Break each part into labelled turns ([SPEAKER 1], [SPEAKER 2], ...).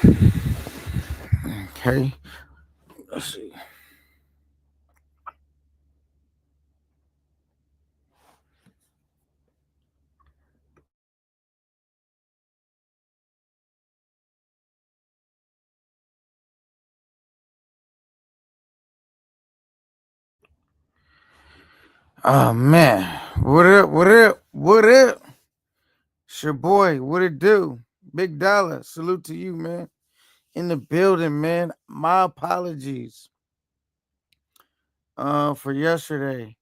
[SPEAKER 1] Okay. Let's see. Oh man. What up? What up? What up? It's your boy. What it do? Big Dollar. Salute to you, man. In the building, man. My apologies. For yesterday.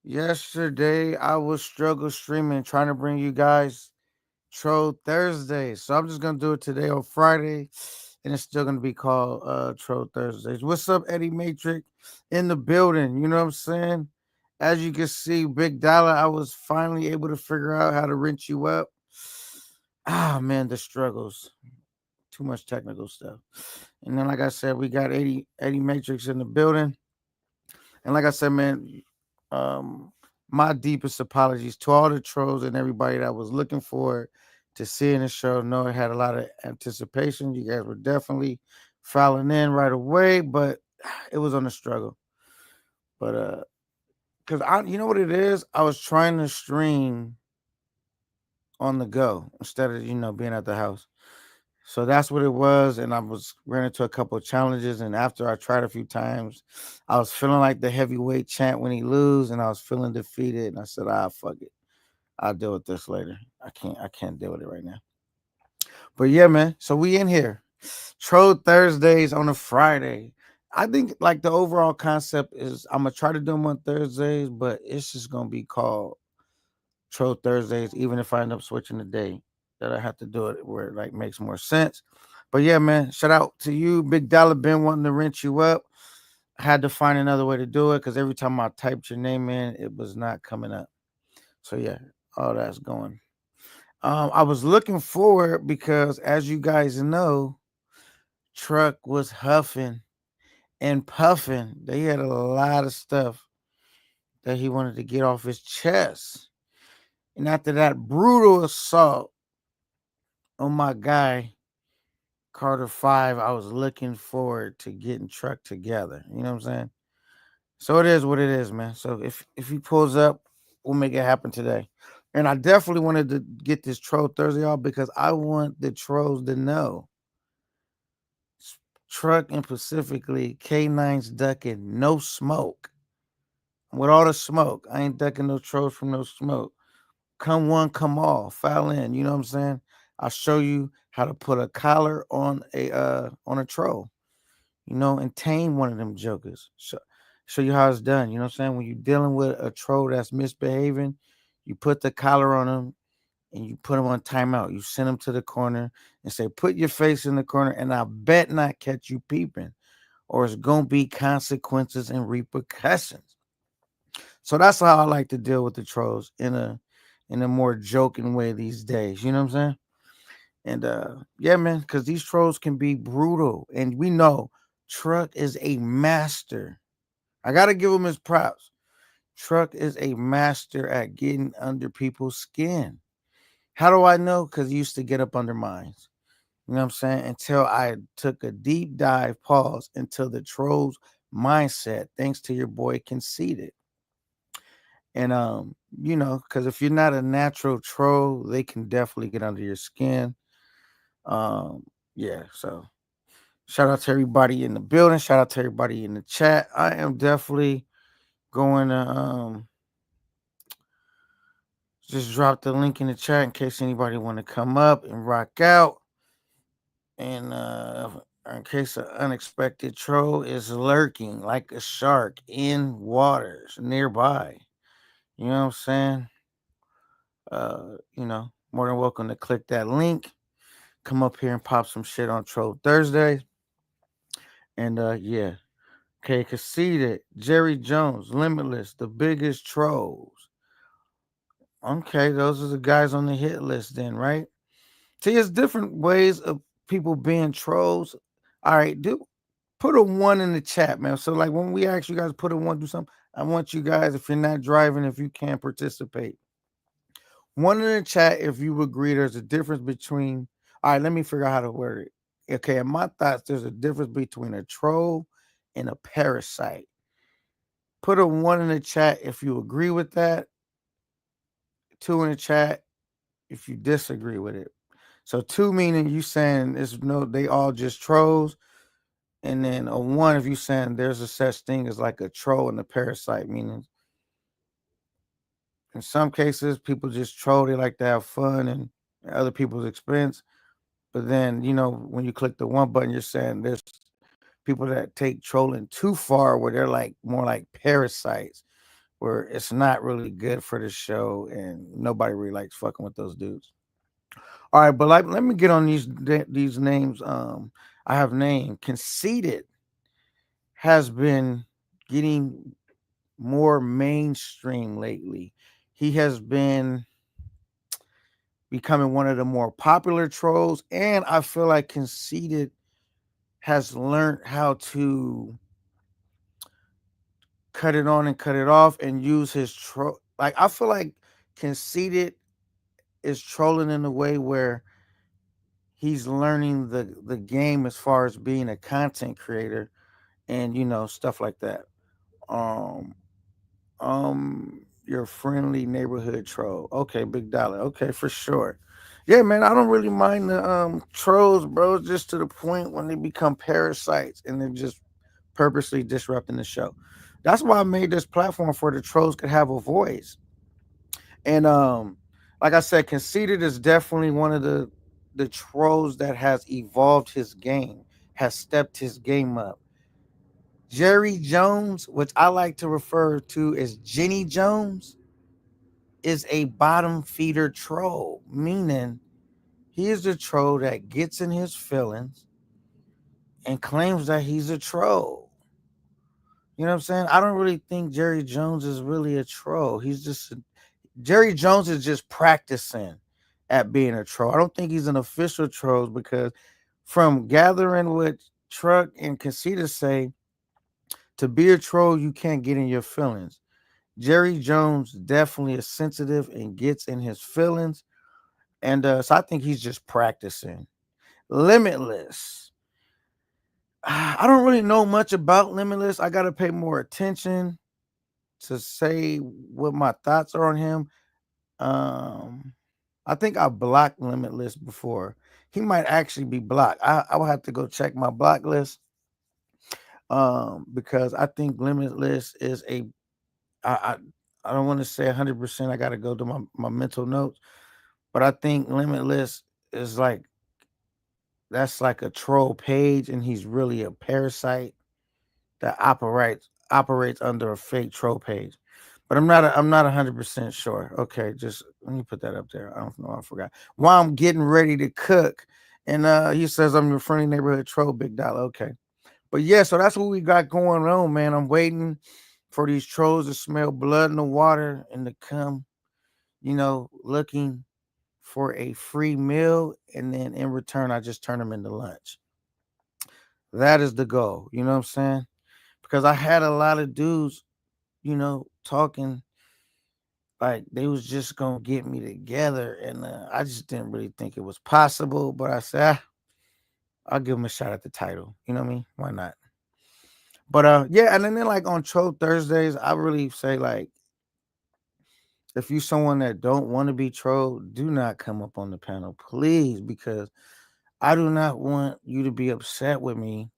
[SPEAKER 1] Yesterday I was struggle streaming trying to bring you guys Troll Thursday. So I'm just gonna do it today on Friday, and it's still gonna be called Troll Thursdays. What's up, Eddie Matrix in the building? You know what I'm saying? As you can see, Big Dollar, I was finally able to figure out how to rinse you up. Ah man, the struggles. Too much technical stuff. And then like I said, we got Eddie Matrix in the building. And like I said, man, um, my deepest apologies to all the trolls and everybody that was looking forward to seeing the show. No, it had a lot of anticipation. You guys were definitely filing in right away, but it was on the struggle. But because you know what it is, I was trying to stream on the go instead of being at the house. So that's what it was, and I was ran into a couple of challenges. And after I tried a few times, I was feeling like the heavyweight champ when he lose, and I was feeling defeated. And I said, "Ah, fuck it, I'll deal with this later. I can't deal with it right now." But yeah, man. So we in here, Troll Thursdays on a Friday. I think like the overall concept is I'm gonna try to do them on Thursdays, but it's just gonna be called Troll Thursdays, even if I end up switching the day, that I have to do it where it like makes more sense. But yeah, man, shout out to you, Big Dollar. Been wanting to rinse you up. I had to find another way to do it because every time I typed your name in, it was not coming up. So yeah, all that's going. I was looking forward because, as you guys know, Truck was huffing and puffing. They had a lot of stuff that he wanted to get off his chest. And after that brutal assault on my guy Carter 5, I was looking forward to getting Truck together. You know what I'm saying? So it is what it is, man. So if he pulls up, we'll make it happen today. And I definitely wanted to get this Troll Thursday off because I want the trolls to know. Truck and specifically K9's ducking no smoke. With all the smoke, I ain't ducking no trolls from no smoke. Come one, come all, foul in. You know what I'm saying? I'll show you how to put a collar on a troll, and tame one of them jokers. Show you how it's done. You know what I'm saying? When you're dealing with a troll that's misbehaving, you put the collar on him and you put him on timeout. You send him to the corner and say, "Put your face in the corner, and I bet not catch you peeping, or it's gonna be consequences and repercussions." So that's how I like to deal with the trolls in a more joking way these days. You know what I'm saying? And yeah, man, because these trolls can be brutal. And we know Truck is a master. I gotta give him his props. Truck is a master at getting under people's skin. How do I know? Because he used to get up under mine. You know what I'm saying? Until I took a deep dive, pause, into the trolls mindset, thanks to your boy Conceited. And because if you're not a natural troll, they can definitely get under your skin. Um, yeah, so shout out to everybody in the building, shout out to everybody in the chat. I am definitely going to just drop the link in the chat in case anybody want to come up and rock out. And in case an unexpected troll is lurking like a shark in waters nearby. You know what I'm saying? More than welcome to click that link. Come up here and pop some shit on Troll Thursday. And yeah. Okay, Conceited, Jerry Jones, Limitless, the biggest trolls. Okay, those are the guys on the hit list then, right? See, it's different ways of people being trolls. All right, do put a one in the chat, man. So like when we ask you guys to put a one, do something. I want you guys, if you're not driving, if you can't participate, one in the chat if you agree there's a difference between. All right, let me figure out how to word it. Okay, in my thoughts, there's a difference between a troll and a parasite. Put a one in the chat if you agree with that. Two in the chat if you disagree with it. So two meaning you saying it's no, they all just trolls, and then a one if you saying there's a such thing as like a troll and a parasite, meaning in some cases people just troll, they like to have fun and at other people's expense. But then when you click the one button, you're saying there's people that take trolling too far, where they're like more like parasites, where it's not really good for the show, and nobody really likes fucking with those dudes. All right, but like, let me get on these names. I have named Conceited has been getting more mainstream lately. He has been becoming one of the more popular trolls, and I feel like Conceited has learned how to cut it on and cut it off and use his troll. Like, I feel like Conceited is trolling in a way where he's learning the game as far as being a content creator, and stuff like that. Um, your friendly neighborhood troll. Okay, big dollar. Okay, for sure. Yeah, man, I don't really mind the trolls, bro. Just to the point when they become parasites and they're just purposely disrupting the show. That's why I made this platform for the trolls could have a voice. And like I said, Conceited is definitely one of the trolls that has evolved his game, has stepped his game up. Jerry Jones, which I like to refer to as Jenny Jones, is a bottom feeder troll, meaning he is the troll that gets in his feelings and claims that he's a troll. You know what I'm saying? I don't really think Jerry Jones is really a troll. Jerry Jones is just practicing at being a troll. I don't think he's an official troll, because from gathering what Truck and Conceited say, to be a troll, you can't get in your feelings. Jerry Jones definitely is sensitive and gets in his feelings. And so I think he's just practicing. Limitless. I don't really know much about Limitless. I got to pay more attention to say what my thoughts are on him. Um, I think I blocked Limitless before. He might actually be blocked. I will have to go check my block list. Because I think Limitless is I I, I don't want to say 100%. I got to go to my mental notes, but I think Limitless is like that's like a troll page, and he's really a parasite that operates under a fake troll page. But I'm not 100% sure. Okay, just let me put that up there. I don't know, I forgot. While I'm getting ready to cook, and he says I'm your friendly neighborhood troll, big dollar. Okay, but yeah, so that's what we got going on, man. I'm waiting for these trolls to smell blood in the water and to come, looking for a free meal, and then in return, I just turn them into lunch. That is the goal. You know what I'm saying? Because I had a lot of dudes, talking like they was just gonna get me together, and I just didn't really think it was possible. But I said, I'll give him a shot at the title. You know what I mean? Why not? But yeah, and then like on Troll Thursdays, I really say like, if you someone that don't want to be trolled, do not come up on the panel, please, because I do not want you to be upset with me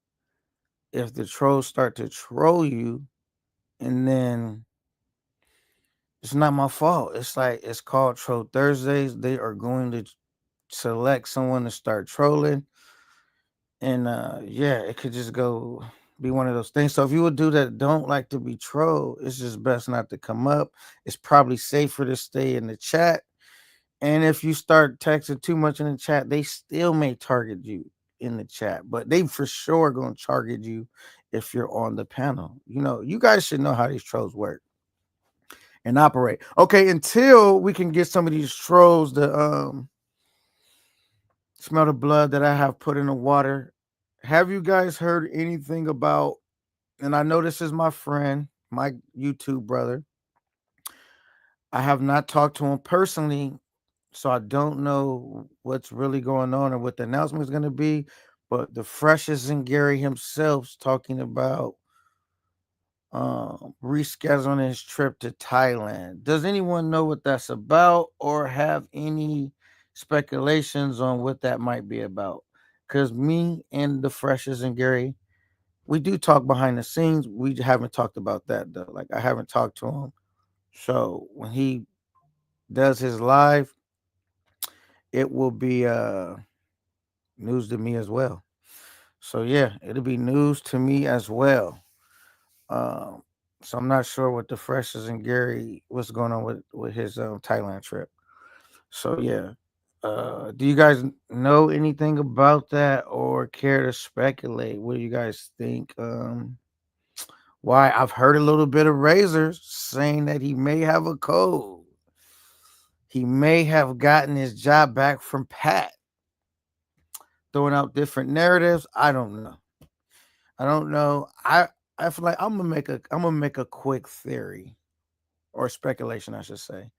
[SPEAKER 1] if the trolls start to troll you, and then it's not my fault. It's like it's called Troll Thursdays. They are going to select someone to start trolling, and yeah, it could just go be one of those things. So if you would do that, don't like to be trolled, it's just best not to come up. It's probably safer to stay in the chat. And if you start texting too much in the chat, they still may target you in the chat, but they for sure going to target you if you're on the panel. You guys should know how these trolls work and operate. Okay, until we can get some of these trolls to smell the blood that I have put in the water. Have you guys heard anything about, and I know this is my friend, my YouTube brother. I have not talked to him personally, so I don't know what's really going on or what the announcement is going to be. But the freshest and Gary himself's talking about rescheduling his trip to Thailand. Does anyone know what that's about or have any speculations on what that might be about? Because me and the freshest and Gary, we do talk behind the scenes. We haven't talked about that though. Like I haven't talked to him. So when he does his live, it will be news to me as well. So yeah, it'll be news to me as well. Um, so I'm not sure what the freshers and Gary what's going on with his Thailand trip. So yeah, do you guys know anything about that or care to speculate? What do you guys think? Why I've heard a little bit of Razor saying that he may have a code. He may have gotten his job back from Pat, throwing out different narratives. I don't know. I don't know. I feel like I'm gonna make a quick theory or speculation, I should say.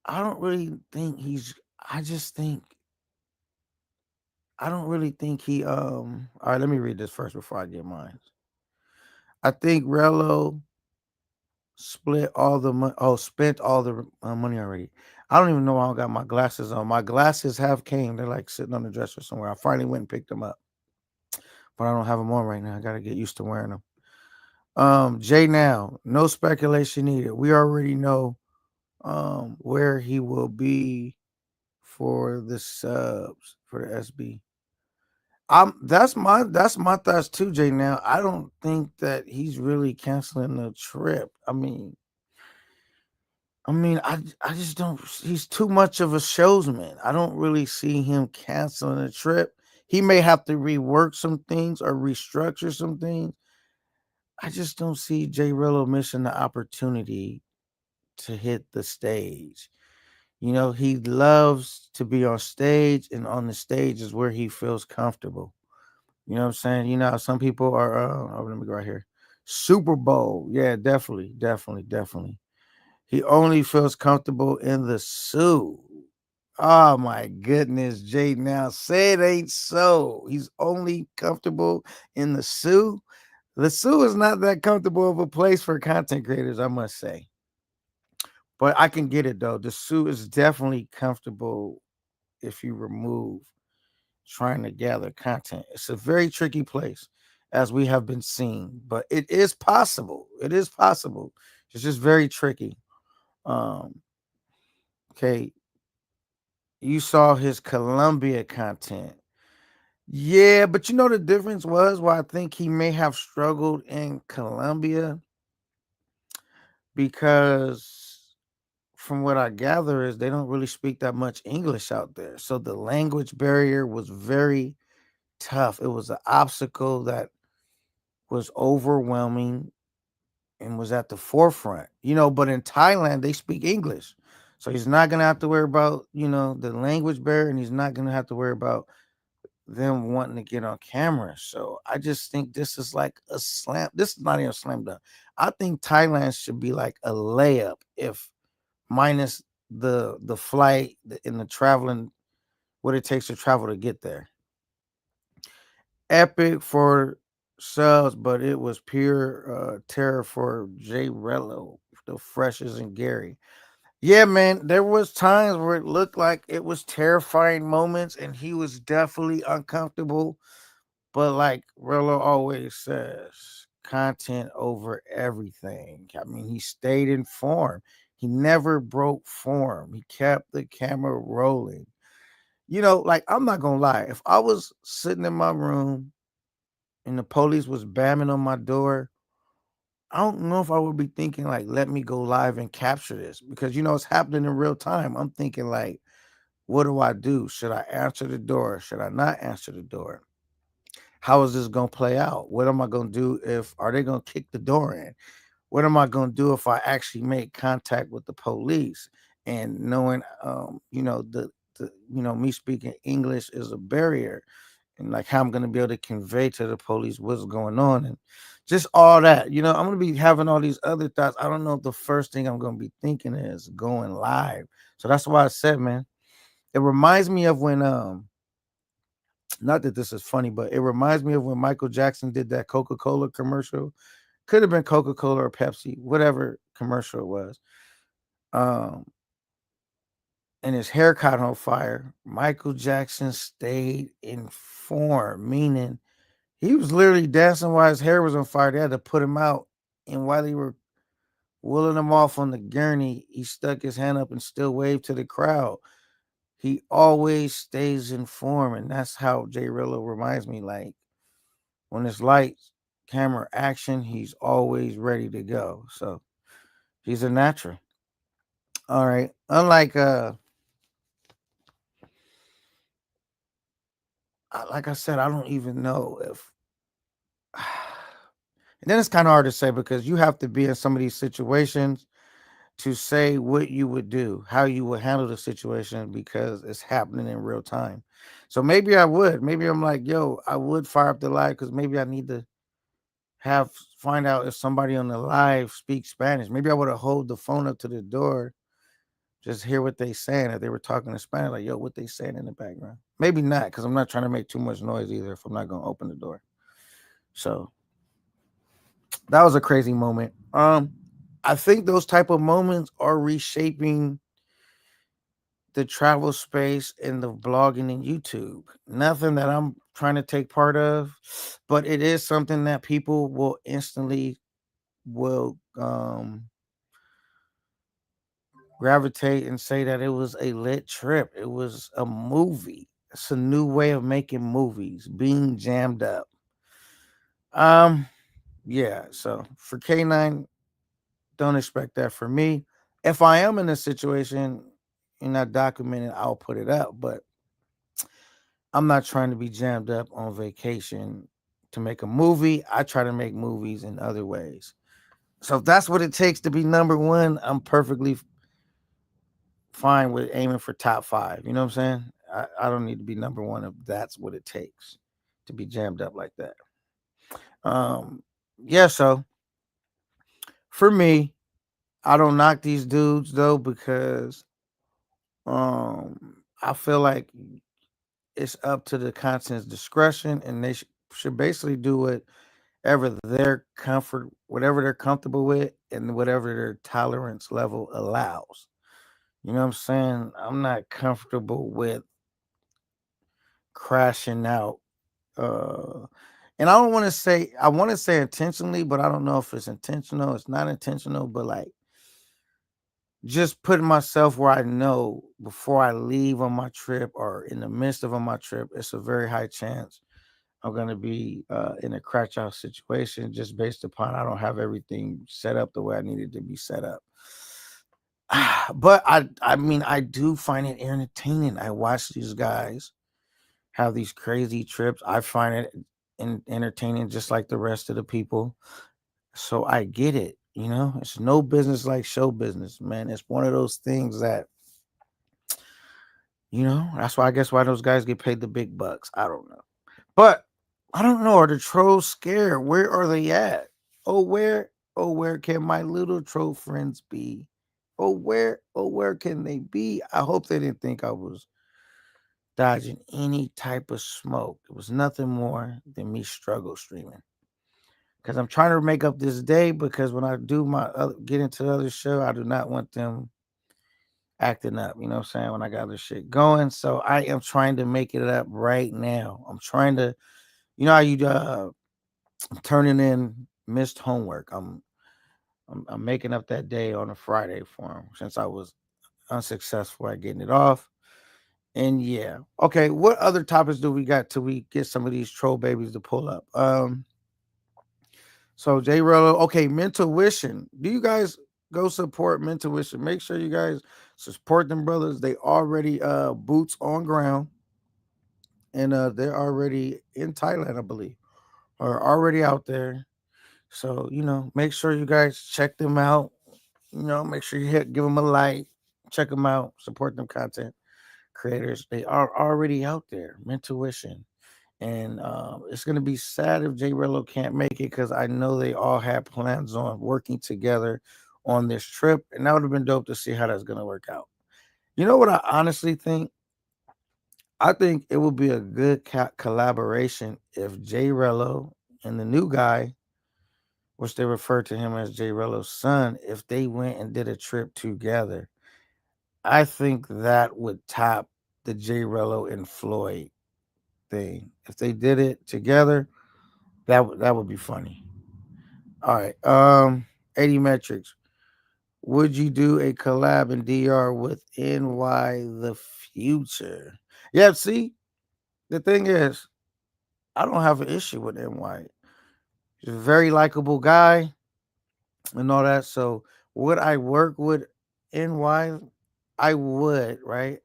[SPEAKER 1] I don't really think he's. I just think I don't really think he. All right, let me read this first before I get mine. I think Rello split all the money. Oh, spent all the money already. I don't even know why I don't got my glasses on. My glasses have came. They're like sitting on the dresser somewhere. I finally went and picked them up, but I don't have them on right now. I gotta get used to wearing them. Jay, now no speculation needed. We already know where he will be for the subs for the SB. That's my thoughts too, Jay. Now I don't think that he's really canceling the trip. I just don't. He's too much of a showsman. I don't really see him canceling the trip. He may have to rework some things or restructure some things. I just don't see Jay Rello missing the opportunity to hit the stage. You know, he loves to be on stage, and on the stage is where he feels comfortable. You know what I'm saying? You know, how some people are. Let me go right here. Super Bowl, yeah, definitely, definitely, definitely. He only feels comfortable in the suit. Oh my goodness, Jay! Now say it ain't so. He's only comfortable in the suit. The suit is not that comfortable of a place for content creators, I must say. But I can get it though. The suit is definitely comfortable if you remove trying to gather content. It's a very tricky place, as we have been seeing, but it is possible. It is possible. It's just very tricky. Um, okay, you saw his Columbia content. Yeah, but you know the difference was why I think he may have struggled in Colombia because from what I gather is they don't really speak that much English out there. So the language barrier was very tough. It was an obstacle that was overwhelming and was at the forefront. You know, but in Thailand they speak English. So he's not gonna have to worry about, the language barrier, and he's not gonna have to worry about them wanting to get on camera. So I just think this is like a slam. This is not even a slam dunk. I think Thailand should be like a layup if minus the flight and the traveling, what it takes to travel to get there. Epic for subs, but it was pure terror for Jay Rello, the freshest and Gary. Yeah, man, there was times where it looked like it was terrifying moments, and he was definitely uncomfortable. But like Rello always says, content over everything. I mean, he stayed in form. He never broke form. He kept the camera rolling. Like I'm not gonna lie. If I was sitting in my room and the police was bamming on my door, I don't know if I would be thinking like, let me go live and capture this because it's happening in real time. I'm thinking like, what do I do? Should I answer the door? Should I not answer the door? How is this gonna play out? What am I gonna do if are they gonna kick the door in? What am I gonna do if I actually make contact with the police? And knowing me speaking English is a barrier, and like how I'm gonna be able to convey to the police what's going on and just all that. I'm gonna be having all these other thoughts. I don't know if the first thing I'm gonna be thinking is going live. So that's why I said, man, it reminds me of when Not that this is funny, but it reminds me of when Michael Jackson did that Coca-Cola commercial. Could have been Coca-Cola or Pepsi, whatever commercial it was. Um, and his hair caught on fire. Michael Jackson stayed in form, meaning he was literally dancing while his hair was on fire. They had to put him out. And while they were wheeling him off on the gurney, he stuck his hand up and still waved to the crowd. He always stays in form. And that's how Jay Rillo reminds me. Like when it's lights, camera, action, he's always ready to go. So he's a natural. All right. Unlike like I said, I don't even know if and then it's kind of hard to say because you have to be in some of these situations to say what you would do, how you would handle the situation because it's happening in real time. So maybe I would. Maybe I'm like, yo, I would fire up the live because maybe I need to have find out if somebody on the live speaks Spanish. Maybe I would have hold the phone up to the door, just hear what they saying. If they were talking in Spanish, like, yo, what they saying in the background. Maybe not, because I'm not trying to make too much noise either if I'm not gonna open the door. So that was a crazy moment. I think those type of moments are reshaping the travel space and the blogging and YouTube. Nothing that I'm trying to take part of, but it is something that people will instantly will gravitate and say that it was a lit trip. It was a movie. It's a new way of making movies, being jammed up. Um, yeah. So for K9, don't expect that for me. If I am in a situation and I document it, I'll put it up. But I'm not trying to be jammed up on vacation to make a movie. I try to make movies in other ways. So if that's what it takes to be number one, I'm perfectly fine with aiming for top five. You know what I'm saying? I don't need to be number one if that's what it takes to be jammed up like that. Um, yeah, so for me, I don't knock these dudes though because I feel like it's up to the content's discretion and they should basically do whatever their comfort, whatever they're comfortable with, and whatever their tolerance level allows. You know what I'm saying? I'm not comfortable with crashing out. Uh, and I don't want to say I want to say intentionally, but I don't know if it's intentional. It's not intentional, but like just putting myself where I know before I leave on my trip or in the midst of on my trip, it's a very high chance I'm gonna be in a crash out situation just based upon I don't have everything set up the way I needed to be set up. But I mean I do find it entertaining. I watch these guys have these crazy trips. I find it entertaining just like the rest of the people. So I get it. You know, it's no business like show business, man. It's one of those things that, that's why I guess why those guys get paid the big bucks. I don't know. But I don't know. Are the trolls scared? Where are they at? Oh, where can my little troll friends be? Oh, where can they be? I hope they didn't think I was dodging any type of smoke. It was nothing more than me struggle streaming. Because I'm trying to make up this day because when I do get into the other show, I do not want them acting up. You know what I'm saying? When I got this shit going. So I am trying to make it up right now. I'm trying to, how you turning in missed homework. I'm making up that day on a Friday for him since I was unsuccessful at getting it off. And yeah. Okay, what other topics do we got till we get some of these troll babies to pull up? So J Rello, okay, Mental Wishing. Do you guys go support Mental Wishing? Make sure you guys support them brothers. They already boots on ground and they're already in Thailand, I believe, or already out there. So, make sure you guys check them out. Make sure you give them a like, check them out, support them content creators. They are already out there, Mentuition. And it's going to be sad if J Rello can't make it because I know they all had plans on working together on this trip. And that would have been dope to see how that's going to work out. You know what I honestly think? I think it would be a good collaboration if Jay Rello and the new guy, which they refer to him as Jay Rello's son, if they went and did a trip together. I think that would top the Jay Rello and Floyd thing. If they did it together, that would be funny. All right. 80 metrics. Would you do a collab in DR with NY the future? Yeah, see, the thing is, I don't have an issue with NY. He's a very likable guy and all that. So would I work with NY? I would, right?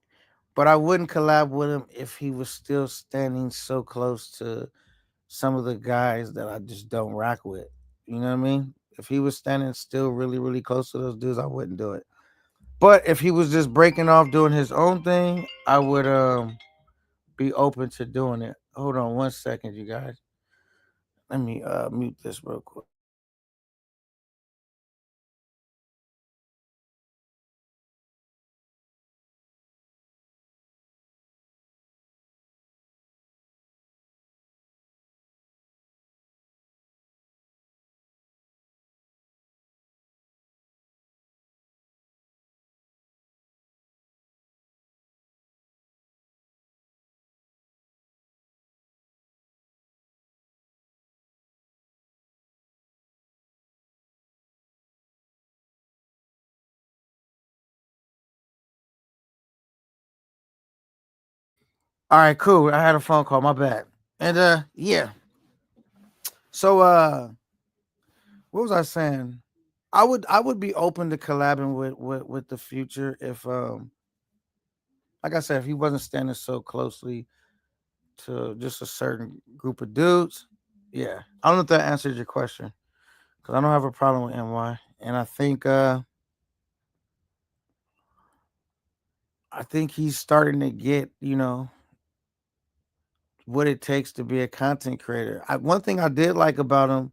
[SPEAKER 1] But I wouldn't collab with him if he was still standing so close to some of the guys that I just don't rock with. You know what I mean? If he was standing still really, really close to those dudes, I wouldn't do it. But if he was just breaking off doing his own thing, I would be open to doing it. Hold on 1 second, you guys. Let me mute this real quick. All right, cool. I had a phone call, my bad. And yeah. So what was I saying? I would be open to collabing with the future if like I said, if he wasn't standing so closely to just a certain group of dudes. Yeah. I don't know if that answers your question. Because I don't have a problem with NY. And I think he's starting to get, what it takes to be a content creator. One thing I did like about him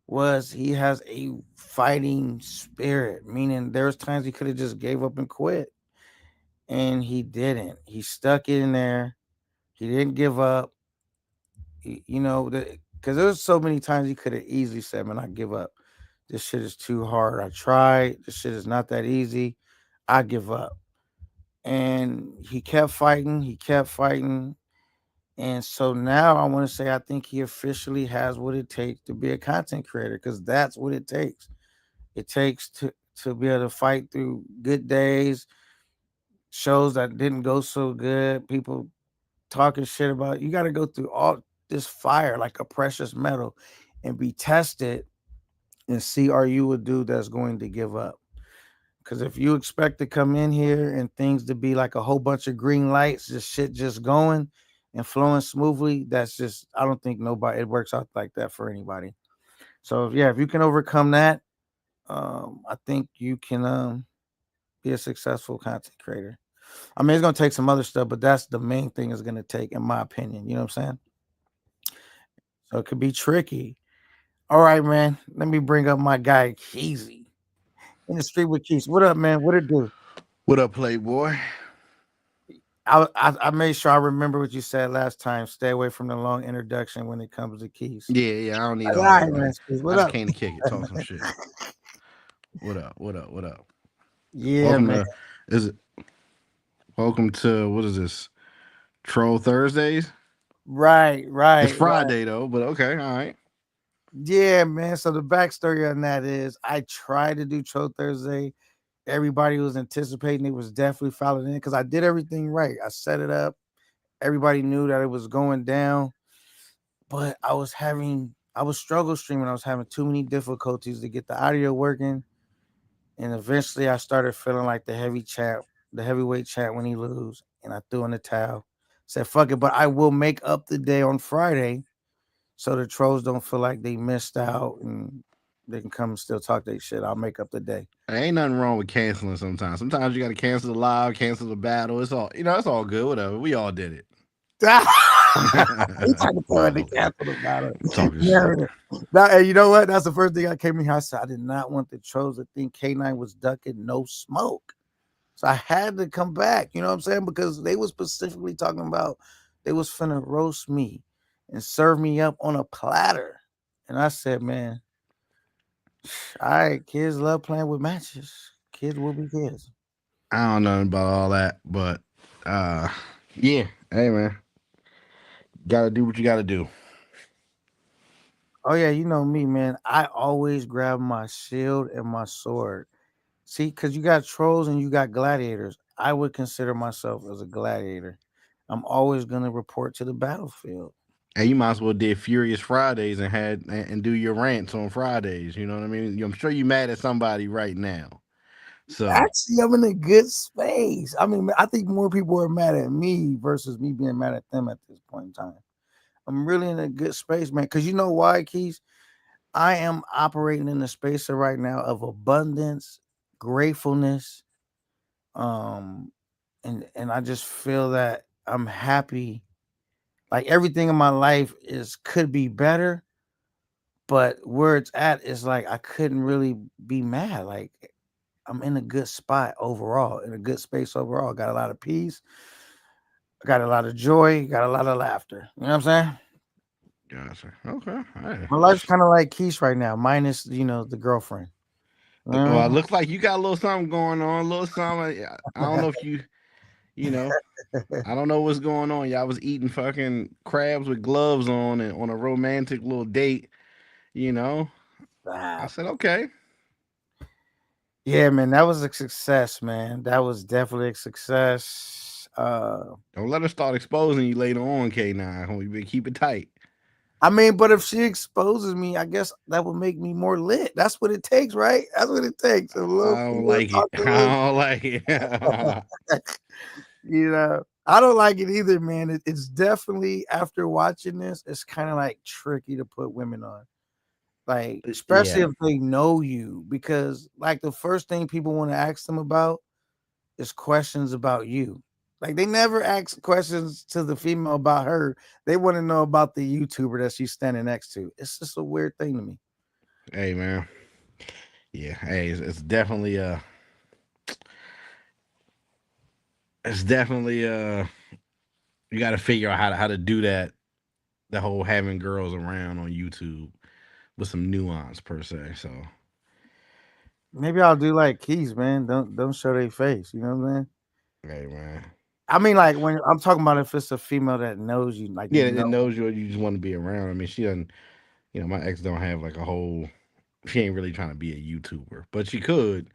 [SPEAKER 1] was he has a fighting spirit, meaning there's times he could have just gave up and quit, and he didn't. He stuck in there. He didn't give up. Because there's so many times he could have easily said, "Man, I give up. This shit is too hard. I tried. This shit is not that easy. I give up." And he kept fighting. He kept fighting. And so now I want to say I think he officially has what it takes to be a content creator because that's what it takes. It takes to be able to fight through good days, shows that didn't go so good, people talking shit about. You got to go through all this fire like a precious metal and be tested and see are you a dude that's going to give up. Because if you expect to come in here and things to be like a whole bunch of green lights, just shit just going and flowing smoothly, that's just I don't think nobody it works out like that for anybody. So yeah, if you can overcome that, I think you can be a successful content creator. I mean, it's gonna take some other stuff, but that's the main thing it's gonna take, in my opinion. You know what I'm saying? So it could be tricky. All right, man. Let me bring up my guy Keezy in the street with Keys. What up, man? What it do?
[SPEAKER 2] What up, Playboy?
[SPEAKER 1] I made sure I remember what you said last time. Stay away from the long introduction when it comes to Keys.
[SPEAKER 2] Yeah, I don't need
[SPEAKER 1] All
[SPEAKER 2] all
[SPEAKER 1] right,
[SPEAKER 2] that,
[SPEAKER 1] man.
[SPEAKER 2] man.
[SPEAKER 1] Keys,
[SPEAKER 2] I
[SPEAKER 1] what
[SPEAKER 2] just
[SPEAKER 1] up?
[SPEAKER 2] came to kick it, talk some shit. What up? What up? What up?
[SPEAKER 1] Yeah,
[SPEAKER 2] Welcome
[SPEAKER 1] man.
[SPEAKER 2] to is it? Welcome to what is this? Troll Thursdays.
[SPEAKER 1] Right,
[SPEAKER 2] It's
[SPEAKER 1] right, right.
[SPEAKER 2] Friday though, but okay, all right.
[SPEAKER 1] Yeah, man. So the backstory on that is I tried to do Cho Thursday. Everybody was anticipating it was definitely followed in because I did everything right. I set it up. Everybody knew that it was going down, but I was struggle streaming. I was having too many difficulties to get the audio working, and eventually I started feeling like the heavyweight chat when he lose, and I threw in the towel. Said fuck it, but I will make up the day on Friday so the trolls don't feel like they missed out and they can come and still talk their shit. I'll make up the day.
[SPEAKER 2] There ain't nothing wrong with canceling sometimes. Sometimes you got to cancel the live, cancel the battle. It's all it's all good. Whatever. We all did it.
[SPEAKER 1] He tried to throw in the
[SPEAKER 2] Nah,
[SPEAKER 1] capital battle.
[SPEAKER 2] I'm talking
[SPEAKER 1] Yeah.
[SPEAKER 2] shit.
[SPEAKER 1] Now, and you know what? That's the first thing I came in here. I said I did not want the trolls to think K9 was ducking no smoke. So I had to come back, you know what I'm saying? Because they was specifically talking about they was finna roast me and serve me up on a platter. And I said, man, all right, kids love playing with matches. Kids will be kids.
[SPEAKER 2] I don't know about all that, but uh, yeah. Hey man, gotta do what you gotta do.
[SPEAKER 1] Oh yeah, you know me, man. I always grab my shield and my sword. See, because you got trolls and you got gladiators. I would consider myself as a gladiator. I'm always gonna report to the battlefield.
[SPEAKER 2] And you might as well did Furious Fridays and and do your rants on Fridays. You know what I mean? I'm sure you mad at somebody right now. So
[SPEAKER 1] Actually, I'm in a good space. I mean, I think more people are mad at me versus me being mad at them at this point in time. I'm really in a good space, man. Because you know why, Keys? I am operating in a space right now of abundance, gratefulness, um, and I just feel that I'm happy. Like everything in my life is could be better, but where it's at is like I couldn't really be mad. Like I'm in a good spot overall, in a good space overall. Got a lot of peace, got a lot of joy, got a lot of laughter. You know what I'm saying?
[SPEAKER 2] gotcha. Okay. Hey.
[SPEAKER 1] My life's kind of like Keith right now, minus the girlfriend.
[SPEAKER 2] Well, it
[SPEAKER 1] Mm.
[SPEAKER 2] looks like you got a little something going on, a little something. I don't know if you know, I don't know what's going on. Y'all was eating fucking crabs with gloves on and on a romantic little date. You know, I
[SPEAKER 1] Stop.
[SPEAKER 2] said okay.
[SPEAKER 1] Yeah, man, that was a success, man. That was definitely a success.
[SPEAKER 2] Don't let her start exposing you later on, K9. You better keep it tight.
[SPEAKER 1] I mean, but if she exposes me, I guess that would make me more lit. That's what it takes, right? That's what it takes. A little
[SPEAKER 2] I don't
[SPEAKER 1] female
[SPEAKER 2] like it.
[SPEAKER 1] talking a
[SPEAKER 2] I don't like it.
[SPEAKER 1] I don't like it either, man. It's definitely after watching this, it's kind of like tricky to put women on, like especially
[SPEAKER 2] Yeah.
[SPEAKER 1] if they know you, because like the first thing people want to ask them about is questions about you. Like they never ask questions to the female about her. They want to know about the YouTuber that she's standing next to. It's just a weird thing to me.
[SPEAKER 2] Hey man. Yeah. Hey, it's definitely it's definitely you got to figure out how to do that. The whole having girls around on YouTube with some nuance per se. So
[SPEAKER 1] Maybe I'll do like Keys, man. Don't show their face. You know what I'm saying?
[SPEAKER 2] hey man.
[SPEAKER 1] I mean, like when I'm talking about if it's a female that knows you, like
[SPEAKER 2] Yeah,
[SPEAKER 1] you
[SPEAKER 2] that
[SPEAKER 1] know.
[SPEAKER 2] knows you. You just want to be around. I mean, she doesn't. My ex don't have like a whole. She ain't really trying to be a YouTuber, but she could,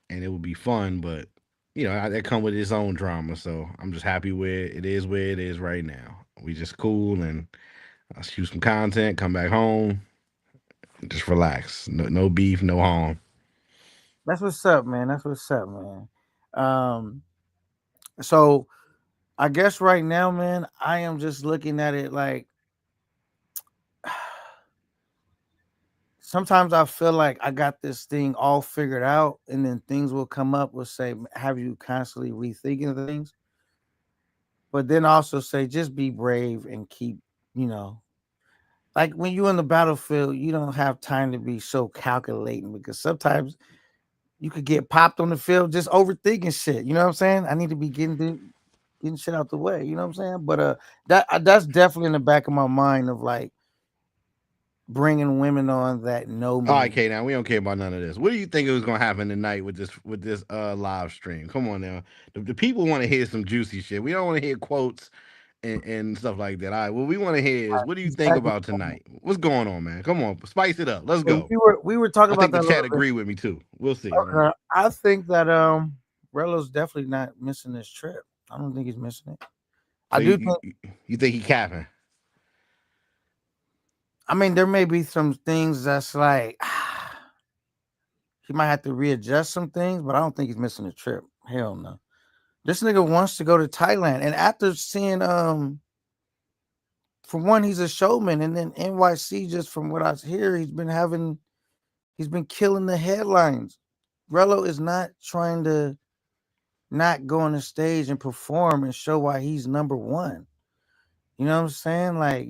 [SPEAKER 2] and it would be fun. But that come with its own drama. So I'm just happy where it is right now. We just cool and shoot some content, come back home, and just relax. No beef, no harm.
[SPEAKER 1] That's what's up, man. That's what's up, man. Um, so I guess right now, man, I am just looking at it like sometimes I feel like I got this thing all figured out, and then things will come up will say, have you constantly rethinking things? But then also say, just be brave and keep, you know, like when you're in the battlefield, you don't have time to be so calculating because sometimes you could get popped on the field just overthinking shit. You know what I'm saying? I need to be getting shit out the way. You know what I'm saying? But that's definitely in the back of my mind of like bringing women on that know
[SPEAKER 2] All right,
[SPEAKER 1] me.
[SPEAKER 2] K. Now we don't care about none of this. What do you think was gonna happen tonight with this live stream? Come on now, the people want to hear some juicy shit. We don't want to hear quotes and stuff like that. All right, what we want to hear is what do you
[SPEAKER 1] He's
[SPEAKER 2] think
[SPEAKER 1] back.
[SPEAKER 2] about tonight? What's going on, man? Come on, spice it up. Let's
[SPEAKER 1] And
[SPEAKER 2] go.
[SPEAKER 1] we were talking
[SPEAKER 2] I
[SPEAKER 1] about
[SPEAKER 2] think the
[SPEAKER 1] that a little
[SPEAKER 2] chat
[SPEAKER 1] bit.
[SPEAKER 2] agree with me too. We'll see, man.
[SPEAKER 1] I think that Rello's definitely not missing this trip. I don't think he's missing it. I
[SPEAKER 2] So
[SPEAKER 1] do
[SPEAKER 2] you
[SPEAKER 1] think.
[SPEAKER 2] you think he capping?
[SPEAKER 1] I mean, there may be some things that's like he might have to readjust some things, but I don't think he's missing a trip. Hell no. This nigga wants to go to Thailand, and after seeing for one, he's a showman, and then NYC, just from what I hear, he's been killing the headlines. Rello is not trying to not go on the stage and perform and show why he's number one. You know what I'm saying? Like,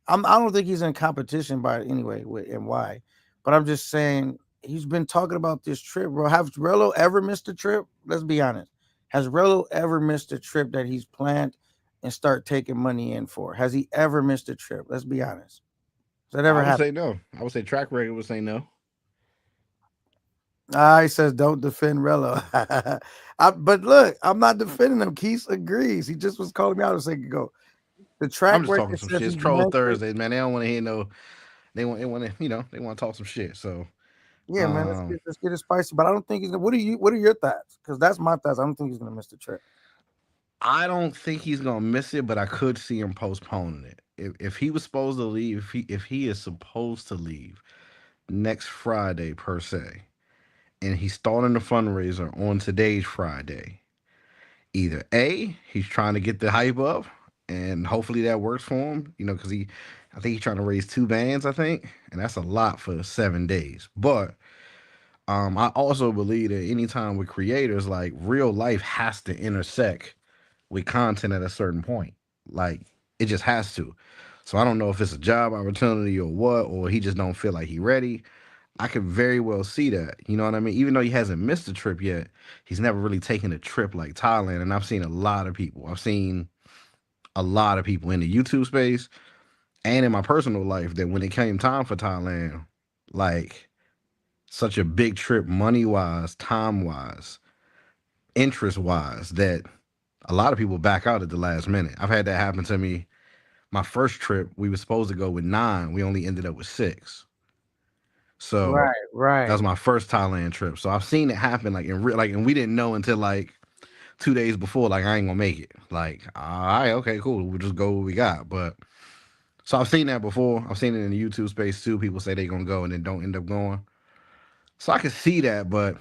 [SPEAKER 1] I don't think he's in competition by anyway with and why. But I'm just saying he's been talking about this trip, bro. Has Rello ever missed a trip? Let's be honest. Has Rello ever missed a trip that he's planned and start taking money in for? Has he ever missed a trip? Let's be honest. Has that
[SPEAKER 2] I
[SPEAKER 1] ever
[SPEAKER 2] would
[SPEAKER 1] happened?
[SPEAKER 2] say no. I would say track record would say no.
[SPEAKER 1] Ah, he says don't defend Rello. But look, I'm not defending him. Keith agrees. He just was calling me out a second ago. The
[SPEAKER 2] I'm
[SPEAKER 1] track
[SPEAKER 2] just talking
[SPEAKER 1] record
[SPEAKER 2] some
[SPEAKER 1] says
[SPEAKER 2] shit. It's
[SPEAKER 1] he's
[SPEAKER 2] Troll
[SPEAKER 1] missed it.
[SPEAKER 2] Thursdays, man. They don't want to hear no. They want to they want to talk some shit. So
[SPEAKER 1] Yeah, man,
[SPEAKER 2] um,
[SPEAKER 1] let's get it spicy. But I don't think he's gonna. What are your thoughts? Because that's my thoughts. I don't think he's gonna miss the trip.
[SPEAKER 2] I don't think he's gonna miss it, but I could see him postponing it. If he was supposed to leave, if he is supposed to leave next Friday per se, and he's starting the fundraiser on today's Friday, either A, he's trying to get the hype up, and hopefully that works for him. You know, because I think he's trying to raise two bands. I think, and that's a lot for 7 days. But I also believe that anytime with creators, like real life has to intersect with content at a certain point. Like it just has to. So I don't know if it's a job opportunity or what, or he just don't feel like he ready. I could very well see that. You know what I mean? Even though he hasn't missed a trip yet, he's never really taken a trip like Thailand. And I've seen a lot of people. I've seen a lot of people in the YouTube space and in my personal life that when it came time for Thailand, like such a big trip money wise, time wise, interest wise, that a lot of people back out at the last minute. I've had that happen to me. My first trip, we were supposed to go with 9. We only ended up with 6. So
[SPEAKER 1] Right,
[SPEAKER 2] that was
[SPEAKER 1] right.
[SPEAKER 2] my first Thailand trip. So I've seen it happen like in real, like, and we didn't know until like 2 days before, like I ain't gonna make it. Like, all right, okay, cool. We'll just go what we got. But so I've seen that before. I've seen it in the YouTube space too. People say they gonna go and then don't end up going. So I can see that, but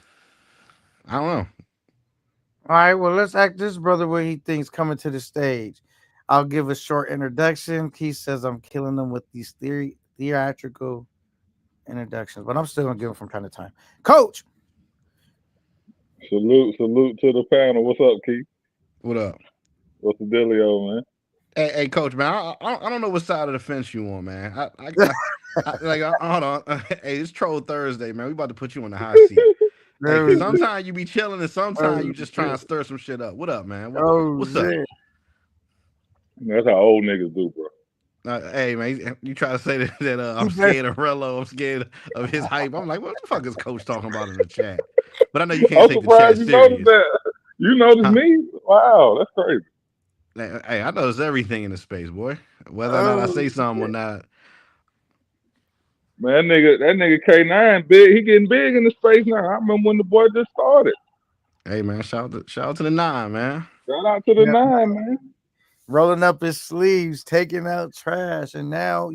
[SPEAKER 2] I don't know.
[SPEAKER 1] All right, well, let's ask this brother what he thinks coming to the stage. I'll give a short introduction. Keith says I'm killing them with these theatrical introductions, but I'm still gonna give them from time to time. Coach,
[SPEAKER 3] Salute to the panel. What's up, Keith?
[SPEAKER 2] What up?
[SPEAKER 3] What's the dealio, man?
[SPEAKER 2] Hey, coach, man. I don't know what side of the fence you on, man. Hold on. Hey, it's Troll Thursday, man. We about to put you on the hot seat. Hey, cause
[SPEAKER 1] oh shit,
[SPEAKER 2] sometimes you be chilling and sometimes
[SPEAKER 1] oh
[SPEAKER 2] you just trying
[SPEAKER 1] shit,
[SPEAKER 2] to stir some shit up. What up, man?
[SPEAKER 1] oh
[SPEAKER 2] What's up?
[SPEAKER 1] shit.
[SPEAKER 3] That's how old niggas do, bro.
[SPEAKER 2] Hey, man, you try to say that I'm
[SPEAKER 1] He better,
[SPEAKER 2] scared of Rello. I'm scared of his hype. I'm like, what the fuck is Coach talking about in the chat? But I know you can't
[SPEAKER 3] I'm
[SPEAKER 2] take the
[SPEAKER 3] surprised
[SPEAKER 2] chat
[SPEAKER 3] you noticed
[SPEAKER 2] serious,
[SPEAKER 3] that. You noticed
[SPEAKER 2] huh?
[SPEAKER 3] me? Wow, that's crazy.
[SPEAKER 2] Hey, I notice everything in the space, boy. Whether or not I
[SPEAKER 1] oh
[SPEAKER 2] say something or
[SPEAKER 1] shit.
[SPEAKER 2] not.
[SPEAKER 3] Man, that nigga K9 big. He getting big in the space now. I remember when the boy just started.
[SPEAKER 2] Hey, man, shout out to the 9, man.
[SPEAKER 3] Shout out to the
[SPEAKER 1] Yeah,
[SPEAKER 3] nine, man.
[SPEAKER 1] rolling up his sleeves, taking out trash, and now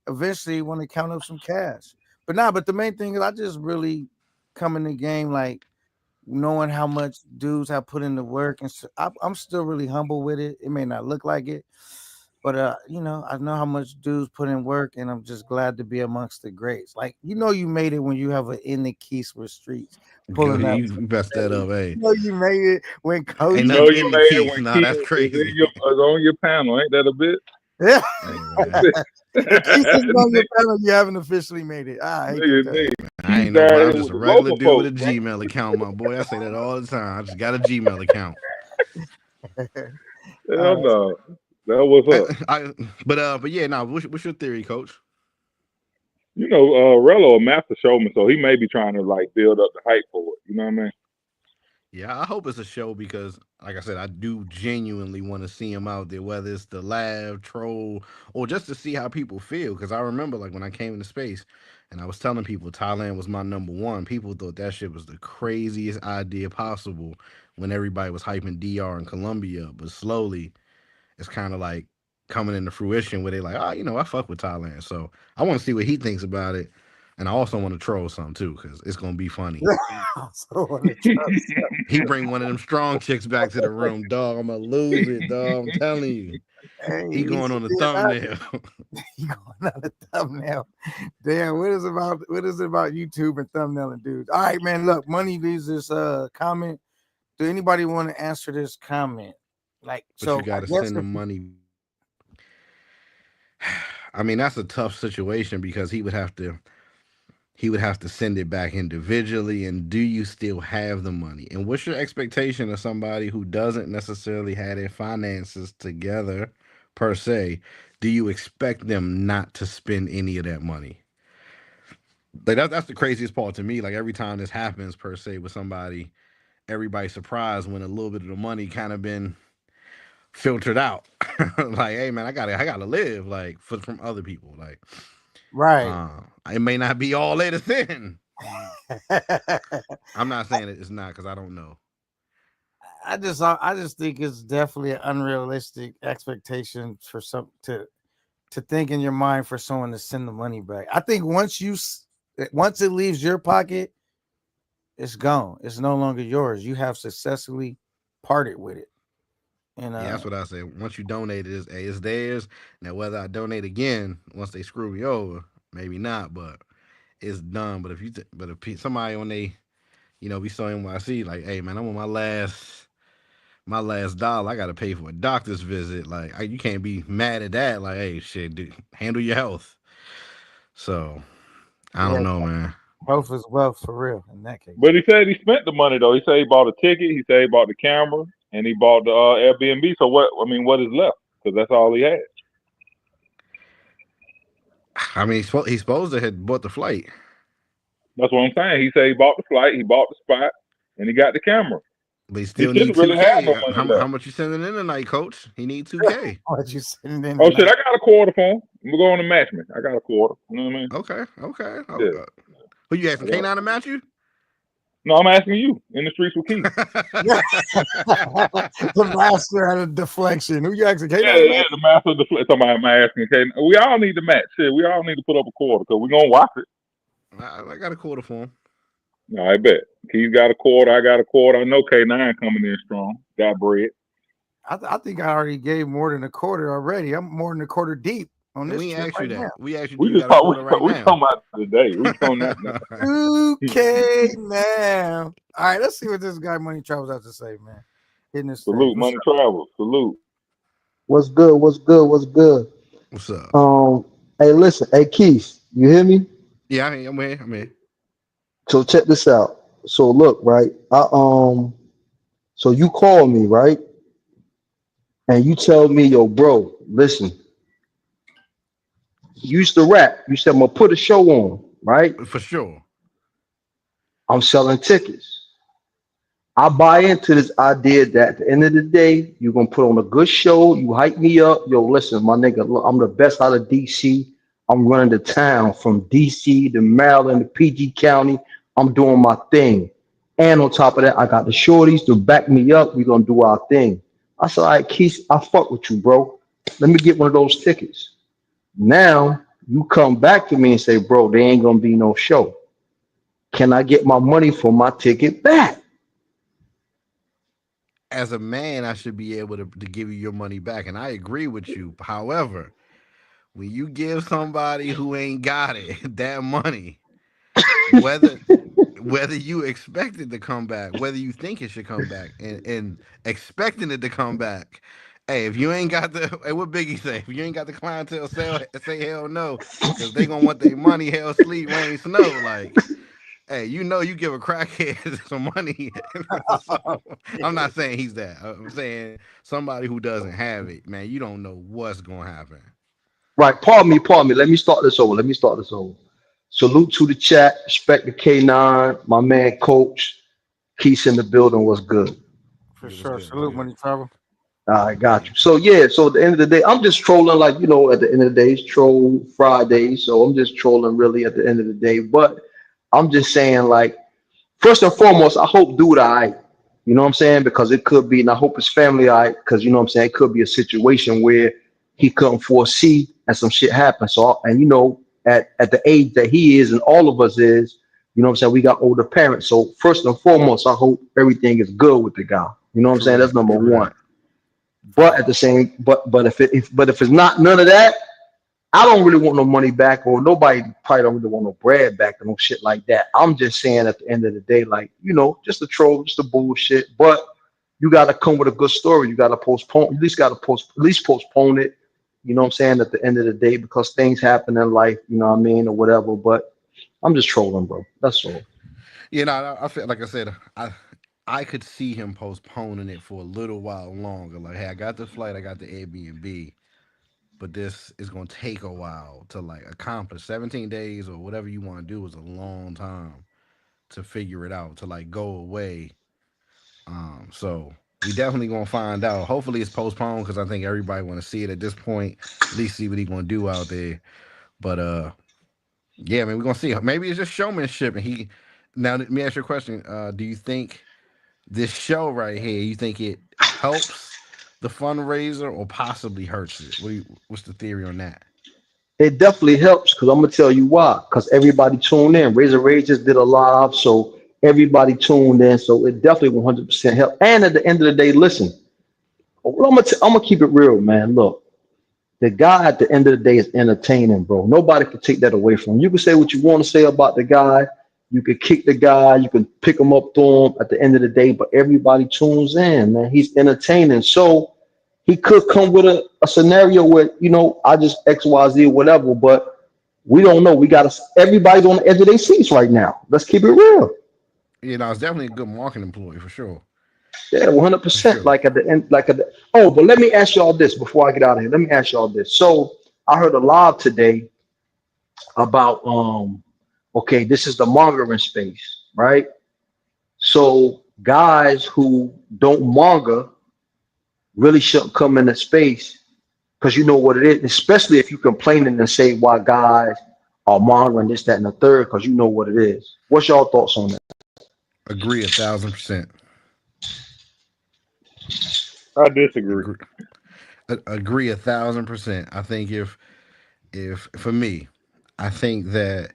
[SPEAKER 1] eventually want to count up some cash. But nah, but the main thing is I just really come in the game like knowing how much dudes have put in the work, and I'm still really humble with it. It may not look like it, but I know how much dudes put in work, and I'm just glad to be amongst the greats. Like you made it when you have an in the Keystwood streets
[SPEAKER 2] Go,
[SPEAKER 1] pulling up.
[SPEAKER 2] you messed that up, hey.
[SPEAKER 1] You made it when
[SPEAKER 2] Ain't
[SPEAKER 3] You
[SPEAKER 1] Coach.
[SPEAKER 3] know
[SPEAKER 2] nothing
[SPEAKER 3] you
[SPEAKER 2] in the
[SPEAKER 3] made it
[SPEAKER 2] keys.
[SPEAKER 3] when
[SPEAKER 2] Nah,
[SPEAKER 3] Keith
[SPEAKER 2] that's
[SPEAKER 3] is in
[SPEAKER 2] crazy.
[SPEAKER 3] is on your panel. Ain't that a bit?
[SPEAKER 1] Yeah,
[SPEAKER 2] Hey,
[SPEAKER 3] That's
[SPEAKER 2] man.
[SPEAKER 3] it.
[SPEAKER 1] if Keith isn't on your
[SPEAKER 3] nigga,
[SPEAKER 1] panel, you haven't officially made it. I hate to tell
[SPEAKER 2] Hey,
[SPEAKER 1] you.
[SPEAKER 2] man. I
[SPEAKER 3] Keith
[SPEAKER 2] ain't know, but
[SPEAKER 3] down
[SPEAKER 2] I'm
[SPEAKER 3] here
[SPEAKER 2] just
[SPEAKER 3] with
[SPEAKER 2] a
[SPEAKER 3] the
[SPEAKER 2] regular
[SPEAKER 3] local
[SPEAKER 2] dude with
[SPEAKER 3] folks,
[SPEAKER 2] a
[SPEAKER 3] bro.
[SPEAKER 2] Gmail account, my boy. I say that all the time. I just got a Gmail account.
[SPEAKER 1] uh,
[SPEAKER 3] Hell no. That was
[SPEAKER 2] I,
[SPEAKER 3] up.
[SPEAKER 2] but yeah, nah. What's your theory, Coach?
[SPEAKER 3] Rello a master showman, so he may be trying to like build up the hype for it. You know what I mean?
[SPEAKER 2] Yeah, I hope it's a show because, like I said, I do genuinely want to see him out there, whether it's the lab, troll, or just to see how people feel. Because I remember, like, when I came into space and I was telling people Thailand was my number one, people thought that shit was the craziest idea possible when everybody was hyping DR and Colombia. But slowly, it's kind of like coming into fruition where they like, oh, I fuck with Thailand. So I want to see what he thinks about it. And I also want to troll some too, because it's going to be funny.
[SPEAKER 1] so on the trust.
[SPEAKER 2] He bring one of them strong chicks back to the room, dog. I'm gonna lose it, dog. I'm telling you.
[SPEAKER 1] Hey,
[SPEAKER 2] He
[SPEAKER 1] he
[SPEAKER 2] going
[SPEAKER 1] said,
[SPEAKER 2] on the
[SPEAKER 1] yeah,
[SPEAKER 2] thumbnail.
[SPEAKER 1] he going on the thumbnail. Damn, what is it about YouTube and thumbnailing dudes? All right, man. Look, money leaves this comment. Do anybody want to answer this comment? Like,
[SPEAKER 2] But you
[SPEAKER 1] so I
[SPEAKER 2] gotta
[SPEAKER 1] guess
[SPEAKER 2] send the
[SPEAKER 1] if
[SPEAKER 2] money. I mean, that's a tough situation because he would have to. he would have to send it back individually. And do you still have the money? And what's your expectation of somebody who doesn't necessarily have their finances together per se? Do you expect them not to spend any of that money? Like that's the craziest part to me. Like every time this happens per se with somebody, everybody's surprised when a little bit of the money kind of been filtered out. Like, hey man, I gotta live like from other people. Like,
[SPEAKER 1] Right.
[SPEAKER 2] it may not be all there to thin.
[SPEAKER 1] I
[SPEAKER 2] I'm not saying it's not because I don't know.
[SPEAKER 1] I just think it's definitely an unrealistic expectation for some to think in your mind for someone to send the money back. I think once it leaves your pocket, it's gone. It's no longer yours. You have successfully parted with it. And
[SPEAKER 2] Yeah, that's what I say. Once you donate it, hey, it's theirs. Now whether I donate again once they screw me over, maybe not, but it's done. But if somebody on they, we saw NYC like, hey man, I'm on my last dollar. I got to pay for a doctor's visit. Like, you can't be mad at that. Like, hey, shit, dude, handle your health. So I
[SPEAKER 1] yeah,
[SPEAKER 2] don't know, man.
[SPEAKER 1] health is wealth for real in that case.
[SPEAKER 3] But he said he spent the money though. He said he bought a ticket. He said he bought the camera, and he bought the Airbnb. So what? I mean, what is left? Because that's all he had.
[SPEAKER 2] I mean, he's supposed to have bought the flight,
[SPEAKER 3] That's what I'm saying. He said he bought the flight, he bought the spot, and he got the camera.
[SPEAKER 2] but he
[SPEAKER 3] He
[SPEAKER 2] still need
[SPEAKER 3] shouldn't
[SPEAKER 2] two
[SPEAKER 3] really have
[SPEAKER 2] K.
[SPEAKER 3] no money
[SPEAKER 2] How
[SPEAKER 3] left.
[SPEAKER 2] much you sending in tonight, Coach? He need 2K.
[SPEAKER 1] What you sitting in
[SPEAKER 3] Oh shit,
[SPEAKER 1] tonight?
[SPEAKER 3] I got a quarter for him. We're going to match me. I got a quarter. You know what I mean?
[SPEAKER 2] Okay, okay.
[SPEAKER 3] Yeah.
[SPEAKER 2] Who you asking?
[SPEAKER 3] I got,
[SPEAKER 2] K9 to match you?
[SPEAKER 3] no, I'm asking you. In the streets with Keith.
[SPEAKER 1] The master at a deflection. Who you actually K
[SPEAKER 3] Yeah,
[SPEAKER 1] nine
[SPEAKER 3] yeah,
[SPEAKER 1] man?
[SPEAKER 3] the master of the flip. Somebody am asking. Okay, we all need to match. Shit, we all need to put up a quarter because we're gonna watch it.
[SPEAKER 2] I got a quarter for him.
[SPEAKER 3] I bet. Keith got a quarter. I got a quarter. I know K9 coming in strong. Got bread.
[SPEAKER 1] I think I already gave more than a quarter already. I'm more than a quarter deep on
[SPEAKER 2] And
[SPEAKER 1] this
[SPEAKER 2] we
[SPEAKER 1] trip
[SPEAKER 2] asked you
[SPEAKER 1] right
[SPEAKER 2] that.
[SPEAKER 1] now.
[SPEAKER 2] We asked you, do
[SPEAKER 3] We
[SPEAKER 2] you
[SPEAKER 3] just
[SPEAKER 2] got a
[SPEAKER 3] talk.
[SPEAKER 2] quarter right
[SPEAKER 3] We
[SPEAKER 2] now?
[SPEAKER 3] talking about today. We talking that now.
[SPEAKER 1] 2K now. All right, let's see what this guy Money Travels has to say, man. Hitting the stage.
[SPEAKER 3] Salute,
[SPEAKER 1] What's
[SPEAKER 3] money
[SPEAKER 1] up?
[SPEAKER 3] travels. Salute.
[SPEAKER 4] What's good? What's good? What's good?
[SPEAKER 2] What's up?
[SPEAKER 4] Um, hey, listen, hey Keith, you hear me?
[SPEAKER 2] Yeah, I'm here. I'm here.
[SPEAKER 4] So check this out. So look, right? So you call me, right? And you tell me, yo, bro, listen, you used to rap. You said I'm gonna put a show on, right?
[SPEAKER 2] For sure.
[SPEAKER 4] I'm selling tickets. I buy into this idea that at the end of the day, you're gonna put on a good show. You hype me up. Yo, listen, my nigga, look, I'm the best out of DC. I'm running the town from DC to Maryland to PG County. I'm doing my thing. And on top of that, I got the shorties to back me up. We're gonna do our thing. I said, all right, Keith, I fuck with you, bro. Let me get one of those tickets. Now you come back to me and say, bro, there ain't gonna be no show. Can I get my money for my ticket back?
[SPEAKER 2] As a man, I should be able to give you your money back. And I agree with you. However, when you give somebody who ain't got it that money, whether you expect it to come back, whether you think it should come back, and expecting it to come back. Hey, if you ain't got the, hey, what Biggie say? If you ain't got the clientele, say hell no, because they gonna want their money, hell, sleet, rain, snow. Like, hey, you give a crackhead some money. So, I'm not saying he's that. I'm saying somebody who doesn't have it, man. You don't know what's gonna happen.
[SPEAKER 4] Right, pardon me, pardon me. Let me start this over. Let me start this over. Salute to the chat. Respect the K9. My man, Coach. Keith in the building was good.
[SPEAKER 1] For
[SPEAKER 2] Yeah, what's
[SPEAKER 1] sure.
[SPEAKER 2] good? What's
[SPEAKER 1] Salute,
[SPEAKER 2] good?
[SPEAKER 1] Money Travel.
[SPEAKER 4] I got
[SPEAKER 2] Yeah,
[SPEAKER 4] you. So yeah, so at the end of the day, I'm just trolling like at the end of the day, it's troll Friday. So I'm just trolling really at the end of the day. But I'm just saying like first and foremost, I hope dude all right. You know what I'm saying? Because it could be, and I hope his family all right, because you know what I'm saying, it could be a situation where he couldn't foresee and some shit happened. So and at the age that he is and all of us is, you know what I'm saying, we got older parents. So first and foremost, I hope everything is good with the guy. You know what I'm saying?
[SPEAKER 2] true
[SPEAKER 4] That's
[SPEAKER 2] that.
[SPEAKER 4] number
[SPEAKER 2] True
[SPEAKER 4] one.
[SPEAKER 2] that.
[SPEAKER 4] But at the same, but if it's not none of that, I don't really want no money back, or nobody probably don't really want no bread back or no shit like that. I'm just saying at the end of the day, like, just a troll, just a bullshit. But you gotta come with a good story. You gotta postpone, at least postpone it. You know what I'm saying? At the end of the day, because things happen in life, you know what I mean, or whatever. But I'm just trolling, bro. That's all.
[SPEAKER 2] You know, I feel like I said, I could see him postponing it for a little while longer. Like, hey, I got the flight, I got the Airbnb, but this is gonna take a while to like accomplish. 17 days or whatever you want to do is a long time to figure it out, to like go away. So we definitely gonna find out. Hopefully it's postponed because I think everybody want to see it at this point. At least see what he gonna do out there. But yeah, man, we're gonna see. Maybe it's just showmanship. And he now let me ask you a question. Do you think this show right here, you think it helps the fundraiser or possibly hurts it? What's the theory on that?
[SPEAKER 4] It definitely helps because I'm gonna tell you why. Because everybody tuned in. Razor Ray just did a live, so everybody tuned in. So it definitely 100% help. And at the end of the day, listen, I'm gonna keep it real, man. Look, the guy at the end of the day is entertaining, bro. Nobody can take that away from him. You can say what you want to say about the guy. You can kick the guy. You can pick him up, throw him at the end of the day. But everybody tunes in, man. He's entertaining. So he could come with a scenario where, I just X, Y, Z, or whatever. But we don't know. We got to, everybody's on the edge of their seats right now. Let's keep it real.
[SPEAKER 2] You know, it's definitely a good marketing employee for sure.
[SPEAKER 4] Yeah,
[SPEAKER 2] For
[SPEAKER 4] 100%.
[SPEAKER 2] sure.
[SPEAKER 4] Like at the end, oh, but let me ask y'all this before I get out of here. Let me ask y'all this. So I heard a live today about okay, this is the mongering space, right? So guys who don't monger really shouldn't come in the space because you know what it is, especially if you complaining and say why guys are mongering this, that, and the third, because you know what it is. What's y'all thoughts on that?
[SPEAKER 2] Agree 1,000%.
[SPEAKER 3] I disagree.
[SPEAKER 2] Agree, agree 1,000%. I think if for me, I think that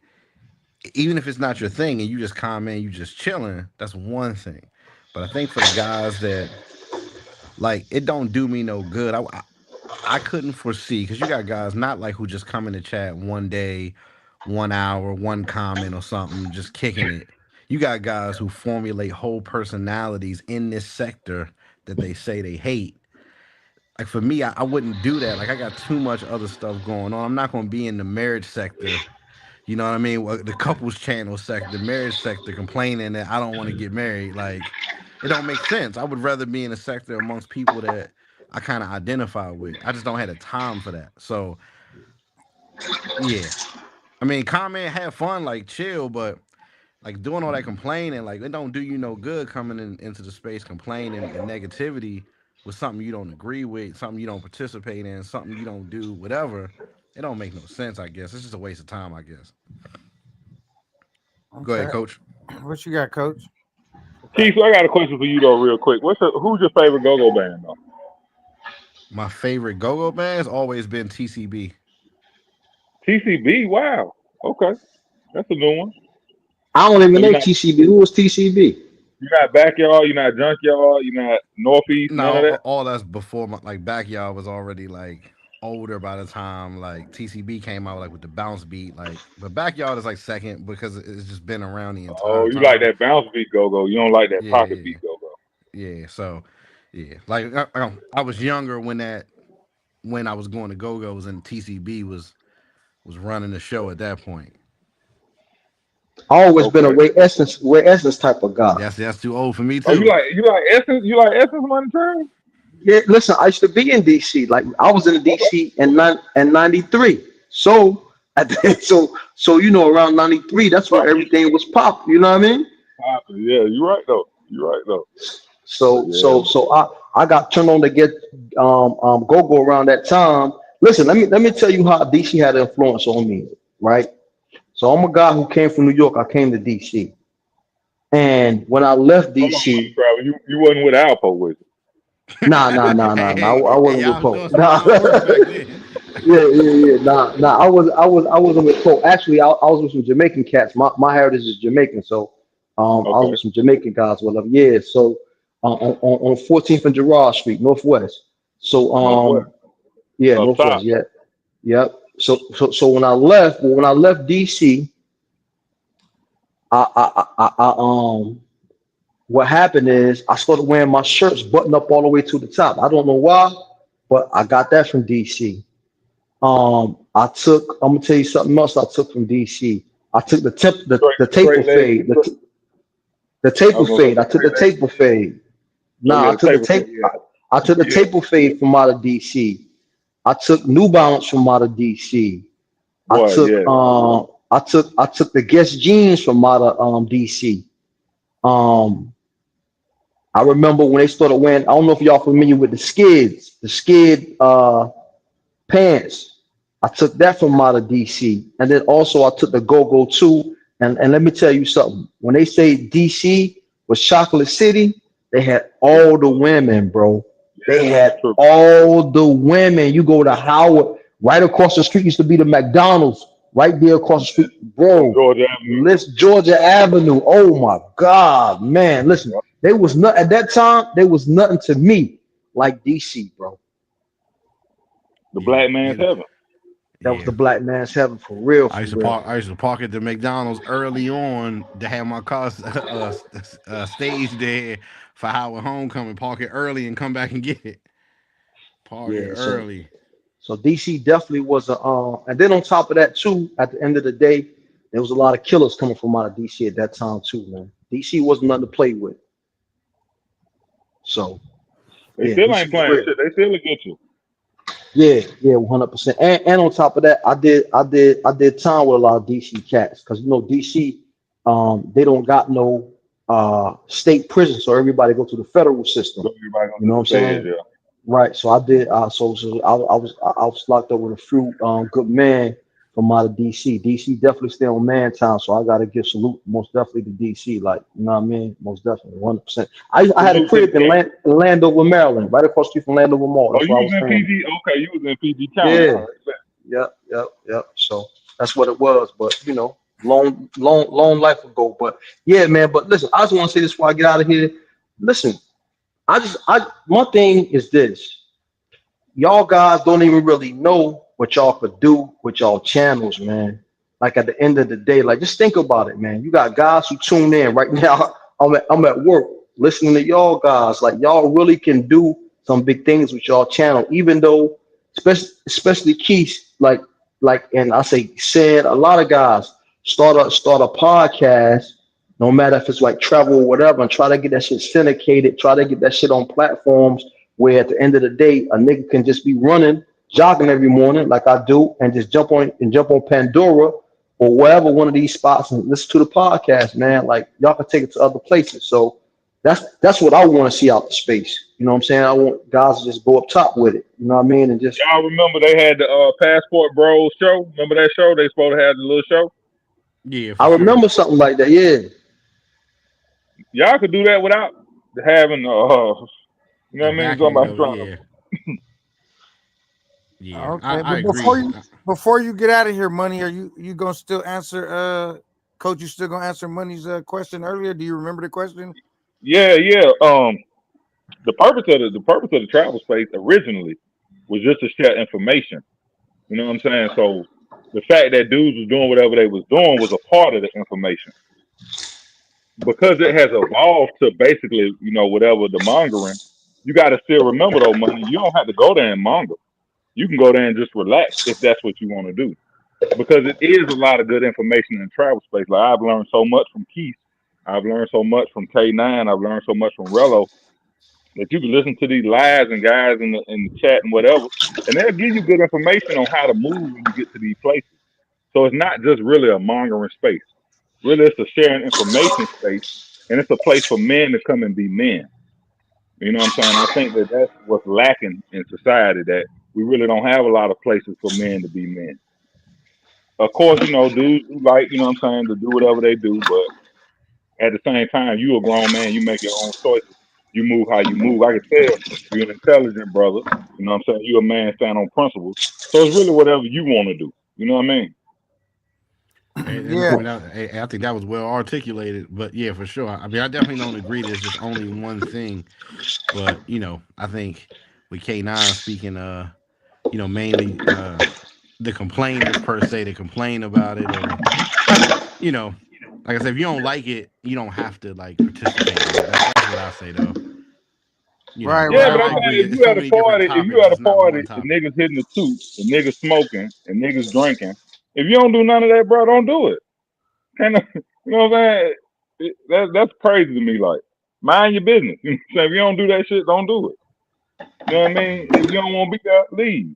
[SPEAKER 2] even if it's not your thing and you just comment, you just chilling, that's one thing. But I think for the guys that like it don't do me no good. I couldn't foresee because you got guys not like who just come in the chat one day, 1 hour, one comment or something, just kicking it. You got guys who formulate whole personalities in this sector that they say they hate. Like for me, I wouldn't do that. Like I got too much other stuff going on. I'm not going to be in the marriage sector. You know what I mean? The couples channel sector, the marriage sector, complaining that I don't want to get married. Like it don't make sense. I would rather be in a sector amongst people that I kind of identify with. I just don't have the time for that. So yeah, I mean, comment, have fun, like chill, but like doing all that complaining, like it don't do you no good coming into the space complaining and negativity with something you don't agree with, something you don't participate in, something you don't do, whatever. It don't make no sense. I guess it's just a waste of time. I guess. Go ahead,
[SPEAKER 1] Okay.
[SPEAKER 2] Coach.
[SPEAKER 1] What you got, Coach?
[SPEAKER 3] Keith, I got a question for you though, real quick. Who's your favorite go-go band though?
[SPEAKER 2] My favorite go-go band's always been TCB.
[SPEAKER 3] TCB. Wow. Okay, that's a new one.
[SPEAKER 4] I don't even
[SPEAKER 3] So
[SPEAKER 4] know TCB. Who was TCB?
[SPEAKER 3] you're not backyard, you're not junkyard, you're not northeast, none of
[SPEAKER 2] No,
[SPEAKER 3] that.
[SPEAKER 2] all that's before my like backyard was already like older by the time like TCB came out like with the bounce beat but backyard is like second because it's just been around the
[SPEAKER 3] Oh,
[SPEAKER 2] entire
[SPEAKER 3] you like
[SPEAKER 2] time.
[SPEAKER 3] that bounce beat go-go. You don't like that
[SPEAKER 2] Yeah,
[SPEAKER 3] pocket
[SPEAKER 2] yeah,
[SPEAKER 3] beat go-go.
[SPEAKER 2] yeah. So yeah, like I was younger when I was going to Go Go's and TCB was running the show at that point.
[SPEAKER 4] I always been a
[SPEAKER 3] Okay.
[SPEAKER 4] Way Essence type of guy.
[SPEAKER 2] That's too old for me
[SPEAKER 3] Oh, you
[SPEAKER 2] too.
[SPEAKER 3] like you like Essence? You like Essence Money Train?
[SPEAKER 4] Yeah, listen, I used to be in DC. Like I was in
[SPEAKER 3] Okay.
[SPEAKER 4] DC in '93. So around '93, that's when everything was pop. You know what I mean?
[SPEAKER 3] Yeah, you're right though. You're right though. But
[SPEAKER 4] So
[SPEAKER 3] yeah,
[SPEAKER 4] so so I got turned on to get go around that time. Listen, let me tell you how DC had an influence on me, right? So I'm a guy who came from New York. I came to DC, and when I left
[SPEAKER 3] hold on, Money
[SPEAKER 4] DC,
[SPEAKER 3] Travel. You wasn't with Alpo, was you?
[SPEAKER 4] nah, nah, nah,
[SPEAKER 2] hey,
[SPEAKER 4] nah,
[SPEAKER 2] hey,
[SPEAKER 4] nah. I
[SPEAKER 2] hey,
[SPEAKER 4] wasn't with
[SPEAKER 2] y'all was
[SPEAKER 4] Poe.
[SPEAKER 2] doing some
[SPEAKER 4] Nah.
[SPEAKER 2] fine work back then.
[SPEAKER 4] Yeah, yeah, yeah. Nah, nah. I wasn't with Poe. Actually, I was with some Jamaican cats. My heritage is Jamaican, so I was
[SPEAKER 3] Okay.
[SPEAKER 4] with some Jamaican guys. Whatever. Yeah. So on 14th and Gerard Street, Northwest. So
[SPEAKER 3] Northwest.
[SPEAKER 4] yeah,
[SPEAKER 3] Up
[SPEAKER 4] Northwest.
[SPEAKER 3] top.
[SPEAKER 4] Yeah, yep. So when I left DC, what happened is I started wearing my shirts buttoned up all the way to the top. I don't know why, but I got that from DC. I'm gonna tell you something else I took from DC. I took the taper
[SPEAKER 3] straight leg.
[SPEAKER 4] fade. The
[SPEAKER 3] I
[SPEAKER 4] taper
[SPEAKER 3] was gonna
[SPEAKER 4] fade.
[SPEAKER 3] say
[SPEAKER 4] I took the
[SPEAKER 3] straight leg.
[SPEAKER 4] taper fade.
[SPEAKER 3] Oh
[SPEAKER 4] Nah,
[SPEAKER 3] yeah,
[SPEAKER 4] I
[SPEAKER 3] the
[SPEAKER 4] took the
[SPEAKER 3] table
[SPEAKER 4] tape.
[SPEAKER 3] fade. Yeah,
[SPEAKER 4] I took the
[SPEAKER 3] yeah.
[SPEAKER 4] taper fade from out of DC. I took New Balance from out of DC. I
[SPEAKER 3] Boy,
[SPEAKER 4] took
[SPEAKER 3] yeah.
[SPEAKER 4] I took the Guess jeans from out of DC. Um, I remember when they started wearing. I don't know if y'all familiar with the skid pants. I took that from out of DC, and then also I took the Go Go 2. And let me tell you something. When they say DC was Chocolate City, they had
[SPEAKER 3] Yeah,
[SPEAKER 4] all the women, bro. They
[SPEAKER 3] yeah,
[SPEAKER 4] had
[SPEAKER 3] true.
[SPEAKER 4] all the women. You go to Howard, right across the street used to be the McDonald's, right there across the
[SPEAKER 3] Yeah.
[SPEAKER 4] street,
[SPEAKER 3] On
[SPEAKER 4] bro.
[SPEAKER 3] Georgia Avenue.
[SPEAKER 4] List Georgia Avenue. Oh my God, man. Listen,
[SPEAKER 3] Yep.
[SPEAKER 4] they was not at that time. There was nothing to me like DC, bro.
[SPEAKER 3] The
[SPEAKER 2] Yeah,
[SPEAKER 3] black man's
[SPEAKER 2] and
[SPEAKER 3] heaven.
[SPEAKER 4] That was
[SPEAKER 2] yeah.
[SPEAKER 4] the black man's heaven for real,
[SPEAKER 2] I
[SPEAKER 4] for
[SPEAKER 2] used to
[SPEAKER 4] real.
[SPEAKER 2] park. I used to park at the McDonald's early on to have my car staged there for Howard homecoming. Park it early and come back and get it. Park it
[SPEAKER 4] Yeah,
[SPEAKER 2] early.
[SPEAKER 4] so DC definitely was a and then on top of that too, at the end of the day, there was a lot of killers coming from out of DC at that time too, man. DC wasn't nothing to play with. So
[SPEAKER 3] They
[SPEAKER 4] yeah,
[SPEAKER 3] still ain't
[SPEAKER 4] DC was
[SPEAKER 3] playing
[SPEAKER 4] real.
[SPEAKER 3] shit. They still get you.
[SPEAKER 4] Yeah, yeah, 100%. And on top of that, I did time with a lot of DC cats because you know DC, they don't got no state prison, so everybody go to the federal system.
[SPEAKER 3] So everybody gonna
[SPEAKER 4] You know
[SPEAKER 3] do
[SPEAKER 4] what
[SPEAKER 3] the
[SPEAKER 4] I'm
[SPEAKER 3] feds,
[SPEAKER 4] saying?
[SPEAKER 3] yeah.
[SPEAKER 4] Right. So I did. I was locked up with a few good men from out of DC. DC definitely stay on man time. So I got to give salute most definitely to DC. Like you know what I mean? Most definitely, 100%. I had a
[SPEAKER 3] Salute to the
[SPEAKER 4] crib in
[SPEAKER 3] king.
[SPEAKER 4] Landover, Maryland, right across the street from Landover Mall.
[SPEAKER 3] Oh,
[SPEAKER 4] That's where
[SPEAKER 3] you
[SPEAKER 4] I
[SPEAKER 3] was
[SPEAKER 4] was
[SPEAKER 3] in
[SPEAKER 4] staying.
[SPEAKER 3] PG. Okay, you was in PG County.
[SPEAKER 4] Yeah.
[SPEAKER 3] All right.
[SPEAKER 4] Yep. So that's what it was. But you know, long life ago. But yeah, man. But listen, I just want to say this before I get out of here. Listen, I my thing is this. Y'all guys don't even really know what y'all could do with y'all channels, man. Like at the end of the day, like just think about it, man. You got guys who tune in right now. I'm at work listening to y'all guys. Like y'all really can do some big things with y'all channel, even though, especially Keith, and I say said a lot of guys start a podcast, no matter if it's like travel or whatever, and try to get that shit syndicated, try to get that shit on platforms where at the end of the day, a nigga can just be running, jogging every morning like I do, and just jump on Pandora or wherever one of these spots and listen to the podcast, man. Like y'all can take it to other places. So that's what I want to see out the space. You know what I'm saying? I want guys to just go up top with it. You know what I mean? And just
[SPEAKER 3] Y'all remember they had the Passport Bros show? Remember that show? They supposed to have the little show.
[SPEAKER 2] Yeah,
[SPEAKER 4] I
[SPEAKER 2] for sure.
[SPEAKER 4] remember something like that. Yeah.
[SPEAKER 3] Y'all could do that without having you know
[SPEAKER 2] The
[SPEAKER 3] what I mean?
[SPEAKER 2] backing
[SPEAKER 3] Somebody
[SPEAKER 2] of
[SPEAKER 3] trying to.
[SPEAKER 2] yeah, yeah.
[SPEAKER 1] Okay,
[SPEAKER 2] I
[SPEAKER 1] but
[SPEAKER 2] agree.
[SPEAKER 1] before you get out of here, money, are you gonna still answer coach, you still gonna answer money's question earlier? Do you remember the question?
[SPEAKER 3] Yeah, yeah. The purpose of the travel space originally was just to share information. You know what I'm saying? So the fact that dudes was doing whatever they was doing was a part of the information. Because it has evolved to basically, whatever the mongering, you gotta still remember though, money, you don't have to go there and monger. You can go there and just relax if that's what you want to do. Because it is a lot of good information in travel space. Like I've learned so much from Keith. I've learned so much from K9. I've learned so much from Rello that you can listen to these lives and guys in the chat and whatever, and they'll give you good information on how to move when you get to these places. So it's not just really a mongering space. Really, it's a sharing information space, and it's a place for men to come and be men. You know what I'm saying? I think that that's what's lacking in society, that we really don't have a lot of places for men to be men. Of course, dudes do like, what I'm saying, to do whatever they do, but at the same time, you a grown man, you make your own choices. You move how you move. I can tell you're an intelligent brother. You know what I'm saying? You're a man stand on principles. So it's really whatever you want to do. You know what I mean?
[SPEAKER 2] And I
[SPEAKER 1] Yeah.
[SPEAKER 2] mean, I think that was well articulated. But yeah, for sure. I mean, I definitely don't agree. There's just only one thing. But I think with K9 speaking, mainly the complainers per se, they complain about it, or you know, like I said, if you don't like it, you don't have to like participate in it. That's what I say though.
[SPEAKER 1] Right,
[SPEAKER 3] Yeah,
[SPEAKER 1] right,
[SPEAKER 3] but I'm
[SPEAKER 2] I
[SPEAKER 1] right.
[SPEAKER 2] agree.
[SPEAKER 3] saying if
[SPEAKER 2] It's
[SPEAKER 3] you
[SPEAKER 2] so
[SPEAKER 3] at a
[SPEAKER 2] many different
[SPEAKER 3] party, if you
[SPEAKER 2] topics.
[SPEAKER 3] at a
[SPEAKER 2] It's not
[SPEAKER 3] party,
[SPEAKER 2] one
[SPEAKER 3] the
[SPEAKER 2] topic.
[SPEAKER 3] niggas hitting the toot, the niggas smoking, and niggas drinking. If you don't do none of that, bro, don't do it. Kind of, you know what I'm saying? That's crazy to me. Like, mind your business. You know what I'm saying? If you don't do that shit, don't do it. You know what I mean? If you don't want to be there, leave.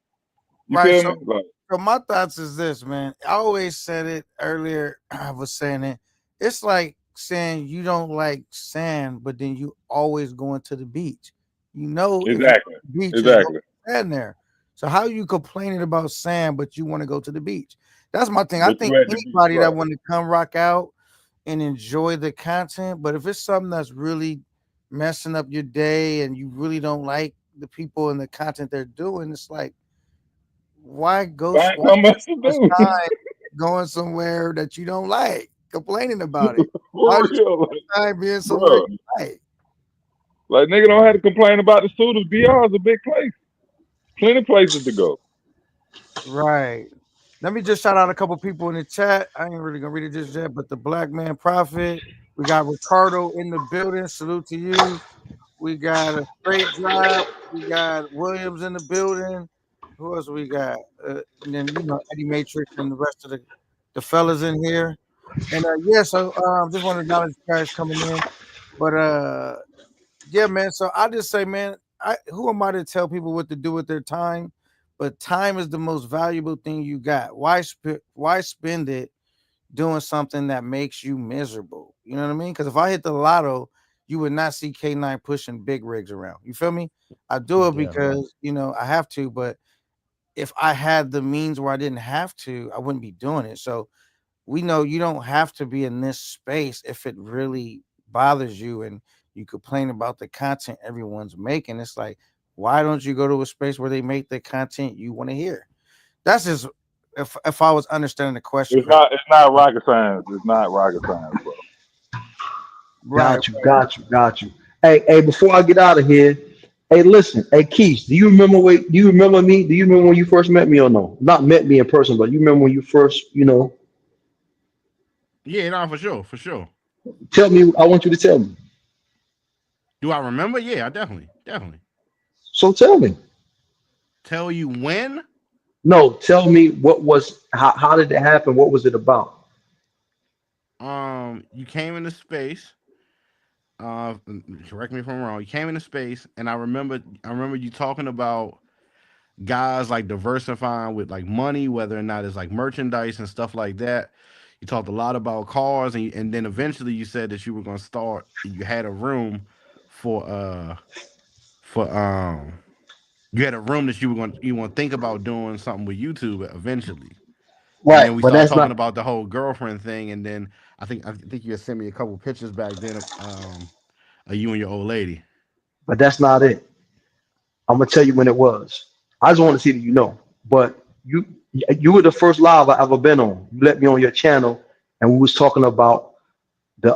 [SPEAKER 3] You
[SPEAKER 1] Right.
[SPEAKER 3] feel
[SPEAKER 1] So,
[SPEAKER 3] me? Like,
[SPEAKER 1] my thoughts is this, man. I always said it earlier. I was saying it. It's like saying you don't like sand, but then you always going to the beach. You know, if you
[SPEAKER 3] exactly,
[SPEAKER 1] go to the beach, there's no
[SPEAKER 3] exactly.
[SPEAKER 1] sand there. So how you complaining about sand, but you want to go to the beach? That's my thing. I
[SPEAKER 3] But
[SPEAKER 1] think
[SPEAKER 3] you at the beach,
[SPEAKER 1] anybody that
[SPEAKER 3] right?
[SPEAKER 1] want to come rock out and enjoy the content, but if it's something that's really messing up your day and you really don't like the people and the content they're doing, it's like
[SPEAKER 3] Find
[SPEAKER 1] why
[SPEAKER 3] something else
[SPEAKER 1] waste
[SPEAKER 3] to
[SPEAKER 1] so much
[SPEAKER 3] do.
[SPEAKER 1] time going somewhere that you don't like, complaining about it? Why
[SPEAKER 3] For
[SPEAKER 1] you
[SPEAKER 3] real, like,
[SPEAKER 1] spend time being somewhere
[SPEAKER 3] bro.
[SPEAKER 1] you like?
[SPEAKER 3] Like, nigga don't have to complain about the suitors. DR is a big place. Plenty places to go.
[SPEAKER 1] Right. Let me just shout out a couple people in the chat. I ain't really gonna read it just yet, but the Black Man Prophet. We got Ricardo in the building. Salute to you. We got a straight drive. We got Williams in the building. Who else we got? And then Eddie Matrix and the rest of the fellas in here. And yeah, so just want to acknowledge you guys coming in. But yeah, man. So I just say, man, who am I to tell people what to do with their time? But time is the most valuable thing you got. Why spend it doing something that makes you miserable? You know what I mean? Because if I hit the lotto, you would not see K9 pushing big rigs around. You feel me? I do it
[SPEAKER 2] Yeah.
[SPEAKER 1] because I have to, but if I had the means where I didn't have to, I wouldn't be doing it. So we know you don't have to be in this space if it really bothers you and you complain about the content everyone's making. It's like, why don't you go to a space where they make the content you want to hear? That's just if I was understanding the question correctly.
[SPEAKER 3] It's not rocket science. It's not rocket science, bro.
[SPEAKER 1] Right,
[SPEAKER 4] Got you, got you, got you. Hey, before I get out of here, hey, listen, hey, Keith, do you remember me? Do you remember when you first met me or no? Not met me in person, but you remember when you first,
[SPEAKER 2] Yeah, no, for sure, for sure.
[SPEAKER 4] tell me, I want you to tell me.
[SPEAKER 2] Do I remember? Yeah, I definitely, definitely.
[SPEAKER 4] So tell me.
[SPEAKER 2] Tell you when?
[SPEAKER 4] No, tell me how did it happen? What was it about?
[SPEAKER 2] You came into space. Correct me if I'm wrong. You came into space, and I remember you talking about guys like diversifying with like money, whether or not it's like merchandise and stuff like that. You talked a lot about cars, and then eventually you said that you were gonna start. You had a room for for you had a room that you want to think about doing something with YouTube eventually. And
[SPEAKER 4] Right,
[SPEAKER 2] then we
[SPEAKER 4] but
[SPEAKER 2] started
[SPEAKER 4] that's
[SPEAKER 2] talking
[SPEAKER 4] not
[SPEAKER 2] about the whole girlfriend thing, and then I think you had sent me a couple pictures back then of you and your old lady.
[SPEAKER 4] but that's not it. I'm gonna tell you when it was. I just want to see that you know. But you were the first live I ever been on. You let me on your channel, and we was talking about the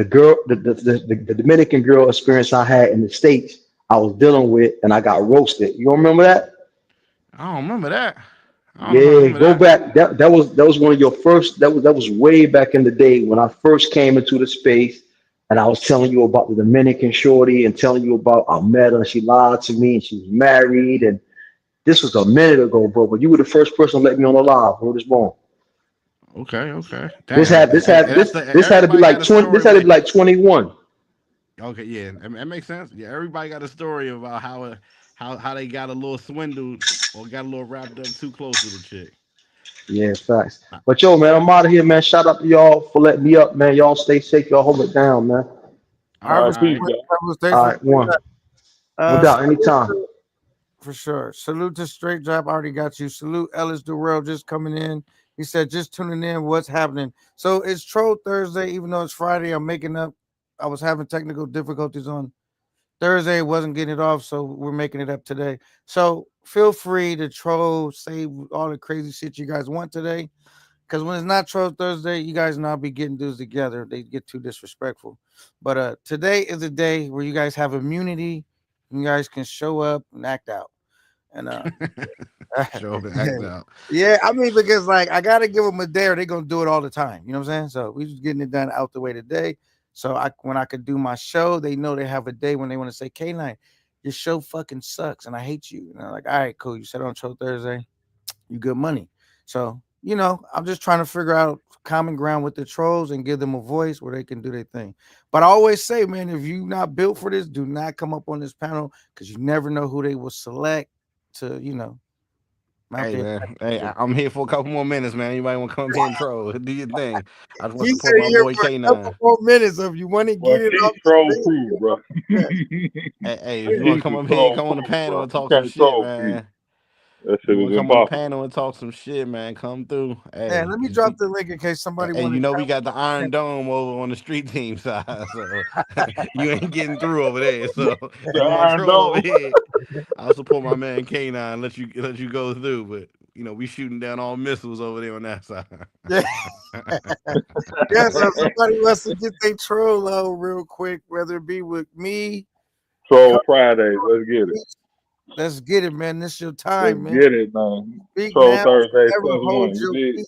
[SPEAKER 4] girl the Dominican girl experience I had in the States. I was dealing with, and I got roasted. You don't remember that?
[SPEAKER 2] I don't remember that. I don't know if I
[SPEAKER 4] Yeah,
[SPEAKER 2] remember
[SPEAKER 4] go
[SPEAKER 2] that.
[SPEAKER 4] back. That was one of your first. That was way back in the day when I first came into the space, and I was telling you about the Dominican shorty and telling you about I met her. She lied to me, and she was married. And this was a minute ago, bro. But you were the first person to let me on the live. Bro, this born.
[SPEAKER 2] Okay, okay.
[SPEAKER 4] This
[SPEAKER 2] Dang,
[SPEAKER 4] had this had
[SPEAKER 2] that's
[SPEAKER 4] this
[SPEAKER 2] the
[SPEAKER 4] this had to be
[SPEAKER 2] everybody got
[SPEAKER 4] like
[SPEAKER 2] a
[SPEAKER 4] 20. This
[SPEAKER 2] story
[SPEAKER 4] had to
[SPEAKER 2] with.
[SPEAKER 4] be like 21.
[SPEAKER 2] Okay, yeah, that makes sense. Yeah, everybody got a story about how they got a little swindled or got a little wrapped up too close with a chick.
[SPEAKER 4] Yeah, facts. But yo, man, I'm out of here, man. Shout out to y'all for letting me up, man. Y'all stay safe. Y'all hold it down, man.
[SPEAKER 2] All
[SPEAKER 1] I
[SPEAKER 2] right,
[SPEAKER 3] All
[SPEAKER 2] all
[SPEAKER 3] right, peace,
[SPEAKER 2] right.
[SPEAKER 1] respect
[SPEAKER 3] guys.
[SPEAKER 1] fellas. Thanks
[SPEAKER 4] All
[SPEAKER 1] for
[SPEAKER 4] right, one. No doubt.
[SPEAKER 1] salute
[SPEAKER 4] Anytime.
[SPEAKER 1] for sure. Salute to Straight Drop. I already got you. Salute Ellis Durrell just coming in. He said just tuning in. What's happening? So it's Troll Thursday, even though it's Friday. I'm making up. I was having technical difficulties on Thursday, wasn't getting it off, so we're making it up today. So feel free to troll, say all the crazy shit you guys want today. Because when it's not Troll Thursday, you guys not be getting dudes together. They get too disrespectful. But today is a day where you guys have immunity. You guys can show up and act out. And
[SPEAKER 2] Show up and act out.
[SPEAKER 1] yeah, I mean, because like I gotta give them a day, or they're gonna do it all the time. You know what I'm saying? So we just getting it done out the way today. So when I could do my show, they know they have a day when they want to say, K9, your show fucking sucks and I hate you. And I'm like, all right, cool. You said on Show Thursday, you good money. So, I'm just trying to figure out common ground with the trolls and give them a voice where they can do their thing. But I always say, man, if you not built for this, do not come up on this panel because you never know who they will select to, mount
[SPEAKER 2] Hey
[SPEAKER 1] their
[SPEAKER 2] man, hey,
[SPEAKER 1] attack.
[SPEAKER 2] I'm here for a couple more minutes, man. Anybody want to come up here and troll? Do your thing. I just want
[SPEAKER 1] He
[SPEAKER 2] to
[SPEAKER 1] said
[SPEAKER 2] support my
[SPEAKER 1] here
[SPEAKER 2] boy
[SPEAKER 1] for a couple
[SPEAKER 2] K9.
[SPEAKER 1] more minutes. If you want to
[SPEAKER 3] Well,
[SPEAKER 1] get it
[SPEAKER 3] Keith
[SPEAKER 1] off
[SPEAKER 3] troll
[SPEAKER 1] the
[SPEAKER 3] proof, bro.
[SPEAKER 1] yeah.
[SPEAKER 2] Hey, if you want to
[SPEAKER 3] Keith
[SPEAKER 2] come
[SPEAKER 3] is
[SPEAKER 2] up here,
[SPEAKER 3] troll
[SPEAKER 2] come on the
[SPEAKER 3] proof,
[SPEAKER 2] panel
[SPEAKER 3] bro.
[SPEAKER 2] and
[SPEAKER 3] You
[SPEAKER 2] talk some
[SPEAKER 3] can't
[SPEAKER 2] shit,
[SPEAKER 3] troll Keith.
[SPEAKER 2] man.
[SPEAKER 3] That
[SPEAKER 2] You
[SPEAKER 3] shit
[SPEAKER 2] want
[SPEAKER 3] is
[SPEAKER 2] to come on the
[SPEAKER 3] impossible.
[SPEAKER 2] panel and talk some shit, man? Come through.
[SPEAKER 1] Man,
[SPEAKER 2] Hey,
[SPEAKER 1] let me drop the link in case somebody
[SPEAKER 2] and
[SPEAKER 1] want
[SPEAKER 2] you
[SPEAKER 1] to
[SPEAKER 2] know we got the
[SPEAKER 1] challenge.
[SPEAKER 2] Iron Dome over on the street team side, so you ain't getting through over there. So
[SPEAKER 3] The
[SPEAKER 2] if you want to
[SPEAKER 3] Iron
[SPEAKER 2] troll over
[SPEAKER 3] Dome.
[SPEAKER 2] here, I'll support my man K9. Let you go through, but we shooting down all missiles over there on that side.
[SPEAKER 1] Yeah. Yeah, so if somebody wants to get their troll out real quick, whether it be with me,
[SPEAKER 3] Troll Fridays. Let's get it.
[SPEAKER 1] let's get it, man. This your
[SPEAKER 3] Let's
[SPEAKER 1] time, man.
[SPEAKER 3] get it, man.
[SPEAKER 1] Speak
[SPEAKER 3] Troll
[SPEAKER 1] now,
[SPEAKER 3] Thursday
[SPEAKER 1] never
[SPEAKER 3] plus
[SPEAKER 1] hold
[SPEAKER 3] one. You
[SPEAKER 1] your
[SPEAKER 3] did.
[SPEAKER 1] peace.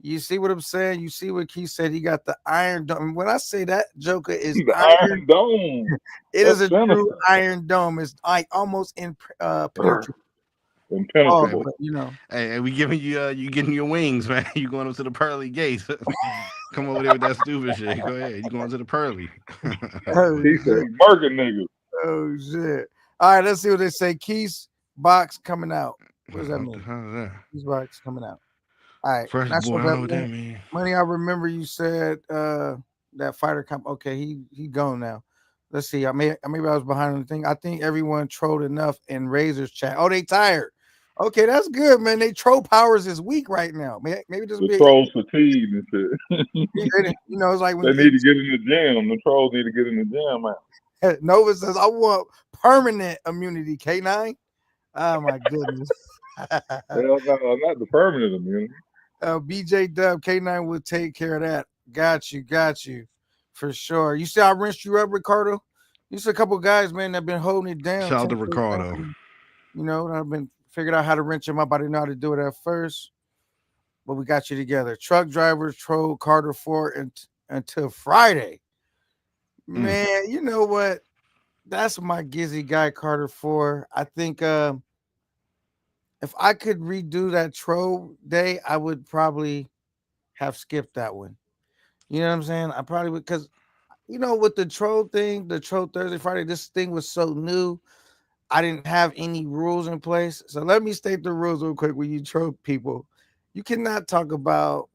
[SPEAKER 1] You see what I'm saying? You see what Keith said? He got the iron dome. When I say that Joker is
[SPEAKER 3] The
[SPEAKER 1] iron,
[SPEAKER 3] Iron Dome.
[SPEAKER 1] it
[SPEAKER 3] That's
[SPEAKER 1] is a true
[SPEAKER 3] sinister.
[SPEAKER 1] iron dome. It's like almost impenetrable. Oh,
[SPEAKER 3] Impenetrable.
[SPEAKER 1] but
[SPEAKER 2] Hey, we giving you getting your wings, man. You going up to the pearly gates. Come over there with that stupid shit. Go ahead. You going to the pearly.
[SPEAKER 1] oh
[SPEAKER 3] He said
[SPEAKER 1] shit.
[SPEAKER 3] he murking niggas.
[SPEAKER 1] Oh shit. All right, let's see what they say. Keith's box coming out. What does that
[SPEAKER 2] What the
[SPEAKER 1] mean?
[SPEAKER 2] hell is that?
[SPEAKER 1] Keith's box coming out. All right.
[SPEAKER 2] Fresh
[SPEAKER 1] Not
[SPEAKER 2] boy,
[SPEAKER 1] sure
[SPEAKER 2] I
[SPEAKER 1] if
[SPEAKER 2] don't
[SPEAKER 1] that
[SPEAKER 2] know what that
[SPEAKER 1] money,
[SPEAKER 2] mean.
[SPEAKER 1] money I remember you said that fighter comp. Okay, he gone now. Let's see. Maybe I was behind on the thing. I think everyone trolled enough in Razor's chat. Oh, they tired. Okay, that's good, man. They troll powers is weak right now. Maybe this will
[SPEAKER 3] The
[SPEAKER 1] be
[SPEAKER 3] trolls fatigued and shit.
[SPEAKER 1] it's like when
[SPEAKER 3] They need to get in the gym. The trolls need to get in the gym, man.
[SPEAKER 1] Nova says, I want permanent immunity, K9. Oh my goodness.
[SPEAKER 3] Hell no, not the permanent immunity.
[SPEAKER 1] BJ Dub K9 will take care of that. Got you, for sure. You see, I rinsed you up, Ricardo. You see a couple guys, man, that been holding it down.
[SPEAKER 2] Shout out to
[SPEAKER 1] 10%,
[SPEAKER 2] Ricardo.
[SPEAKER 1] I've been figured out how to wrench him up. I didn't know how to do it at first, but we got you together. Truck drivers troll Carter Ford until Friday.
[SPEAKER 2] Mm.
[SPEAKER 1] Man, you know what? That's my gizzy guy, Carter Ford. I think if I could redo that troll day, I would probably have skipped that one. You know what I'm saying? I probably would because with the troll thing, the troll Thursday, Friday, this thing was so new. I didn't have any rules in place. So let me state the rules real quick when you troll people. You cannot talk about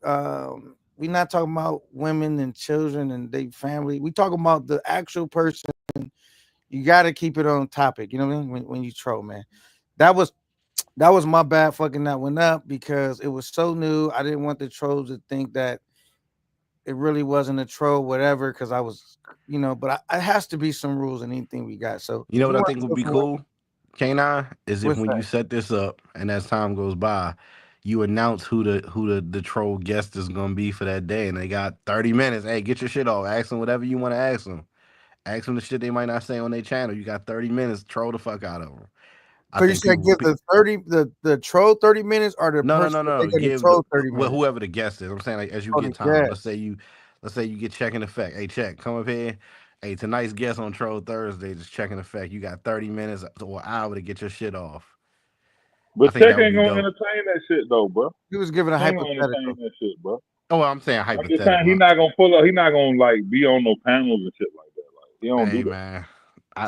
[SPEAKER 1] we're not talking about women and children and their family. We talking about the actual person. You gotta keep it on topic. You know what I mean? When you troll, man. That was that was my bad fucking that went up because it was so new. I didn't want the trolls to think that it really wasn't a troll, whatever, because I was, but it has to be some rules in anything we got. So
[SPEAKER 2] You
[SPEAKER 1] if
[SPEAKER 2] know
[SPEAKER 1] you
[SPEAKER 2] what I
[SPEAKER 1] want
[SPEAKER 2] think would
[SPEAKER 1] to
[SPEAKER 2] be
[SPEAKER 1] go for
[SPEAKER 2] cool, K9, is if
[SPEAKER 1] what's
[SPEAKER 2] when
[SPEAKER 1] that?
[SPEAKER 2] you set this up and as time goes by, you announce who the troll guest is gonna be for that day, and they got 30 minutes. Hey, get your shit off. Ask them whatever you want to ask them. Ask them the shit they might not say on their channel. You got 30 minutes. Troll the fuck out of them. I
[SPEAKER 1] So you
[SPEAKER 2] think
[SPEAKER 1] said
[SPEAKER 2] people
[SPEAKER 1] give the troll 30 minutes or the
[SPEAKER 2] No, no,
[SPEAKER 1] person
[SPEAKER 2] no,
[SPEAKER 1] that they're
[SPEAKER 2] no.
[SPEAKER 1] gonna
[SPEAKER 2] Give the
[SPEAKER 1] troll 30 minutes?
[SPEAKER 2] whoever the guest is. I'm saying like as you
[SPEAKER 1] Oh,
[SPEAKER 2] get
[SPEAKER 1] the
[SPEAKER 2] time. Let's say
[SPEAKER 1] guest.
[SPEAKER 2] you get check in effect. Hey, check, come up here. Hey, tonight's guest on Troll Thursday, just check in effect. You got 30 minutes or an hour to get your shit off. I
[SPEAKER 3] But
[SPEAKER 2] think
[SPEAKER 3] Tech
[SPEAKER 2] that would
[SPEAKER 3] ain't
[SPEAKER 2] be
[SPEAKER 3] gonna
[SPEAKER 2] dope.
[SPEAKER 3] entertain that shit though, bro.
[SPEAKER 1] He was giving a
[SPEAKER 3] He ain't gonna entertain
[SPEAKER 1] hypothetical.
[SPEAKER 3] that shit, bro.
[SPEAKER 2] Oh, well, I'm saying
[SPEAKER 3] I'm just saying he
[SPEAKER 2] hypothetical.
[SPEAKER 3] not gonna pull up. He not gonna like be on no panels and shit like that. Like he don't do
[SPEAKER 2] Hey,
[SPEAKER 3] that.
[SPEAKER 2] man.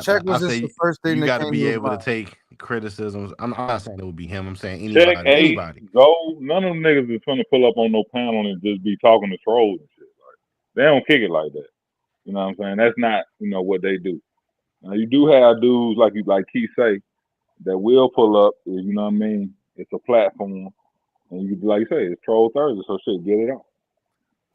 [SPEAKER 1] Check
[SPEAKER 2] I
[SPEAKER 1] was just the
[SPEAKER 2] say
[SPEAKER 1] first thing
[SPEAKER 2] you
[SPEAKER 1] that
[SPEAKER 2] got to
[SPEAKER 1] came to
[SPEAKER 2] be
[SPEAKER 1] his
[SPEAKER 2] able to
[SPEAKER 1] mind.
[SPEAKER 2] take criticisms. I'm not saying it would be him. I'm saying
[SPEAKER 3] Check
[SPEAKER 2] anybody,
[SPEAKER 3] eight,
[SPEAKER 2] anybody.
[SPEAKER 3] go. None of them niggas is gonna pull up on no panel and just be talking to trolls and shit. Like they don't kick it like that. You know what I'm saying? That's not what they do. Now you do have dudes like Keith say that will pull up. You know what I mean? It's a platform, and you like you say, it's Troll Thursday, so shit, get it on.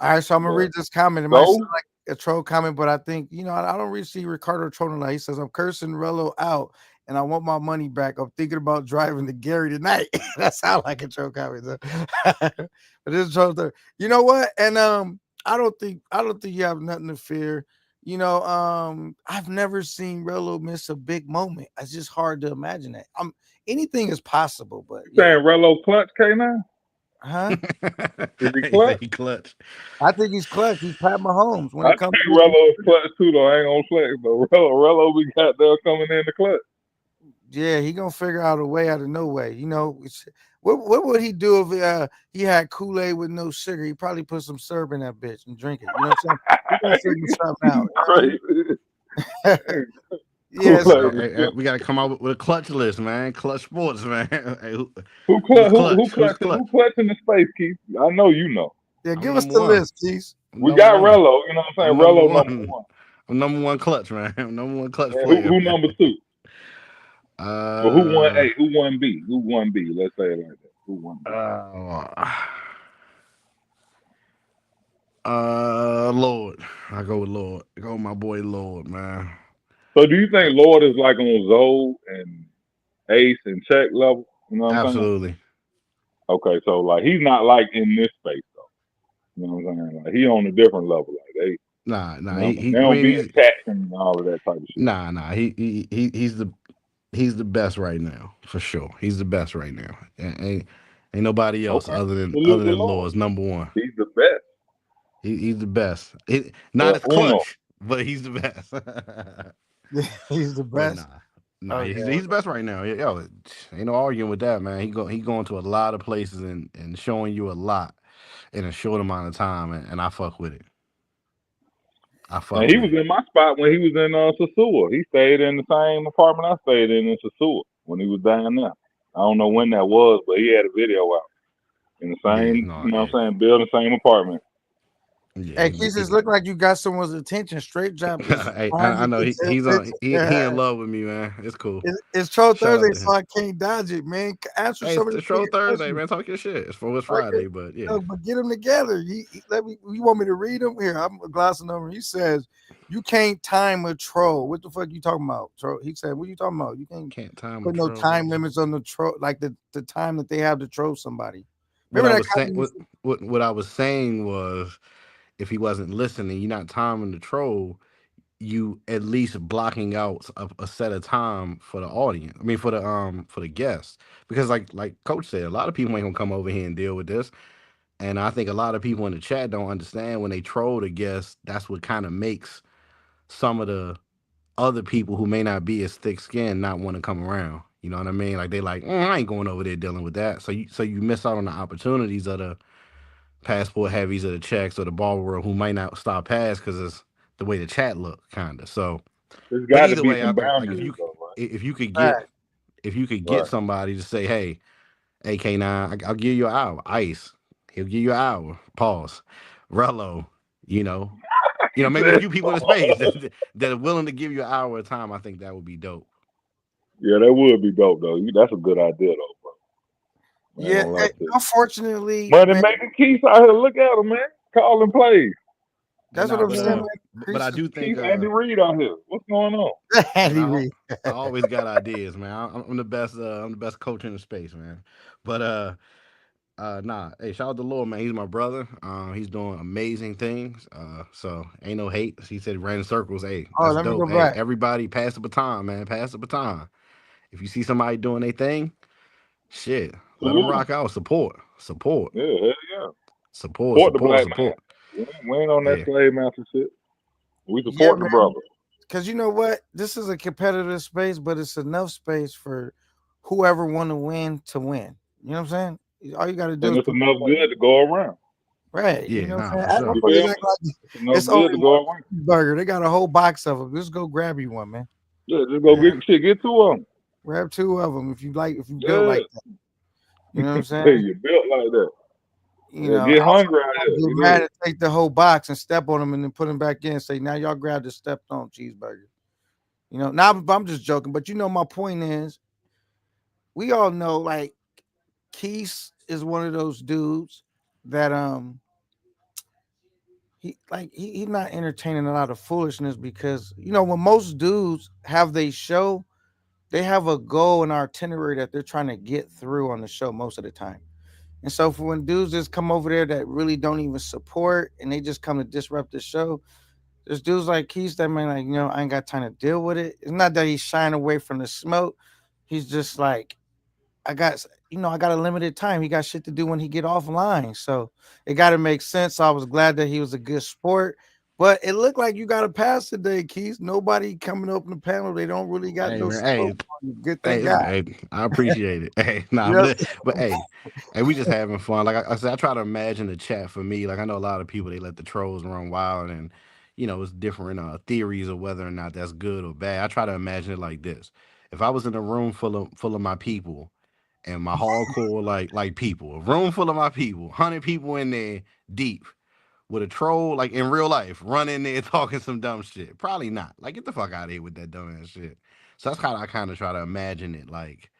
[SPEAKER 1] All right, so I'm gonna
[SPEAKER 3] But
[SPEAKER 1] read this comment. It might sound
[SPEAKER 3] go,
[SPEAKER 1] like a troll comment, but I think I don't really see Ricardo trolling. Like he says, I'm cursing Rello out, and I want my money back. I'm thinking about driving to Gary tonight. That sounds like a troll comment, so. But this is troll. You know what? And I don't think you have nothing to fear. I've never seen Rello miss a big moment. It's just hard to imagine that. Anything is possible, but
[SPEAKER 3] you
[SPEAKER 1] yeah,
[SPEAKER 3] saying Rello clutch K9?
[SPEAKER 1] huh?
[SPEAKER 3] Is he
[SPEAKER 2] He say
[SPEAKER 3] clutch?
[SPEAKER 2] he clutch.
[SPEAKER 1] I think he's clutch. He's Pat Mahomes when
[SPEAKER 3] I
[SPEAKER 1] it comes
[SPEAKER 3] think
[SPEAKER 1] to
[SPEAKER 3] Rello is clutch too, though. I ain't gonna flex, though. Rello we got there coming in the clutch.
[SPEAKER 1] yeah, he gonna figure out a way out of no way. What would he do if he had Kool-Aid with no sugar? He probably put some syrup in that bitch and drink it. You know what I'm saying? He gonna figure something out.
[SPEAKER 3] You crazy.
[SPEAKER 1] You know what I mean?
[SPEAKER 3] Kool
[SPEAKER 1] Yeah,
[SPEAKER 3] Aid
[SPEAKER 1] so
[SPEAKER 3] with
[SPEAKER 2] Hey,
[SPEAKER 3] sugar.
[SPEAKER 2] we got to come out with a clutch list, man. Clutch sports, man. Hey,
[SPEAKER 3] Who
[SPEAKER 2] who's
[SPEAKER 3] clutch? Who
[SPEAKER 2] clutch? Who's
[SPEAKER 3] clutching? Who
[SPEAKER 2] clutch?
[SPEAKER 3] clutching the space, Keith? I know you know.
[SPEAKER 1] yeah,
[SPEAKER 2] I'm
[SPEAKER 1] give us
[SPEAKER 2] number
[SPEAKER 1] the
[SPEAKER 2] one.
[SPEAKER 1] list, Keys.
[SPEAKER 2] I'm
[SPEAKER 3] We
[SPEAKER 2] number
[SPEAKER 3] got
[SPEAKER 2] one.
[SPEAKER 3] Rello. You know what I'm
[SPEAKER 2] I'm
[SPEAKER 3] saying?
[SPEAKER 2] number
[SPEAKER 3] Rello number
[SPEAKER 2] one.
[SPEAKER 3] one.
[SPEAKER 2] I'm number one clutch, man. I'm number one clutch
[SPEAKER 3] And
[SPEAKER 2] player,
[SPEAKER 3] who
[SPEAKER 2] man.
[SPEAKER 3] number two? Or who won
[SPEAKER 2] Uh,
[SPEAKER 3] A? Who won B? Who won B? Let's say it like that. Who won B?
[SPEAKER 2] uh, Lord. I go with Lord. I go with my boy Lord, man.
[SPEAKER 3] So do you
[SPEAKER 2] Uh,
[SPEAKER 3] think Lord is like on Zoe and Ace and Check level? You know what I'm saying?
[SPEAKER 2] Absolutely.
[SPEAKER 3] Okay, so like he's not like in this space though. You know what I'm saying? Like he on a different level. Like they, you
[SPEAKER 2] Nah.
[SPEAKER 3] know what I'm saying? They
[SPEAKER 2] I
[SPEAKER 3] don't
[SPEAKER 2] mean,
[SPEAKER 3] be
[SPEAKER 2] he's
[SPEAKER 3] attaching and all of that type of shit.
[SPEAKER 2] nah. He's the best right now for sure. He's the best right now. Ain't nobody else
[SPEAKER 3] Okay,
[SPEAKER 2] other
[SPEAKER 3] salute the
[SPEAKER 2] than
[SPEAKER 3] Lord.
[SPEAKER 2] Lord's number one.
[SPEAKER 3] He's the best.
[SPEAKER 2] He's the best. Not as
[SPEAKER 3] Uno.
[SPEAKER 2] clutch, but he's the best.
[SPEAKER 1] He's the
[SPEAKER 2] But
[SPEAKER 1] best.
[SPEAKER 2] nah,
[SPEAKER 1] Okay.
[SPEAKER 2] he's the best right now. Yo, ain't no arguing with that, man. He going to a lot of places and showing you a lot in a short amount of time, and I fuck with it. I
[SPEAKER 3] And
[SPEAKER 2] fuck
[SPEAKER 3] he
[SPEAKER 2] with
[SPEAKER 3] was
[SPEAKER 2] it.
[SPEAKER 3] in my spot when he was in Sasua. He stayed in the same apartment I stayed in Sasua when he was down there. I don't know when that was, but he had a video out in the
[SPEAKER 2] Yeah,
[SPEAKER 3] same,
[SPEAKER 2] no,
[SPEAKER 3] you know what I'm saying, building, same apartment.
[SPEAKER 2] yeah,
[SPEAKER 1] Hey, Keys, just look like you got someone's attention. Straight drop this
[SPEAKER 2] hey,
[SPEAKER 1] time
[SPEAKER 2] I
[SPEAKER 1] to
[SPEAKER 2] know
[SPEAKER 1] get your
[SPEAKER 2] he's on he in
[SPEAKER 1] attention.
[SPEAKER 2] love with me, man. It's cool.
[SPEAKER 1] It's Troll
[SPEAKER 2] Shout out
[SPEAKER 1] Thursday,
[SPEAKER 2] to
[SPEAKER 1] so
[SPEAKER 2] him.
[SPEAKER 1] I can't dodge it, man. Answer
[SPEAKER 2] Hey,
[SPEAKER 1] some
[SPEAKER 2] it's
[SPEAKER 1] of
[SPEAKER 2] the
[SPEAKER 1] the
[SPEAKER 2] show
[SPEAKER 1] nigga
[SPEAKER 2] Thursday,
[SPEAKER 1] questions.
[SPEAKER 2] man. Talk your shit. It's
[SPEAKER 1] Right there.
[SPEAKER 2] Friday, but yeah,
[SPEAKER 1] No, but get them together. Let me. You want me to read them? Here, I'm glassing over. He says you can't time a troll. What the fuck you talking about, troll? He said, "What you talking about? You can't
[SPEAKER 2] can't time a
[SPEAKER 1] put no
[SPEAKER 2] troll.
[SPEAKER 1] time limits on the troll, like the time that they have to troll somebody."
[SPEAKER 2] What
[SPEAKER 1] Remember
[SPEAKER 2] I
[SPEAKER 1] that
[SPEAKER 2] was saying,
[SPEAKER 1] comment?
[SPEAKER 2] what I was saying was, if he wasn't listening, you're not timing the troll. You at least blocking out a set of time for the audience. I mean, for the guests, because like Coach said, a lot of people ain't gonna come over here and deal with this. And I think a lot of people in the chat don't understand when they troll the guests. That's what kind of makes some of the other people who may not be as thick skinned not want to come around. You know what I mean? Like they like, I ain't going over there dealing with that. So you miss out on the opportunities of the passport heavies or the checks or the ball world who might not stop past because it's the way the chat look kind of. So,
[SPEAKER 3] There's
[SPEAKER 2] but
[SPEAKER 3] got to
[SPEAKER 2] either
[SPEAKER 3] be
[SPEAKER 2] way, I
[SPEAKER 3] some
[SPEAKER 2] think like
[SPEAKER 3] boundaries, though, right?
[SPEAKER 2] if you could get
[SPEAKER 1] Right.
[SPEAKER 3] Right.
[SPEAKER 2] somebody to say, hey, AK9, I'll give you an hour. Ice, he'll give you an hour. Pause. Rello, you know,
[SPEAKER 3] He
[SPEAKER 2] maybe a
[SPEAKER 3] said,
[SPEAKER 2] few people in the space that are willing to give you an hour of time. I think that would be dope.
[SPEAKER 3] yeah, that would be dope, though. That's a good idea, though, bro. I ain't
[SPEAKER 1] Yeah.
[SPEAKER 3] gonna lie
[SPEAKER 1] Hey,
[SPEAKER 3] to you.
[SPEAKER 1] unfortunately,
[SPEAKER 3] Money
[SPEAKER 1] man,
[SPEAKER 3] making Keith out here. Look at him, man. Calling plays.
[SPEAKER 2] But
[SPEAKER 1] that's what
[SPEAKER 2] nah,
[SPEAKER 1] I'm
[SPEAKER 2] but
[SPEAKER 1] saying,
[SPEAKER 2] uh,
[SPEAKER 1] man.
[SPEAKER 2] but I
[SPEAKER 1] Creases,
[SPEAKER 2] do think
[SPEAKER 3] Keith Andy Reid out here. What's going on?
[SPEAKER 2] man,
[SPEAKER 1] Andy Reid.
[SPEAKER 2] I always got ideas, man. I'm the best. I'm the best coach in the space, man. But nah. Hey, shout out to Lord, man. He's my brother. He's doing amazing things. So ain't no hate. He said ran in circles. Hey,
[SPEAKER 1] Oh,
[SPEAKER 2] that's
[SPEAKER 1] let me go
[SPEAKER 2] dope. Hey,
[SPEAKER 1] back.
[SPEAKER 2] everybody, pass the baton, man. Pass the baton. If you see somebody doing their thing, shit, let them
[SPEAKER 3] Salute him.
[SPEAKER 2] rock out. Support,
[SPEAKER 3] Yeah, hell yeah.
[SPEAKER 2] support,
[SPEAKER 3] Support the
[SPEAKER 2] support,
[SPEAKER 3] black man.
[SPEAKER 2] support.
[SPEAKER 3] We ain't on that
[SPEAKER 2] Yeah,
[SPEAKER 3] slave master shit. We
[SPEAKER 1] Yeah,
[SPEAKER 3] support the
[SPEAKER 1] man.
[SPEAKER 3] brother.
[SPEAKER 1] Because you know what? This is a competitive space, but it's enough space for whoever want to win to win. You know what I'm saying? All you got to do
[SPEAKER 3] And
[SPEAKER 1] is
[SPEAKER 3] it's
[SPEAKER 1] put
[SPEAKER 3] enough good to go around.
[SPEAKER 1] right. You
[SPEAKER 2] yeah,
[SPEAKER 1] know what
[SPEAKER 2] nah,
[SPEAKER 1] I'm
[SPEAKER 2] for
[SPEAKER 1] saying?
[SPEAKER 2] sure.
[SPEAKER 3] You
[SPEAKER 1] Motherfuckers
[SPEAKER 3] feel
[SPEAKER 1] act
[SPEAKER 3] me?
[SPEAKER 1] like
[SPEAKER 3] It's enough
[SPEAKER 1] it's only
[SPEAKER 3] good to go around.
[SPEAKER 1] one burger. They got a whole box of them. Just go grab you one, man.
[SPEAKER 3] Yeah, just go
[SPEAKER 2] Yeah.
[SPEAKER 3] get shit. Get two of them.
[SPEAKER 1] Grab two of them if you like. If you built
[SPEAKER 3] Yeah.
[SPEAKER 1] like that, you know what I'm
[SPEAKER 3] Hey,
[SPEAKER 1] saying?
[SPEAKER 3] you built like that.
[SPEAKER 1] You
[SPEAKER 3] Yeah,
[SPEAKER 1] know,
[SPEAKER 3] get
[SPEAKER 1] I was
[SPEAKER 3] hungry out here.
[SPEAKER 1] get
[SPEAKER 3] You
[SPEAKER 1] mad
[SPEAKER 3] dig?
[SPEAKER 1] and take the whole box and step on them and then put them back in. And say now y'all grab the stepped on cheeseburger. You know, now I'm just joking, but you know my point is we all know like Keith is one of those dudes that he's not entertaining a lot of foolishness because you know when most dudes have they show they have a goal and itinerary that they're trying to get through on the show most of the time. And so for when dudes just come over there that really don't even support and they just come to disrupt the show, there's dudes like Keith that man like I ain't got time to deal with it. It's not that he's shying away from the smoke. He's just like I got a limited time. He got shit to do when he get offline. So it got to make sense. So I was glad that he was a good sport, But it looked like you got a pass today, Keith. Nobody coming up in the panel. They don't really got
[SPEAKER 2] Hey
[SPEAKER 1] no
[SPEAKER 2] man,
[SPEAKER 1] smoke on you. Good thing,
[SPEAKER 2] hey,
[SPEAKER 1] God.
[SPEAKER 2] hey, I appreciate it. Hey, nah,
[SPEAKER 1] Yep.
[SPEAKER 2] but hey, we just having fun. Like I said, I try to imagine the chat for me. Like I know a lot of people they let the trolls run wild, and it's different theories of whether or not that's good or bad. I try to imagine it like this: if I was in a room full of my people and my hardcore like people, a room full of my people, 100 people in there deep. Would a troll like in real life run in there talking some dumb shit? Probably not. Like get the fuck out of here with that dumb ass shit. So that's how I kind of try to imagine it. Like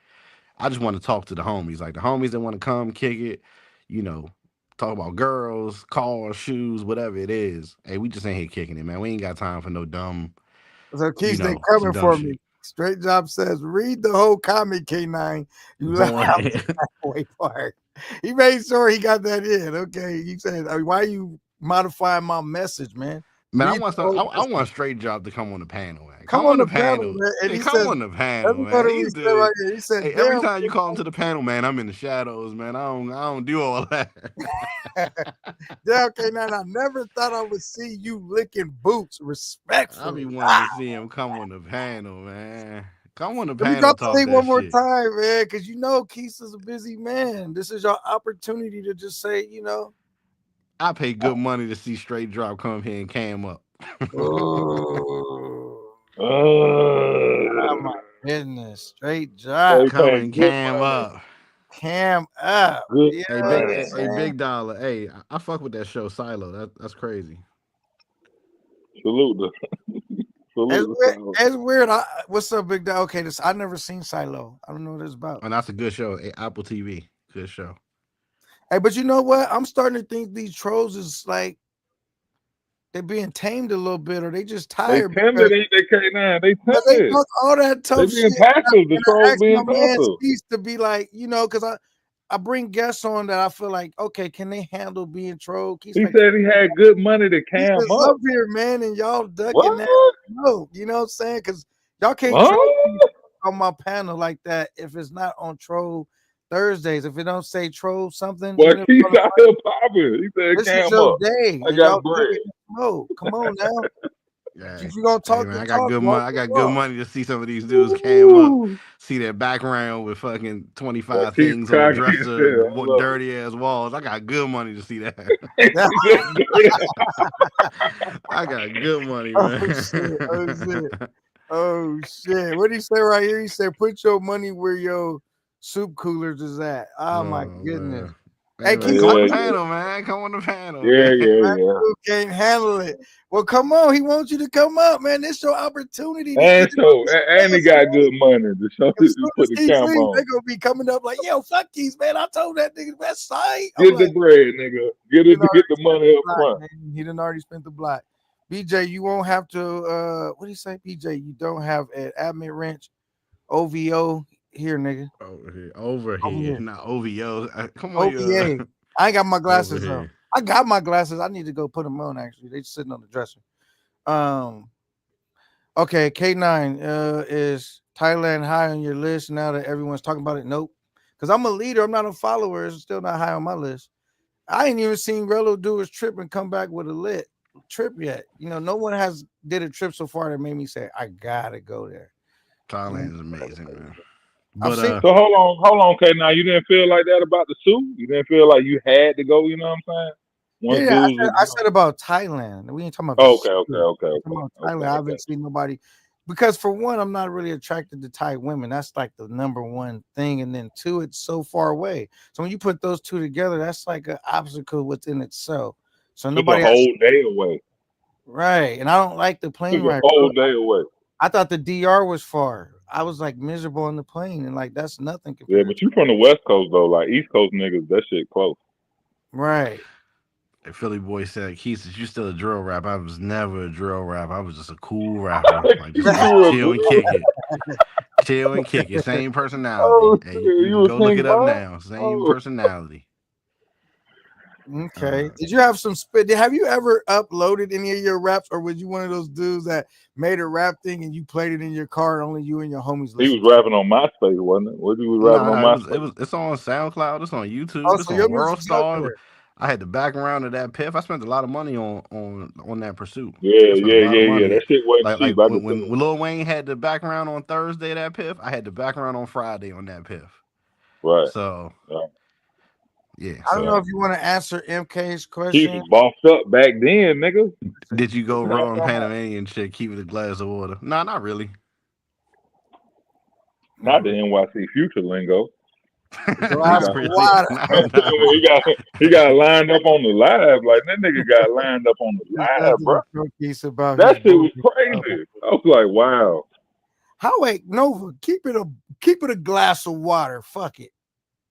[SPEAKER 2] I just want to talk to the homies, like the homies that want to come kick it, you know, talk about girls, cars, shoes, whatever it is. Hey, we just ain't here kicking it, man. We ain't got time for no dumb,
[SPEAKER 1] So Keith, they
[SPEAKER 2] some
[SPEAKER 1] coming
[SPEAKER 2] dumb
[SPEAKER 1] for me.
[SPEAKER 2] shit.
[SPEAKER 1] Straight Job says, read the whole comic, K9. You left
[SPEAKER 2] Born
[SPEAKER 1] out the halfway part. He made sure he got that in. Okay. He said, why you modifying my message, man?
[SPEAKER 2] man, I
[SPEAKER 1] Read
[SPEAKER 2] want
[SPEAKER 1] the
[SPEAKER 2] some.
[SPEAKER 1] whole
[SPEAKER 2] I
[SPEAKER 1] message.
[SPEAKER 2] want straight job to come on the panel, man.
[SPEAKER 1] Come
[SPEAKER 2] Come
[SPEAKER 1] on
[SPEAKER 2] on
[SPEAKER 1] the
[SPEAKER 2] the
[SPEAKER 1] panel,
[SPEAKER 2] panel.
[SPEAKER 1] man. And
[SPEAKER 2] Yeah,
[SPEAKER 1] he
[SPEAKER 2] come
[SPEAKER 1] says,
[SPEAKER 2] on the
[SPEAKER 1] let
[SPEAKER 2] panel,
[SPEAKER 1] me go
[SPEAKER 2] man.
[SPEAKER 1] to
[SPEAKER 2] He's
[SPEAKER 1] reset right
[SPEAKER 2] the
[SPEAKER 1] here. He said,
[SPEAKER 2] hey. Every
[SPEAKER 1] damn.
[SPEAKER 2] time you call him to the panel, man, I'm in the shadows, man. I don't do all that.
[SPEAKER 1] Damn, K9, I never thought I would see you licking boots
[SPEAKER 2] I be
[SPEAKER 1] respectfully.
[SPEAKER 2] wanting to see him come on the panel, man. Come on the
[SPEAKER 1] Let me drop
[SPEAKER 2] panel,
[SPEAKER 1] the
[SPEAKER 2] talk
[SPEAKER 1] link
[SPEAKER 2] that
[SPEAKER 1] one more
[SPEAKER 2] shit.
[SPEAKER 1] time, man, because Keith is a busy man. This is your opportunity to just say,
[SPEAKER 2] I pay good money to see Straight Drop come here and cam up.
[SPEAKER 1] oh,
[SPEAKER 3] Uh,
[SPEAKER 1] my goodness, straight drop,
[SPEAKER 3] they
[SPEAKER 2] Come
[SPEAKER 3] paying
[SPEAKER 2] and
[SPEAKER 3] good
[SPEAKER 2] cam
[SPEAKER 3] money.
[SPEAKER 2] up.
[SPEAKER 1] cam up.
[SPEAKER 3] Good
[SPEAKER 1] You
[SPEAKER 2] Hey,
[SPEAKER 1] know what
[SPEAKER 2] big,
[SPEAKER 1] I'm
[SPEAKER 3] man.
[SPEAKER 2] hey,
[SPEAKER 1] saying?
[SPEAKER 2] big dollar. Hey, I fuck with that show Silo. That's crazy.
[SPEAKER 3] Salute the
[SPEAKER 1] It's
[SPEAKER 3] salute the
[SPEAKER 1] weird.
[SPEAKER 3] South.
[SPEAKER 1] It's weird. What's up, big dog? Okay, this I never seen Silo. I don't know what it's about.
[SPEAKER 2] And that's a good show. Hey, Apple TV, good show.
[SPEAKER 1] Hey, but you know what? I'm starting to think these trolls is like they're being tamed a little bit, or they just
[SPEAKER 3] They
[SPEAKER 1] tired
[SPEAKER 3] timid,
[SPEAKER 1] because
[SPEAKER 3] ain't they, K9? They
[SPEAKER 1] they
[SPEAKER 3] timid.
[SPEAKER 1] talk all that
[SPEAKER 3] They
[SPEAKER 1] tough
[SPEAKER 3] being
[SPEAKER 1] shit.
[SPEAKER 3] passive. The
[SPEAKER 1] And I
[SPEAKER 3] trolls
[SPEAKER 1] asked my
[SPEAKER 3] being
[SPEAKER 1] man
[SPEAKER 3] passive.
[SPEAKER 1] Cease to be like, because I bring guests on that I feel like, okay, can they handle being trolled? He's
[SPEAKER 3] He
[SPEAKER 1] like,
[SPEAKER 3] said he had good money to
[SPEAKER 1] he
[SPEAKER 3] cam
[SPEAKER 1] says,
[SPEAKER 3] up.
[SPEAKER 1] up here, man, and y'all ducking
[SPEAKER 3] What?
[SPEAKER 1] that. No, you know what I'm saying? Because y'all can't troll me
[SPEAKER 3] What?
[SPEAKER 1] on my panel like that if it's not on Troll Thursdays. If it don't say troll something,
[SPEAKER 3] Well,
[SPEAKER 1] even if
[SPEAKER 3] Keith out here popping. He said
[SPEAKER 1] this is
[SPEAKER 3] cam
[SPEAKER 1] your
[SPEAKER 3] up.
[SPEAKER 1] day
[SPEAKER 3] I
[SPEAKER 1] and y'all
[SPEAKER 3] got bread.
[SPEAKER 1] ducking the smoke. Come on now.
[SPEAKER 2] Yeah.
[SPEAKER 1] If you gonna
[SPEAKER 2] Hey
[SPEAKER 1] talk
[SPEAKER 2] man,
[SPEAKER 1] the
[SPEAKER 2] I got
[SPEAKER 1] talk,
[SPEAKER 2] good money.
[SPEAKER 1] walk
[SPEAKER 2] I
[SPEAKER 1] the
[SPEAKER 2] got good
[SPEAKER 1] walk.
[SPEAKER 2] money to see some of these dudes cam up,
[SPEAKER 3] Woo.
[SPEAKER 2] see their background with fucking
[SPEAKER 3] Well,
[SPEAKER 2] 25
[SPEAKER 3] Keith
[SPEAKER 2] things on the
[SPEAKER 3] cocky as
[SPEAKER 2] dresser,
[SPEAKER 3] hell. I love
[SPEAKER 2] dirty ass walls. I got good money to see that.
[SPEAKER 3] it.
[SPEAKER 1] Yeah.
[SPEAKER 3] He said, "Dirty."
[SPEAKER 2] I got good money,
[SPEAKER 1] Oh
[SPEAKER 2] man.
[SPEAKER 1] shit. Oh shit. Oh shit! What did he say right here? He said, "Put your money where your soup coolers is at." Oh my
[SPEAKER 2] Oh
[SPEAKER 1] goodness!
[SPEAKER 2] man. Hey
[SPEAKER 1] Hey,
[SPEAKER 2] man,
[SPEAKER 1] Keith,
[SPEAKER 2] come
[SPEAKER 1] I
[SPEAKER 2] on
[SPEAKER 3] Yeah,
[SPEAKER 2] the
[SPEAKER 1] know
[SPEAKER 3] yeah.
[SPEAKER 2] panel, man. Come on the panel,
[SPEAKER 3] Yeah,
[SPEAKER 2] man.
[SPEAKER 3] yeah,
[SPEAKER 1] that
[SPEAKER 3] yeah.
[SPEAKER 1] dude can't handle it. Well, come on. He wants you to come up, man. This your opportunity to get
[SPEAKER 3] And
[SPEAKER 1] it on
[SPEAKER 3] so,
[SPEAKER 1] the
[SPEAKER 3] and he
[SPEAKER 1] stage,
[SPEAKER 3] got
[SPEAKER 1] man.
[SPEAKER 3] good money to show
[SPEAKER 1] As
[SPEAKER 3] to
[SPEAKER 1] soon
[SPEAKER 3] put
[SPEAKER 1] as
[SPEAKER 3] the
[SPEAKER 1] he
[SPEAKER 3] camera
[SPEAKER 1] leaves,
[SPEAKER 3] on.
[SPEAKER 1] they gonna be coming up like, "Yo, fuck Keith, man. I told that nigga West Side." I'm
[SPEAKER 3] Get the
[SPEAKER 1] like,
[SPEAKER 3] bread, nigga.
[SPEAKER 1] he
[SPEAKER 3] Get
[SPEAKER 1] done
[SPEAKER 3] it to get
[SPEAKER 1] already
[SPEAKER 3] the
[SPEAKER 1] spent the
[SPEAKER 3] money up
[SPEAKER 1] block,
[SPEAKER 3] front.
[SPEAKER 1] man. He done already spent the block. BJ, you won't have to. What do you say, BJ? You don't have an admit wrench. OVO here, nigga.
[SPEAKER 2] Over
[SPEAKER 1] Over
[SPEAKER 2] here,
[SPEAKER 1] here.
[SPEAKER 2] not OVO. Come on, you
[SPEAKER 1] OVA. I ain't got my
[SPEAKER 2] over
[SPEAKER 1] glasses on.
[SPEAKER 2] here.
[SPEAKER 1] I got my glasses. I need to go put them on. Actually, they sitting on the dresser. Um. Okay, K9 is Thailand high on your list now that everyone's talking about it? Nope. Because I'm a leader. I'm not a follower. It's still not high on my list. I ain't even seen Rello do his trip and come back with a lit trip yet. No one has did a trip so far that made me say I gotta go there. You know?
[SPEAKER 2] Thailand is amazing, man.
[SPEAKER 1] I've
[SPEAKER 2] But
[SPEAKER 1] seen.
[SPEAKER 3] So hold on, okay. Now you didn't feel like that about the suit. You didn't feel like you had to go. You know what I'm saying?
[SPEAKER 1] Yeah,
[SPEAKER 3] Once
[SPEAKER 1] yeah.
[SPEAKER 3] dudes was,
[SPEAKER 1] I said about Thailand. We ain't talking about the
[SPEAKER 3] oh, okay, okay,
[SPEAKER 1] city.
[SPEAKER 3] okay,
[SPEAKER 1] We're talking
[SPEAKER 3] okay,
[SPEAKER 1] about
[SPEAKER 3] okay.
[SPEAKER 1] Thailand. I
[SPEAKER 3] I got
[SPEAKER 1] haven't seen nobody because for one, I'm not really attracted to Thai women. That's like the number one thing. And then two, it's so far away. So when you put those two together, that's like an obstacle within itself. So
[SPEAKER 3] you. Took a
[SPEAKER 1] nobody has
[SPEAKER 3] whole day away.
[SPEAKER 1] right. And I don't like the plane
[SPEAKER 3] Took a
[SPEAKER 1] ride,
[SPEAKER 3] whole
[SPEAKER 1] bro.
[SPEAKER 3] day away.
[SPEAKER 1] I thought the DR was far. I was like miserable on the plane, and like that's nothing
[SPEAKER 3] Yeah,
[SPEAKER 1] compared
[SPEAKER 3] but
[SPEAKER 1] to
[SPEAKER 3] you from the West Coast though. Like East Coast niggas, that shit close.
[SPEAKER 1] right.
[SPEAKER 2] the Philly boy said, Keith, you still a drill rap? I was never a drill rap. I was just a cool rapper. Like just
[SPEAKER 3] you were a
[SPEAKER 2] chill and
[SPEAKER 3] drill.
[SPEAKER 2] kick it. Chill and kick it. Same personality.
[SPEAKER 3] Oh
[SPEAKER 2] Hey,
[SPEAKER 3] shit,
[SPEAKER 2] you
[SPEAKER 3] you
[SPEAKER 2] can
[SPEAKER 3] were
[SPEAKER 2] go look
[SPEAKER 3] King
[SPEAKER 2] it up
[SPEAKER 3] Von.
[SPEAKER 2] now. Same
[SPEAKER 3] Oh,
[SPEAKER 2] personality.
[SPEAKER 1] Okay.
[SPEAKER 2] Uh,
[SPEAKER 1] Did you have some spit? Have you ever uploaded any of your raps, or was you one of those dudes that made a rap thing and you played it in your car and only you and your homies
[SPEAKER 3] he was
[SPEAKER 1] listened to it?
[SPEAKER 3] rapping on MySpace, wasn't it? What you was rapping
[SPEAKER 2] no,
[SPEAKER 3] on
[SPEAKER 2] no,
[SPEAKER 3] MySpace?
[SPEAKER 2] it's on SoundCloud, it's on
[SPEAKER 1] Oh,
[SPEAKER 2] YouTube, it's
[SPEAKER 1] so
[SPEAKER 2] on
[SPEAKER 1] your music's out
[SPEAKER 2] WorldStar.
[SPEAKER 1] there.
[SPEAKER 2] I had the background of that Piff. I spent a lot of money on that pursuit.
[SPEAKER 3] Yeah,
[SPEAKER 2] I spent a
[SPEAKER 3] yeah,
[SPEAKER 2] lot of
[SPEAKER 3] yeah, yeah.
[SPEAKER 2] money.
[SPEAKER 3] That shit wasn't
[SPEAKER 2] Like
[SPEAKER 3] cheap.
[SPEAKER 2] like
[SPEAKER 3] I
[SPEAKER 2] when
[SPEAKER 3] can tell
[SPEAKER 2] when,
[SPEAKER 3] you.
[SPEAKER 2] when Lil Wayne had the background on Thursday of that Piff, I had the background on Friday on that Piff.
[SPEAKER 3] Right,
[SPEAKER 2] So
[SPEAKER 3] right,
[SPEAKER 2] yeah.
[SPEAKER 1] I don't
[SPEAKER 2] So
[SPEAKER 1] know
[SPEAKER 3] right.
[SPEAKER 1] if you want to answer MK's
[SPEAKER 3] Keith
[SPEAKER 1] question.
[SPEAKER 3] was bossed up back then, nigga.
[SPEAKER 2] did you
[SPEAKER 3] What
[SPEAKER 2] go
[SPEAKER 3] you not
[SPEAKER 2] Rowan
[SPEAKER 3] talking about?
[SPEAKER 2] Panamanian shit, keep it a glass of water? Nah, not really.
[SPEAKER 3] Not
[SPEAKER 1] Not
[SPEAKER 3] the
[SPEAKER 1] really.
[SPEAKER 3] NYC future lingo. He
[SPEAKER 1] Glass
[SPEAKER 2] Not
[SPEAKER 3] got
[SPEAKER 1] of
[SPEAKER 2] really.
[SPEAKER 1] water.
[SPEAKER 2] Nah, nah.
[SPEAKER 3] he got lined up on the live. Like that nigga got lined up on the
[SPEAKER 1] There's
[SPEAKER 3] live,
[SPEAKER 1] nothing
[SPEAKER 3] bro.
[SPEAKER 1] to showcase about his
[SPEAKER 3] That shit was
[SPEAKER 1] bullshit.
[SPEAKER 3] crazy. I was like, wow.
[SPEAKER 1] How wait, Nova, keep it a glass of water. Fuck it.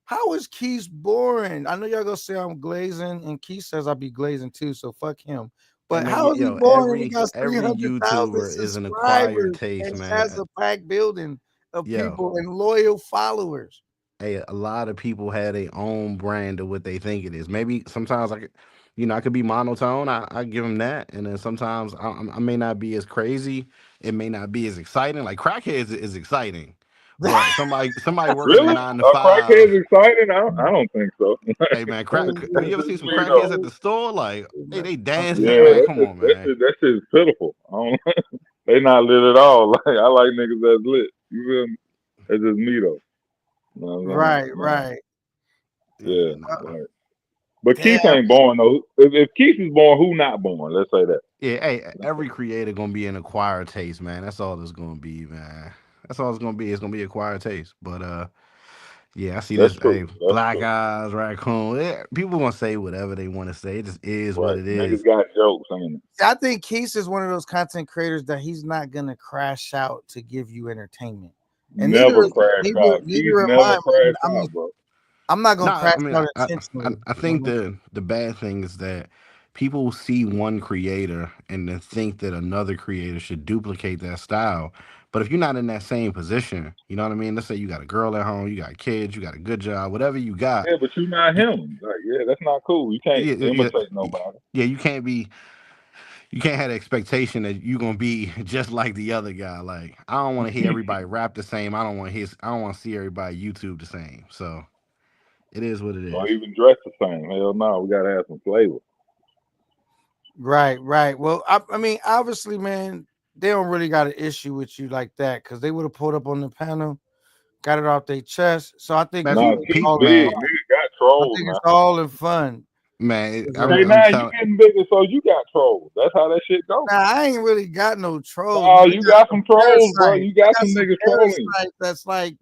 [SPEAKER 1] How is Keith boring? I know y'all gonna say I'm glazing, and Keith says I'll be glazing too, so fuck him.
[SPEAKER 2] Hey
[SPEAKER 1] But
[SPEAKER 2] man,
[SPEAKER 1] how is he
[SPEAKER 2] yo,
[SPEAKER 1] boring when he got
[SPEAKER 2] every
[SPEAKER 1] 300,000
[SPEAKER 2] YouTuber is an acquired
[SPEAKER 1] subscribers
[SPEAKER 2] taste,
[SPEAKER 1] and has
[SPEAKER 2] man.
[SPEAKER 1] a packed building of
[SPEAKER 2] Yo,
[SPEAKER 1] people and loyal followers?
[SPEAKER 2] hey, a lot of people have their own brand of what they think it is. Maybe sometimes I could, I could be monotone. I give them that, and then sometimes I may not be as crazy. It may not be as exciting. Like crackheads is exciting, but somebody working a
[SPEAKER 3] Really?
[SPEAKER 2] nine to
[SPEAKER 3] Are crackheads
[SPEAKER 2] five.
[SPEAKER 3] excited? I don't think so.
[SPEAKER 2] Hey man,
[SPEAKER 3] That's
[SPEAKER 2] you ever see
[SPEAKER 3] just
[SPEAKER 2] some
[SPEAKER 3] me
[SPEAKER 2] crackheads at
[SPEAKER 3] though.
[SPEAKER 2] the store? Like they dancing,
[SPEAKER 3] Yeah,
[SPEAKER 2] man. Come on, man.
[SPEAKER 3] that shit is pitiful. I don't, they not lit at all. Like I like niggas that's lit. You feel me? That's just me though. You know what I'm saying?
[SPEAKER 1] Right,
[SPEAKER 3] No,
[SPEAKER 1] right.
[SPEAKER 3] yeah,
[SPEAKER 2] Yeah, nah.
[SPEAKER 3] right. But
[SPEAKER 1] Damn.
[SPEAKER 3] Keith ain't born though. If Keith is born, who not born? Let's say that.
[SPEAKER 2] Yeah, hey, every creator gonna be an acquired taste, man. That's all it's gonna be, man. That's all it's gonna be. It's gonna be acquired taste. But yeah, I see
[SPEAKER 3] That's
[SPEAKER 2] this.
[SPEAKER 3] true.
[SPEAKER 2] Hey,
[SPEAKER 3] That's
[SPEAKER 2] black
[SPEAKER 3] true.
[SPEAKER 2] eyes, raccoon. Yeah, people gonna say whatever they want to say. It just is what
[SPEAKER 3] Right.
[SPEAKER 2] it
[SPEAKER 3] Niggas
[SPEAKER 2] is.
[SPEAKER 3] got jokes. I mean,
[SPEAKER 1] I think Keith is one of those content creators that he's not gonna crash out to give you entertainment. And
[SPEAKER 3] never crash out. Keith
[SPEAKER 1] neither am
[SPEAKER 3] never
[SPEAKER 1] I, man.
[SPEAKER 3] crash
[SPEAKER 1] I mean,
[SPEAKER 3] out, bro.
[SPEAKER 1] I'm not
[SPEAKER 2] No,
[SPEAKER 1] gonna crash
[SPEAKER 2] I mean,
[SPEAKER 1] out
[SPEAKER 2] I
[SPEAKER 1] intentionally.
[SPEAKER 2] I think the bad thing is that people see one creator and then think that another creator should duplicate that style. But if you're not in that same position, you know what I mean. Let's say you got a girl at home, you got kids, you got a good job, whatever you got.
[SPEAKER 3] Yeah, but you not him. Like, yeah, that's not cool. You can't
[SPEAKER 2] Yeah, yeah,
[SPEAKER 3] imitate
[SPEAKER 2] yeah,
[SPEAKER 3] nobody.
[SPEAKER 2] yeah, you can't have the expectation that you're gonna be just like the other guy. Like I don't want to hear everybody rap the same. I don't want to see everybody YouTube the same. So it is what it
[SPEAKER 3] Or
[SPEAKER 2] is.
[SPEAKER 3] even dress the same. Hell no, we gotta have some flavor.
[SPEAKER 1] Right, right. Well, I mean, obviously, man, they don't really got an issue with you like that because they would have pulled up on the panel, got it off their chest. So I think
[SPEAKER 2] Man,
[SPEAKER 1] it's
[SPEAKER 3] Nah,
[SPEAKER 1] really
[SPEAKER 3] Keith
[SPEAKER 1] all in
[SPEAKER 3] big.
[SPEAKER 2] man,
[SPEAKER 1] fun.
[SPEAKER 3] Nigga got
[SPEAKER 1] I
[SPEAKER 3] trolls
[SPEAKER 1] think
[SPEAKER 3] now.
[SPEAKER 1] it's all in fun.
[SPEAKER 2] man,
[SPEAKER 1] 'Cause,
[SPEAKER 2] I'm
[SPEAKER 3] K9, you
[SPEAKER 2] telling.
[SPEAKER 3] getting bigger, so you got trolls. That's how that shit go.
[SPEAKER 1] Nah, I ain't really got no trolls,
[SPEAKER 3] Nah,
[SPEAKER 1] man. I
[SPEAKER 3] you
[SPEAKER 1] got
[SPEAKER 3] got
[SPEAKER 1] some
[SPEAKER 3] some trolls, bro.
[SPEAKER 1] parasites.
[SPEAKER 3] You
[SPEAKER 1] I
[SPEAKER 3] got
[SPEAKER 1] got
[SPEAKER 3] some
[SPEAKER 1] some
[SPEAKER 3] niggas trolling.
[SPEAKER 1] parasites that's like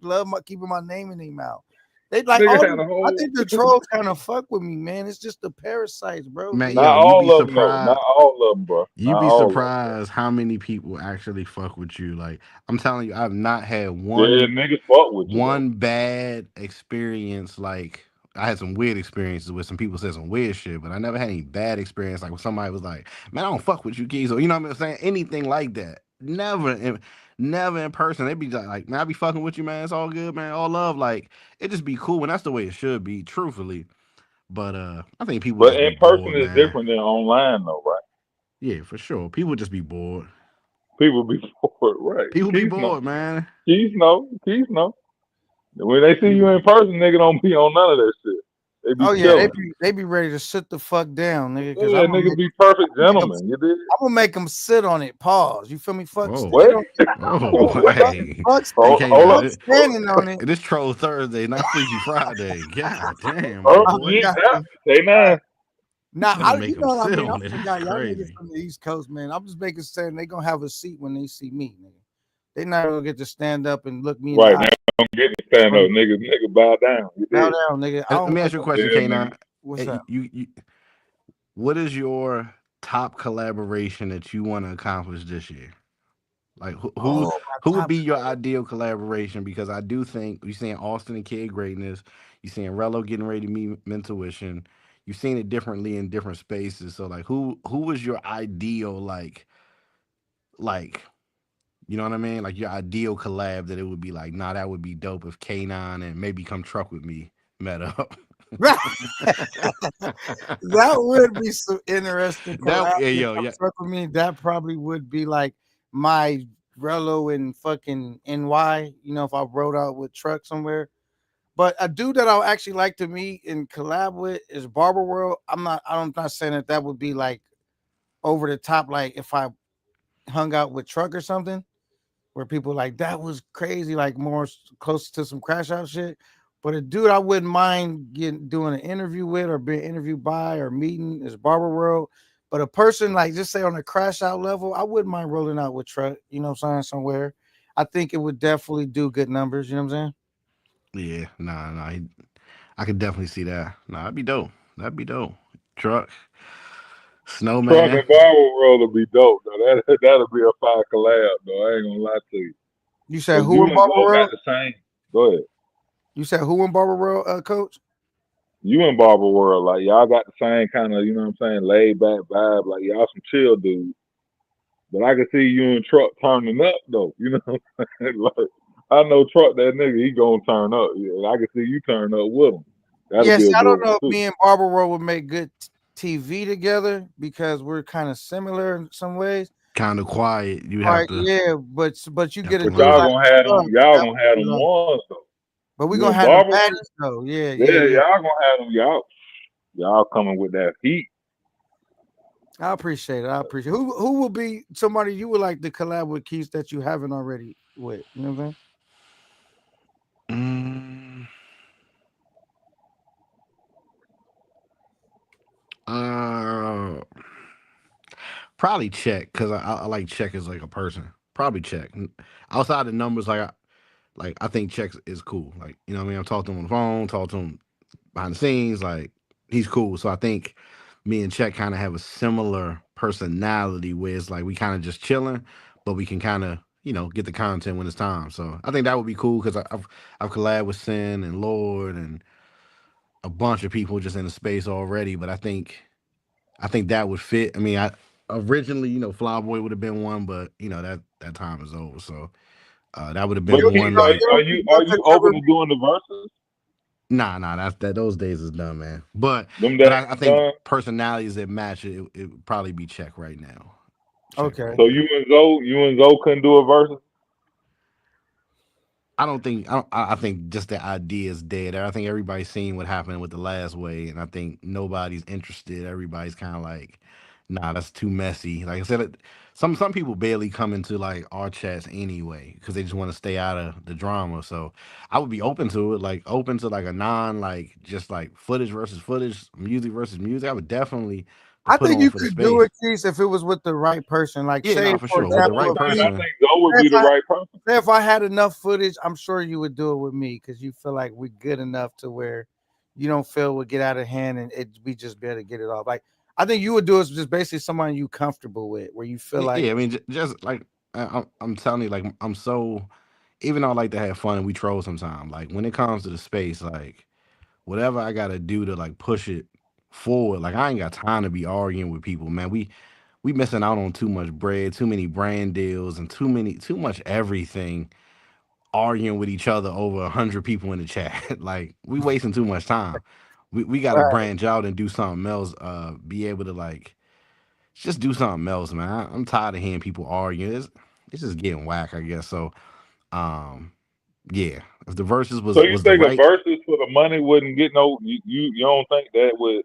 [SPEAKER 1] keeping my name in their mouth. They like
[SPEAKER 3] Nigga
[SPEAKER 1] all.
[SPEAKER 3] had a
[SPEAKER 1] I
[SPEAKER 3] whole.
[SPEAKER 1] think the trolls kind of fuck with me, man. It's just the parasites, bro.
[SPEAKER 2] Man,
[SPEAKER 1] They
[SPEAKER 3] Not
[SPEAKER 2] yo, you'd be
[SPEAKER 3] all of them though. Not
[SPEAKER 2] surprised.
[SPEAKER 3] all of them, bro.
[SPEAKER 2] You'd
[SPEAKER 3] Not
[SPEAKER 2] be
[SPEAKER 3] all of them, bro.
[SPEAKER 2] surprised how many people actually fuck with you. Like I'm telling you, I've not had
[SPEAKER 3] Yeah, niggas fuck with you though.
[SPEAKER 2] one bad experience. Like I had some weird experiences with some people said some weird shit, but I never had any bad experience. Like when somebody was like, "Man, I don't fuck with you, keys," or you know what I'm saying, anything like that. Never in person. They'd be like, "Man, I be fucking with you, man. It's all good, man. All love." Like it just be cool, and that's the way it should be, truthfully. But I think people
[SPEAKER 3] But
[SPEAKER 2] just be
[SPEAKER 3] in person
[SPEAKER 2] bored,
[SPEAKER 3] is
[SPEAKER 2] man.
[SPEAKER 3] different than online though, right?
[SPEAKER 2] Yeah, for sure. People just be bored.
[SPEAKER 3] People be bored, right?
[SPEAKER 2] People be
[SPEAKER 3] Keith know.
[SPEAKER 2] bored, man.
[SPEAKER 3] Keith know. Keith know. When they see you
[SPEAKER 2] People,
[SPEAKER 3] in person, nigga don't be on none of that shit. They be
[SPEAKER 1] Oh yeah,
[SPEAKER 3] chilling.
[SPEAKER 1] they be ready to sit the fuck down, nigga. Because
[SPEAKER 3] Yeah, niggas be perfect
[SPEAKER 1] I'm
[SPEAKER 3] gentlemen. You did?
[SPEAKER 1] gonna make them sit on it. Pause. You feel me? Fuck
[SPEAKER 2] whoa,
[SPEAKER 1] stand
[SPEAKER 3] What?
[SPEAKER 1] on it.
[SPEAKER 2] oh,
[SPEAKER 3] What?
[SPEAKER 2] hey, hey,
[SPEAKER 3] Hold,
[SPEAKER 2] K
[SPEAKER 3] hold up.
[SPEAKER 1] Fuck
[SPEAKER 2] nine.
[SPEAKER 1] standing on it.
[SPEAKER 2] This troll Thursday, not Freaky Friday. God damn, my
[SPEAKER 3] Oh,
[SPEAKER 1] I
[SPEAKER 2] boy.
[SPEAKER 3] yeah,
[SPEAKER 1] forgot.
[SPEAKER 3] that. Say nine.
[SPEAKER 2] You
[SPEAKER 1] Now,
[SPEAKER 2] finna
[SPEAKER 1] you
[SPEAKER 2] make them
[SPEAKER 1] know what I
[SPEAKER 2] sit
[SPEAKER 1] mean. I
[SPEAKER 2] on it. That's
[SPEAKER 1] forgot y'all niggas
[SPEAKER 2] crazy.
[SPEAKER 1] from the East Coast, man. I'm just making certain they gonna have a seat when they see me, nigga. They not gonna get to stand up and look me in the
[SPEAKER 3] Right
[SPEAKER 1] eye.
[SPEAKER 3] now, don't get to stand up, nigga. Nigga, bow down. You
[SPEAKER 1] Bow
[SPEAKER 3] did?
[SPEAKER 1] down, nigga. I
[SPEAKER 2] Let
[SPEAKER 1] don't
[SPEAKER 2] me
[SPEAKER 1] want
[SPEAKER 2] ask you a
[SPEAKER 1] no.
[SPEAKER 2] question,
[SPEAKER 3] Yeah,
[SPEAKER 2] K
[SPEAKER 3] nigga.
[SPEAKER 2] nine.
[SPEAKER 1] What's up?
[SPEAKER 2] What is your top collaboration that you want to accomplish this year? Like
[SPEAKER 1] Oh,
[SPEAKER 2] who
[SPEAKER 1] my
[SPEAKER 2] would
[SPEAKER 1] top.
[SPEAKER 2] be your ideal collaboration? Because I do think you're seeing Austin and Kid Greatness, you're seeing Rello getting ready to meet Mentuition. You've seen it differently in different spaces. So like who was your ideal like you know what I mean? Like your ideal collab that it would be like, nah, that would be dope if K9 and maybe Come Truck with Me met up.
[SPEAKER 1] That would be some interesting collab.
[SPEAKER 2] That yeah,
[SPEAKER 1] If
[SPEAKER 2] yo,
[SPEAKER 1] I'm
[SPEAKER 2] yeah.
[SPEAKER 1] stuck with me, that probably would be like my Rello and fucking NY. You know, if I rode out with truck somewhere. But a dude that I would actually like to meet and collab with is Barber World. I'm not saying that that would be like over the top. Like if I hung out with Truck or something, where people like that was crazy, like more close to some crash out shit. But a dude I wouldn't mind getting doing an interview with or being interviewed by or meeting is Barber World. But a person like just say on a crash out level, I wouldn't mind rolling out with Truck, you know what I'm saying, somewhere. I think it would definitely do good numbers, you know what I'm saying?
[SPEAKER 2] Yeah, nah. I could definitely see that. Nah, that'd be dope. That'd be dope. Truck,
[SPEAKER 3] Truck
[SPEAKER 2] snowman.
[SPEAKER 3] and Barber World will be dope. Though. That'll be a fire collab. Though I ain't gonna lie to you.
[SPEAKER 1] You said
[SPEAKER 3] Cause
[SPEAKER 1] who
[SPEAKER 3] you
[SPEAKER 1] in
[SPEAKER 3] and
[SPEAKER 1] Barber
[SPEAKER 3] Zoe got
[SPEAKER 1] World?
[SPEAKER 3] the same. Go ahead.
[SPEAKER 1] You said who in Barber World, coach?
[SPEAKER 3] You and Barber World, like y'all got the same kind of, you know what I'm saying, laid back vibe. Like y'all some chill dudes. But I can see you and Truck turning up though. You know what I'm saying? Like I know Truck that nigga, he gonna turn up. Yeah, and I can see you turn up with him. That'll
[SPEAKER 1] Yes,
[SPEAKER 3] be a
[SPEAKER 1] I
[SPEAKER 3] good
[SPEAKER 1] don't
[SPEAKER 3] one
[SPEAKER 1] know if
[SPEAKER 3] too.
[SPEAKER 1] me and Barber World would make good TV together because we're kind of similar in some ways.
[SPEAKER 2] Kind of quiet. You
[SPEAKER 1] All
[SPEAKER 2] have
[SPEAKER 1] right,
[SPEAKER 2] to
[SPEAKER 1] yeah, but you get a
[SPEAKER 3] But
[SPEAKER 1] dude
[SPEAKER 2] learn.
[SPEAKER 3] y'all
[SPEAKER 1] like
[SPEAKER 3] gonna have them.
[SPEAKER 1] Truck,
[SPEAKER 3] Y'all
[SPEAKER 1] that
[SPEAKER 3] gonna
[SPEAKER 1] would
[SPEAKER 3] have
[SPEAKER 1] be
[SPEAKER 3] them
[SPEAKER 1] love.
[SPEAKER 3] ones though.
[SPEAKER 1] But we
[SPEAKER 3] You
[SPEAKER 1] gonna
[SPEAKER 3] and
[SPEAKER 1] have the
[SPEAKER 3] Barber World,
[SPEAKER 1] baddies though. Yeah, yeah,
[SPEAKER 3] yeah,
[SPEAKER 1] yeah.
[SPEAKER 3] y'all gonna have them. Y'all coming with that heat.
[SPEAKER 1] I appreciate it. I appreciate it. Who will be somebody you would like to collab with, Keith, that you haven't already with? You know what I'm saying?
[SPEAKER 2] Mm, uh, probably check because I like check as like a person. Probably check. Outside the numbers, I think check is cool. Like you know what I mean. I'm talking to him on the phone, talk to him behind the scenes. Like he's cool. So I think me and Check kind of have a similar personality where it's like we kind of just chilling, but we can kind of get the content when it's time. So I think that would be cool because I've collabed with Sin and Lord and a bunch of people just in the space already. But I think that would fit. I mean, I originally Flyboy would have been one, but that time is over. So that would have
[SPEAKER 3] But
[SPEAKER 1] You
[SPEAKER 2] been
[SPEAKER 1] don't
[SPEAKER 3] Keith,
[SPEAKER 1] think
[SPEAKER 2] one
[SPEAKER 1] those,
[SPEAKER 2] like.
[SPEAKER 1] you don't think
[SPEAKER 3] are
[SPEAKER 1] those could
[SPEAKER 3] you open
[SPEAKER 1] ever
[SPEAKER 3] to doing the verses?
[SPEAKER 2] Nah, that those days is done, man. But
[SPEAKER 3] Them
[SPEAKER 2] but
[SPEAKER 3] days
[SPEAKER 2] I
[SPEAKER 3] is
[SPEAKER 2] think
[SPEAKER 3] done.
[SPEAKER 2] personalities that match it would probably be Check right now. Check
[SPEAKER 1] okay?
[SPEAKER 2] right
[SPEAKER 3] So
[SPEAKER 2] now.
[SPEAKER 3] you and Zoe couldn't do a verses.
[SPEAKER 2] I don't think I think just the idea is dead. I think everybody's seen what happened with the last way, and I think nobody's interested. Everybody's kind of like, nah, that's too messy. Like I said, some people barely come into like our chats anyway because they just want to stay out of the drama. So I would be open to it, like open to like a non like just like footage versus footage, music versus music. I would definitely to
[SPEAKER 1] I
[SPEAKER 2] put
[SPEAKER 1] think
[SPEAKER 2] on
[SPEAKER 1] you
[SPEAKER 2] for the
[SPEAKER 1] could do
[SPEAKER 2] space.
[SPEAKER 1] it, Keith, if it was with the right person. Like,
[SPEAKER 2] Yeah,
[SPEAKER 1] say
[SPEAKER 2] no, for
[SPEAKER 1] for
[SPEAKER 2] sure. With
[SPEAKER 3] That's
[SPEAKER 2] the
[SPEAKER 3] what
[SPEAKER 1] example,
[SPEAKER 2] right
[SPEAKER 3] I'm
[SPEAKER 1] if
[SPEAKER 3] saying. I
[SPEAKER 1] me,
[SPEAKER 2] person,
[SPEAKER 3] think Zoe would be the right person.
[SPEAKER 1] say if I had enough footage, I'm sure you would do it with me because you feel like we're good enough to where you don't feel would get out of hand and we just be able to get it off. Like I think you would do it just basically someone you comfortable with, where you feel like
[SPEAKER 2] yeah. I mean, just like I'm telling you, like I'm so. Even though I like to have fun and we troll sometimes, like when it comes to the space, like whatever I gotta do to like push it forward, like I ain't got time to be arguing with people, man. We missing out on too much bread, too many brand deals, and too much everything. Arguing with each other over 100 people in the chat, like we wasting too much time. We got to
[SPEAKER 1] right.
[SPEAKER 2] branch out and do something else. Be able to like just do something else, man. I'm tired of hearing people arguing. It's just getting whack, I guess. So, um, yeah. If the verses
[SPEAKER 3] So you
[SPEAKER 2] was the
[SPEAKER 3] think a
[SPEAKER 2] right,
[SPEAKER 3] verses for the money wouldn't get no? You don't think that would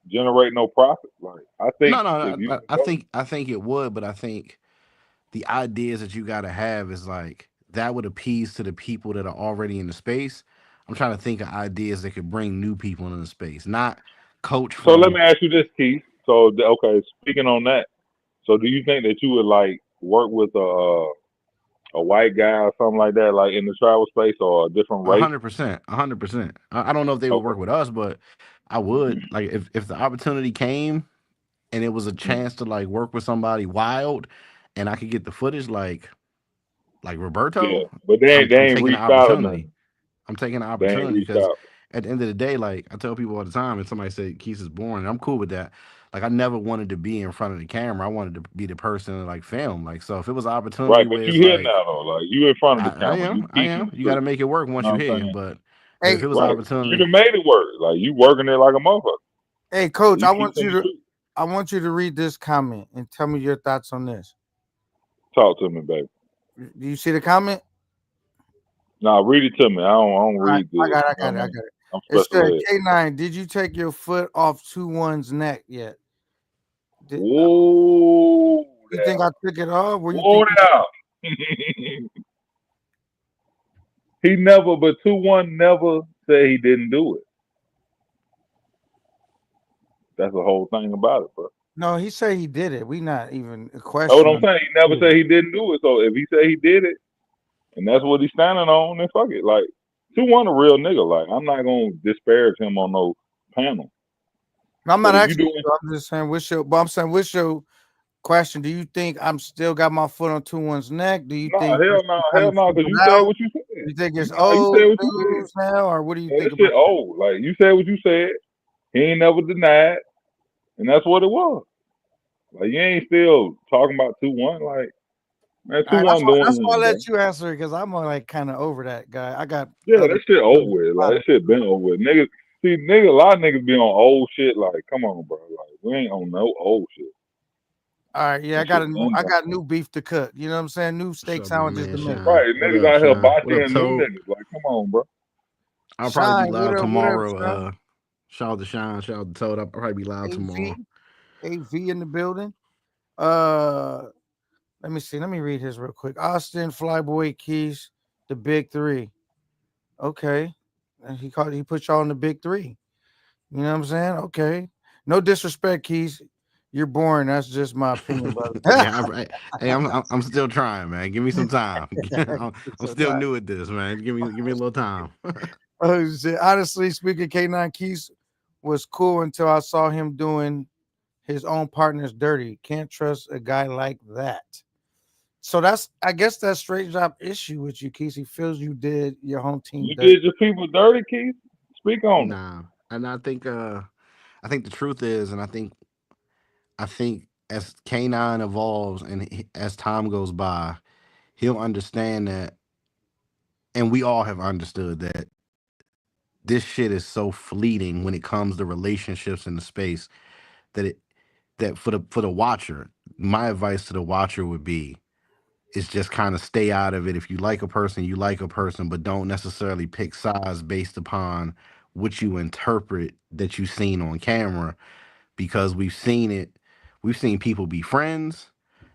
[SPEAKER 3] generate no profit? Like I think
[SPEAKER 2] no, no,
[SPEAKER 3] if you
[SPEAKER 2] no,
[SPEAKER 3] and Zoe,
[SPEAKER 2] I think it would, but I think the ideas that you got to have is like that would appease to the people that are already in the space. I'm trying to think of ideas that could bring new people into the space, not coach
[SPEAKER 3] so let me
[SPEAKER 2] from
[SPEAKER 3] ask you this, Keith. So okay, speaking on that, so do you think that you would like work with a white guy or something like that, like in the travel space or a different race?
[SPEAKER 2] 100%, 100%. I don't know if they would
[SPEAKER 3] Okay.
[SPEAKER 2] work with us, but I would like if the opportunity came and it was a
[SPEAKER 3] Mhm.
[SPEAKER 2] chance to like work with somebody wild, and I could get the footage like
[SPEAKER 3] Yeah,
[SPEAKER 2] Roberto.
[SPEAKER 3] but they
[SPEAKER 2] I'm
[SPEAKER 3] ain't
[SPEAKER 2] taking the
[SPEAKER 3] reached out or
[SPEAKER 2] opportunity.
[SPEAKER 3] nothing.
[SPEAKER 2] I'm taking the
[SPEAKER 3] They ain't
[SPEAKER 2] opportunity
[SPEAKER 3] reached
[SPEAKER 2] because
[SPEAKER 3] out.
[SPEAKER 2] at the end of the day, like I tell people all the time, and somebody said Keith is boring, and I'm cool with that. Like I never wanted to be in front of the camera. I wanted to be the person to like film. Like so, if it was an
[SPEAKER 3] Right,
[SPEAKER 2] opportunity
[SPEAKER 3] but
[SPEAKER 2] where
[SPEAKER 3] you
[SPEAKER 2] it's
[SPEAKER 3] here
[SPEAKER 2] like
[SPEAKER 3] now though. Like you in front of the
[SPEAKER 2] I
[SPEAKER 3] camera, you
[SPEAKER 2] am, I
[SPEAKER 3] teaching
[SPEAKER 2] am.
[SPEAKER 3] the
[SPEAKER 2] You got to
[SPEAKER 3] truth.
[SPEAKER 2] make it work
[SPEAKER 3] You
[SPEAKER 2] once
[SPEAKER 3] know
[SPEAKER 2] you're
[SPEAKER 3] what I'm
[SPEAKER 2] here.
[SPEAKER 3] saying?
[SPEAKER 2] But if
[SPEAKER 1] Hey,
[SPEAKER 2] it was an
[SPEAKER 3] Right. You
[SPEAKER 2] opportunity,
[SPEAKER 3] done made it work. Like you working it like a motherfucker.
[SPEAKER 1] hey, coach,
[SPEAKER 3] You teaching the truth.
[SPEAKER 1] I want you to read this comment and tell me your thoughts on this.
[SPEAKER 3] Talk to me, baby.
[SPEAKER 1] Do you see the comment?
[SPEAKER 3] Nah, read it to me. I don't
[SPEAKER 1] All right,
[SPEAKER 3] read good.
[SPEAKER 1] I
[SPEAKER 3] You know
[SPEAKER 1] got
[SPEAKER 3] what
[SPEAKER 1] it,
[SPEAKER 3] I
[SPEAKER 1] I
[SPEAKER 3] mean?
[SPEAKER 1] got it.
[SPEAKER 3] I'm
[SPEAKER 1] It
[SPEAKER 3] special
[SPEAKER 1] said
[SPEAKER 3] ed.
[SPEAKER 1] K9. Did you take your foot off 2-1's neck yet? Did,
[SPEAKER 3] Whoa
[SPEAKER 1] you think
[SPEAKER 3] there.
[SPEAKER 1] I took it off? Or you
[SPEAKER 3] Whoa
[SPEAKER 1] think?
[SPEAKER 3] there. He never, but 2-1 never said he didn't do it. That's the whole thing about it, bro.
[SPEAKER 1] No, he said he did it. We not even a
[SPEAKER 3] That's what
[SPEAKER 1] question
[SPEAKER 3] I'm
[SPEAKER 1] on.
[SPEAKER 3] saying. He never said he didn't do it. So if he said he did it, and that's what he's standing on, then fuck it. Like 2-1 a real nigga. Like I'm not gonna disparage him on no panel.
[SPEAKER 1] I'm not
[SPEAKER 3] But if you
[SPEAKER 1] asking
[SPEAKER 3] doing
[SPEAKER 1] you. I'm just saying, but I'm saying, what's your question? Do you think I'm still got my foot on 2-1's neck? Do you
[SPEAKER 3] nah,
[SPEAKER 1] think
[SPEAKER 3] hell
[SPEAKER 1] it's
[SPEAKER 3] nah,
[SPEAKER 1] time
[SPEAKER 3] hell
[SPEAKER 1] to
[SPEAKER 3] nah,
[SPEAKER 1] figure
[SPEAKER 3] because you
[SPEAKER 1] it
[SPEAKER 3] said
[SPEAKER 1] out?
[SPEAKER 3] what you said.
[SPEAKER 1] You think it's
[SPEAKER 3] Nah, you said
[SPEAKER 1] old
[SPEAKER 3] what you said.
[SPEAKER 1] news now, or what do you
[SPEAKER 3] Man,
[SPEAKER 1] think
[SPEAKER 3] that
[SPEAKER 1] about
[SPEAKER 3] shit old. Like you said what you said. He ain't never denied, and that's what it was. Like you ain't still talking about 2-1. Like man,
[SPEAKER 1] that? All
[SPEAKER 3] two
[SPEAKER 1] right,
[SPEAKER 3] one doing
[SPEAKER 1] that's why I
[SPEAKER 3] him, bro.
[SPEAKER 1] let you answer because I'm like kind of over that guy. I got
[SPEAKER 3] Yeah,
[SPEAKER 1] other
[SPEAKER 3] that shit
[SPEAKER 1] other
[SPEAKER 3] over with. Like that shit been over with. Niggas, see, a lot of niggas be on old shit. Like, come on, bro. Like we ain't on no old shit.
[SPEAKER 1] All right, yeah,
[SPEAKER 3] That shit done
[SPEAKER 1] I
[SPEAKER 3] done.
[SPEAKER 1] got new beef to cook. You know what I'm saying? New
[SPEAKER 2] What's
[SPEAKER 1] steak
[SPEAKER 2] up, my
[SPEAKER 1] sandwiches
[SPEAKER 2] man
[SPEAKER 1] to make.
[SPEAKER 2] Shine?
[SPEAKER 3] Right,
[SPEAKER 2] What
[SPEAKER 3] niggas
[SPEAKER 2] up,
[SPEAKER 3] out here
[SPEAKER 2] Shine? What up,
[SPEAKER 3] boxing new
[SPEAKER 2] Toad?
[SPEAKER 3] niggas. Like, come on, bro.
[SPEAKER 2] I'll probably be
[SPEAKER 1] Shine,
[SPEAKER 2] live
[SPEAKER 1] what up,
[SPEAKER 2] tomorrow.
[SPEAKER 1] son?
[SPEAKER 2] Shout out to Shine, shout out to Toad. I'll probably be live tomorrow.
[SPEAKER 1] AV, AV in the building. Uh, let me see. Let me read his real quick. Austin, Flyboy, Keys, the big three. Okay, and he put y'all in the big three. You know what I'm saying? Okay. No disrespect, Keys. You're boring. That's just my opinion, brother.
[SPEAKER 2] Yeah, hey, I'm still trying, man. Give me some time. I'm
[SPEAKER 1] So,
[SPEAKER 2] still new at this, man. Give me a little time.
[SPEAKER 1] oh, shit. Honestly speaking, K9 Keys was cool until I saw him doing his own partners dirty. Can't trust a guy like that. So I guess that's straight job issue with you, Keys. He feels you did your home team
[SPEAKER 3] You
[SPEAKER 1] dirty.
[SPEAKER 3] did your people dirty, Keith. Speak on it.
[SPEAKER 2] Nah, and I think the truth is, and I think as K9 evolves and as time goes by, he'll understand that, and we all have understood that this shit is so fleeting when it comes to relationships in the space that it that for the watcher, my advice to the watcher would be is just kind of stay out of it. If you like a person, you like a person, but don't necessarily pick sides based upon what you interpret that you've seen on camera, because we've seen people be friends,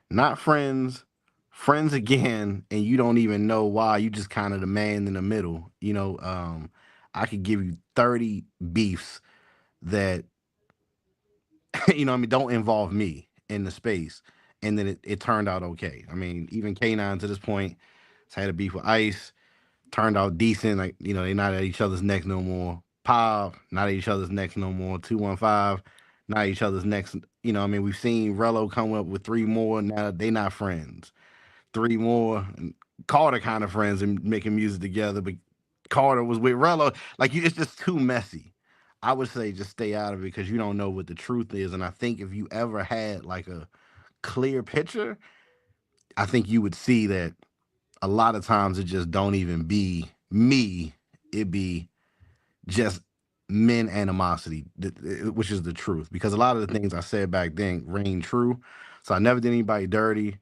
[SPEAKER 2] not friends, friends again, and you don't even know why. You just kind of the man in the middle. I could give you 30 beefs that what I mean, don't involve me in the space. And then it turned out okay. I mean, even K9 to this point has had a beef with Ice, turned out decent. Like, they're not at each other's necks no more. Pop, not at each other's necks no more. 215, not at each other's necks. I mean, we've seen Rello come up with three more. Now they not friends. Three more. And Carter kind of friends and making music together, but Carter was with Rello. Like, it's just too messy. I would say just stay out of it because you don't know what the truth is. And I think if you ever had like a clear picture, I think you would see that a lot of times it just don't even be me. It be just men animosity, which is the truth. Because a lot of the things I said back then rang true. So I never did anybody dirty.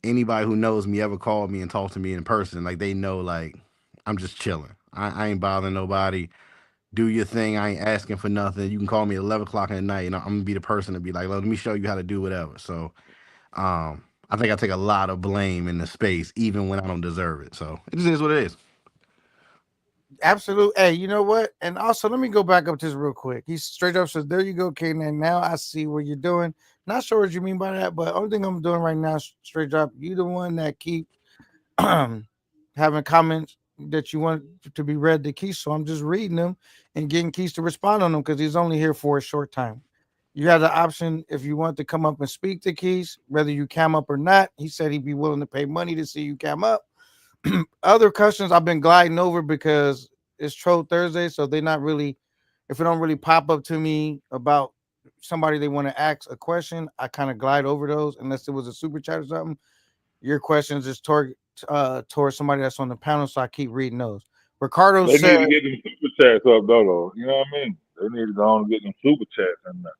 [SPEAKER 2] Anybody who knows me ever called me and talked to me in person, like they know, like I'm just chilling. I ain't bothering nobody. Do your thing. I ain't asking for nothing. You can call me at 11 o'clock at night, and I'm gonna be the person to be like, let me show you how to do whatever. So, I think I take a lot of blame in the space, even when I don't deserve it. So it just is what it is.
[SPEAKER 1] Absolute. Hey, you know what? And also, let me go back up to this real quick. He straight up says, "There you go, K9. Now I see what you're doing." Not sure what you mean by that, but only thing I'm doing right now, straight up, you the one that keep having comments that you want to be read to Keith. So I'm just reading them and getting Keith to respond on them because he's only here for a short time. You have the option if you want to come up and speak to Keith, whether you cam up or not. He said he'd be willing to pay money to see you cam up. Other questions I've been gliding over because it's Troll Thursday, so they're not really. If it don't really pop up to me about somebody they want to ask a question, I kind of glide over those unless it was a super chat or something. Your questions is towards somebody that's on the panel, so I keep reading those. Ricardo
[SPEAKER 3] They
[SPEAKER 1] said,
[SPEAKER 3] need to get them super chats up, though. You know what I mean? They need to go on and get them super chats in there.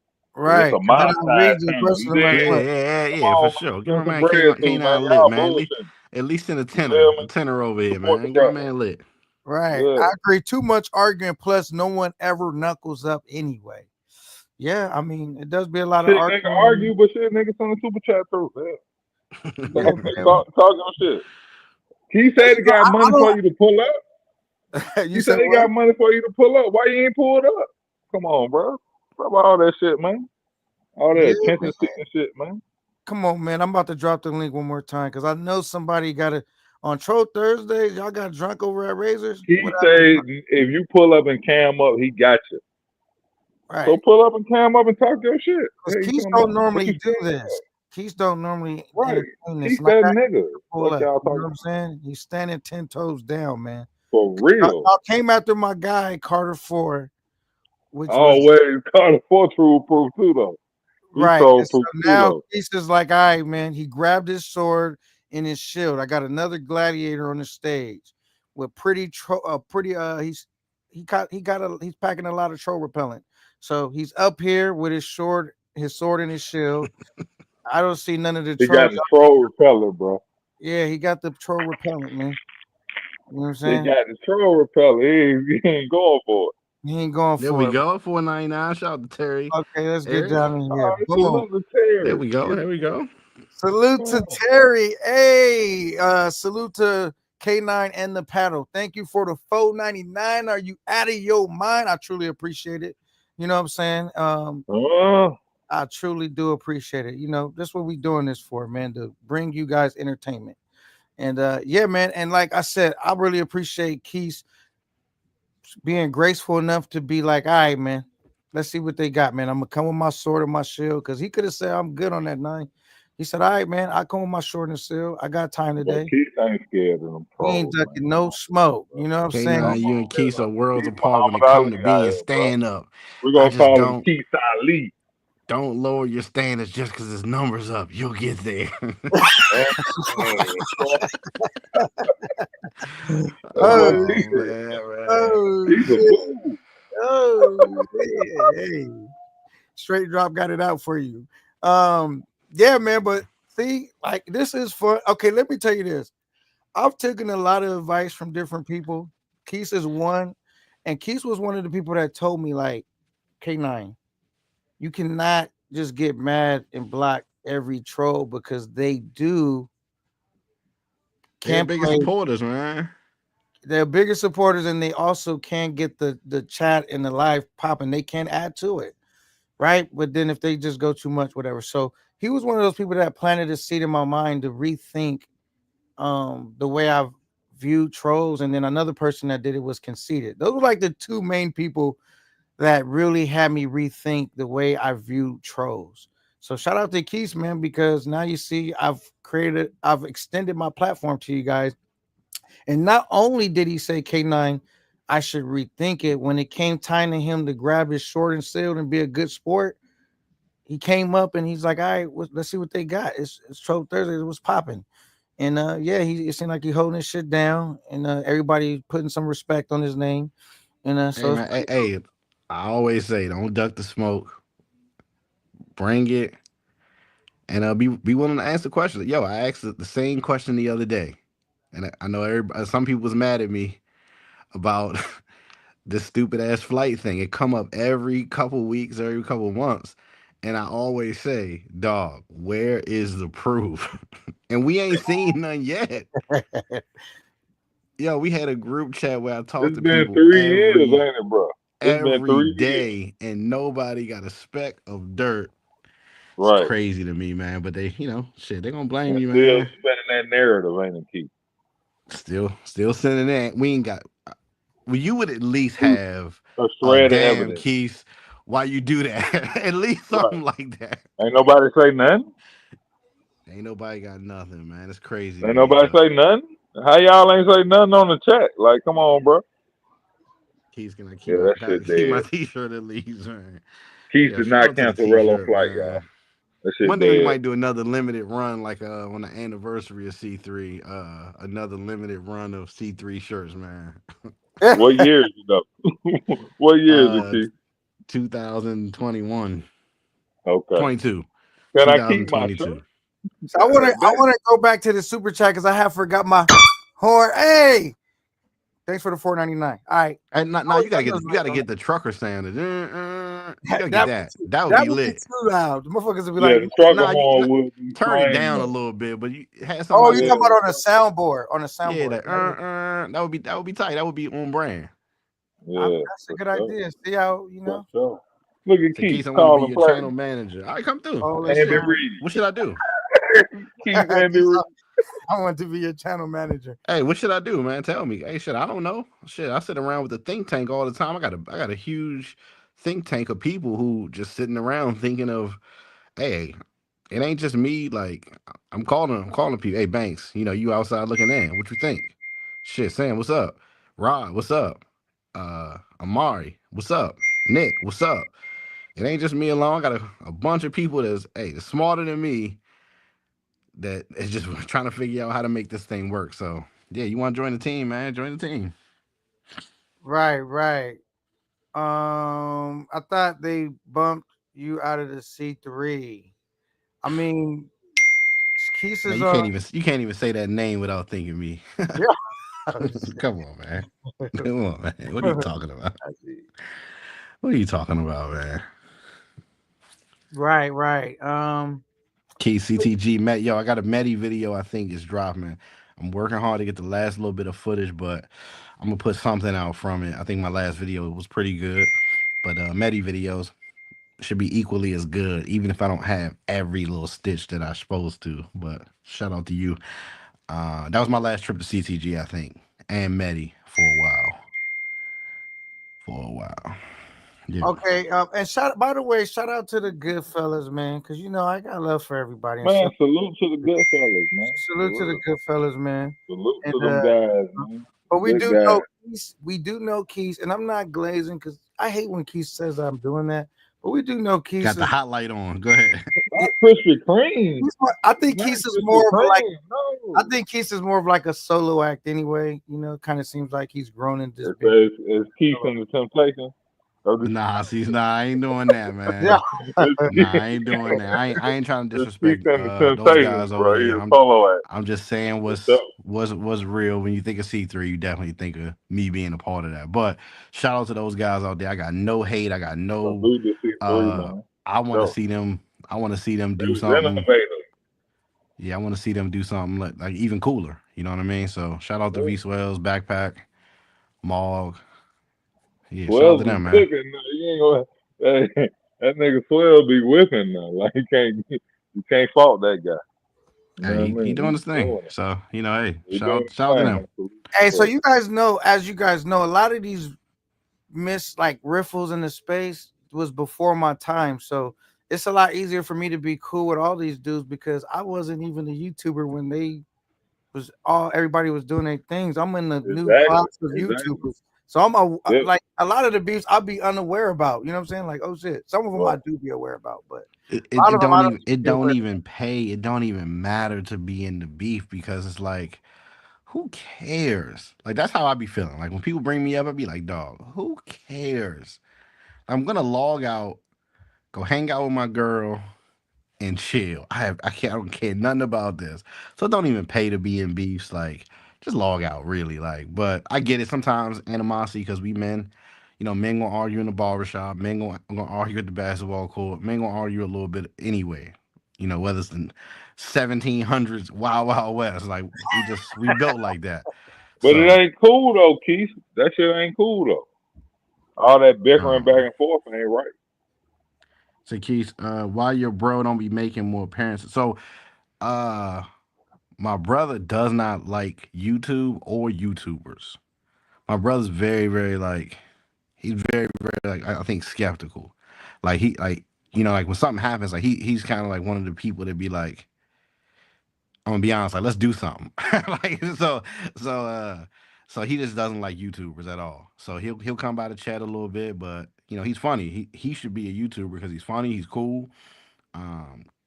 [SPEAKER 3] 'Cause it's
[SPEAKER 1] right,
[SPEAKER 3] a
[SPEAKER 1] and then
[SPEAKER 3] mob
[SPEAKER 1] I'll
[SPEAKER 3] time
[SPEAKER 1] read the
[SPEAKER 3] panel.
[SPEAKER 1] rest
[SPEAKER 3] You
[SPEAKER 1] of them
[SPEAKER 3] dig?
[SPEAKER 1] as
[SPEAKER 2] Yeah,
[SPEAKER 1] well.
[SPEAKER 2] yeah, yeah,
[SPEAKER 3] Come
[SPEAKER 2] yeah, for
[SPEAKER 3] on, man.
[SPEAKER 2] sure. Give
[SPEAKER 3] Send
[SPEAKER 2] my
[SPEAKER 3] some
[SPEAKER 2] man
[SPEAKER 3] bread
[SPEAKER 2] K9,
[SPEAKER 3] through, man.
[SPEAKER 2] K9 lit,
[SPEAKER 3] Y'all
[SPEAKER 2] man.
[SPEAKER 3] bullshit.
[SPEAKER 2] At least send
[SPEAKER 3] You feel
[SPEAKER 2] a
[SPEAKER 3] me?
[SPEAKER 2] tenner over here,
[SPEAKER 3] Support the
[SPEAKER 2] man. Get my
[SPEAKER 3] brother.
[SPEAKER 2] man lit.
[SPEAKER 1] Right.
[SPEAKER 3] Yeah.
[SPEAKER 1] I agree. Too much arguing. Plus, no one ever knuckles up anyway. Yeah, I mean, it does be a lot of
[SPEAKER 3] Shit, nigga
[SPEAKER 1] arguing.
[SPEAKER 3] argue, but shit, nigga send a super chat through. Yeah.
[SPEAKER 1] Yeah, man.
[SPEAKER 3] Talk your shit. He
[SPEAKER 1] Hey,
[SPEAKER 3] said he got money for you to pull up.
[SPEAKER 1] You
[SPEAKER 3] He said
[SPEAKER 1] said
[SPEAKER 3] he
[SPEAKER 1] what?
[SPEAKER 3] got money for you to pull up. Why you ain't pulled up? Come on, bro. Stop all that shit, man. All that
[SPEAKER 1] Yeah,
[SPEAKER 3] attention
[SPEAKER 1] man.
[SPEAKER 3] seeking shit, man.
[SPEAKER 1] Come on, man. I'm about to drop the link one more time because I know somebody got it on Troll Thursday. Y'all got drunk over at Razors.
[SPEAKER 3] He
[SPEAKER 1] What happened?
[SPEAKER 3] said if you pull up and cam up, he got you. So
[SPEAKER 1] Right.
[SPEAKER 3] pull up and cam up and talk your shit.
[SPEAKER 1] Because
[SPEAKER 3] Hey, you
[SPEAKER 1] Keys
[SPEAKER 3] talking
[SPEAKER 1] don't
[SPEAKER 3] about? What
[SPEAKER 1] normally
[SPEAKER 3] you
[SPEAKER 1] do
[SPEAKER 3] scared
[SPEAKER 1] this.
[SPEAKER 3] of?
[SPEAKER 1] Keys don't normally
[SPEAKER 3] Right.
[SPEAKER 1] entertain this.
[SPEAKER 3] He's
[SPEAKER 1] And I
[SPEAKER 3] that
[SPEAKER 1] got
[SPEAKER 3] nigga.
[SPEAKER 1] to pull
[SPEAKER 3] Fuck
[SPEAKER 1] up.
[SPEAKER 3] y'all
[SPEAKER 1] You know what
[SPEAKER 3] talking
[SPEAKER 1] I'm saying? He's standing 10 toes down, man.
[SPEAKER 3] for
[SPEAKER 1] Y'all,
[SPEAKER 3] real.
[SPEAKER 1] y'all came after my guy, Carter 4, which was
[SPEAKER 3] Always caught a four true proof too though. He
[SPEAKER 1] right. And
[SPEAKER 3] told
[SPEAKER 1] so
[SPEAKER 3] proof too
[SPEAKER 1] now
[SPEAKER 3] though.
[SPEAKER 1] Keys is like, all right, man. He grabbed his sword and his shield. I got another gladiator on the stage with pretty he's packing a lot of troll repellent. So he's up here with his sword and his shield. I don't see none of the
[SPEAKER 3] He
[SPEAKER 1] trolls.
[SPEAKER 3] got the troll repeller, bro.
[SPEAKER 1] Yeah, he got the troll repellent, man. You know what I'm
[SPEAKER 3] He
[SPEAKER 1] saying?
[SPEAKER 3] got the troll repeller. He ain't going for it.
[SPEAKER 1] He ain't going
[SPEAKER 2] There
[SPEAKER 1] for
[SPEAKER 2] we
[SPEAKER 1] it.
[SPEAKER 2] go. 4.99. Shout out to Terry.
[SPEAKER 1] Okay, let's get
[SPEAKER 2] Eric.
[SPEAKER 1] down in
[SPEAKER 3] All
[SPEAKER 1] here.
[SPEAKER 3] right,
[SPEAKER 1] Boom.
[SPEAKER 3] salute to
[SPEAKER 2] There
[SPEAKER 3] Terry.
[SPEAKER 2] we go. There we go.
[SPEAKER 1] Salute to
[SPEAKER 3] Oh,
[SPEAKER 1] Terry. Hey, salute to K9 and the paddle. Thank you for the 4.99. Are you out of your mind? I truly appreciate it. You know what I'm saying?
[SPEAKER 3] uh,
[SPEAKER 1] I truly do appreciate it. You know, that's what we doing this for, man, to bring you guys entertainment. And yeah, man. And like I said, I really appreciate Keith being graceful enough to be like, all right, man, let's see what they got, man. I'm gonna come with my sword and my shield because he could have said I'm good on that 9. He said, all right, man, I come with my sword and shield. I got time
[SPEAKER 3] but
[SPEAKER 1] today.
[SPEAKER 3] Keith ain't scared of them
[SPEAKER 1] We ain't
[SPEAKER 3] trolls, man.
[SPEAKER 1] ducking
[SPEAKER 3] Come
[SPEAKER 1] no
[SPEAKER 3] on, man,
[SPEAKER 1] smoke.
[SPEAKER 3] bro.
[SPEAKER 1] You know what I'm saying?
[SPEAKER 2] K9,
[SPEAKER 3] Come
[SPEAKER 2] you
[SPEAKER 3] on,
[SPEAKER 2] and
[SPEAKER 3] man.
[SPEAKER 2] Keith are worlds
[SPEAKER 3] Keith
[SPEAKER 2] apart when
[SPEAKER 3] Muhammad
[SPEAKER 2] it come
[SPEAKER 3] Ali
[SPEAKER 2] to
[SPEAKER 3] out
[SPEAKER 2] being
[SPEAKER 3] here, bro.
[SPEAKER 2] stand up.
[SPEAKER 3] We're
[SPEAKER 2] I
[SPEAKER 3] gonna
[SPEAKER 2] just
[SPEAKER 3] call him
[SPEAKER 2] don't
[SPEAKER 3] Keith Ali.
[SPEAKER 2] lower your standards just because his numbers up. You'll get there.
[SPEAKER 3] Uh, that boy
[SPEAKER 1] Oh
[SPEAKER 2] Oh
[SPEAKER 3] Keith,
[SPEAKER 1] shit.
[SPEAKER 2] man, man.
[SPEAKER 1] Oh
[SPEAKER 3] he's a
[SPEAKER 1] shit.
[SPEAKER 3] fool.
[SPEAKER 1] Oh yeah. Hey. Straight drop got it out for you. Yeah, man, but see, like this is fun. Okay, let me tell you this. I've taken a lot of advice from different people. Keith is one, and Keith was one of the people that told me, like, K9, you cannot just get mad and block every troll because they do
[SPEAKER 2] They're the
[SPEAKER 1] can
[SPEAKER 2] biggest
[SPEAKER 1] play.
[SPEAKER 2] supporters, man.
[SPEAKER 1] They're bigger supporters, and they also can get the chat and the live popping. They can add to it, right? But then if they just go too much, whatever. So he was one of those people that planted a seed in my mind to rethink the way I've viewed trolls. And then another person that did it was Conceited. Those were like the two main people that really had me rethink the way I view trolls. So shout out to Keith, man, because now you see I've extended my platform to you guys. And not only did he say K9, I should rethink it when it came time to him to grab his sword and shield and be a good sport. He came up and he's like, all right, let's see what they got. It's Troll Thursday. It was popping. And yeah, it seemed like he holding his shit down and everybody putting some respect on his name. And
[SPEAKER 2] Hey
[SPEAKER 1] so it's
[SPEAKER 2] man, hey,
[SPEAKER 1] pretty dope.
[SPEAKER 2] hey, I always say don't duck the smoke. Bring it and be willing to answer questions. Yo, I asked the same question the other day, and I know everybody. Some people was mad at me about this stupid ass flight thing. It come up every couple weeks, every couple months, and I always say, "Dog, where is the proof?" And we ain't seen none yet. Yo, we had a group chat where I talked
[SPEAKER 3] It's
[SPEAKER 2] to
[SPEAKER 3] been
[SPEAKER 2] people
[SPEAKER 3] 3 years, ain't it, bro? It's been
[SPEAKER 2] every
[SPEAKER 3] 3 years.
[SPEAKER 2] day, and nobody got a speck of dirt. It's
[SPEAKER 3] Right.
[SPEAKER 2] crazy to me, man. But they, shit, they gonna blame
[SPEAKER 3] And
[SPEAKER 2] you,
[SPEAKER 3] still
[SPEAKER 2] man.
[SPEAKER 3] spinning that narrative, ain't it, Keith?
[SPEAKER 2] Still sending that. We ain't got. Well, you would at least
[SPEAKER 3] Ooh,
[SPEAKER 2] have
[SPEAKER 3] a
[SPEAKER 2] a
[SPEAKER 3] shred of
[SPEAKER 2] damn
[SPEAKER 3] evidence.
[SPEAKER 2] Keith. Why you do that? At least
[SPEAKER 3] Right.
[SPEAKER 2] something like that.
[SPEAKER 3] Ain't nobody say nothing.
[SPEAKER 2] Ain't nobody got nothing, man. It's crazy to
[SPEAKER 3] Ain't
[SPEAKER 2] me.
[SPEAKER 3] nobody
[SPEAKER 2] But
[SPEAKER 3] say nothing. How y'all ain't say nothing on the chat? Like, come on, bro.
[SPEAKER 2] Keith's gonna
[SPEAKER 3] Yeah,
[SPEAKER 2] keep
[SPEAKER 3] that shit
[SPEAKER 2] keep my
[SPEAKER 3] dead.
[SPEAKER 2] t-shirt at least, man.
[SPEAKER 3] Keith
[SPEAKER 2] Yeah,
[SPEAKER 3] did
[SPEAKER 2] shout
[SPEAKER 3] not
[SPEAKER 2] out to the
[SPEAKER 3] cancel Rello
[SPEAKER 2] t-shirt,
[SPEAKER 3] flight, y'all.
[SPEAKER 2] man.
[SPEAKER 3] That shit
[SPEAKER 2] One day we
[SPEAKER 3] dead.
[SPEAKER 2] might do another limited run, like on the anniversary of C3. Another limited run of C3 shirts, man.
[SPEAKER 3] What year is it though? What year is it,
[SPEAKER 2] uh,
[SPEAKER 3] Keith?
[SPEAKER 2] 2021,
[SPEAKER 3] Okay.
[SPEAKER 2] 22,
[SPEAKER 3] Can I keep my shirt?
[SPEAKER 2] 2022.
[SPEAKER 1] So I
[SPEAKER 3] That,
[SPEAKER 1] want to go back to the super chat because I have forgot my horn. Hey, thanks for the 4.99. All right,
[SPEAKER 2] And now
[SPEAKER 1] always
[SPEAKER 2] you gotta
[SPEAKER 1] got
[SPEAKER 2] get
[SPEAKER 1] those
[SPEAKER 2] you
[SPEAKER 1] lights
[SPEAKER 2] gotta
[SPEAKER 1] on.
[SPEAKER 2] get the trucker sound. You
[SPEAKER 1] That
[SPEAKER 2] gotta get
[SPEAKER 1] that
[SPEAKER 2] that. That would
[SPEAKER 1] that
[SPEAKER 2] be
[SPEAKER 1] would be
[SPEAKER 2] lit.
[SPEAKER 1] too loud. The motherfuckers would be
[SPEAKER 3] yeah,
[SPEAKER 1] like,
[SPEAKER 3] the trucker
[SPEAKER 2] Nah,
[SPEAKER 3] horn would be
[SPEAKER 2] turn it
[SPEAKER 3] flame
[SPEAKER 2] down a
[SPEAKER 3] though.
[SPEAKER 2] little bit, but you have
[SPEAKER 1] "Oh,
[SPEAKER 2] somebody
[SPEAKER 1] you
[SPEAKER 3] Yeah,
[SPEAKER 1] talking
[SPEAKER 2] that
[SPEAKER 1] about on a soundboard? On a
[SPEAKER 2] yeah,
[SPEAKER 1] soundboard?
[SPEAKER 2] that that would be tight. That would be on brand.
[SPEAKER 3] yeah,
[SPEAKER 1] That's a
[SPEAKER 3] for
[SPEAKER 1] good
[SPEAKER 3] sure,
[SPEAKER 1] idea. See how
[SPEAKER 3] for sure. Look at
[SPEAKER 2] Say,
[SPEAKER 3] Keith
[SPEAKER 2] Keith, I want to be
[SPEAKER 3] calling
[SPEAKER 2] your channel
[SPEAKER 3] platinum.
[SPEAKER 2] manager. I come through.
[SPEAKER 1] all
[SPEAKER 2] Hey,
[SPEAKER 1] this
[SPEAKER 3] Andy
[SPEAKER 2] shit.
[SPEAKER 1] time.
[SPEAKER 3] Reid.
[SPEAKER 2] What should I do?
[SPEAKER 3] Keith Andy
[SPEAKER 1] He's
[SPEAKER 3] Reid.
[SPEAKER 1] I want to be your channel manager.
[SPEAKER 2] Hey, what should I do, man? Tell me. Hey, shit, I don't know. Shit, I sit around with a think tank all the time. I got a huge think tank of people who just sitting around thinking of, hey, it ain't just me. Like I'm calling people. Hey, Banks, you outside looking in. What you think? Shit, Sam, what's up? Rod, what's up? Amari, what's up? Nick, what's up? It ain't just me alone. I got a bunch of people that's smarter than me that is just trying to figure out how to make this thing work. So yeah, you want to join the team, man? Join the team.
[SPEAKER 1] Right, right. I thought they bumped you out of the C3. I mean, Keith
[SPEAKER 2] Man,
[SPEAKER 1] is
[SPEAKER 2] you can't even say that name without thinking me.
[SPEAKER 1] yeah.
[SPEAKER 2] Come on, man. Come on, man. What are you talking about? What are you talking about, man?
[SPEAKER 1] Right, right.
[SPEAKER 2] Key CTG Met. Yo, I got a Medi video I think is dropping. I'm working hard to get the last little bit of footage, but I'm gonna put something out from it. I think my last video was pretty good. But Medi videos should be equally as good, even if I don't have every little stitch that I'm supposed to. But shout out to you. That was my last trip to CTG, I think, and Medi for a while. For a while. Yeah.
[SPEAKER 1] Okay. And shout. By the way, shout out to the good fellas, man, because I got love for everybody. And
[SPEAKER 3] Man, salute to the good fellas, man.
[SPEAKER 1] salute to
[SPEAKER 3] For
[SPEAKER 1] the
[SPEAKER 3] real.
[SPEAKER 1] good fellas, man.
[SPEAKER 3] Salute
[SPEAKER 1] And
[SPEAKER 3] to them guys, man.
[SPEAKER 1] but we
[SPEAKER 3] Good
[SPEAKER 1] do
[SPEAKER 3] guys.
[SPEAKER 1] know Keys. We do know Keys, and I'm not glazing because I hate when Keys says I'm doing that. But we do know Keys
[SPEAKER 2] Got the
[SPEAKER 1] is.
[SPEAKER 2] hot light on. Go ahead.
[SPEAKER 3] Not Krispy Kreme.
[SPEAKER 1] I think
[SPEAKER 3] Not
[SPEAKER 1] Keys is
[SPEAKER 3] Krispy
[SPEAKER 1] more of a like.
[SPEAKER 3] Kreme.
[SPEAKER 1] I
[SPEAKER 3] No.
[SPEAKER 1] think Keys is more of like a solo act anyway. Kind of seems like he's grown and just been.
[SPEAKER 3] It's Keith and the Temptations. Oh,
[SPEAKER 2] Nah, see, nah, I ain't doing that,
[SPEAKER 1] Yeah.
[SPEAKER 2] man.
[SPEAKER 3] it's
[SPEAKER 2] Nah, I ain't doing that. I ain't trying to
[SPEAKER 3] It's Keith
[SPEAKER 2] disrespect
[SPEAKER 3] and the
[SPEAKER 2] those guys
[SPEAKER 3] Temptations,
[SPEAKER 2] over
[SPEAKER 3] bro. He's
[SPEAKER 2] there.
[SPEAKER 3] a solo act.
[SPEAKER 2] I'm just saying
[SPEAKER 3] For sure.
[SPEAKER 2] what's real. When you think of C3, you definitely think of me being a part of that. But shout out to those guys out there. I got no hate. I got no
[SPEAKER 3] Salute to C3, man.
[SPEAKER 2] I
[SPEAKER 3] For
[SPEAKER 2] want to
[SPEAKER 3] sure.
[SPEAKER 2] see them I want to see them
[SPEAKER 3] They
[SPEAKER 2] do
[SPEAKER 3] was
[SPEAKER 2] something.
[SPEAKER 3] innovative.
[SPEAKER 2] Yeah, I want to see them do something like even cooler. You know what I mean? So shout out to V Swells, Backpack, Mog. Yeah, shout out
[SPEAKER 3] Swell
[SPEAKER 2] to
[SPEAKER 3] be
[SPEAKER 2] them, man.
[SPEAKER 3] cooking now. You ain't gonna hey, that nigga Swell be whipping now. Like you can't fault that guy. You know
[SPEAKER 2] Hey,
[SPEAKER 3] what I
[SPEAKER 2] he
[SPEAKER 3] mean?
[SPEAKER 2] doing his
[SPEAKER 3] He
[SPEAKER 2] thing.
[SPEAKER 3] doing it.
[SPEAKER 2] So, hey,
[SPEAKER 3] He doing his
[SPEAKER 2] shout out to
[SPEAKER 3] thing,
[SPEAKER 2] them.
[SPEAKER 3] man. Salute
[SPEAKER 1] Hey,
[SPEAKER 3] to
[SPEAKER 1] so
[SPEAKER 3] Swell.
[SPEAKER 1] you guys know, as you guys know, a lot of these miss like riffles in the space was before my time. So it's a lot easier for me to be cool with all these dudes because I wasn't even a YouTuber when they was all everybody was doing their things. I'm in the new
[SPEAKER 3] Exactly.
[SPEAKER 1] class of
[SPEAKER 3] Exactly.
[SPEAKER 1] YouTubers. So
[SPEAKER 3] Yep.
[SPEAKER 1] like a lot of the beefs I'll be unaware about. You know what I'm saying? Like, oh shit. Some of them I
[SPEAKER 3] Right.
[SPEAKER 1] do be aware about, but
[SPEAKER 2] It,
[SPEAKER 1] a
[SPEAKER 2] it,
[SPEAKER 1] lot
[SPEAKER 2] it
[SPEAKER 1] of them I
[SPEAKER 2] don't
[SPEAKER 1] don't
[SPEAKER 2] even
[SPEAKER 1] even
[SPEAKER 2] it
[SPEAKER 1] be
[SPEAKER 2] don't
[SPEAKER 1] aware.
[SPEAKER 2] even pay. It don't even matter to be in the beef because it's like, who cares? Like that's how I be feeling. Like when people bring me up, I be like, dog, who cares? I'm gonna log out, go hang out with my girl, and chill. I don't care nothing about this. So it don't even pay to be in beefs. Like just log out, really. Like, but I get it. Sometimes animosity because we men, men gonna argue in the barbershop, men gonna argue at the basketball court, men gonna argue a little bit anyway. Whether it's in 1700s, wild wild west. Like we built like that.
[SPEAKER 3] But it
[SPEAKER 2] So
[SPEAKER 3] ain't cool though, Keith. That shit ain't cool though. All that bickering back
[SPEAKER 2] um,
[SPEAKER 3] and forth ain't right.
[SPEAKER 2] so Keith, why your bro don't be making more appearances? So uh my brother does not like YouTube or YouTubers. My brother's very, very like he's very, very like I think skeptical. Like he like like when something happens, like he's kind of like one of the people that be like, I'm gonna be honest, like let's do something. like so he just doesn't like YouTubers at all. So he'll come by the chat a little bit, but he's funny. He should be a YouTuber because he's funny, he's cool.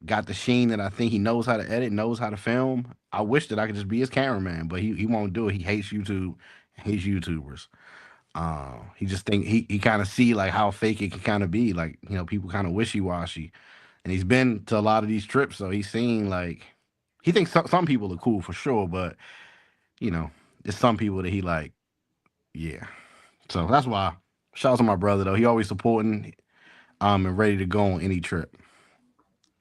[SPEAKER 2] Got the sheen that I think he knows how to edit, knows how to film. I wish that I could just be his cameraman, but he won't do it. He hates YouTube, hates YouTubers. He just think he kind of see like how fake it can kind of be. Like people kind of wishy washy, and he's been to a lot of these trips, so he's seen like he thinks some people are cool for sure, but you know, there's some people that he like, yeah. So that's why. Shout out to my brother though. He always supporting and ready to go on any trip.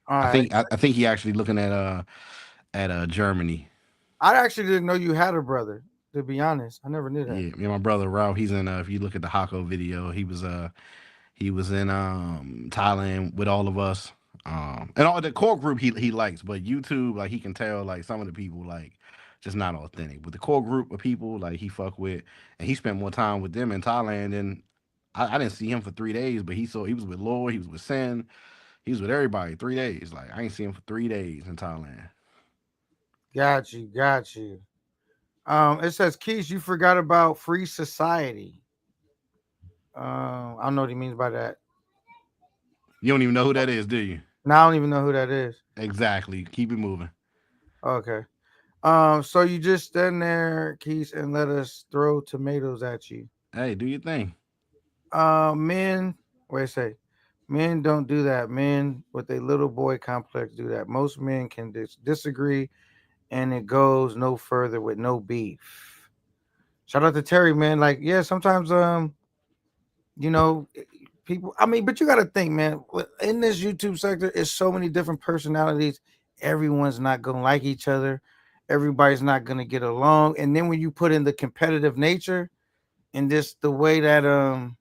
[SPEAKER 1] All
[SPEAKER 2] I
[SPEAKER 1] right.
[SPEAKER 2] think I think he actually looking at Germany.
[SPEAKER 1] I actually didn't know you had a brother. To be honest, I never knew that.
[SPEAKER 2] Yeah, me and my brother Ralph. He's in. If you look at the Hako video, he was in Thailand with all of us. And all the core group he likes, but YouTube like he can tell like some of the people like just not authentic. But the core group of people like he fuck with, and he spent more time with them in Thailand than I didn't see him for 3 days, but he was with Lloyd, he was with Sen, he was with everybody 3 days. Like I ain't see him for 3 days in Thailand.
[SPEAKER 1] Got you, got you. It says Keys, you forgot about free society. I don't know what he means by that.
[SPEAKER 2] You don't even know who that is, do you?
[SPEAKER 1] Now I don't even know who that is.
[SPEAKER 2] Exactly. Keep it moving.
[SPEAKER 1] Okay. So you just stand there, Keys, and let us throw tomatoes at you.
[SPEAKER 2] Hey, do your thing.
[SPEAKER 1] Men, wait a say, men don't do that. Men with a little boy complex do that. Most men can disagree, and it goes no further with no beef. Shout out to Terry, man. Like, yeah, sometimes, you know, people. I mean, but you got to think, man. In this YouTube sector, it's so many different personalities. Everyone's not gonna like each other. Everybody's not gonna get along. And then when you put in the competitive nature and just the way that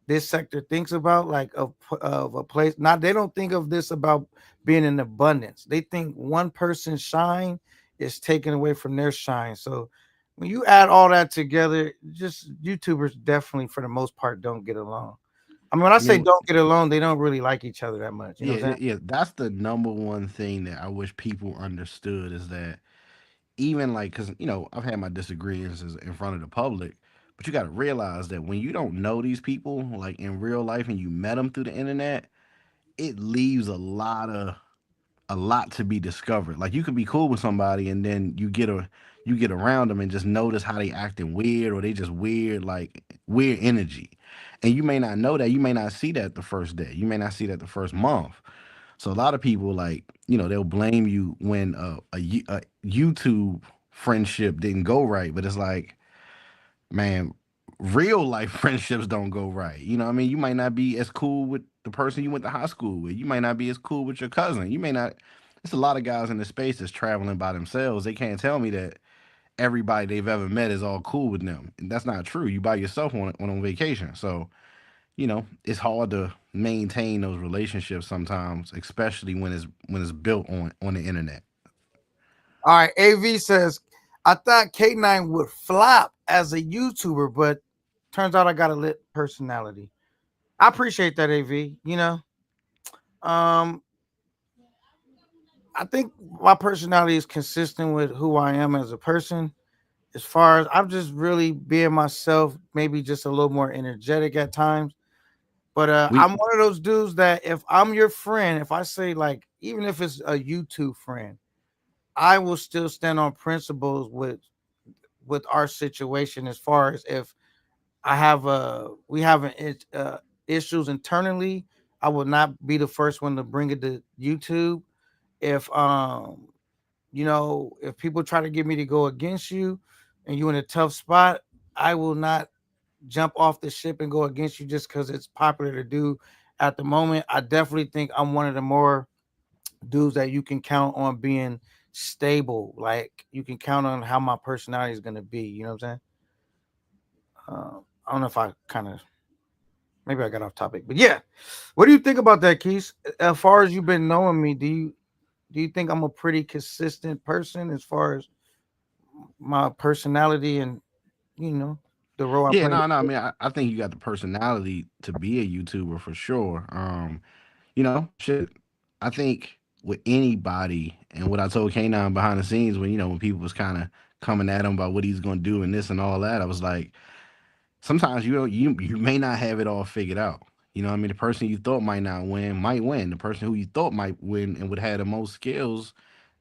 [SPEAKER 1] this sector thinks about like of a place, not they don't think of this about being in abundance. They think one person's shine is taken away from their shine. So when you add all that together, just YouTubers definitely for the most part don't get along. I mean, when I say
[SPEAKER 2] Yeah,
[SPEAKER 1] don't get along, they don't really like each other that much, you know what I'm saying?
[SPEAKER 2] yeah. That's the number one thing that I wish people understood is that even like, because I've had my disagreements in front of the public, but you got to realize that when you don't know these people like in real life and you met them through the internet, it leaves a lot to be discovered. Like you could be cool with somebody and then you get around them and just notice how they acting weird or they just weird, like weird energy. And you may not know that. You may not see that the first day. You may not see that the first month. So a lot of people like, they'll blame you when a YouTube friendship didn't go right, but it's like, man, real life friendships don't go right. You know what I mean? You might not be as cool with the person you went to high school with. You might not be as cool with your cousin. You may not. There's a lot of guys in the space that's traveling by themselves. They can't tell me that everybody they've ever met is all cool with them. And that's not true. You by yourself on vacation. So, it's hard to maintain those relationships sometimes, especially when it's built on the internet.
[SPEAKER 1] All right, AV says, I thought K9 would flop as a YouTuber, but turns out I got a lit personality. I appreciate that, AV. Um, I think my personality is consistent with who I am as a person. As far as I'm just really being myself, maybe just a little more energetic at times. But
[SPEAKER 2] We
[SPEAKER 1] I'm one of those dudes that if I'm your friend, if I say like, even if it's a YouTube friend, I will still stand on principles with our situation. As far as if we have issues internally, I will not be the first one to bring it to YouTube. If if people try to get me to go against you and you in a tough spot, I will not jump off the ship and go against you just because it's popular to do at the moment. I definitely think I'm one of the more dudes that you can count on being stable. Like you can count on how my personality is gonna be. You know what I'm saying? I don't know if I kind of maybe I got off topic, but yeah. What do you think about that, Keith? As far as you've been knowing me, do you think I'm a pretty consistent person as far as my personality and you know the role I
[SPEAKER 2] Yeah,
[SPEAKER 1] play?
[SPEAKER 2] no, no. I mean, I think you got the personality to be a YouTuber for sure. Shit. I think with anybody, and what I told K9 behind the scenes when people was kind of coming at him about what he's gonna do and this and all that, I was like, sometimes you may not have it all figured out. I mean, the person you thought might not win might win. The person who you thought might win and would have the most skills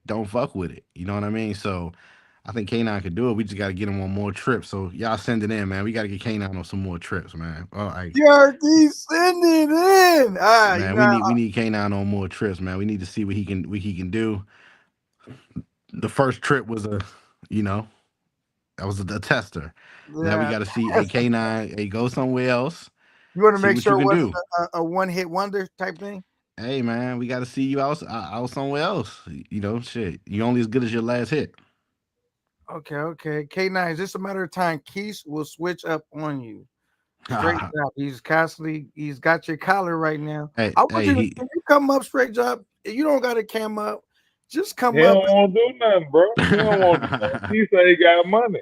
[SPEAKER 2] don't fuck with it. You know what I mean? So I think K9 could do it. We just got to get him on more trips. So y'all send it in, man. We got to get K9 on some more trips, man. All right.
[SPEAKER 1] Yardy, send it in. You
[SPEAKER 2] Man,
[SPEAKER 1] know,
[SPEAKER 2] we need K9 on more trips, man. We need to see what he can do. The first trip was you know, that was a tester. Now we
[SPEAKER 1] yeah.
[SPEAKER 2] got to see, hey K9, hey, go somewhere else,
[SPEAKER 1] You want to
[SPEAKER 2] see
[SPEAKER 1] make
[SPEAKER 2] what
[SPEAKER 1] sure
[SPEAKER 2] you
[SPEAKER 1] it
[SPEAKER 2] can
[SPEAKER 1] wasn't
[SPEAKER 2] do.
[SPEAKER 1] a one-hit wonder type thing.
[SPEAKER 2] Hey man, we got to see you out somewhere else. You know, shit. You only as good as your last hit.
[SPEAKER 1] Okay, okay. K9, is just a matter of time. Keith will switch up on you. Straight up. He's got your collar right now.
[SPEAKER 2] hey,
[SPEAKER 1] I want
[SPEAKER 2] hey,
[SPEAKER 1] you to
[SPEAKER 2] he.
[SPEAKER 1] when you come up straight up. You don't got to cam up. Just
[SPEAKER 3] He
[SPEAKER 1] come up.
[SPEAKER 3] don't want to do nothing, bro. He don't want to do nothing. He say he got money.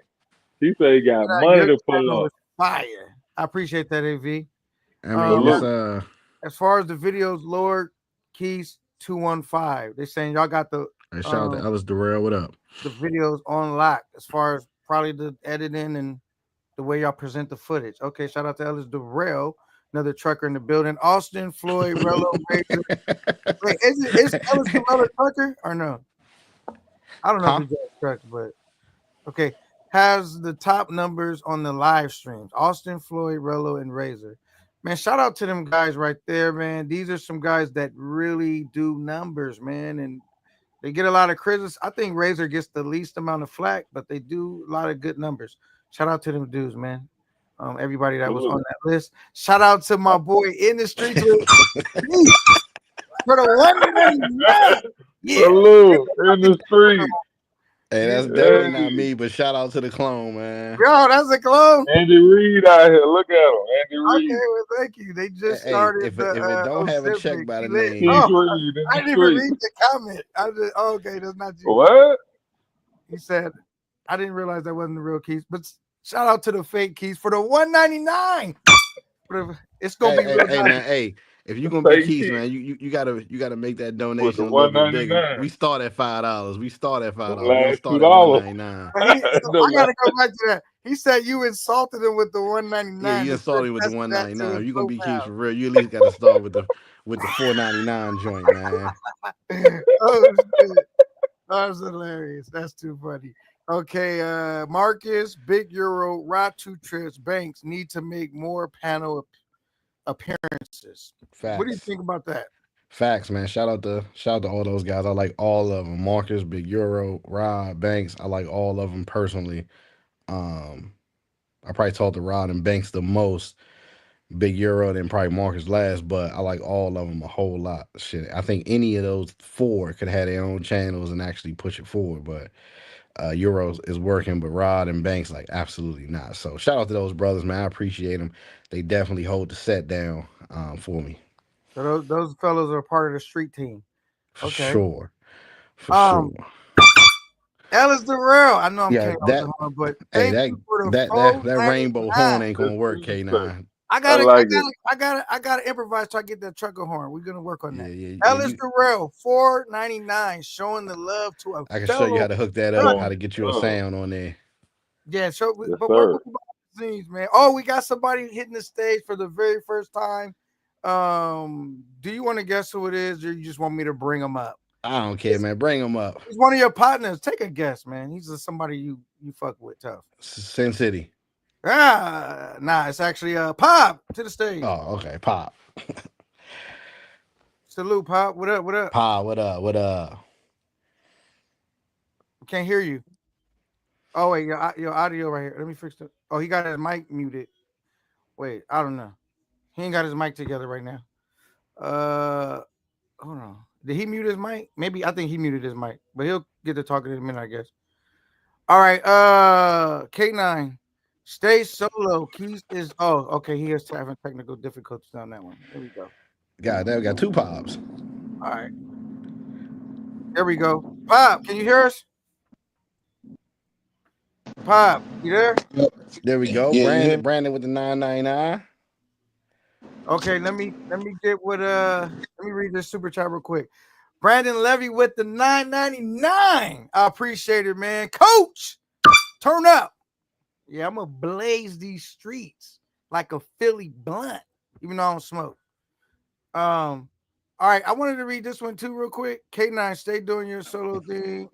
[SPEAKER 3] He say he got money
[SPEAKER 1] Your
[SPEAKER 3] to
[SPEAKER 1] channel
[SPEAKER 3] pull
[SPEAKER 1] is
[SPEAKER 3] up.
[SPEAKER 1] fire. I appreciate that, AV.
[SPEAKER 2] I mean, it's
[SPEAKER 1] Um,
[SPEAKER 3] Salute.
[SPEAKER 1] as far as the videos, Lord Keys 215. They're saying y'all got
[SPEAKER 2] hey, shout out to
[SPEAKER 1] um
[SPEAKER 2] Ellis Durrell. What up?
[SPEAKER 1] the videos on lock as far as probably the editing and the way y'all present the footage. Okay, shout out to Ellis Durrell, another trucker in the building. Austin, Floyd, Rello, Razor. Wait, is Ellis Durrell a trucker or no? I don't know if
[SPEAKER 2] Huh?
[SPEAKER 1] he does trucks, but okay. Has the top numbers on the live streams. Austin, Floyd, Rello, and Razor. Man, shout out to them guys right there, man. These are some guys that really do numbers, man. And they get a lot of criticism. I think Razor gets the least amount of flack, but they do a lot of good numbers. Shout out to them dudes, man. Everybody that was on
[SPEAKER 3] Salute.
[SPEAKER 1] that list. Shout out to my boy in the streets with me for the 199. Yeah.
[SPEAKER 3] Salute in the street.
[SPEAKER 2] Hey, that's definitely not
[SPEAKER 3] Hey,
[SPEAKER 2] me, but shout out to the clone, man.
[SPEAKER 1] Yo, that's a clone.
[SPEAKER 3] Andy Reid out here. Look at him. Andy
[SPEAKER 1] Okay,
[SPEAKER 3] Reid.
[SPEAKER 1] well, thank you. They just
[SPEAKER 2] Hey,
[SPEAKER 1] started the
[SPEAKER 2] if it don't have a check
[SPEAKER 1] Ozempic.
[SPEAKER 2] by
[SPEAKER 1] He
[SPEAKER 2] the
[SPEAKER 1] lit.
[SPEAKER 2] name,
[SPEAKER 3] Keith
[SPEAKER 1] Oh,
[SPEAKER 3] Reid in
[SPEAKER 1] I
[SPEAKER 3] the
[SPEAKER 1] didn't even
[SPEAKER 3] street.
[SPEAKER 1] read the comment. I just okay, that's not you.
[SPEAKER 3] What?
[SPEAKER 1] He said, I didn't realize that wasn't the real keys, but shout out to the fake keys for the 199. It's gonna be real
[SPEAKER 2] hey,
[SPEAKER 1] nice.
[SPEAKER 2] man, hey, if you
[SPEAKER 3] The
[SPEAKER 2] gonna be
[SPEAKER 3] fake
[SPEAKER 2] Keith, man,
[SPEAKER 3] kid
[SPEAKER 2] you gotta make that
[SPEAKER 3] with the
[SPEAKER 2] donation a little bit bigger.
[SPEAKER 3] 199.
[SPEAKER 2] We start at $5. We start at
[SPEAKER 3] The
[SPEAKER 2] $5. We don't
[SPEAKER 3] last two
[SPEAKER 2] start at one
[SPEAKER 3] dollars.
[SPEAKER 2] ninety nine.
[SPEAKER 1] But so
[SPEAKER 3] The
[SPEAKER 1] I gotta
[SPEAKER 3] last
[SPEAKER 1] go back to that. He said you insulted him with the
[SPEAKER 2] Yeah,
[SPEAKER 1] 199
[SPEAKER 2] you
[SPEAKER 1] instead of
[SPEAKER 2] insulting with the
[SPEAKER 1] testing
[SPEAKER 2] one
[SPEAKER 1] that
[SPEAKER 2] ninety
[SPEAKER 1] to
[SPEAKER 2] nine.
[SPEAKER 1] his
[SPEAKER 2] If you gonna be Keith
[SPEAKER 1] profile.
[SPEAKER 2] for real, you at least gotta start with the 4.99 joint, man.
[SPEAKER 1] Oh shit. That's hilarious. That's too funny. Okay, Marcus, Big Euro, Rod Two Trips, Banks need to make more panel appearances. What do you
[SPEAKER 2] Facts.
[SPEAKER 1] think about that?
[SPEAKER 2] Facts, man. Shout out to all those guys. I like all of them. Marcus, Big Euro, Rod, Banks. I like all of them personally. Um, I probably talked to Rod and Banks the most. Big Euro, then probably Marcus last, but I like all of them a whole lot. Shit, I think any of those four could have their own channels and actually push it forward. But Euros is working, but Rod and Banks like absolutely not. So shout out to those brothers, man. I appreciate them. They definitely hold the set down for me
[SPEAKER 1] So those fellows are part of the street team.
[SPEAKER 2] for
[SPEAKER 1] Okay.
[SPEAKER 2] sure, for sure.
[SPEAKER 1] Um, Ellis Durrell. I know I'm
[SPEAKER 2] Yeah,
[SPEAKER 1] cutting off the
[SPEAKER 2] that
[SPEAKER 1] horn, but
[SPEAKER 2] hey
[SPEAKER 1] thank you for the
[SPEAKER 2] that rainbow horn
[SPEAKER 1] 499.
[SPEAKER 2] ain't gonna work.
[SPEAKER 3] disrespect.
[SPEAKER 2] K9.
[SPEAKER 3] I like it.
[SPEAKER 1] I gotta improvise till I get that trucker horn. We're gonna work on
[SPEAKER 2] Yeah,
[SPEAKER 1] that.
[SPEAKER 2] yeah.
[SPEAKER 1] Ellis Durrell, 499, showing the love to a
[SPEAKER 2] I can show you how
[SPEAKER 1] fellow
[SPEAKER 2] to hook that up. How
[SPEAKER 1] trucker.
[SPEAKER 3] Showing
[SPEAKER 2] to get you a
[SPEAKER 3] love.
[SPEAKER 2] sound on there.
[SPEAKER 1] Yeah,
[SPEAKER 3] Yes,
[SPEAKER 1] but what
[SPEAKER 3] sir.
[SPEAKER 1] about the scenes, man? Oh, we got somebody hitting the stage for the very first time. Do you want to guess who it is, or you just want me to bring him up?
[SPEAKER 2] I don't care, man. Bring them up.
[SPEAKER 1] He's one of your partners. Take a guess, man. He's just somebody you fuck with tough.
[SPEAKER 2] Sin City.
[SPEAKER 1] Nah, it's actually Pop to the stage.
[SPEAKER 2] Oh, okay. Pop.
[SPEAKER 1] Salute, Pop. What up? What up?
[SPEAKER 2] Pop. What up? What up?
[SPEAKER 1] Can't hear you. Oh wait, your audio right here. Let me fix it. Oh, he got his mic muted. Wait, I don't know. He ain't got his mic together right now. Uh, hold on. Did he mute his mic? Maybe I think he muted his mic, but he'll get to talking in a minute, I guess. All right. K9, stay solo. Keys is okay. He is having technical difficulties on that one. There we go.
[SPEAKER 2] God damn, we got two pops.
[SPEAKER 1] All right, there we go. Pop, can you hear us? Pop, you there?
[SPEAKER 2] There we go.
[SPEAKER 5] Yeah, you hear me?
[SPEAKER 2] Brandon with the 999.
[SPEAKER 1] Okay, let me get what let me read this super chat real quick. Brandon Levy with the 999. I appreciate it, man. Coach, turn up. Yeah, I'm gonna blaze these streets like a Philly blunt, even though I don't smoke. All right, I wanted to read this one too, real quick. K9, stay doing your solo thing.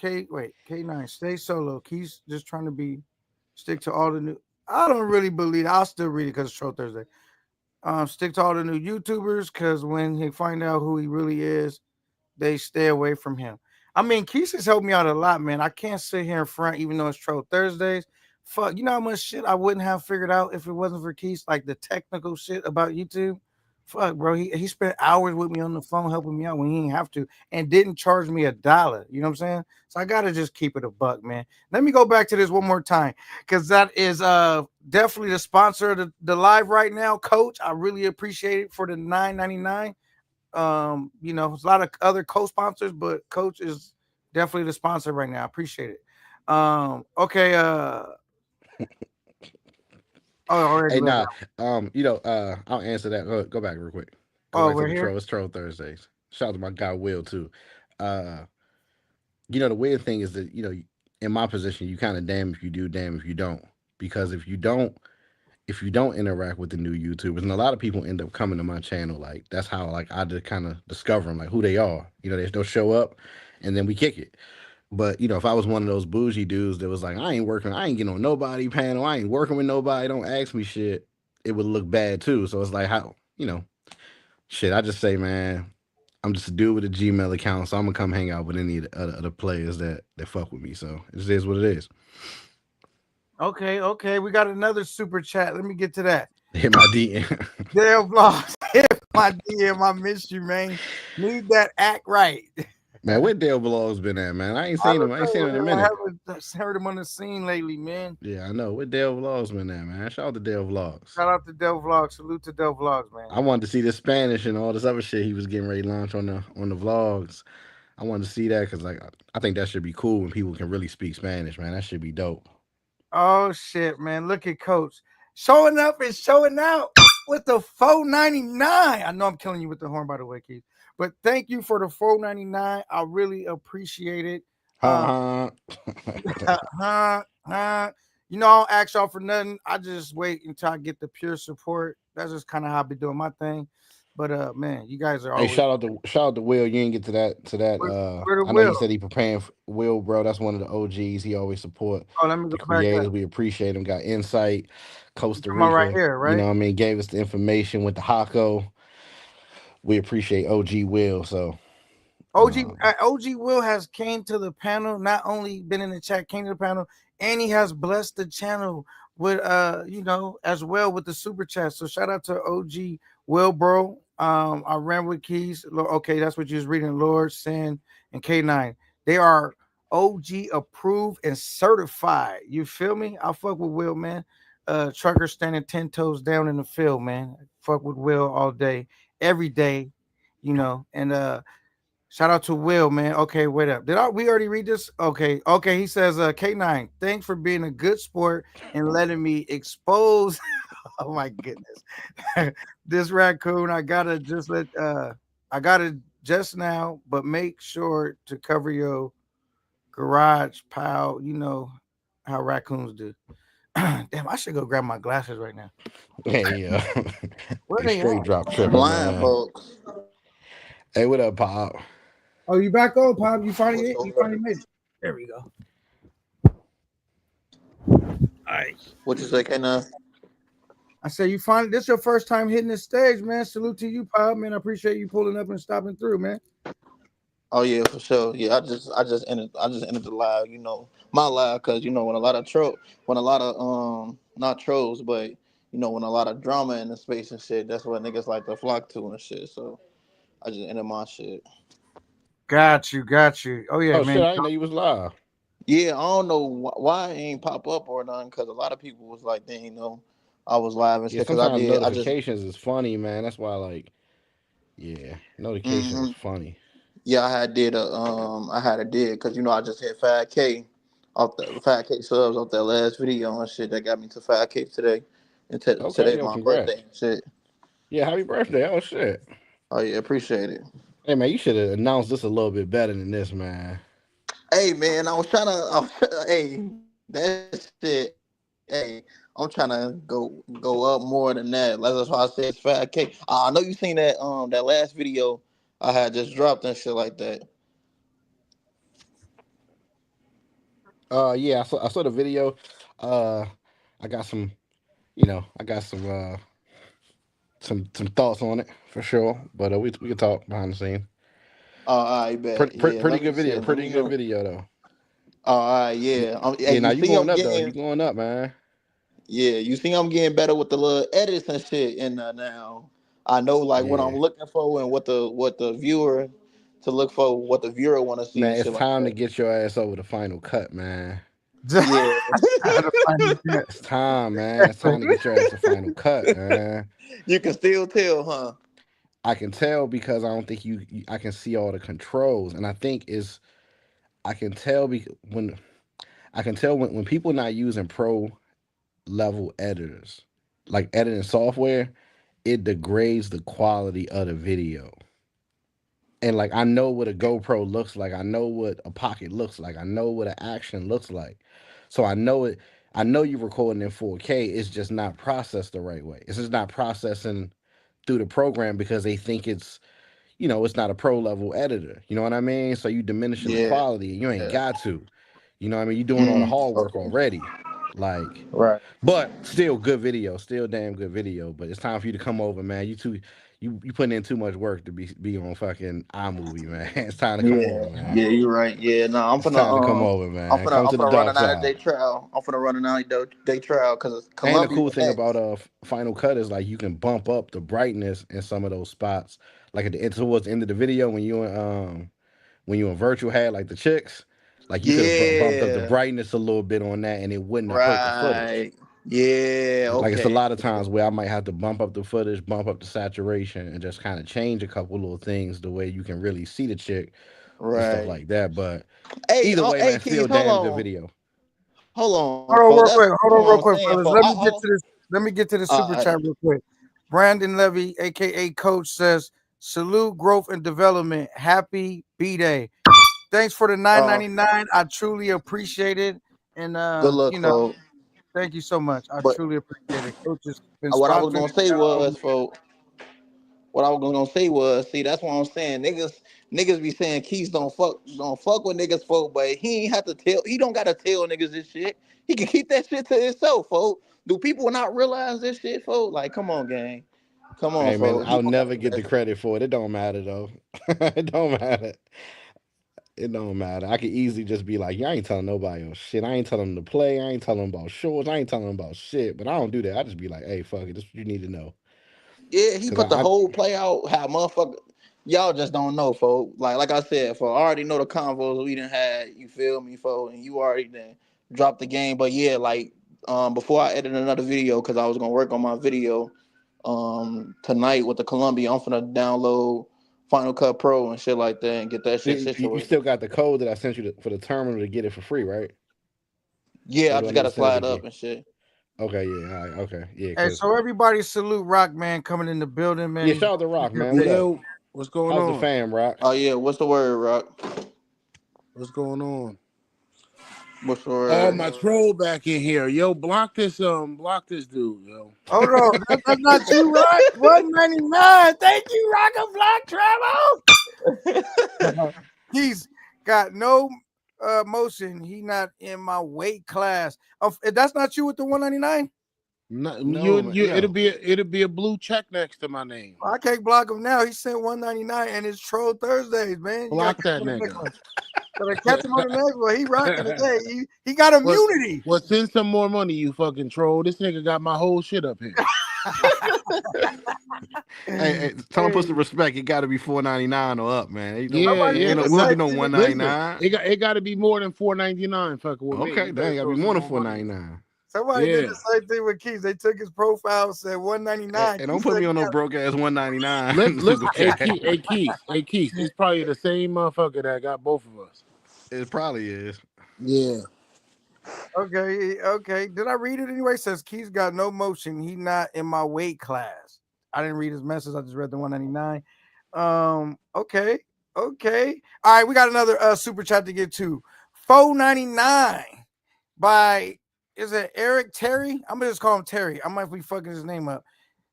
[SPEAKER 1] K9, stay solo. Keys just trying to stick to all the new. I don't really believe. I'll still read it because it's Show Thursday. Stick to all the new YouTubers because when he find out who he really is, they stay away from him. I mean, Keith has helped me out a lot, man. I can't sit here in front, even though it's Troll Thursdays. Fuck, you know how much shit I wouldn't have figured out if it wasn't for Keith, like the technical shit about YouTube. Fuck, bro. He spent hours with me on the phone helping me out when he didn't have to and didn't charge me $1. You know what I'm saying? So I gotta just keep it a buck, man. Let me go back to this one more time. Cause that is definitely the sponsor of the live right now, Coach. I really appreciate it for the 9.99. There's a lot of other co-sponsors, but Coach is definitely the sponsor right now. I appreciate it. Okay. Oh, I already
[SPEAKER 2] Hey,
[SPEAKER 1] read
[SPEAKER 2] nah,
[SPEAKER 1] that.
[SPEAKER 2] I'll answer that. Go back real quick. Go
[SPEAKER 1] Oh,
[SPEAKER 2] back to
[SPEAKER 1] we're
[SPEAKER 2] the
[SPEAKER 1] here.
[SPEAKER 2] troll. It's Troll Thursdays. Shout out to my guy Will too. Uh, the weird thing is that in my position, you kind of damn if you do, damn if you don't. Because if you don't interact with the new YouTubers, and a lot of people end up coming to my channel, like that's how like I just kind of discover them, like who they are. They'll show up, and then we kick it. But if I was one of those bougie dudes that was like, I ain't getting on nobody panel, I ain't working with nobody, don't ask me shit, it would look bad too. So it's like how shit. I just say, man, I'm just a dude with a Gmail account, so I'm gonna come hang out with any of the other players that fuck with me. So it just is what it is.
[SPEAKER 1] Okay, okay. We got another super chat. Let me get to that.
[SPEAKER 2] Hit my DM.
[SPEAKER 1] Dale Vlogs, hit my DM. I miss you, man. Need that act right.
[SPEAKER 2] Man, where Dale Vlogs been at, man? I ain't
[SPEAKER 1] I
[SPEAKER 2] seen
[SPEAKER 1] don't
[SPEAKER 2] him. I ain't seen
[SPEAKER 1] know,
[SPEAKER 2] him in a
[SPEAKER 1] man.
[SPEAKER 2] minute.
[SPEAKER 1] I haven't heard him on the scene lately, man.
[SPEAKER 2] Yeah, I know. Where Dale Vlogs been at, man? Shout out to Dale Vlogs.
[SPEAKER 1] Shout out to Del Vlogs. Salute to Del Vlogs, man.
[SPEAKER 2] I wanted to see the Spanish and all this other shit he was getting ready to launch on the vlogs. I wanted to see that because like I think that should be cool when people can really speak Spanish, man. That should be dope.
[SPEAKER 1] Oh shit, man! Look at Coach showing up and showing out with the 4.99. I know I'm killing you with the horn, by the way, Keith. But thank you for the 4.99. I really appreciate it.
[SPEAKER 2] Huh,
[SPEAKER 1] Uh,
[SPEAKER 2] huh.
[SPEAKER 1] huh, huh. I don't ask y'all for nothing. I just wait until I get the pure support. That's just kind of how I be doing my thing. But man, you guys are
[SPEAKER 2] Hey,
[SPEAKER 1] always
[SPEAKER 2] shout out to Will. You didn't get to that.
[SPEAKER 1] where, where the
[SPEAKER 2] I know
[SPEAKER 1] will.
[SPEAKER 2] he said he preparing for Will, bro. That's one of the OGs. He always support
[SPEAKER 1] Oh, let me go
[SPEAKER 2] the
[SPEAKER 1] back up.
[SPEAKER 2] creators. We appreciate him. Got insight.
[SPEAKER 1] You
[SPEAKER 2] Costa
[SPEAKER 1] talking about right
[SPEAKER 2] Rica.
[SPEAKER 1] here, right?
[SPEAKER 2] Gave us the information with the Hako. We appreciate OG Will. So
[SPEAKER 1] OG Will has came to the panel, not only been in the chat, came to the panel, and he has blessed the channel with as well with the super chat. So shout out to OG Will, bro. I ran with keys. Okay, that's what you was reading, Lord, Sin, and K9. They are OG approved and certified. You feel me? I fuck with Will, man. Trucker standing 10 toes down in the field, man. Fuck with Will all day, every day, and shout out to Will, man. Okay, wait up. We already read this? Okay, okay. He says, K9, thanks for being a good sport and letting me expose. Oh my goodness. This raccoon, I gotta just now, but make sure to cover your garage, pal. You know how raccoons do. Damn, I should go grab my glasses right now.
[SPEAKER 2] hey,
[SPEAKER 1] Where
[SPEAKER 2] they
[SPEAKER 1] they
[SPEAKER 2] straight
[SPEAKER 1] at?
[SPEAKER 2] drop tripping,
[SPEAKER 5] Blind
[SPEAKER 2] man.
[SPEAKER 5] folks.
[SPEAKER 2] Hey, what up, Pop?
[SPEAKER 1] Oh, you back on, Pop?
[SPEAKER 5] What's the
[SPEAKER 1] You
[SPEAKER 5] word?
[SPEAKER 1] finally made it. There we go. All right.
[SPEAKER 5] What you say, K9?
[SPEAKER 1] I say you finally this your first time hitting the stage, man. Salute to you, Pop, man. I appreciate you pulling up and stopping through, man.
[SPEAKER 5] Oh yeah, for sure. Yeah, I just ended the live. My live, cause when a lot of not trolls, but when a lot of drama in the space and shit, that's what niggas like to flock to and shit. So I just ended my shit.
[SPEAKER 1] Got you, got you. Oh yeah,
[SPEAKER 2] Oh
[SPEAKER 1] man.
[SPEAKER 2] shit, I didn't know you was live.
[SPEAKER 5] Yeah, I don't know why it ain't pop up or nothing, cause a lot of people was like, they ain't know I was live and
[SPEAKER 2] Yeah,
[SPEAKER 5] shit. Cause
[SPEAKER 2] sometimes
[SPEAKER 5] I just.
[SPEAKER 2] notifications is funny, man. That's why, like, yeah, notifications is
[SPEAKER 5] Mhm.
[SPEAKER 2] funny.
[SPEAKER 5] Yeah, I had a did because I just hit 5K off the 5K subs off that last video and shit that got me to 5K today, and
[SPEAKER 2] Okay,
[SPEAKER 5] today
[SPEAKER 2] yo,
[SPEAKER 5] my
[SPEAKER 2] congrats.
[SPEAKER 5] birthday and shit.
[SPEAKER 2] Yeah, happy birthday. Oh shit.
[SPEAKER 5] Oh yeah, appreciate it.
[SPEAKER 2] Hey man, you should have announced this a little bit better than this, man.
[SPEAKER 5] Hey man, hey, that shit. Hey, I'm trying to go up more than that. That's why I said it's 5K. I know you seen that last video I had just dropped and shit like that.
[SPEAKER 2] Yeah, I saw the video. Uh, I got some, I got some some thoughts on it for sure. But we can talk behind the scenes.
[SPEAKER 5] Oh, I bet. Yeah,
[SPEAKER 2] Pretty
[SPEAKER 5] let
[SPEAKER 2] good
[SPEAKER 5] me
[SPEAKER 2] video.
[SPEAKER 5] see. Let
[SPEAKER 2] Pretty
[SPEAKER 5] me
[SPEAKER 2] good
[SPEAKER 5] know.
[SPEAKER 2] video though.
[SPEAKER 5] Oh,
[SPEAKER 2] Y-
[SPEAKER 5] yeah. Hey,
[SPEAKER 2] Yeah, now
[SPEAKER 5] you
[SPEAKER 2] you
[SPEAKER 5] see, I'm
[SPEAKER 2] going up though. You
[SPEAKER 5] getting.
[SPEAKER 2] going up, man.
[SPEAKER 5] Yeah, you see, I'm getting better with the little edits and shit in there now. I know like what I'm
[SPEAKER 2] Yeah,
[SPEAKER 5] looking for and what the viewer to look for, what the viewer want to see
[SPEAKER 2] man.
[SPEAKER 5] and
[SPEAKER 2] It's
[SPEAKER 5] shit like
[SPEAKER 2] time to
[SPEAKER 5] that.
[SPEAKER 2] get your ass over the final cut, man.
[SPEAKER 5] Yeah.
[SPEAKER 1] The final cut.
[SPEAKER 2] It's time, man. It's time to get your ass the final cut, man.
[SPEAKER 5] You can still tell, huh?
[SPEAKER 2] I can tell because I don't think I can see all the controls, and I think is I can tell when I can tell when people not using pro level editors, like editing software, it degrades the quality of the video. And like I know what a GoPro looks like, I know what a pocket looks like, I know what an action looks like. So I know it. I know you're recording in 4K. It's just not processed the right way. It's just not processing through the program because they think it's not a pro level editor. You know what I mean? So you diminishing the
[SPEAKER 5] Yeah.
[SPEAKER 2] quality and you ain't
[SPEAKER 5] Yeah.
[SPEAKER 2] got to. You know what I mean? You doing all the
[SPEAKER 5] Mm,
[SPEAKER 2] hard work
[SPEAKER 5] okay.
[SPEAKER 2] already. Like,
[SPEAKER 5] Right.
[SPEAKER 2] but still good video, still damn good video. But it's time for you to come over, man. You putting in too much work to be on fucking iMovie, man. It's time to come
[SPEAKER 5] Yeah.
[SPEAKER 2] over, man.
[SPEAKER 5] Yeah, you're right. Yeah, no,
[SPEAKER 2] It's time to come over, man. Come
[SPEAKER 5] I'm
[SPEAKER 2] to the
[SPEAKER 5] finna run
[SPEAKER 2] dark
[SPEAKER 5] another
[SPEAKER 2] side.
[SPEAKER 5] day trial. I'm finna run another day trial because
[SPEAKER 2] And the
[SPEAKER 5] Columbia
[SPEAKER 2] cool thing about
[SPEAKER 5] next.
[SPEAKER 2] Final Cut is like you can bump up the brightness in some of those spots. Like at the end towards the end of the video when you in virtual had like the chicks, like you could have bumped up the
[SPEAKER 5] Yeah.
[SPEAKER 2] brightness a little bit on that and it wouldn't have hurt the footage.
[SPEAKER 5] Right. Yeah.
[SPEAKER 2] Like it's a
[SPEAKER 5] Okay.
[SPEAKER 2] lot of times where I might have to bump up the footage, bump up the saturation, and just kind of change a couple little things the way you can really see the chick and stuff
[SPEAKER 5] Right.
[SPEAKER 2] like that. But
[SPEAKER 5] Hey,
[SPEAKER 2] either way,
[SPEAKER 5] hey,
[SPEAKER 2] man, still
[SPEAKER 5] Keys, hold
[SPEAKER 2] damn good
[SPEAKER 5] on.
[SPEAKER 2] video.
[SPEAKER 5] Hold on,
[SPEAKER 1] Hold
[SPEAKER 5] folks.
[SPEAKER 1] on, real
[SPEAKER 5] That's
[SPEAKER 1] quick.
[SPEAKER 5] what
[SPEAKER 1] Hold on,
[SPEAKER 5] I'm
[SPEAKER 1] real quick,
[SPEAKER 5] saying,
[SPEAKER 1] fellas.
[SPEAKER 5] folks.
[SPEAKER 1] Let me get to this. Let me get to the super
[SPEAKER 5] All
[SPEAKER 1] chat
[SPEAKER 5] right.
[SPEAKER 1] real quick. Brandon Levy, aka Coach, says, "Salute, growth, and development. Happy B Day. Thanks for the
[SPEAKER 5] Uh,
[SPEAKER 1] 9.99. I truly appreciate it. And
[SPEAKER 5] good luck, folks.
[SPEAKER 1] thank you so much. I
[SPEAKER 5] But
[SPEAKER 1] truly appreciate it. Coach has been
[SPEAKER 5] what I was
[SPEAKER 1] sponsoring
[SPEAKER 5] gonna
[SPEAKER 1] the
[SPEAKER 5] say
[SPEAKER 1] show.
[SPEAKER 5] was, folks. What I was gonna say was, see, that's what I'm saying. Niggas be saying Keys don't fuck with niggas, folk, but he ain't have to tell. He don't gotta tell niggas this shit. He can keep that shit to himself, folk. Do people not realize this shit, folk? Like, come on, gang. Come on,
[SPEAKER 2] Hey man,
[SPEAKER 5] folk. He
[SPEAKER 2] I'll
[SPEAKER 5] don't gotta
[SPEAKER 2] never
[SPEAKER 5] do
[SPEAKER 2] get
[SPEAKER 5] that
[SPEAKER 2] the
[SPEAKER 5] shit.
[SPEAKER 2] credit for it. It don't matter though. It don't matter. It don't matter. I could easily just be like, yeah, I ain't telling nobody else shit. I ain't telling them to play. I ain't telling them about shorts. I ain't telling them about shit. But I don't do that. I just be like, hey, fuck it. This is what you need to know.
[SPEAKER 5] Yeah, he
[SPEAKER 2] Cause
[SPEAKER 5] put the
[SPEAKER 2] I
[SPEAKER 5] whole play out. How motherfucker, y'all just don't know, folks. Like I said, for I already know the convos we done had. You feel me, folks? And you already done dropped the game. But yeah, like before I edit another video, because I was gonna work on my video tonight with the Columbia. I'm finna download Final Cut Pro and shit like that and get that shit
[SPEAKER 2] you
[SPEAKER 5] situated.
[SPEAKER 2] still got the code that I sent you for the terminal to get it for free, right?
[SPEAKER 5] Yeah,
[SPEAKER 2] Or
[SPEAKER 5] I
[SPEAKER 2] do I
[SPEAKER 5] just
[SPEAKER 2] need to
[SPEAKER 5] gotta
[SPEAKER 2] send it
[SPEAKER 5] slide up
[SPEAKER 2] again?
[SPEAKER 5] and shit.
[SPEAKER 2] Okay, yeah, all right, okay, yeah,
[SPEAKER 1] Hey,
[SPEAKER 2] cause
[SPEAKER 1] so everybody salute Rock Man coming in the building, man.
[SPEAKER 2] yeah,
[SPEAKER 1] He's
[SPEAKER 2] shout out to Rock, man.
[SPEAKER 1] big.
[SPEAKER 2] What
[SPEAKER 6] Yo,
[SPEAKER 2] up?
[SPEAKER 6] what's going
[SPEAKER 2] How's the
[SPEAKER 6] on?
[SPEAKER 2] fam, Rock?
[SPEAKER 5] Oh yeah, what's the word, Rock?
[SPEAKER 6] What's going on?
[SPEAKER 5] What's the
[SPEAKER 6] Oh,
[SPEAKER 5] word?
[SPEAKER 6] my troll back in here. Yo, block this dude, yo.
[SPEAKER 1] Hold on. That's not you, Rock. 199. Thank you, Rock Travel. He's got no motion. He not in my weight class. That's not you with the 199.
[SPEAKER 6] Not,
[SPEAKER 2] No, man, yo,
[SPEAKER 6] it'll be a blue check next to my name.
[SPEAKER 1] I can't block him now. He sent 199 and it's Troll Thursdays, man. You got to
[SPEAKER 6] Block
[SPEAKER 1] catch
[SPEAKER 6] that
[SPEAKER 1] him on the next
[SPEAKER 6] nigga.
[SPEAKER 1] one. Gotta catch him on the next one. He rocking today. He got
[SPEAKER 6] what?
[SPEAKER 1] immunity.
[SPEAKER 6] What? Send some more money, you fucking troll. This nigga got my whole shit up here.
[SPEAKER 2] hey, tell him put some
[SPEAKER 1] Hey,
[SPEAKER 2] respect. It got to be 4.99 or up, man. Ain't no,
[SPEAKER 6] Yeah,
[SPEAKER 1] somebody
[SPEAKER 6] yeah.
[SPEAKER 1] did the
[SPEAKER 2] we don't do
[SPEAKER 1] same
[SPEAKER 2] no
[SPEAKER 1] thing with Keith.
[SPEAKER 2] 1.99.
[SPEAKER 6] It got to be more than $4.99. Fucking with me.
[SPEAKER 2] Okay,
[SPEAKER 6] You
[SPEAKER 2] dang,
[SPEAKER 6] better
[SPEAKER 2] gotta
[SPEAKER 6] throw
[SPEAKER 2] be
[SPEAKER 6] some
[SPEAKER 2] more than
[SPEAKER 6] more money.
[SPEAKER 2] 4.99.
[SPEAKER 1] Somebody did
[SPEAKER 6] Yeah.
[SPEAKER 1] the same thing with Keith. They took his profile, said 199.
[SPEAKER 2] And
[SPEAKER 1] He
[SPEAKER 2] don't put
[SPEAKER 1] said,
[SPEAKER 2] me on no
[SPEAKER 1] yeah.
[SPEAKER 2] broke ass 1.99 super
[SPEAKER 6] Listen,
[SPEAKER 2] chat.
[SPEAKER 6] Hey Keith. It's probably the same motherfucker that got both of us.
[SPEAKER 2] It probably is.
[SPEAKER 6] Yeah.
[SPEAKER 1] Okay. Did I read it anyway? It says Keith's got no motion. He not in my weight class. I didn't read his message. I just read the 199. Okay. Okay. All right, we got another super chat to get to. 499 by is it Eric Terry? I'm gonna just call him Terry. I might be fucking his name up.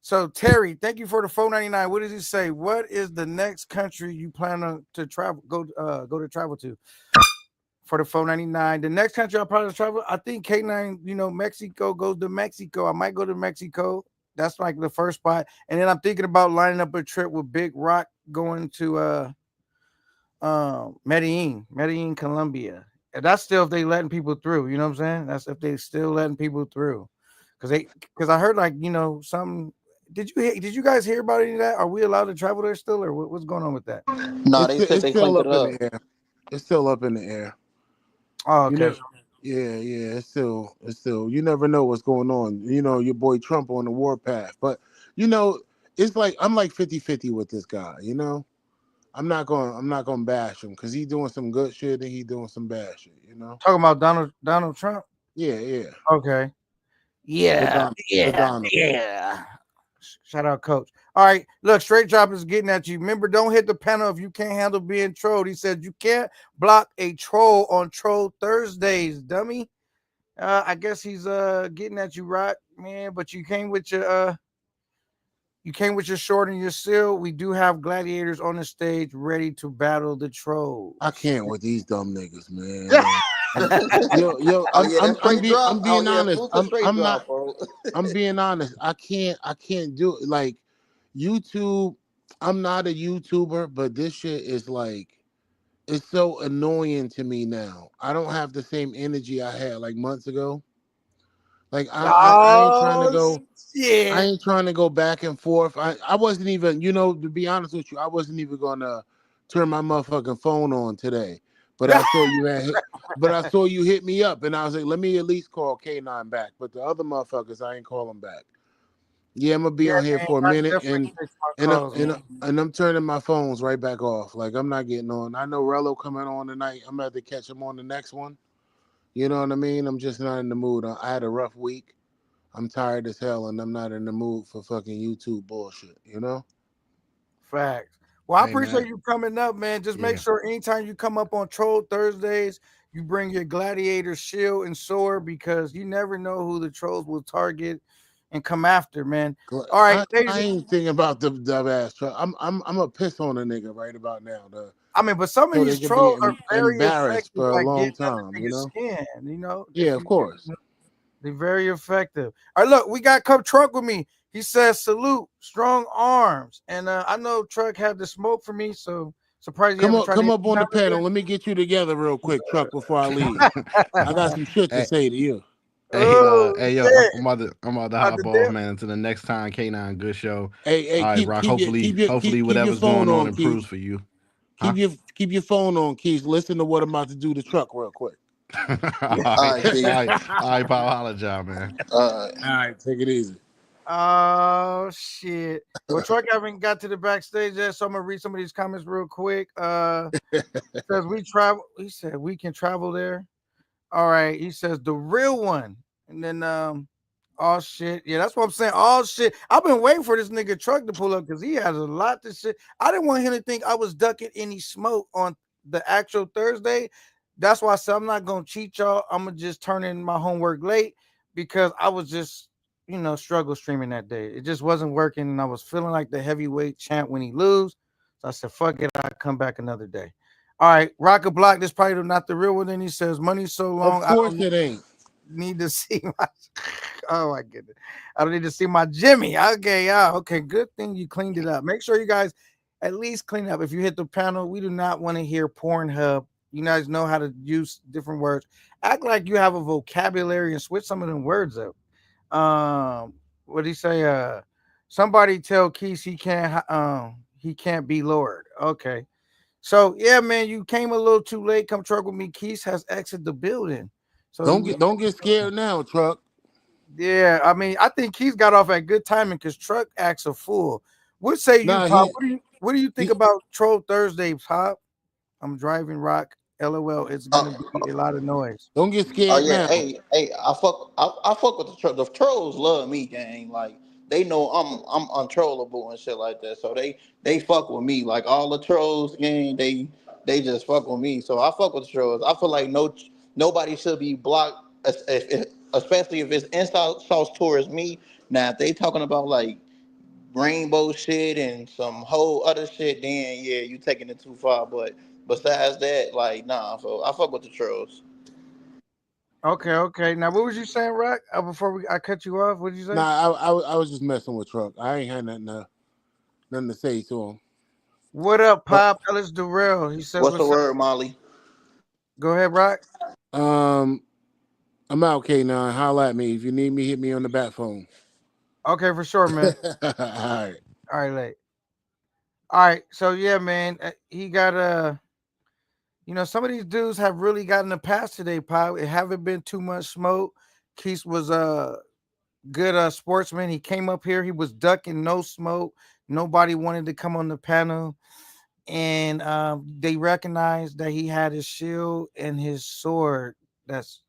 [SPEAKER 1] So Terry, thank you for the 499. What does he say? What is the next country you plan to travel go to travel to? For the 499. The next country I'll probably travel, I think K9, Mexico goes to Mexico. I might go to Mexico. That's like the first spot. And then I'm thinking about lining up a trip with Big Rock going to Medellin, Colombia. And that's still if they letting people through. You know what I'm saying? That's if they still letting people through. Because I heard like some. Did you guys hear about any of that? Are we allowed to travel there still, or what's going on with that?
[SPEAKER 5] Nah, they said
[SPEAKER 6] It's
[SPEAKER 5] they
[SPEAKER 6] still
[SPEAKER 5] cleaned it
[SPEAKER 6] up in
[SPEAKER 5] up.
[SPEAKER 6] the air. It's still up in the air.
[SPEAKER 1] Oh,
[SPEAKER 6] You
[SPEAKER 1] okay.
[SPEAKER 6] know, yeah, yeah. It's still. You never know what's going on. Your boy Trump on the warpath, but you know, it's like I'm like 50-50 with this guy. I'm not going to bash him because he's doing some good shit and he's doing some bad shit.
[SPEAKER 1] Talking about Donald Trump.
[SPEAKER 6] Yeah, yeah.
[SPEAKER 1] Okay.
[SPEAKER 6] The
[SPEAKER 1] Yeah,
[SPEAKER 6] Don, the
[SPEAKER 1] yeah,
[SPEAKER 6] Donald.
[SPEAKER 1] yeah. Shout out, coach. All right, look, straight drop is getting at you. Remember, don't hit the panel if you can't handle being trolled. He said you can't block a troll on Troll Thursdays, dummy. I guess he's getting at you, right, man. But you came with your sword and your seal. We do have gladiators on the stage ready to battle the
[SPEAKER 6] I
[SPEAKER 1] trolls.
[SPEAKER 6] can't with these dumb niggas, man. Yo,
[SPEAKER 5] Oh yeah, that straight
[SPEAKER 6] I'm
[SPEAKER 5] drop. Oh
[SPEAKER 6] being
[SPEAKER 5] yeah,
[SPEAKER 6] honest.
[SPEAKER 5] salute the straight
[SPEAKER 6] I'm not.
[SPEAKER 5] drop, bro.
[SPEAKER 6] I'm being honest. I can't do it. Like YouTube. I'm not a YouTuber, but this shit is like it's so annoying to me now. I don't have the same energy I had like months ago. Like I ain't trying to
[SPEAKER 1] Oh
[SPEAKER 6] go. I
[SPEAKER 1] shit!
[SPEAKER 6] ain't trying to go back and forth. I wasn't even, to be honest with you, I wasn't even gonna turn my motherfucking phone on today. But I saw you had hit, but I saw you hit me up, and I was like, let me at least call K9 back. But the other motherfuckers, I ain't calling back. Yeah, I'm gonna be
[SPEAKER 1] Yeah,
[SPEAKER 6] on here
[SPEAKER 1] man,
[SPEAKER 6] for a
[SPEAKER 1] I
[SPEAKER 6] minute,
[SPEAKER 1] definitely take my
[SPEAKER 6] and I-
[SPEAKER 1] calls,
[SPEAKER 6] and
[SPEAKER 1] man.
[SPEAKER 6] I- and I'm turning my phones right back off. Like I'm not getting on. I know Rello coming on tonight. I'm gonna have to catch him on the next one. You know what I mean? I'm just not in the mood. I had a rough week. I'm tired as hell, and I'm not in the mood for fucking YouTube bullshit. You know?
[SPEAKER 1] Facts. Well, I
[SPEAKER 2] Hey
[SPEAKER 1] appreciate
[SPEAKER 2] man,
[SPEAKER 1] you coming up, man. Just make
[SPEAKER 2] yeah.
[SPEAKER 1] sure anytime you come up on Troll Thursdays, you bring your gladiator shield and sword because you never know who the trolls will target and come after, man. All right, ladies.
[SPEAKER 6] I ain't thinking about the dumbass truck. I'm a piss on a nigga right about now,
[SPEAKER 1] I mean, but some of
[SPEAKER 6] so they
[SPEAKER 1] these
[SPEAKER 6] could be
[SPEAKER 1] trolls are very
[SPEAKER 6] embarrassed
[SPEAKER 1] effective,
[SPEAKER 6] for a
[SPEAKER 1] like
[SPEAKER 6] long
[SPEAKER 1] getting under
[SPEAKER 6] time. You
[SPEAKER 1] niggas'
[SPEAKER 6] know?
[SPEAKER 1] skin. If
[SPEAKER 6] Yeah, of
[SPEAKER 1] you
[SPEAKER 6] course.
[SPEAKER 1] they're very effective. All right, look, we got Cup Truck with me. He says salute, strong arms. And I know Truck had the smoke for me, so surprised you haven't tried to
[SPEAKER 6] Come
[SPEAKER 1] hit
[SPEAKER 6] up
[SPEAKER 1] the
[SPEAKER 6] on the
[SPEAKER 1] panel
[SPEAKER 6] panel.
[SPEAKER 1] yet.
[SPEAKER 6] Let me get you together real quick, truck, before I leave. I got some shit to
[SPEAKER 2] hey,
[SPEAKER 6] say to you.
[SPEAKER 1] Oh
[SPEAKER 2] hey, yo,
[SPEAKER 1] shit.
[SPEAKER 2] I'm about to
[SPEAKER 1] About to
[SPEAKER 2] hop off,
[SPEAKER 1] dip.
[SPEAKER 2] man. Until the next time, K9, good show.
[SPEAKER 6] Hey,
[SPEAKER 2] All right, Rock. Hopefully,
[SPEAKER 6] keep your
[SPEAKER 2] whatever's
[SPEAKER 6] phone
[SPEAKER 2] going on
[SPEAKER 6] on, Keith.
[SPEAKER 2] improves for you, huh?
[SPEAKER 6] Keep your phone on, Keith. Listen to what I'm about to do to truck real quick.
[SPEAKER 2] all
[SPEAKER 5] All
[SPEAKER 2] right,
[SPEAKER 5] right,
[SPEAKER 2] all
[SPEAKER 5] Keith.
[SPEAKER 2] right, all right, pal. Holla, at y'all, man.
[SPEAKER 5] Uh,
[SPEAKER 6] All right, take it easy.
[SPEAKER 1] Oh shit. Well, Truck haven't got to the backstage yet, so I'm gonna read some of these comments real quick. Says we travel. He said we can travel there. All right. He says the real one. And then oh shit. Yeah, that's what I'm saying. Oh shit. I've been waiting for this nigga Truck to pull up because he has a lot to shit. I didn't want him to think I was ducking any smoke on the actual Thursday. That's why I said I'm not gonna cheat y'all. I'm gonna just turn in my homework late because I was just struggle streaming that day. It just wasn't working, and I was feeling like the heavyweight champ when he lose. So I said, "Fuck it, I come back another day." All right, Rocket Block. This probably not the real one. Then he says, "Money's so
[SPEAKER 6] Of
[SPEAKER 1] long, I
[SPEAKER 6] course
[SPEAKER 1] don't
[SPEAKER 6] it ain't.
[SPEAKER 1] need to see my." Oh my goodness, I don't need to see my Jimmy. Okay, yeah, okay. Good thing you cleaned it up. Make sure you guys at least clean up. If you hit the panel, we do not want to hear Pornhub. You guys know how to use different words. Act like you have a vocabulary and switch some of them words up. What did he say? Somebody tell Keith he can't be Lord. Okay. So yeah, man, you came a little too late. Come truck with me. Keith has exited the building. So
[SPEAKER 6] Don't get scared now, truck.
[SPEAKER 1] yeah, I mean, I think Keith got off at good timing because truck acts a fool. What say you,
[SPEAKER 6] Nah,
[SPEAKER 1] Pop? What do you think
[SPEAKER 6] he
[SPEAKER 1] about Troll Thursday, Pop? I'm driving rock. LOL. It's
[SPEAKER 5] uh,
[SPEAKER 1] gonna be a lot of noise.
[SPEAKER 6] don't get
[SPEAKER 5] oh
[SPEAKER 6] scared
[SPEAKER 5] yeah,
[SPEAKER 6] now.
[SPEAKER 5] hey, I fuck with the trolls. The trolls love me, gang. Like they know I'm untrollable and shit like that. So they fuck with me. Like all the trolls, gang, they just fuck with me. So I fuck with the trolls. I feel like nobody should be blocked, especially if it's inside sauce towards me. Now if they talking about like rainbow shit and some whole other shit, then yeah, you taking it too far. But besides that, like nah. So I fuck with the trolls.
[SPEAKER 1] Okay, okay. Now, what was you saying, Rock? Before I cut you off, what did you say?
[SPEAKER 6] Nah, I was just messing with Truck. I ain't had nothing to say to him.
[SPEAKER 1] What up,
[SPEAKER 6] But
[SPEAKER 1] Pop? Ellis Durrell. He says,
[SPEAKER 5] What's the
[SPEAKER 1] "What's up?"
[SPEAKER 5] word, Molly?
[SPEAKER 1] Go ahead, Rock.
[SPEAKER 6] um, I'm out, K9. Holla at me if you need me. Hit me on the bat phone.
[SPEAKER 1] Okay, for sure, man.
[SPEAKER 6] All right.
[SPEAKER 1] All right, late. All right. So yeah, man. He got some of these dudes have really gotten a pass today, Pop. It haven't been too much smoke. Keith was good sportsman. He came up here. He was ducking no smoke. Nobody wanted to come on the panel, and they recognized that he had his shield and his sword. That's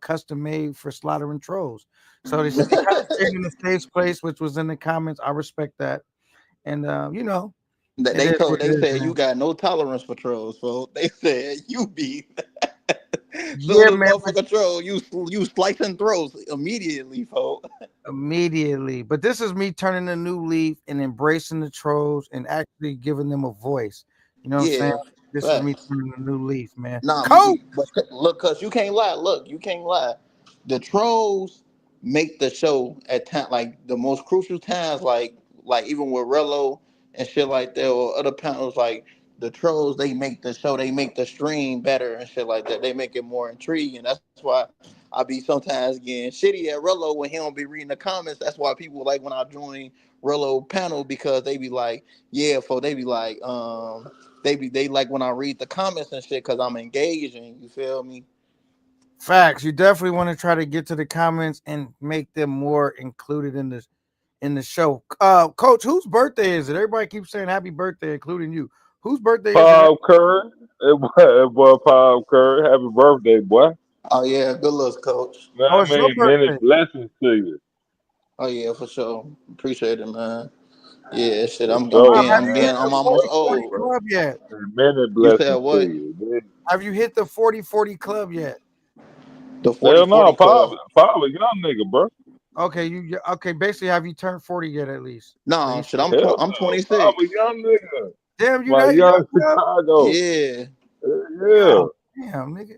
[SPEAKER 1] custom made for slaughtering trolls. So they kind of stayed in the safe place, which was in the comments. I respect that, and
[SPEAKER 5] That
[SPEAKER 1] it
[SPEAKER 5] they
[SPEAKER 1] is
[SPEAKER 5] told
[SPEAKER 1] what it
[SPEAKER 5] they
[SPEAKER 1] is,
[SPEAKER 5] said you
[SPEAKER 1] man.
[SPEAKER 5] got no tolerance for trolls, folks. They said you be
[SPEAKER 1] Yeah,
[SPEAKER 5] soon as
[SPEAKER 1] man, but
[SPEAKER 5] motherfucker troll, you slicing throats immediately, folks.
[SPEAKER 1] immediately. But this is me turning a new leaf and embracing the trolls and actually giving them a voice. You know what I'm saying?
[SPEAKER 5] Yeah,
[SPEAKER 1] This is me
[SPEAKER 5] facts.
[SPEAKER 1] turning a new leaf, man.
[SPEAKER 5] Nah,
[SPEAKER 1] Coach.
[SPEAKER 5] but look, cause you can't lie. Look, you can't lie. The trolls make the show at time like the most crucial times, like even with Rello and shit like that, or other panels. Like the trolls, they make the show, they make the stream better and shit like that. They make it more intriguing. That's why I be sometimes getting shitty at Rello when he don't be reading the comments. That's why people like when I join Rello panel because they be like, yeah, for they be like, they like when I read the comments and shit because I'm engaging. You feel me?
[SPEAKER 1] Facts. You definitely want to try to get to the comments and make them more included in the show. Coach, whose birthday is it? Everybody keeps saying happy birthday, including you. Whose birthday is it?
[SPEAKER 3] Paul Curry. That boy Paul Curry. Happy birthday, boy.
[SPEAKER 5] Oh yeah, good looks, coach.
[SPEAKER 3] You know
[SPEAKER 1] Oh,
[SPEAKER 3] what I
[SPEAKER 1] it's your
[SPEAKER 3] mean? Many
[SPEAKER 1] birthday.
[SPEAKER 3] blessings to you.
[SPEAKER 5] Oh yeah, for sure. Appreciate it, man. Yeah, shit.
[SPEAKER 3] For
[SPEAKER 5] I'm
[SPEAKER 3] sure,
[SPEAKER 1] Pop,
[SPEAKER 5] getting
[SPEAKER 1] have
[SPEAKER 5] I'm
[SPEAKER 1] you hit
[SPEAKER 5] getting
[SPEAKER 3] man.
[SPEAKER 1] the
[SPEAKER 5] I'm
[SPEAKER 3] Happy
[SPEAKER 1] 40
[SPEAKER 5] almost
[SPEAKER 1] 40
[SPEAKER 3] birthday,
[SPEAKER 5] old.
[SPEAKER 3] bro.
[SPEAKER 1] club yet?
[SPEAKER 3] And many
[SPEAKER 5] You said
[SPEAKER 3] blessings to
[SPEAKER 5] what?
[SPEAKER 3] you. Man.
[SPEAKER 1] Have you hit the 40 40 club yet?
[SPEAKER 5] The 40
[SPEAKER 3] Hell
[SPEAKER 5] 40
[SPEAKER 3] no,
[SPEAKER 5] club.
[SPEAKER 3] Paul a young nigga, bro.
[SPEAKER 1] Okay, okay. Basically, have you turned 40 yet? At least, or
[SPEAKER 5] No,
[SPEAKER 1] you
[SPEAKER 5] shit.
[SPEAKER 1] still?
[SPEAKER 3] Hell
[SPEAKER 5] I'm
[SPEAKER 3] no, Paul a
[SPEAKER 5] 26.
[SPEAKER 3] young nigga.
[SPEAKER 1] Damn, you
[SPEAKER 3] My
[SPEAKER 1] that
[SPEAKER 3] young
[SPEAKER 1] young, Pop?
[SPEAKER 3] Chicago.
[SPEAKER 5] Yeah.
[SPEAKER 3] Yeah.
[SPEAKER 1] God damn, nigga.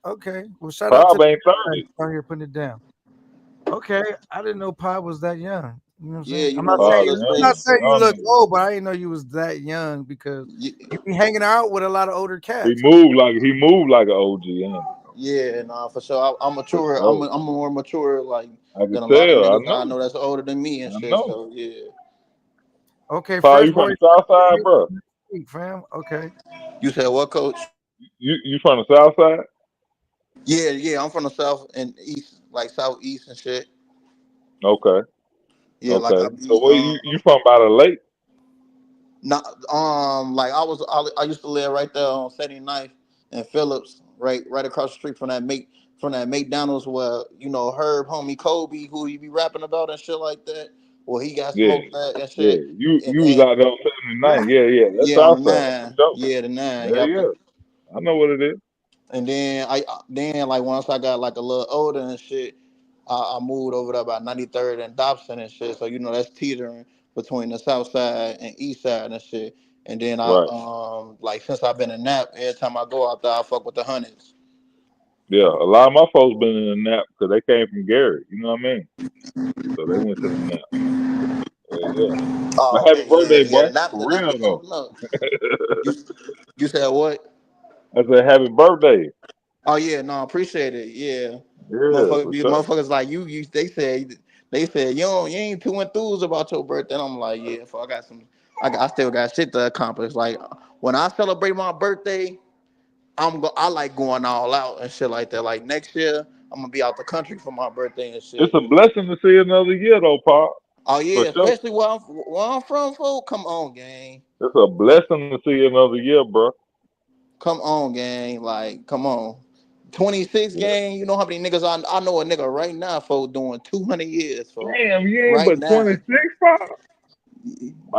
[SPEAKER 1] Okay. Well, shout out to
[SPEAKER 3] Paul
[SPEAKER 1] the
[SPEAKER 3] ain't
[SPEAKER 1] guys
[SPEAKER 3] 30.
[SPEAKER 1] out here putting it down. Okay, I didn't know Pop was that young. You know what I'm
[SPEAKER 5] Yeah,
[SPEAKER 1] saying?
[SPEAKER 5] you
[SPEAKER 1] I'm
[SPEAKER 5] know,
[SPEAKER 1] not
[SPEAKER 5] what's
[SPEAKER 1] saying
[SPEAKER 3] Paul a
[SPEAKER 1] you.
[SPEAKER 5] his
[SPEAKER 1] I'm
[SPEAKER 3] young,
[SPEAKER 1] not
[SPEAKER 5] face?
[SPEAKER 1] saying you
[SPEAKER 3] young
[SPEAKER 1] look
[SPEAKER 3] nigga.
[SPEAKER 1] old, but I didn't know you was that young because you be hanging out with a lot of older cats.
[SPEAKER 3] He moved like an OG, ain't he?
[SPEAKER 5] Yeah, nah, for sure. I'm
[SPEAKER 3] For
[SPEAKER 5] mature.
[SPEAKER 3] sure.
[SPEAKER 5] I'm more mature, like
[SPEAKER 3] I can
[SPEAKER 5] than a lot of
[SPEAKER 3] tell. I
[SPEAKER 5] niggas that I
[SPEAKER 3] know.
[SPEAKER 5] know that's older than me and
[SPEAKER 3] I
[SPEAKER 5] shit.
[SPEAKER 3] know.
[SPEAKER 5] So yeah.
[SPEAKER 1] Okay,
[SPEAKER 3] Paul,
[SPEAKER 1] fresh
[SPEAKER 3] you from
[SPEAKER 1] boy,
[SPEAKER 3] the South Side, bro?
[SPEAKER 1] fam. Okay.
[SPEAKER 5] You said what, coach?
[SPEAKER 3] You from the South Side?
[SPEAKER 5] Yeah, yeah. I'm from the south and east, like southeast and shit.
[SPEAKER 3] Okay.
[SPEAKER 5] Yeah, like
[SPEAKER 3] Okay.
[SPEAKER 5] I
[SPEAKER 3] So
[SPEAKER 5] be
[SPEAKER 3] where you from by the lake?
[SPEAKER 5] not like I used to live right there on 79th and Phillips, right across the street from that McDonald's where Herb homie Kobe who he be rapping about and shit like that. Well, he got
[SPEAKER 3] Yeah.
[SPEAKER 5] smoked that and
[SPEAKER 3] Yeah.
[SPEAKER 5] shit,
[SPEAKER 3] You was
[SPEAKER 5] and
[SPEAKER 3] out there on
[SPEAKER 1] Yeah.
[SPEAKER 3] 79. Yeah, yeah. That's
[SPEAKER 5] yeah, on the
[SPEAKER 3] South Side for
[SPEAKER 5] nine,
[SPEAKER 3] sure.
[SPEAKER 5] yeah, the nine,
[SPEAKER 3] Yeah,
[SPEAKER 5] yep.
[SPEAKER 3] yeah. I know what it is.
[SPEAKER 5] And then like once I got like a little older and shit, I moved over there about 93rd and Dobson and shit. So that's teetering between the south side and east side and shit. And then I
[SPEAKER 3] Right.
[SPEAKER 5] like since I've been in Nap, every time I go out there, I fuck with the hundreds.
[SPEAKER 3] Yeah. A lot of my folks been in the nap because they came from Gary. You know what I mean? So they went to the nap. Yeah, yeah. But
[SPEAKER 5] Oh,
[SPEAKER 3] happy
[SPEAKER 5] okay, yeah,
[SPEAKER 3] birthday,
[SPEAKER 5] yeah.
[SPEAKER 3] boy.
[SPEAKER 5] The
[SPEAKER 3] For
[SPEAKER 5] Nap be
[SPEAKER 3] real though.
[SPEAKER 5] turning up. You you said what?
[SPEAKER 3] I said happy birthday.
[SPEAKER 5] Oh yeah, no, appreciate it. Yeah,
[SPEAKER 3] Yeah,
[SPEAKER 5] motherfuckers,
[SPEAKER 3] for sure.
[SPEAKER 5] like you. They said you ain't too enthused about your birthday. And I'm like, yeah, fuck, I still got shit to accomplish. Like when I celebrate my birthday, I like going all out and shit like that. Like next year, I'm gonna be out the country for my birthday and
[SPEAKER 3] It's
[SPEAKER 5] shit.
[SPEAKER 3] a blessing to see another year though, Pop.
[SPEAKER 5] Oh
[SPEAKER 3] For
[SPEAKER 5] yeah,
[SPEAKER 3] sure.
[SPEAKER 5] especially where I'm from, folk. Come on, gang.
[SPEAKER 3] It's a blessing to see another year, bro.
[SPEAKER 5] Come on, gang. Like, come on. 26
[SPEAKER 3] Yeah.
[SPEAKER 5] gang. You know how many niggas I know a nigga right now, folk, doing 200 years, folk.
[SPEAKER 3] Damn, you ain't
[SPEAKER 5] Right
[SPEAKER 3] but
[SPEAKER 5] now.
[SPEAKER 3] 26, Pop?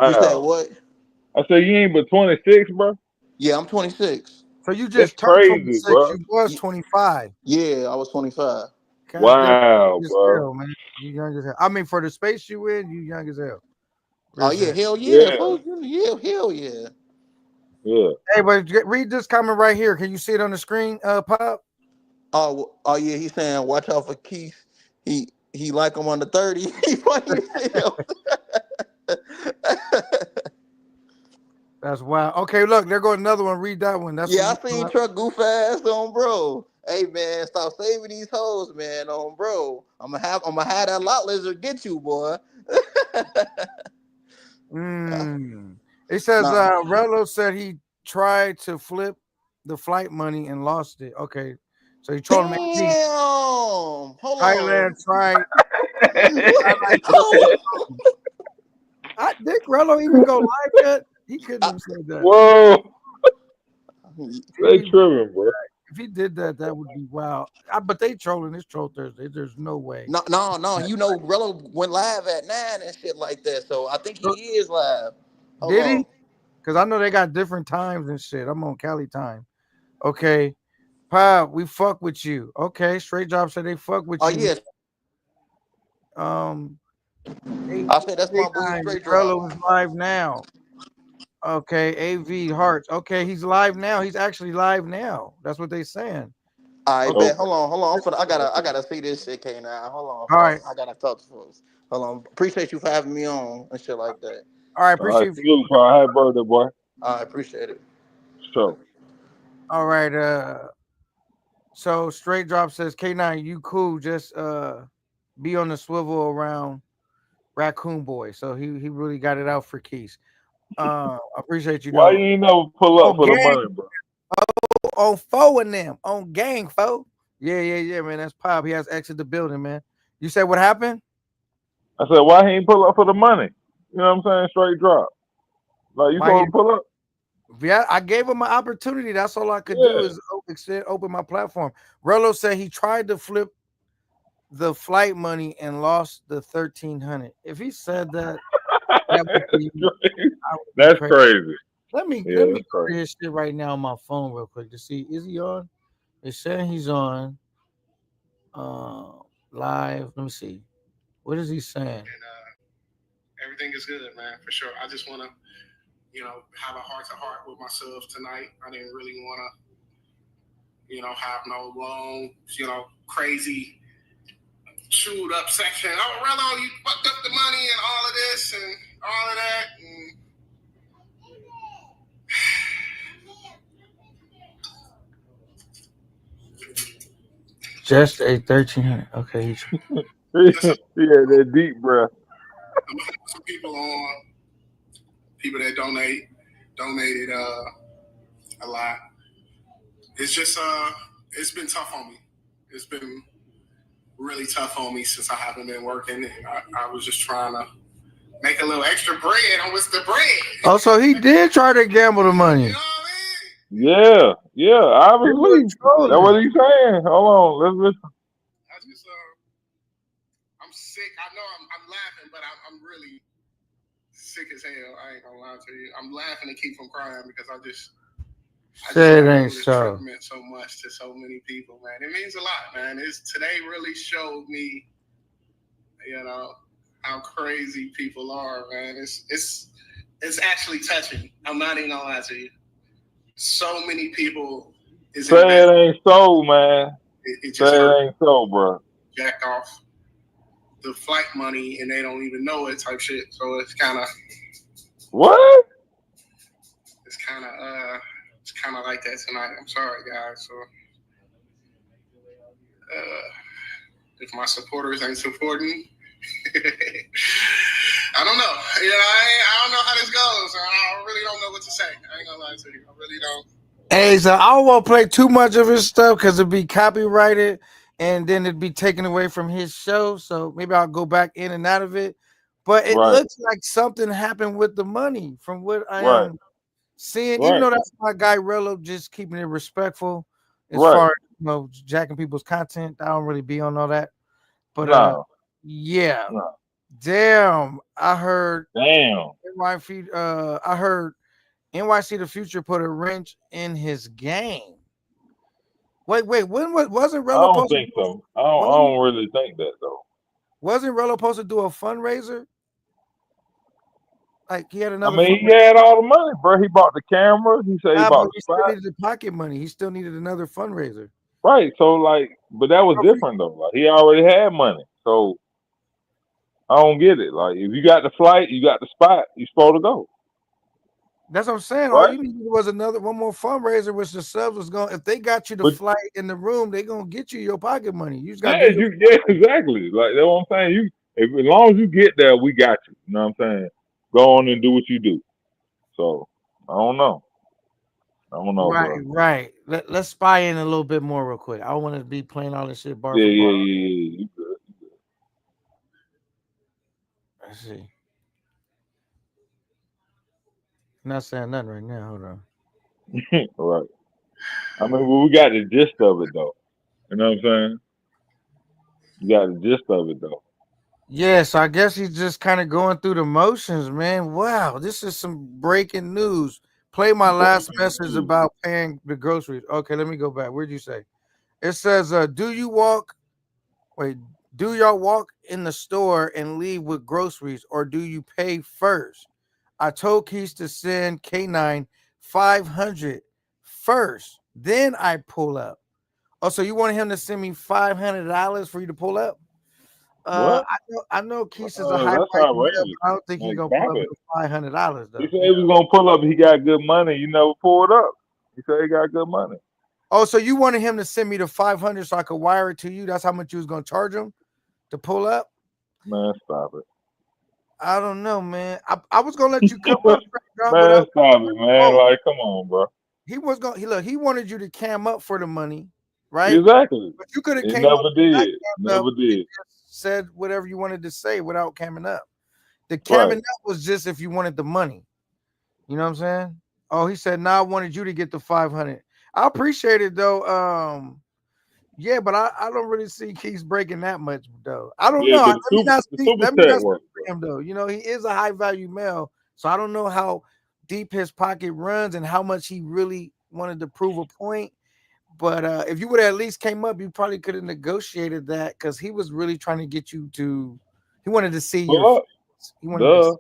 [SPEAKER 5] You said
[SPEAKER 3] Wow.
[SPEAKER 5] what?
[SPEAKER 3] I said you ain't but 26, bro.
[SPEAKER 5] Yeah, I'm 26.
[SPEAKER 1] So you
[SPEAKER 3] That's
[SPEAKER 1] just turned
[SPEAKER 3] crazy,
[SPEAKER 1] 26.
[SPEAKER 3] bro.
[SPEAKER 1] You was
[SPEAKER 5] Y-
[SPEAKER 1] 25.
[SPEAKER 5] Yeah, I was 25.
[SPEAKER 1] God damn,
[SPEAKER 3] Wow,
[SPEAKER 1] you young as
[SPEAKER 3] bro.
[SPEAKER 1] hell, man. You young as hell. I mean, for the space you in, you young as hell.
[SPEAKER 5] Oh
[SPEAKER 1] Real
[SPEAKER 5] yeah,
[SPEAKER 1] shit.
[SPEAKER 5] hell yeah,
[SPEAKER 3] Yeah,
[SPEAKER 5] folks. Yeah, hell yeah.
[SPEAKER 3] yeah.
[SPEAKER 1] Hey, but read this comment right here. Can you see it on the screen, Pop?
[SPEAKER 5] Oh yeah, he's saying watch out for Keith. He like him under 30. He funny as hell.
[SPEAKER 1] That's wild. Okay, look, there go another one. Read that one. That's for
[SPEAKER 5] Yeah,
[SPEAKER 1] you.
[SPEAKER 5] I seen truck goof ass on bro. Hey man, stop saving these hoes, man, on bro. I'm gonna have that lot lizard get you, boy.
[SPEAKER 1] Mm. It says
[SPEAKER 5] Nah.
[SPEAKER 1] Rello said he tried to flip the flight money and lost it. Okay. So he trolling me.
[SPEAKER 5] Damn. Hold
[SPEAKER 1] Thailand
[SPEAKER 5] on.
[SPEAKER 1] tried.
[SPEAKER 5] Hold
[SPEAKER 1] I Dick Rello even go live yet? He couldn't
[SPEAKER 5] on.
[SPEAKER 1] have said that.
[SPEAKER 3] Whoa, they
[SPEAKER 1] He,
[SPEAKER 3] tripping, bro.
[SPEAKER 1] if he did that, that would be wild. But they trolling. It's Troll Thursday. There's no way.
[SPEAKER 5] No, no, no. You know, Rello went live at 9 and shit like that. So I think he
[SPEAKER 1] So,
[SPEAKER 5] is live. Hold
[SPEAKER 1] did he?
[SPEAKER 5] on.
[SPEAKER 1] Because I know they got different times and shit. I'm on Cali time. Okay. Pop, we fuck with you. Okay. Straight Job said they fuck with
[SPEAKER 5] Oh
[SPEAKER 1] you.
[SPEAKER 5] yeah.
[SPEAKER 1] Um,
[SPEAKER 5] I said that's my boy
[SPEAKER 1] 889,
[SPEAKER 5] straight drop.
[SPEAKER 1] Rello is live now. Okay. AV Hearts. Okay. He's live now. He's actually live now. That's what they saying.
[SPEAKER 5] I
[SPEAKER 1] Okay.
[SPEAKER 5] bet.
[SPEAKER 3] Okay.
[SPEAKER 5] Hold on. I gotta see this shit, K now. Hold on,
[SPEAKER 1] All right.
[SPEAKER 5] folks. I gotta talk to folks. Hold on. Appreciate you for having me on and shit like that.
[SPEAKER 1] All right.
[SPEAKER 3] All right,
[SPEAKER 1] Appreciate you.
[SPEAKER 3] salute, bro. Happy birthday, boy.
[SPEAKER 5] I appreciate it.
[SPEAKER 3] So,
[SPEAKER 1] All right. So Straight Drop says K9, you cool. Just be on the swivel around Raccoon Boy. So he really got it out for Keys. I appreciate you
[SPEAKER 3] why
[SPEAKER 1] though.
[SPEAKER 3] you ain't never pull up
[SPEAKER 1] On
[SPEAKER 3] for the
[SPEAKER 1] gang,
[SPEAKER 3] money, bro?
[SPEAKER 1] on foe and them, on gang foe. Yeah, man. That's Pop. He has exited the building, man. You said what happened?
[SPEAKER 3] I said, why he ain't pull up for the money? You know what I'm saying? Straight drop. Like, you
[SPEAKER 1] Why?
[SPEAKER 3] told him pull up?
[SPEAKER 1] Yeah, I gave him an opportunity. That's all I could do
[SPEAKER 3] Yeah.
[SPEAKER 1] is open my platform. Rello said he tried to flip the flight money and lost the 1,300. If he said that, that would
[SPEAKER 3] That's
[SPEAKER 1] be
[SPEAKER 3] crazy.
[SPEAKER 1] I would be
[SPEAKER 3] That's
[SPEAKER 1] crazy.
[SPEAKER 3] crazy.
[SPEAKER 1] Let me
[SPEAKER 3] Yeah,
[SPEAKER 1] let me
[SPEAKER 3] that's
[SPEAKER 1] go to
[SPEAKER 3] crazy.
[SPEAKER 1] his shit right now on my phone real quick to see is he on? It's saying he's on uh live. Let me see. What is he saying?
[SPEAKER 6] And everything is good, man, for sure. I just want to, have a heart to heart with myself tonight. I didn't really want to, have no long, crazy chewed up section. Oh, Rello, you fucked up the money and all of this and all of that. And
[SPEAKER 1] Just a 1,300. Okay.
[SPEAKER 3] Yeah,
[SPEAKER 6] listen,
[SPEAKER 3] that deep breath.
[SPEAKER 6] I'm gonna have some people on, people that donated a lot. It's just it's been tough on me. It's been really tough on me since I haven't been working, and I was just trying to make a little extra bread on what's the bread.
[SPEAKER 1] Oh, so he did try to gamble the
[SPEAKER 6] You
[SPEAKER 1] money.
[SPEAKER 6] know what I mean?
[SPEAKER 3] Yeah, yeah,
[SPEAKER 1] He was
[SPEAKER 3] obviously. That's
[SPEAKER 1] trolling.
[SPEAKER 3] what he's saying. Hold on, let's listen.
[SPEAKER 6] I just I'm sick. I know I'm laughing, but I'm really sick as hell. I ain't gonna lie to you. I'm laughing to keep from crying because I just
[SPEAKER 1] Said it
[SPEAKER 6] know
[SPEAKER 1] ain't
[SPEAKER 6] this trip
[SPEAKER 1] so.
[SPEAKER 6] meant so much to so many people, man. It means a lot, man. It's today really showed me, you know, how crazy people are, man. It's actually touching. I'm not even gonna lie to you. So many people is
[SPEAKER 3] Say it
[SPEAKER 6] invested.
[SPEAKER 3] ain't so, man.
[SPEAKER 6] It
[SPEAKER 3] Say
[SPEAKER 6] just hurt
[SPEAKER 3] it ain't so, bro.
[SPEAKER 6] jacked off the flight money and they don't even know it type shit. So
[SPEAKER 3] What?
[SPEAKER 6] it's it's kind of like that tonight. I'm sorry, guys. So if my supporters ain't supporting, I don't know. I don't know how this goes. I really don't know what to say. I ain't gonna lie to you. I really don't.
[SPEAKER 1] Hey, so I don't want to play too much of his stuff because it'd be copyrighted and then it'd be taken away from his show. So maybe I'll go back in and out of it. But it
[SPEAKER 3] Right,
[SPEAKER 1] looks like something happened with the money from what I
[SPEAKER 3] right,
[SPEAKER 1] am seeing, even
[SPEAKER 3] right,
[SPEAKER 1] though that's my guy Rello, just keeping it respectful as
[SPEAKER 3] right.
[SPEAKER 1] far as jacking people's content. I don't really be on all that. But
[SPEAKER 3] No,
[SPEAKER 1] yeah.
[SPEAKER 3] no.
[SPEAKER 1] Damn. I heard
[SPEAKER 3] Damn.
[SPEAKER 1] I heard NYC the future put a wrench in his game. Wait, when wasn't
[SPEAKER 3] I
[SPEAKER 1] Rello
[SPEAKER 3] don't
[SPEAKER 1] supposed to
[SPEAKER 3] think so. I
[SPEAKER 1] wasn't
[SPEAKER 3] don't really think that though.
[SPEAKER 1] wasn't Rello supposed to do a fundraiser? Like he had
[SPEAKER 3] I
[SPEAKER 1] another
[SPEAKER 3] mean, he
[SPEAKER 1] fundraiser.
[SPEAKER 3] had all the money, bro. He bought the camera. He said he
[SPEAKER 1] Nah,
[SPEAKER 3] bought
[SPEAKER 1] but
[SPEAKER 3] the
[SPEAKER 1] he still
[SPEAKER 3] spot.
[SPEAKER 1] needed the pocket money. He still needed another fundraiser.
[SPEAKER 3] Right. So like, but that was different though. Like he already had money, so I don't get it. Like if you got the flight, you got the spot, you supposed to go.
[SPEAKER 1] That's what I'm saying. All
[SPEAKER 3] Right.
[SPEAKER 1] you needed was one more fundraiser, which the subs was going. If they got you the
[SPEAKER 3] But
[SPEAKER 1] flight in the room, they gonna get you your pocket money. You just gotta
[SPEAKER 3] yeah,
[SPEAKER 1] do your.
[SPEAKER 3] yeah, exactly. Like that's what I'm saying. As long as you get there, we got you. You know what I'm saying? Go on and do what you do. So I don't know. I don't know,
[SPEAKER 1] Right,
[SPEAKER 3] bro.
[SPEAKER 1] right. Let's spy in a little bit more real quick. I don't want to be playing all this shit bar
[SPEAKER 3] Yeah,
[SPEAKER 1] for
[SPEAKER 3] yeah,
[SPEAKER 1] bar.
[SPEAKER 3] yeah, yeah. You good.
[SPEAKER 1] Let's see. Not saying nothing right now. Hold on.
[SPEAKER 3] Right. I mean, well, we got the gist of it though. You know what I'm saying? You got the gist of it though.
[SPEAKER 1] Yeah, so I guess he's just kind of going through the motions, man. Wow, this is some breaking news. Play my last
[SPEAKER 3] Breaking
[SPEAKER 1] message
[SPEAKER 3] news.
[SPEAKER 1] about paying the groceries. Okay, let me go back. Where'd you say? It says, do you walk wait, do y'all walk in the store and leave with groceries or do you pay first? I told Keys to send K9 500 first. Then I pull up. Oh, so you wanted him to send me $500 for you to pull up?
[SPEAKER 3] What?
[SPEAKER 1] I know Keith is a high
[SPEAKER 3] That's
[SPEAKER 1] value male,
[SPEAKER 3] outrageous.
[SPEAKER 1] but I don't think he's
[SPEAKER 3] Like,
[SPEAKER 1] gonna pull
[SPEAKER 3] stop
[SPEAKER 1] up
[SPEAKER 3] it.
[SPEAKER 1] with $500
[SPEAKER 3] He
[SPEAKER 1] though.
[SPEAKER 3] said he was gonna pull up. He got good money. You never pulled up. He said he got good money.
[SPEAKER 1] Oh, so you wanted him to send me the 500 so I could wire it to you? That's how much you was gonna charge him to pull up?
[SPEAKER 3] Man, stop it.
[SPEAKER 1] I don't know, man. I was gonna let you come up, drop
[SPEAKER 3] Man,
[SPEAKER 1] without
[SPEAKER 3] stop it, man.
[SPEAKER 1] oh,
[SPEAKER 3] Like, come on, bro.
[SPEAKER 1] he was gonna he wanted you to cam up for the money, right?
[SPEAKER 3] Exactly.
[SPEAKER 1] But you could have
[SPEAKER 3] He
[SPEAKER 1] came up
[SPEAKER 3] never
[SPEAKER 1] and not
[SPEAKER 3] did.
[SPEAKER 1] cammed up
[SPEAKER 3] Never
[SPEAKER 1] and
[SPEAKER 3] did.
[SPEAKER 1] just said whatever you wanted to say without camming up. The camming
[SPEAKER 3] Right.
[SPEAKER 1] up was just if you wanted the money. You know what I'm saying? Oh, he said, "Nah, I wanted you to get the 500." I appreciate it though. Yeah, but I don't really see Keith's breaking that much though. I don't
[SPEAKER 3] Yeah,
[SPEAKER 1] know.
[SPEAKER 3] but
[SPEAKER 1] Let me not
[SPEAKER 3] the
[SPEAKER 1] speak.
[SPEAKER 3] super
[SPEAKER 1] Let me
[SPEAKER 3] chat
[SPEAKER 1] not speak
[SPEAKER 3] worked, bro.
[SPEAKER 1] for him though. You know, he is a high value male, so I don't know how deep his pocket runs and how much he really wanted to prove a point. But if you would have at least came up, you probably could have negotiated that because he was really trying to get you to. He wanted to see your
[SPEAKER 3] Pull up.
[SPEAKER 1] face. He wanted to.
[SPEAKER 3] Duh.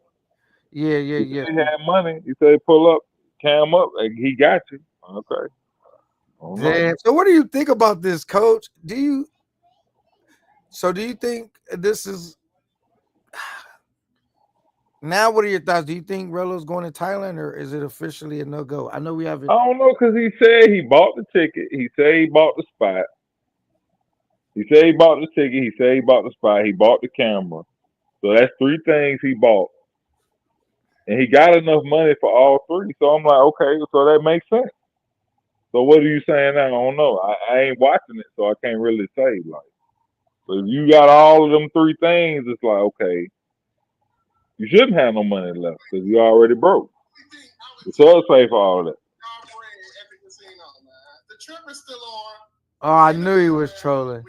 [SPEAKER 1] Yeah, yeah,
[SPEAKER 3] He said
[SPEAKER 1] yeah.
[SPEAKER 3] he had money. He said pull up, cam up. Like, he got you. Okay. I don't know.
[SPEAKER 1] Damn. So, what do you think about this, Coach? Do you think this is now? What are your thoughts? Do you think Rello's going to Thailand, or is it officially a no go? I know we
[SPEAKER 3] I
[SPEAKER 1] haven't.
[SPEAKER 3] don't know because he said he bought the ticket. He said he bought the spot. He said he bought the ticket. He said he bought the spot. He bought the camera. So that's three things he bought. And he got enough money for all three. So I'm like, okay, so that makes sense. So what are you saying now? I don't know. I ain't watching it, so I can't really say. Like, but if you got all of them three things, it's like, okay, you shouldn't have no money left because you already broke. The subs pay for all that.
[SPEAKER 1] Oh, I knew he was trolling.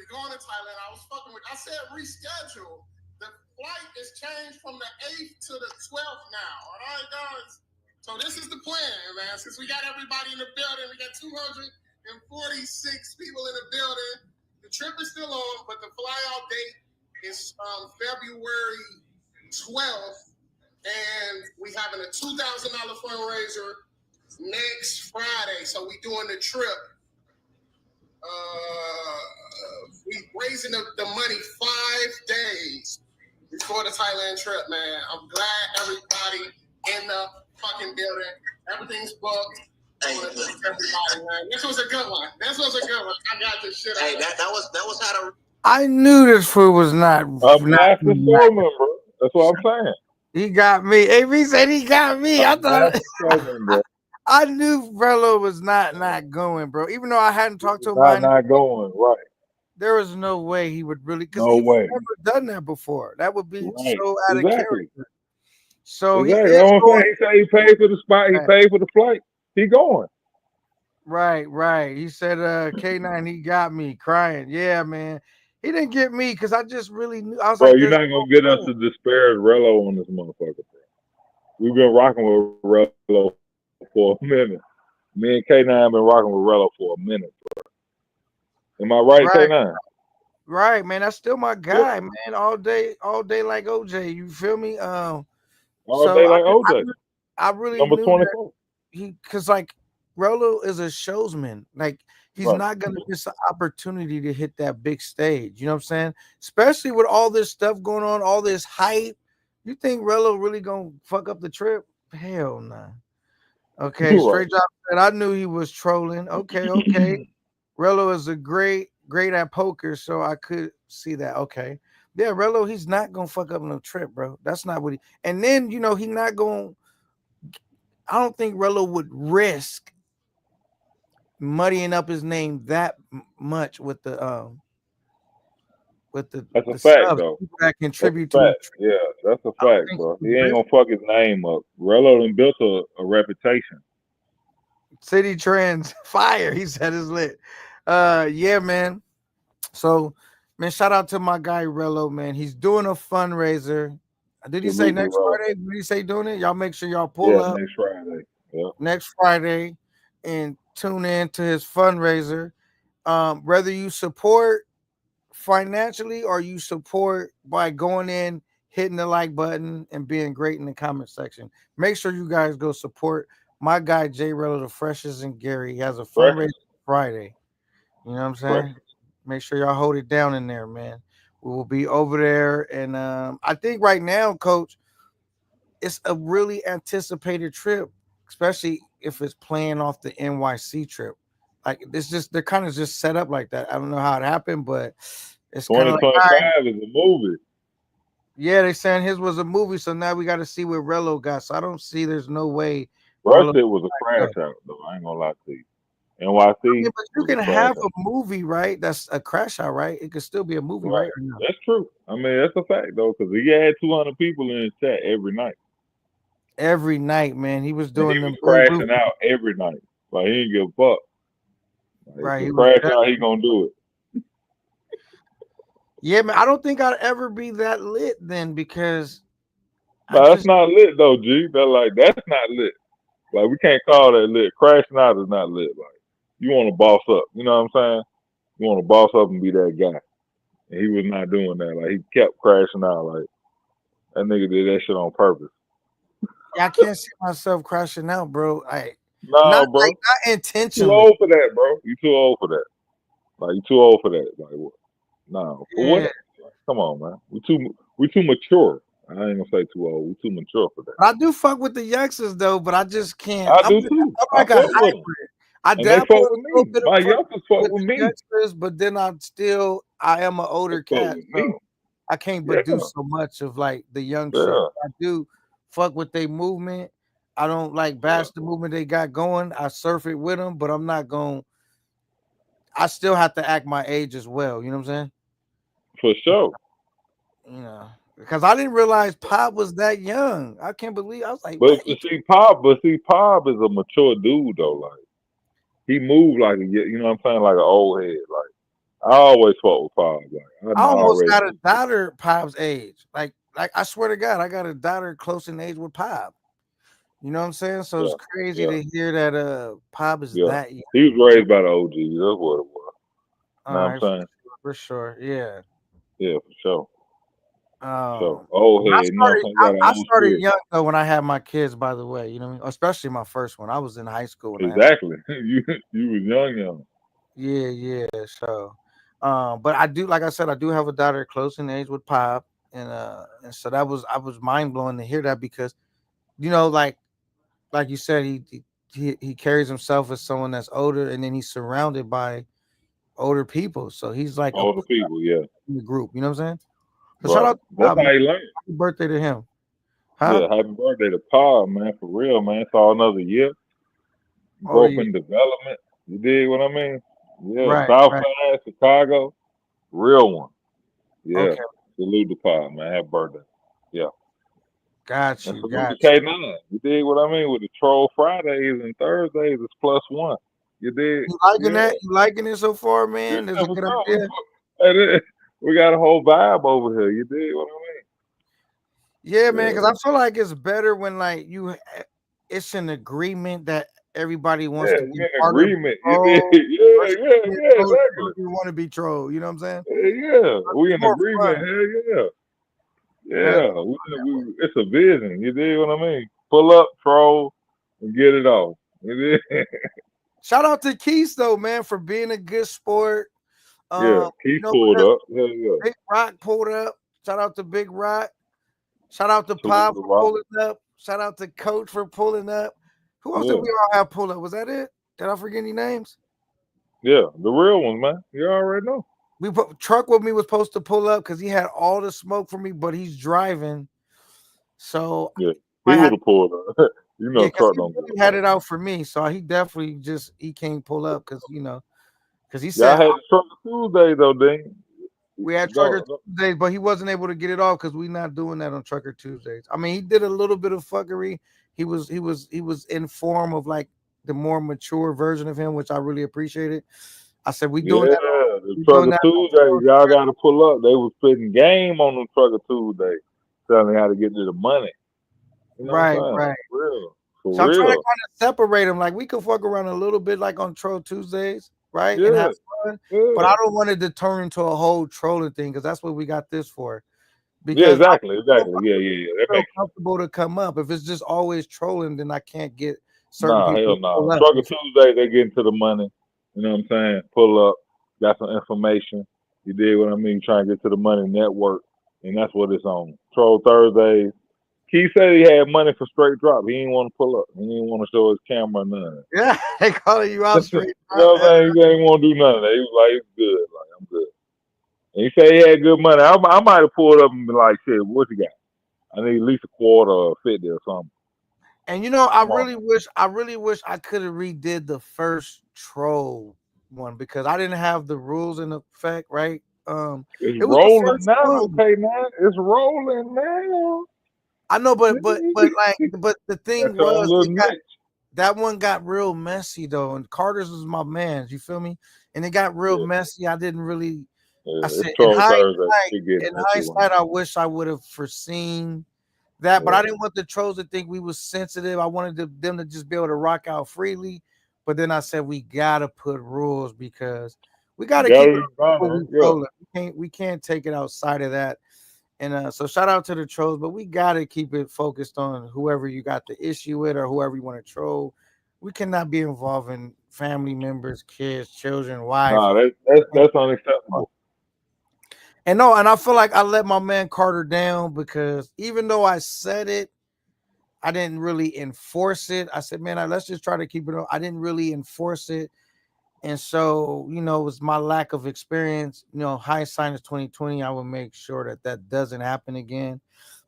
[SPEAKER 1] I knew this fool was not
[SPEAKER 3] I'm
[SPEAKER 1] not.
[SPEAKER 3] master Showman, bro. That's what I'm saying.
[SPEAKER 1] He got me. AB said he got me. I
[SPEAKER 3] I'm
[SPEAKER 1] thought
[SPEAKER 3] master Showman, bro.
[SPEAKER 1] I knew Rello was not going, bro. Even though I hadn't talked to him behind,
[SPEAKER 3] Not going. Right.
[SPEAKER 1] there was no way he would really because
[SPEAKER 3] No
[SPEAKER 1] he's
[SPEAKER 3] way.
[SPEAKER 1] never done that before. That would be
[SPEAKER 3] Right.
[SPEAKER 1] so out of
[SPEAKER 3] Exactly.
[SPEAKER 1] character. So he
[SPEAKER 3] Exactly.
[SPEAKER 1] is
[SPEAKER 3] That's what I'm
[SPEAKER 1] going.
[SPEAKER 3] saying. He said he paid for the spot. He
[SPEAKER 1] Right,
[SPEAKER 3] paid for the flight. He going.
[SPEAKER 1] right, right. He said, K9, he got me crying. Yeah, man. He didn't get me because I just really knew. I was
[SPEAKER 3] Bro,
[SPEAKER 1] like,
[SPEAKER 3] you're
[SPEAKER 1] there's
[SPEAKER 3] not gonna
[SPEAKER 1] no
[SPEAKER 3] get us
[SPEAKER 1] way.
[SPEAKER 3] to disparage Rello on this motherfucker, bro. We've been rocking with Rello for a minute. Me and K9 been rocking with Rello for a minute. Am I right,
[SPEAKER 1] Right,
[SPEAKER 3] K9?
[SPEAKER 1] right, man. That's still my
[SPEAKER 3] Yeah.
[SPEAKER 1] guy, man. All day like OJ. You feel me?
[SPEAKER 3] All
[SPEAKER 1] So
[SPEAKER 3] day like OJ.
[SPEAKER 1] I really
[SPEAKER 3] Number
[SPEAKER 1] knew that
[SPEAKER 3] 24.
[SPEAKER 1] he because like Rello is a showsman. Like he's
[SPEAKER 3] Right.
[SPEAKER 1] not gonna miss an opportunity to hit that big stage. You know what I'm saying? Especially with all this stuff going on, all this hype. You think Rello really gonna fuck up the trip? Hell nah. Okay,
[SPEAKER 3] Right.
[SPEAKER 1] straight drop said I knew he was trolling. Okay, okay. Rello is a great at poker, so I could see that. Okay. Yeah, Rello, he's not gonna fuck up no trip, bro. That's not what he and then he not gonna I don't think Rello would risk muddying up his name that much with
[SPEAKER 3] That's a
[SPEAKER 1] the
[SPEAKER 3] fact,
[SPEAKER 1] subs,
[SPEAKER 3] though.
[SPEAKER 1] people that
[SPEAKER 3] That's a
[SPEAKER 1] contribute to his
[SPEAKER 3] fact.
[SPEAKER 1] trip.
[SPEAKER 3] Yeah, that's a
[SPEAKER 1] I don't
[SPEAKER 3] fact,
[SPEAKER 1] think
[SPEAKER 3] bro.
[SPEAKER 1] he
[SPEAKER 3] He
[SPEAKER 1] would
[SPEAKER 3] ain't
[SPEAKER 1] risk
[SPEAKER 3] gonna fuck his name up. Rello done built a reputation.
[SPEAKER 1] City Trends fire. He said it's lit. Yeah, man. So, man, shout out to my guy Rello, man. He's doing a fundraiser. Did he say
[SPEAKER 3] Salute to
[SPEAKER 1] next
[SPEAKER 3] Rello.
[SPEAKER 1] Friday? Did he say doing it? Y'all make sure y'all pull
[SPEAKER 3] Yeah,
[SPEAKER 1] up
[SPEAKER 3] next Friday. Yeah.
[SPEAKER 1] next Friday and tune in to his fundraiser. Whether you support financially or you support by going in, hitting the like button, and being great in the comment section. Make sure you guys go support my guy Jay Rello, the freshest and Gary. He has a
[SPEAKER 3] Fresh,
[SPEAKER 1] fundraiser Friday. You know what I'm
[SPEAKER 3] fresh.
[SPEAKER 1] saying? Make sure y'all hold it down in there, man. We will be over there, and I think right now, Coach, it's a really anticipated trip, especially if it's playing off the NYC trip. Like it's just they're kind of just set up like that. I don't know how it happened, but it's kind of like, all right,
[SPEAKER 3] 2025 is a movie.
[SPEAKER 1] yeah, they saying his was a movie, so now we got to see what Rello got. So I don't see there's no way
[SPEAKER 3] Rush
[SPEAKER 1] Rello.
[SPEAKER 3] it was a crash out, though. I ain't gonna lie to you. NYC
[SPEAKER 1] Yeah, but you
[SPEAKER 3] was
[SPEAKER 1] can
[SPEAKER 3] a crash
[SPEAKER 1] have
[SPEAKER 3] out.
[SPEAKER 1] a movie, right? That's a crash out, right? It could still be a movie,
[SPEAKER 3] Right.
[SPEAKER 1] right? Or no?
[SPEAKER 3] That's true. I mean, that's a fact, though, because he had 200 people in his chat every night.
[SPEAKER 1] Every night, man, he was
[SPEAKER 3] And he
[SPEAKER 1] doing
[SPEAKER 3] was
[SPEAKER 1] them Blue Roof,
[SPEAKER 3] crashing out every night. Like, he didn't give a fuck. Like, if
[SPEAKER 1] right?
[SPEAKER 3] he
[SPEAKER 1] He was
[SPEAKER 3] crash
[SPEAKER 1] dead.
[SPEAKER 3] out, he gonna do it.
[SPEAKER 1] Yeah, man. I don't think I'd ever be that lit then because I
[SPEAKER 3] But that's
[SPEAKER 1] just
[SPEAKER 3] not lit, though, G. That's not lit. Like, we can't call that lit. Crashing out is not lit. Like, you want to boss up. You know what I'm saying? You want to boss up and be that guy. And he was not doing that. Like, he kept crashing out. Like, that nigga did that shit on purpose.
[SPEAKER 1] I can't see myself crashing out, bro. I not
[SPEAKER 3] No, bro.
[SPEAKER 1] like not
[SPEAKER 3] Too
[SPEAKER 1] intentionally.
[SPEAKER 3] old for that, bro. You too old for that. Like, you too old for that. Like, what? No. For
[SPEAKER 1] Yeah,
[SPEAKER 3] what? Come on, man. We too mature. I ain't gonna say too old. We too mature for that.
[SPEAKER 1] but I do fuck with the youngsters though. But I just can't.
[SPEAKER 3] I do too.
[SPEAKER 1] I'm
[SPEAKER 3] I
[SPEAKER 1] like a
[SPEAKER 3] fuck with them.
[SPEAKER 1] hybrid. I
[SPEAKER 3] And they
[SPEAKER 1] dabble
[SPEAKER 3] fuck
[SPEAKER 1] in
[SPEAKER 3] with
[SPEAKER 1] a little
[SPEAKER 3] me.
[SPEAKER 1] bit of
[SPEAKER 3] My
[SPEAKER 1] fun
[SPEAKER 3] youngsters fuck
[SPEAKER 1] with
[SPEAKER 3] with
[SPEAKER 1] the
[SPEAKER 3] me.
[SPEAKER 1] youngsters, but then I am an
[SPEAKER 3] They
[SPEAKER 1] older
[SPEAKER 3] fuck
[SPEAKER 1] cat,
[SPEAKER 3] with me.
[SPEAKER 1] so I can't but do
[SPEAKER 3] Yeah.
[SPEAKER 1] so much of like the young shit.
[SPEAKER 3] Yeah.
[SPEAKER 1] I do fuck with their movement. I don't like
[SPEAKER 3] Yeah.
[SPEAKER 1] bash the movement they got going. I surf it with them, but I'm not going. I still have to act my age as well. You know what I'm
[SPEAKER 3] For sure.
[SPEAKER 1] saying? Because I didn't realize Pop was that young. I can't believe I was like,
[SPEAKER 3] But
[SPEAKER 1] what? He,
[SPEAKER 3] Pop is a mature dude though. Like he moved like you know what I'm saying, like an old head. Like I always fought with Pop. Like I
[SPEAKER 1] I almost
[SPEAKER 3] already
[SPEAKER 1] got a daughter Pop's age. Like I swear to God, I got a daughter close in age with Pop. You know what I'm saying? So it's
[SPEAKER 3] yeah,
[SPEAKER 1] crazy
[SPEAKER 3] yeah,
[SPEAKER 1] to hear that Pop is
[SPEAKER 3] yeah.
[SPEAKER 1] that young.
[SPEAKER 3] He was raised by the OGs. That's what it was. Know
[SPEAKER 1] All
[SPEAKER 3] what I'm
[SPEAKER 1] right,
[SPEAKER 3] saying?
[SPEAKER 1] for sure. Yeah.
[SPEAKER 3] Yeah, for sure. So
[SPEAKER 1] Um,
[SPEAKER 3] old
[SPEAKER 1] but
[SPEAKER 3] head, you know what I'm saying? Got an
[SPEAKER 1] I
[SPEAKER 3] old
[SPEAKER 1] started
[SPEAKER 3] spirit.
[SPEAKER 1] young though when I had my kids. By the way, you know, what I mean? Especially my first one. I was in high school when I had my
[SPEAKER 3] Exactly. You was young.
[SPEAKER 1] yeah, yeah. So, but I do, like I said, I do have a daughter close in age with Pop, and so I was mind blowing to hear that because like you said, he carries himself as someone that's older, and then he's surrounded by older people, so he's like a
[SPEAKER 3] Older people, yeah.
[SPEAKER 1] in the group. You know what I'm saying? So shout
[SPEAKER 3] Right.
[SPEAKER 1] out to
[SPEAKER 3] That's
[SPEAKER 1] Pop, man.
[SPEAKER 3] how he learned.
[SPEAKER 1] Happy birthday to him, huh?
[SPEAKER 3] Yeah, happy birthday to Pop, man, for real, man. It's all another year.
[SPEAKER 1] Oh
[SPEAKER 3] Growth
[SPEAKER 1] yeah,
[SPEAKER 3] and development. You dig what I mean? Yeah,
[SPEAKER 1] right, right.
[SPEAKER 3] Southside, Chicago, real one. Yeah.
[SPEAKER 1] Okay,
[SPEAKER 3] Salute to Pop, man. Happy birthday. Yeah.
[SPEAKER 1] got
[SPEAKER 3] And
[SPEAKER 1] you,
[SPEAKER 3] salute to
[SPEAKER 1] got
[SPEAKER 3] K9. You dig what I mean? With the Troll Fridays and Thursdays, it's +1. You dig?
[SPEAKER 1] you. Liking
[SPEAKER 3] Yeah.
[SPEAKER 1] that? You liking it so far,
[SPEAKER 3] Yeah,
[SPEAKER 1] man? That's a
[SPEAKER 3] for
[SPEAKER 1] good
[SPEAKER 3] sure.
[SPEAKER 1] idea.
[SPEAKER 3] We got a whole vibe over here. You dig what I
[SPEAKER 1] Yeah,
[SPEAKER 3] mean?
[SPEAKER 1] man,
[SPEAKER 3] Yeah.
[SPEAKER 1] because I feel like it's better when like it's an agreement that everybody wants
[SPEAKER 3] Yeah,
[SPEAKER 1] to
[SPEAKER 3] we
[SPEAKER 1] be
[SPEAKER 3] in
[SPEAKER 1] part of the
[SPEAKER 3] agreement. You dig?
[SPEAKER 1] troll
[SPEAKER 3] Yeah,
[SPEAKER 1] versus
[SPEAKER 3] yeah,
[SPEAKER 1] being
[SPEAKER 3] yeah,
[SPEAKER 1] trolled
[SPEAKER 3] exactly.
[SPEAKER 1] because you want to be trolled. You know what I'm saying?
[SPEAKER 3] Yeah, we
[SPEAKER 1] It's
[SPEAKER 3] in
[SPEAKER 1] more
[SPEAKER 3] agreement.
[SPEAKER 1] fun.
[SPEAKER 3] Hell yeah.
[SPEAKER 1] Hell
[SPEAKER 3] Yeah,
[SPEAKER 1] yeah,
[SPEAKER 3] it's a vision. You dig what I mean? Pull up, troll, and get it off. You dig?
[SPEAKER 1] Shout out to Keith though, man, for being a good sport.
[SPEAKER 3] Yeah, he pulled
[SPEAKER 1] Because
[SPEAKER 3] up. Hell yeah.
[SPEAKER 1] Big Rock pulled up. Shout out to Big Rock. Shout out to
[SPEAKER 3] Salute
[SPEAKER 1] Pop
[SPEAKER 3] the
[SPEAKER 1] for
[SPEAKER 3] rock.
[SPEAKER 1] pulling up. Shout out to Coach for pulling up. Who else did
[SPEAKER 3] Yeah,
[SPEAKER 1] we all have pull up? Was that it? Did I forget any names?
[SPEAKER 3] yeah, the real ones, man. You already know.
[SPEAKER 1] We put truck with me was supposed to pull up because he had all the smoke for me, but he's driving. So
[SPEAKER 3] Yeah,
[SPEAKER 1] I
[SPEAKER 3] he
[SPEAKER 1] had
[SPEAKER 3] would have pulled up. You
[SPEAKER 1] yeah,
[SPEAKER 3] know,
[SPEAKER 1] because
[SPEAKER 3] truck
[SPEAKER 1] he
[SPEAKER 3] don't give
[SPEAKER 1] really
[SPEAKER 3] a
[SPEAKER 1] had
[SPEAKER 3] fuck.
[SPEAKER 1] it out for me. So he definitely he can't pull up because he
[SPEAKER 3] Y'all
[SPEAKER 1] said
[SPEAKER 3] had the truck Tuesday though, then.
[SPEAKER 1] we had Trucker
[SPEAKER 3] Go.
[SPEAKER 1] Tuesdays, but he wasn't able to get it off because we not doing that on Trucker Tuesdays. I mean, he did a little bit of fuckery. He was in form of like the more mature version of him, which I really appreciated. I said
[SPEAKER 3] Yeah, the
[SPEAKER 1] we doing
[SPEAKER 3] trucker
[SPEAKER 1] that
[SPEAKER 3] Tuesday.
[SPEAKER 1] on
[SPEAKER 3] Y'all got to pull up. They was spitting game on them trucker Tuesday, telling me how to get to the money. You know what
[SPEAKER 1] right,
[SPEAKER 3] I'm saying?
[SPEAKER 1] right.
[SPEAKER 3] For real,
[SPEAKER 1] So
[SPEAKER 3] for
[SPEAKER 1] I'm trying to
[SPEAKER 3] real.
[SPEAKER 1] kind of separate them. Like we could fuck around a little bit, like on Troll Tuesdays, right, and have
[SPEAKER 3] Yeah,
[SPEAKER 1] fun. But I
[SPEAKER 3] yeah,
[SPEAKER 1] don't want it to turn into a whole trolling thing because that's what we got this for.
[SPEAKER 3] yeah.
[SPEAKER 1] Because
[SPEAKER 3] Exactly,
[SPEAKER 1] I
[SPEAKER 3] exactly. Yeah, yeah, yeah. That
[SPEAKER 1] feel
[SPEAKER 3] makes sense.
[SPEAKER 1] comfortable to come up. If it's just always trolling, then I can't get certain
[SPEAKER 3] Nah,
[SPEAKER 1] people
[SPEAKER 3] hell
[SPEAKER 1] to
[SPEAKER 3] nah.
[SPEAKER 1] pull up.
[SPEAKER 3] Trucker Tuesday, they get into the money. You know what I'm saying? Pull up, got some information. You dig what I mean? Trying to get to the money network, and that's what it's on. Troll Thursdays. He said he had money for straight drop. He didn't want to pull up. He didn't want to show his camera or none.
[SPEAKER 1] Yeah, they calling you out
[SPEAKER 3] You
[SPEAKER 1] straight up.
[SPEAKER 3] know what I'm saying? He didn't want to do none of that. He was like, it's good. Like, I'm good. And he said he had good money. I might have pulled up and been like, shit, what you got? I need at least a quarter or 50 or something.
[SPEAKER 1] And I
[SPEAKER 3] Come on.
[SPEAKER 1] really wish I could have redid the first troll one because I didn't have the rules in effect, right?
[SPEAKER 3] It's
[SPEAKER 1] It was the
[SPEAKER 3] rolling
[SPEAKER 1] first
[SPEAKER 3] now,
[SPEAKER 1] one.
[SPEAKER 3] okay, man. It's rolling now.
[SPEAKER 1] I know, but the thing
[SPEAKER 3] That's your own
[SPEAKER 1] was,
[SPEAKER 3] little
[SPEAKER 1] it got
[SPEAKER 3] niche.
[SPEAKER 1] that one got real messy though, and Carter's was my man. You feel me? And it got real
[SPEAKER 3] Yeah,
[SPEAKER 1] messy. I didn't really. I
[SPEAKER 3] yeah. It's
[SPEAKER 1] said,
[SPEAKER 3] Troll Thursday. Shit get
[SPEAKER 1] in
[SPEAKER 3] messy one
[SPEAKER 1] hindsight,
[SPEAKER 3] day.
[SPEAKER 1] I wish I would have foreseen that, but I
[SPEAKER 3] Yeah.
[SPEAKER 1] didn't want the trolls to think we was sensitive. I wanted them to just be able to rock out freely. But then I said we gotta put rules because we gotta keep
[SPEAKER 3] Gotta
[SPEAKER 1] it
[SPEAKER 3] be
[SPEAKER 1] on people
[SPEAKER 3] honest.
[SPEAKER 1] we
[SPEAKER 3] Yeah.
[SPEAKER 1] trolling. We can't take it outside of that. And so shout out to the trolls, but we gotta keep it focused on whoever you got the issue with or whoever you want to troll. We cannot be involving family members, kids, children, wife.
[SPEAKER 3] Nah, that's unacceptable.
[SPEAKER 1] And no, and I feel like I let my man Carter down because even though I said it, I didn't really enforce it. I said, man, let's just try to keep it on. I didn't really enforce it. And so, it was my lack of experience. Hindsight is 2020. I will make sure that that doesn't happen again.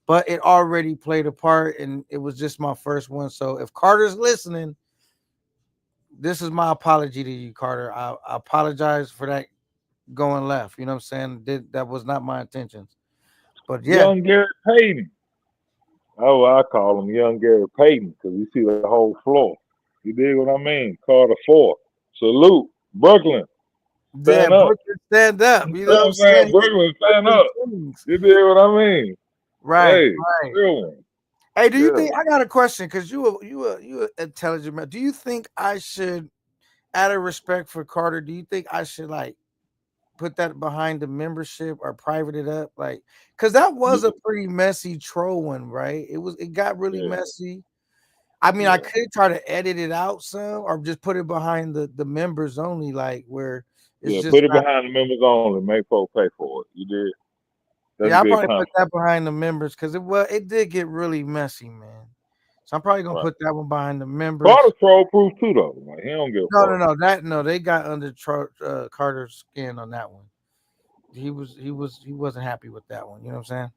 [SPEAKER 1] But it already played a part, and it was just my first one. So if Carter's listening, this is my apology to you, Carter. I apologize for that going left. You know what I'm saying? That was not my intentions. But yeah,
[SPEAKER 3] Young Gary Payton. Oh, I call him Young Gary Payton because you see the whole floor. You dig what I mean? Carter 4. Salute. Brooklyn.
[SPEAKER 1] yeah,
[SPEAKER 3] Stand up.
[SPEAKER 1] Brooklyn, stand up.
[SPEAKER 3] You
[SPEAKER 1] You
[SPEAKER 3] know
[SPEAKER 1] know what
[SPEAKER 3] what
[SPEAKER 1] I'm
[SPEAKER 3] I'm saying?
[SPEAKER 1] saying?
[SPEAKER 3] Brooklyn, stand
[SPEAKER 1] Brooklyn
[SPEAKER 3] up.
[SPEAKER 1] Kings.
[SPEAKER 3] You dig what I mean?
[SPEAKER 1] Right,
[SPEAKER 3] Hey,
[SPEAKER 1] right.
[SPEAKER 3] real one.
[SPEAKER 1] Hey, do you
[SPEAKER 3] Yeah.
[SPEAKER 1] think I got a question? Because you a intelligent man. Do you think I should, out of respect for Carter, do you think I should like put that behind the membership or private it up? Like, because that was
[SPEAKER 3] Yeah.
[SPEAKER 1] a pretty messy troll one, right? It got really
[SPEAKER 3] Yeah.
[SPEAKER 1] messy. I mean, I
[SPEAKER 3] Yeah.
[SPEAKER 1] could try to edit it out some or just put it behind the members only, like where it's
[SPEAKER 3] Yeah.
[SPEAKER 1] just
[SPEAKER 3] Put it
[SPEAKER 1] not.
[SPEAKER 3] behind the members only. Make folks pay for it. You did. That's
[SPEAKER 1] Yeah, I
[SPEAKER 3] good
[SPEAKER 1] probably put
[SPEAKER 3] content.
[SPEAKER 1] that behind the members because it did get really messy, man. So I'm probably gonna
[SPEAKER 3] Right.
[SPEAKER 1] put that one behind the members.
[SPEAKER 3] Carter's troll proof too though. Like he don't give a
[SPEAKER 1] No, no,
[SPEAKER 3] fuck.
[SPEAKER 1] no. No, they got under Carter's skin on that one. He wasn't happy with that one. You know what I'm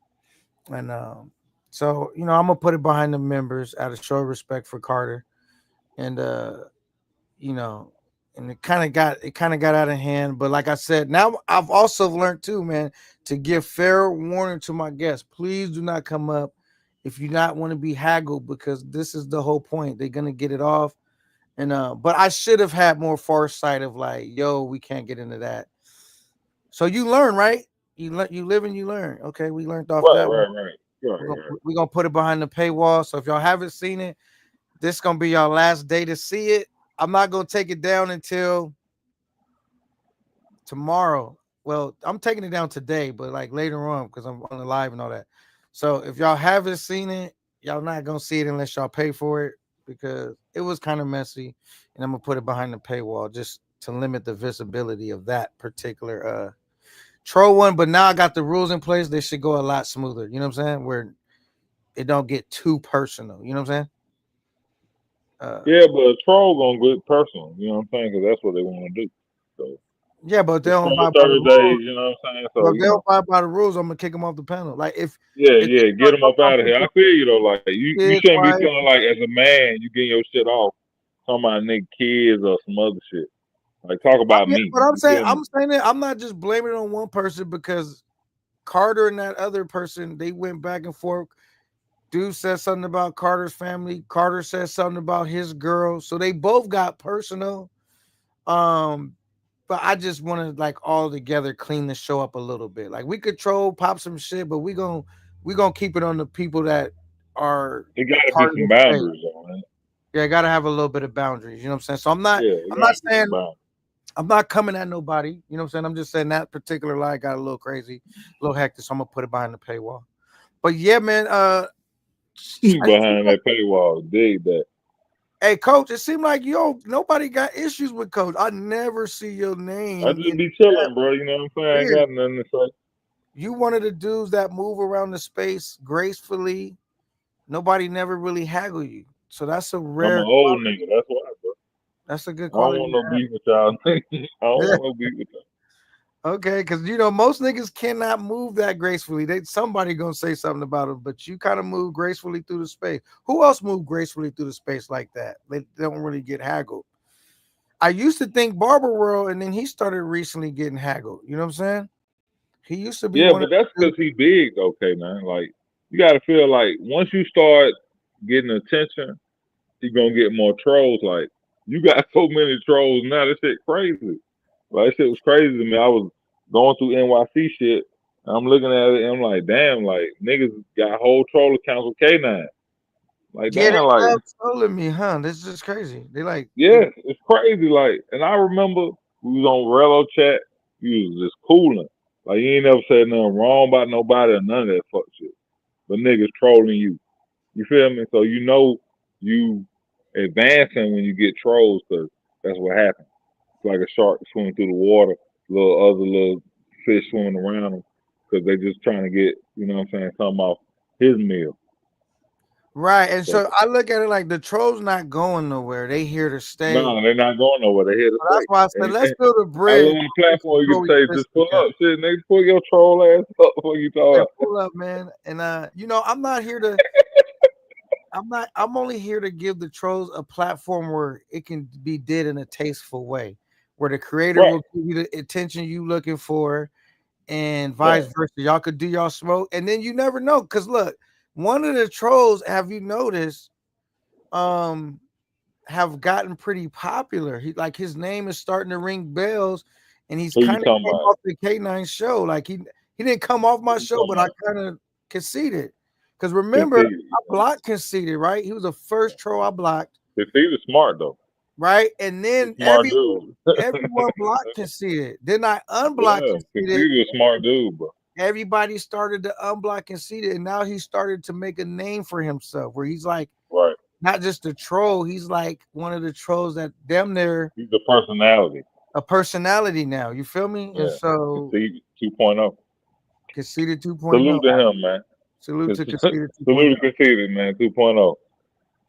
[SPEAKER 1] saying? And so I'm gonna put it behind the members out of show respect for Carter. And you know, and it kind of got out of hand. But like I said, now I've also learned too, man, to give fair warning to my guests. Please do not come up if you not want to be haggled because this is the whole point. They're gonna get it off. And but I should have had more foresight of like, yo, we can't get into that. So you learn, right? You live and you learn. Okay, we learned off
[SPEAKER 3] Right,
[SPEAKER 1] that one.
[SPEAKER 3] right, right. Right,
[SPEAKER 1] We're gonna
[SPEAKER 3] right.
[SPEAKER 1] we're gonna put it behind the paywall. So if y'all haven't seen it, this gonna be your last day to see it. I'm not gonna take it down until tomorrow. Well, I'm taking it down today, but like later on because I'm on the live and all that. So if y'all haven't seen it, y'all not gonna see it unless y'all pay for it because it was kind of messy. and I'm gonna put it behind the paywall just to limit the visibility of that particular troll one. But now I got the rules in place. They should go a lot smoother. You know what I'm saying? Where it don't get too personal. You know what I'm saying?
[SPEAKER 3] Yeah, but a troll gonna get personal. You know what I'm saying? Because that's what they want to do. So
[SPEAKER 1] Yeah, but if they
[SPEAKER 3] it's
[SPEAKER 1] don't
[SPEAKER 3] Troll
[SPEAKER 1] abide by the rules.
[SPEAKER 3] Thursdays. You know what I'm saying?
[SPEAKER 1] But
[SPEAKER 3] So
[SPEAKER 1] if they
[SPEAKER 3] you
[SPEAKER 1] don't
[SPEAKER 3] know,
[SPEAKER 1] abide by the rules, I'm gonna kick them off the panel. Like
[SPEAKER 3] yeah,
[SPEAKER 1] if they
[SPEAKER 3] yeah, get
[SPEAKER 1] start
[SPEAKER 3] them
[SPEAKER 1] talking
[SPEAKER 3] up
[SPEAKER 1] about
[SPEAKER 3] out of here. I
[SPEAKER 1] people
[SPEAKER 3] feel you though. Like you
[SPEAKER 1] kids,
[SPEAKER 3] shouldn't be
[SPEAKER 1] wife.
[SPEAKER 3] feeling like as a man you getting your shit off talking about nigga kids or some other shit. Like talk about
[SPEAKER 1] Yeah,
[SPEAKER 3] me.
[SPEAKER 1] but I'm
[SPEAKER 3] You
[SPEAKER 1] saying
[SPEAKER 3] feel me?
[SPEAKER 1] I'm saying that I'm not just blaming it on one person because Carter and that other person they went back and forth. Dude said something about Carter's family. Carter said something about his girl. So they both got personal. Um, but I just want to like all together clean the show up a little bit. Like we could troll, pop some shit, but we gonna keep it on the people that are
[SPEAKER 3] It
[SPEAKER 1] a
[SPEAKER 3] gotta be
[SPEAKER 1] part of
[SPEAKER 3] some
[SPEAKER 1] the space.
[SPEAKER 3] boundaries though, man.
[SPEAKER 1] Yeah, gotta have a little bit of boundaries. You know what I'm saying? So
[SPEAKER 3] Yeah, it
[SPEAKER 1] I'm not
[SPEAKER 3] gotta be
[SPEAKER 1] saying
[SPEAKER 3] some boundaries.
[SPEAKER 1] I'm not coming at nobody. You know what I'm saying? I'm just saying that particular lie got a little crazy, a little hectic. So I'm gonna put it behind the paywall. But yeah, man. It seemed
[SPEAKER 3] Behind
[SPEAKER 1] like,
[SPEAKER 3] that paywall. Dig that.
[SPEAKER 1] hey, coach. It seemed like nobody got issues with coach. I never see your
[SPEAKER 3] I
[SPEAKER 1] name
[SPEAKER 3] just
[SPEAKER 1] in
[SPEAKER 3] be
[SPEAKER 1] that
[SPEAKER 3] chilling, bro. You know what I'm saying? I ain't
[SPEAKER 1] weird.
[SPEAKER 3] got nothing to say.
[SPEAKER 1] You one of the dudes that move around the space gracefully. Nobody never really haggle you. So that's a
[SPEAKER 3] I'm an
[SPEAKER 1] rare
[SPEAKER 3] old
[SPEAKER 1] quality.
[SPEAKER 3] nigga. That's why, bro.
[SPEAKER 1] That's a good
[SPEAKER 3] I don't
[SPEAKER 1] quality
[SPEAKER 3] want
[SPEAKER 1] to
[SPEAKER 3] no beef with y'all. I don't
[SPEAKER 1] have.
[SPEAKER 3] want no beef with y'all.
[SPEAKER 1] Okay, because most niggas cannot move that gracefully. Somebody gonna say something about it, but you kind of move gracefully through the space. Who else moved gracefully through the space like that? They don't really get haggled. I used to think Barber World, and then he started recently getting haggled. You know what I'm saying? He used to be
[SPEAKER 3] Yeah,
[SPEAKER 1] one
[SPEAKER 3] but
[SPEAKER 1] of
[SPEAKER 3] that's
[SPEAKER 1] the
[SPEAKER 3] because he big, okay, man. Like you got to feel like once you start getting attention, you're gonna get more trolls. Like you got so many trolls now. This shit crazy. Like that shit was crazy to me. I was going through NYC shit. And I'm looking at it and I'm like, damn, like niggas got whole troll accounts with K9. Like
[SPEAKER 1] yeah. They
[SPEAKER 3] damn, like
[SPEAKER 1] love trolling me, huh? This is just crazy. They like
[SPEAKER 3] yeah, it's crazy. Like, and I remember we was on Rello chat. You was just cooling. Like you ain't never said nothing wrong about nobody or none of that fuck shit. But niggas trolling you. You feel me? So you know you advancing when you get trolls because that's what happens. It's like a shark swimming through the water, little other little fish swimming around them because they just trying to get, you know what I'm saying, something off his meal.
[SPEAKER 1] right. And
[SPEAKER 3] So
[SPEAKER 1] so I look at it like the trolls not going nowhere. They here to stay.
[SPEAKER 3] no, they're not going nowhere. They're here to
[SPEAKER 1] So that's
[SPEAKER 3] stay.
[SPEAKER 1] why I said let's
[SPEAKER 3] And
[SPEAKER 1] build a
[SPEAKER 3] I
[SPEAKER 1] bridge
[SPEAKER 3] love the platform you
[SPEAKER 1] before
[SPEAKER 3] can
[SPEAKER 1] we
[SPEAKER 3] say,
[SPEAKER 1] fist
[SPEAKER 3] just pull
[SPEAKER 1] together.
[SPEAKER 3] up, shit, nigga, pull your troll ass up before you
[SPEAKER 1] Yeah,
[SPEAKER 3] talk.
[SPEAKER 1] pull up, man. And I'm not here to I'm only here to give the trolls a platform where it can be did in a tasteful way, where the creator
[SPEAKER 3] Right,
[SPEAKER 1] will give you the attention you looking for, and
[SPEAKER 3] right.
[SPEAKER 1] vice versa. Y'all could do y'all smoke, and then you never know. Cause look, one of the trolls, have you noticed, um, have gotten pretty popular. His name is starting to ring bells, and he's
[SPEAKER 3] Who you
[SPEAKER 1] kind of
[SPEAKER 3] talking
[SPEAKER 1] came
[SPEAKER 3] about?
[SPEAKER 1] off the K9 show. Like he didn't come off
[SPEAKER 3] Who
[SPEAKER 1] my
[SPEAKER 3] you
[SPEAKER 1] show,
[SPEAKER 3] talking
[SPEAKER 1] but I
[SPEAKER 3] about?
[SPEAKER 1] kind of conceded. Because remember,
[SPEAKER 3] Conceited.
[SPEAKER 1] I blocked conceded, right? He was the first troll I blocked,
[SPEAKER 3] Conceited smart though.
[SPEAKER 1] right? And
[SPEAKER 3] He's
[SPEAKER 1] then
[SPEAKER 3] a smart dude.
[SPEAKER 1] everyone blocked conceded. Then I unblocked
[SPEAKER 3] Yeah,
[SPEAKER 1] conceded.
[SPEAKER 3] Conceited a smart dude, bro.
[SPEAKER 1] Everybody started to unblock conceded, and now he started to make a name for himself, where he's like
[SPEAKER 3] Right.
[SPEAKER 1] not just a troll, he's like one of the trolls that damn near
[SPEAKER 3] He's a personality.
[SPEAKER 1] a personality now. You feel me? And
[SPEAKER 3] Yeah.
[SPEAKER 1] so
[SPEAKER 3] Conceited 2.0.
[SPEAKER 1] Conceited 2.0.
[SPEAKER 3] Salute to him, man.
[SPEAKER 1] Salute to Conceited
[SPEAKER 3] Salute
[SPEAKER 1] 2.0.
[SPEAKER 3] to Conceited, man. 2.0.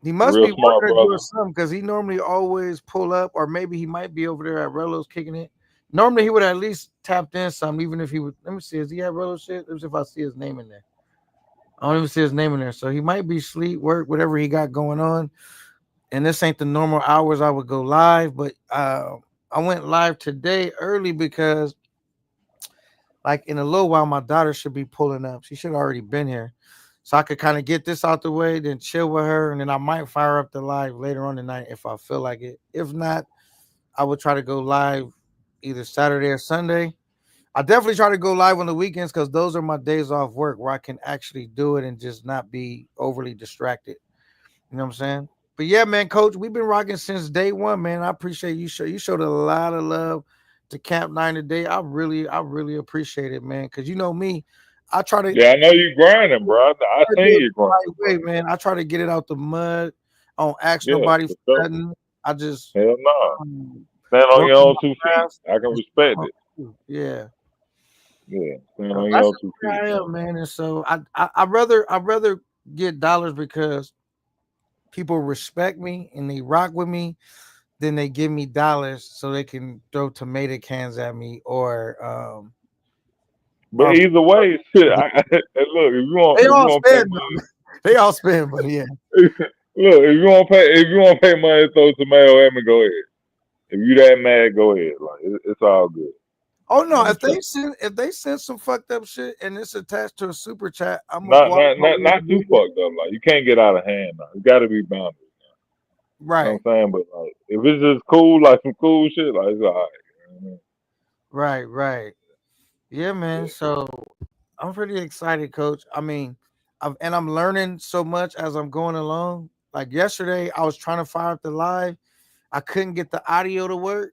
[SPEAKER 1] He must
[SPEAKER 3] Real
[SPEAKER 1] be
[SPEAKER 3] smart
[SPEAKER 1] working or doing
[SPEAKER 3] brother.
[SPEAKER 1] something because he normally always pull up, or maybe he might be over there at Rello's kicking it. Normally he would at least tapped in something, even if he would. Let me see, is he at Rello shit? Let me see if I see his name in there. I don't even see his name in there. So he might be sleep, work, whatever he got going on. And this ain't the normal hours I would go live, but I went live today early because like in a little while, my daughter should be pulling up. She should already been here. So I could kind of get this out the way, then chill with her, and then I might fire up the live later on tonight if I feel like it. If not, I would try to go live either Saturday or Sunday. I definitely try to go live on the weekends because those are my days off work where I can actually do it and just not be overly distracted. You know what I'm saying? But yeah, man, coach, we've been rocking since day one, man. I appreciate you showed a lot of love to Camp Nine today. I really appreciate it, man. Cause you know me, I try to
[SPEAKER 3] Yeah, I know you grinding, bro. I
[SPEAKER 1] do
[SPEAKER 3] seen
[SPEAKER 1] it
[SPEAKER 3] you
[SPEAKER 1] the right
[SPEAKER 3] grinding, bro.
[SPEAKER 1] way, man. I try to get it out the mud. I don't ask
[SPEAKER 3] Yeah,
[SPEAKER 1] nobody
[SPEAKER 3] for
[SPEAKER 1] for
[SPEAKER 3] sure.
[SPEAKER 1] nothing. I just
[SPEAKER 3] Hell no.
[SPEAKER 1] um,
[SPEAKER 3] Stand on
[SPEAKER 1] work
[SPEAKER 3] your
[SPEAKER 1] on
[SPEAKER 3] own
[SPEAKER 1] my
[SPEAKER 3] 2 feet.
[SPEAKER 1] craft
[SPEAKER 3] I can
[SPEAKER 1] and
[SPEAKER 3] respect
[SPEAKER 1] stuff.
[SPEAKER 3] it.
[SPEAKER 1] Yeah.
[SPEAKER 3] Yeah, stand on your
[SPEAKER 1] That's
[SPEAKER 3] own
[SPEAKER 1] just
[SPEAKER 3] 2 feet,
[SPEAKER 1] where I
[SPEAKER 3] man.
[SPEAKER 1] am, man. And so I rather get dollars because people respect me and they rock with me, then they give me dollars so they can throw tomato cans at me
[SPEAKER 3] But
[SPEAKER 1] or
[SPEAKER 3] either way, shit. And look,
[SPEAKER 1] they
[SPEAKER 3] if you
[SPEAKER 1] all
[SPEAKER 3] want to pay
[SPEAKER 1] spend though. They all spend, but yeah.
[SPEAKER 3] money, look, if you want to pay money, to throw tomato at me, go ahead. If you that mad, go ahead. Like it's all good.
[SPEAKER 1] Oh
[SPEAKER 3] I
[SPEAKER 1] no,
[SPEAKER 3] ain't tripping.
[SPEAKER 1] if they send some fucked up shit and it's attached to a super chat, I'm gonna
[SPEAKER 3] Not
[SPEAKER 1] go out
[SPEAKER 3] not
[SPEAKER 1] my
[SPEAKER 3] not
[SPEAKER 1] way to
[SPEAKER 3] not too
[SPEAKER 1] move it.
[SPEAKER 3] fucked up. Like you can't get out of hand now. You got to be boundary. You know
[SPEAKER 1] Right,
[SPEAKER 3] what I'm saying? But like if it's just cool, like some cool shit, like it's alright. You know
[SPEAKER 1] right. Yeah, man. So I'm pretty excited, Coach. I mean, I'm learning so much as I'm going along. Like yesterday, I was trying to fire up the live. I couldn't get the audio to work,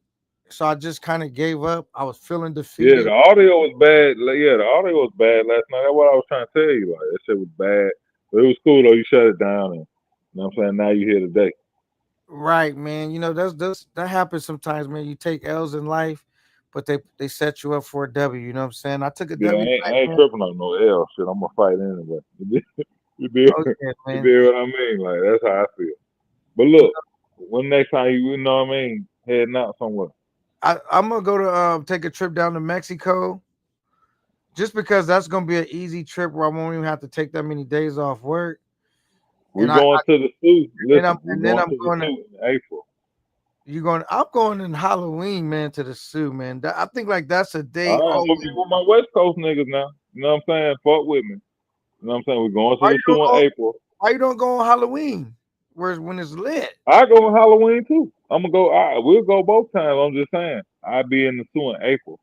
[SPEAKER 1] so I just kind of gave up. I was feeling
[SPEAKER 3] Yeah, the
[SPEAKER 1] defeated.
[SPEAKER 3] audio was bad. Yeah, the audio was bad last night. That's what I was trying to tell you. Like that shit was bad, but it was cool though. You shut it down, and you know what I'm saying. Now you here today.
[SPEAKER 1] Right, man. You know that happens sometimes, man. You take L's in life, but they set you up for a W. You know what I'm saying? I took a
[SPEAKER 3] Yeah,
[SPEAKER 1] W
[SPEAKER 3] I
[SPEAKER 1] tonight,
[SPEAKER 3] ain't
[SPEAKER 1] man.
[SPEAKER 3] tripping on no L shit. I'm gonna fight anyway. You did,
[SPEAKER 1] Oh yeah,
[SPEAKER 3] you
[SPEAKER 1] man.
[SPEAKER 3] did what I mean. Like that's how I feel. But
[SPEAKER 1] You
[SPEAKER 3] look, when next time you know what I mean, heading out somewhere,
[SPEAKER 1] I'm gonna go to take a trip down to Mexico just because that's gonna be an easy trip where I won't even have to take that many days off work.
[SPEAKER 3] we going to the zoo. Listen, we
[SPEAKER 1] And then
[SPEAKER 3] going
[SPEAKER 1] I'm
[SPEAKER 3] to the
[SPEAKER 1] going to
[SPEAKER 3] zoo in April.
[SPEAKER 1] you going. I'm going in Halloween, man, to the zoo, man. I think like that's a
[SPEAKER 3] All
[SPEAKER 1] day.
[SPEAKER 3] right,
[SPEAKER 1] Oh,
[SPEAKER 3] I'm gonna be with my West Coast niggas now. You know what I'm saying? Fuck with me. You know what I'm saying? We're going to
[SPEAKER 1] why
[SPEAKER 3] the
[SPEAKER 1] you don't
[SPEAKER 3] zoo in
[SPEAKER 1] go?
[SPEAKER 3] April.
[SPEAKER 1] Why you don't go on Halloween? Where's when it's lit?
[SPEAKER 3] I go on Halloween too. I'm gonna go. We'll go both times. I'm just saying. I'll be in the zoo in April.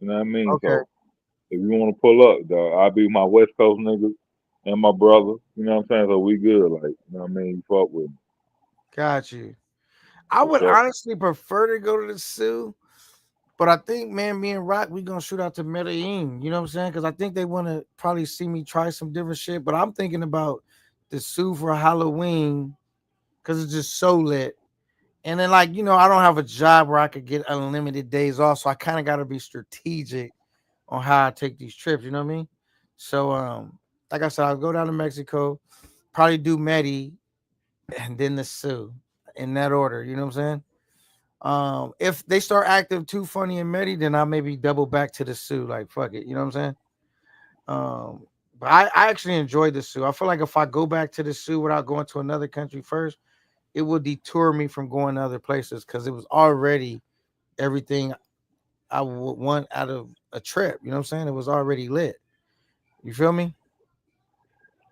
[SPEAKER 3] You know what I mean?
[SPEAKER 1] Okay,
[SPEAKER 3] So if you want to pull up, dog, I'll be my West Coast niggas and my brother. You know what I'm saying? So we good. Like, you know what I mean? You fuck with me
[SPEAKER 1] got you. I
[SPEAKER 3] for
[SPEAKER 1] would
[SPEAKER 3] sure.
[SPEAKER 1] honestly prefer to go to the zoo, but I think, man, me and Rock, we gonna shoot out to Medellin. You know what I'm saying? Because I think they want to probably see me try some different shit. But I'm thinking about the zoo for Halloween because it's just so lit. And then, like, I don't have a job where I could get unlimited days off, so I kind of got to be strategic on how I take these trips. You know what I mean? So, like I said, I'll go down to Mexico, probably do Medi, and then the Sioux in that order. You know what I'm saying? If they start acting too funny and Medi, then I maybe double back to the Sioux. Like, fuck it. You know what I'm saying? But I actually enjoyed the Sioux. I feel like if I go back to the Sioux without going to another country first, it will detour me from going to other places because it was already everything I would want out of a trip. You know what I'm saying? It was already lit. You feel me?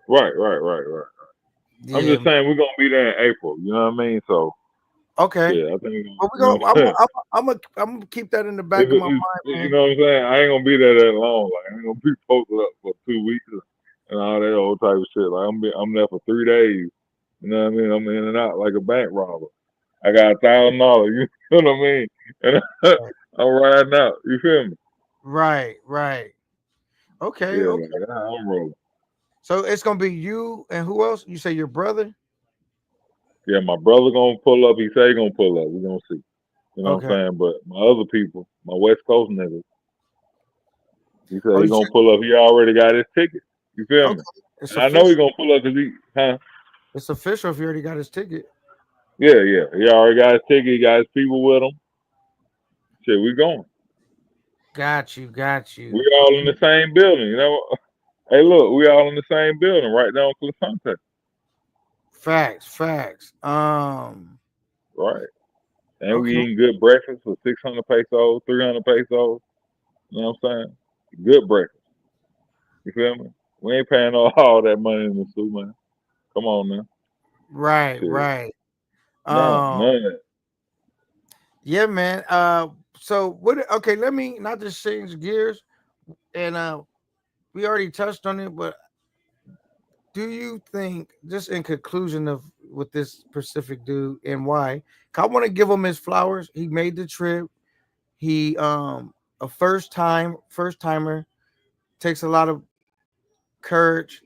[SPEAKER 3] Right. I'm
[SPEAKER 1] Yeah.
[SPEAKER 3] just saying we're gonna be there in April. You know what I mean? So
[SPEAKER 1] Okay.
[SPEAKER 3] shit, I think
[SPEAKER 1] Well, we
[SPEAKER 3] you know
[SPEAKER 1] go.
[SPEAKER 3] what I'm saying.
[SPEAKER 1] I'm gonna keep that in the
[SPEAKER 3] If
[SPEAKER 1] back of
[SPEAKER 3] it,
[SPEAKER 1] my
[SPEAKER 3] it's,
[SPEAKER 1] mind,
[SPEAKER 3] you
[SPEAKER 1] man.
[SPEAKER 3] know what I'm saying, I ain't gonna be there that long. Like I ain't gonna be posted up for 2 weeks and all that old type of shit. Like I'm there for 3 days. You know what I mean? I'm in and out like a bank robber. I got $1,000. You know what I mean? And I'm riding out. You feel me?
[SPEAKER 1] Right. Okay.
[SPEAKER 3] Yeah,
[SPEAKER 1] Okay.
[SPEAKER 3] like I'm rolling.
[SPEAKER 1] So it's gonna be you and who else? You say your brother?
[SPEAKER 3] Yeah, my brother gonna pull up. He say he gonna pull up. We gonna see. You know what
[SPEAKER 1] Okay.
[SPEAKER 3] I'm saying? But my other people, my West Coast niggas, he said
[SPEAKER 1] Oh,
[SPEAKER 3] he
[SPEAKER 1] you
[SPEAKER 3] gonna
[SPEAKER 1] said
[SPEAKER 3] pull up. He already got his ticket. You feel me?
[SPEAKER 1] okay. It's
[SPEAKER 3] And I know he
[SPEAKER 1] official.
[SPEAKER 3] gonna pull up 'cause he, huh?
[SPEAKER 1] It's official if you already got his ticket.
[SPEAKER 3] Yeah. He already got his ticket. He got his people with him. Shit, we going.
[SPEAKER 1] Got you. Got
[SPEAKER 3] We
[SPEAKER 1] you.
[SPEAKER 3] all in the same building. You know? Hey, look, we all in the same building right down to the sunset.
[SPEAKER 1] Facts.
[SPEAKER 3] Right. And we
[SPEAKER 1] Okay.
[SPEAKER 3] eating good breakfast for 600 pesos, 300 pesos. You know what I'm saying? Good breakfast. You feel me? We ain't paying all that money in the suit, man. Come on, man. Shit.
[SPEAKER 1] Right.
[SPEAKER 3] No,
[SPEAKER 1] Um.
[SPEAKER 3] none of that.
[SPEAKER 1] Yeah, man. So what? Okay, let me not just change gears. And we already touched on it, but do you think, just in conclusion of with this specific dude and why? 'Cause I want to give him his flowers. He made the trip. He a first timer takes a lot of courage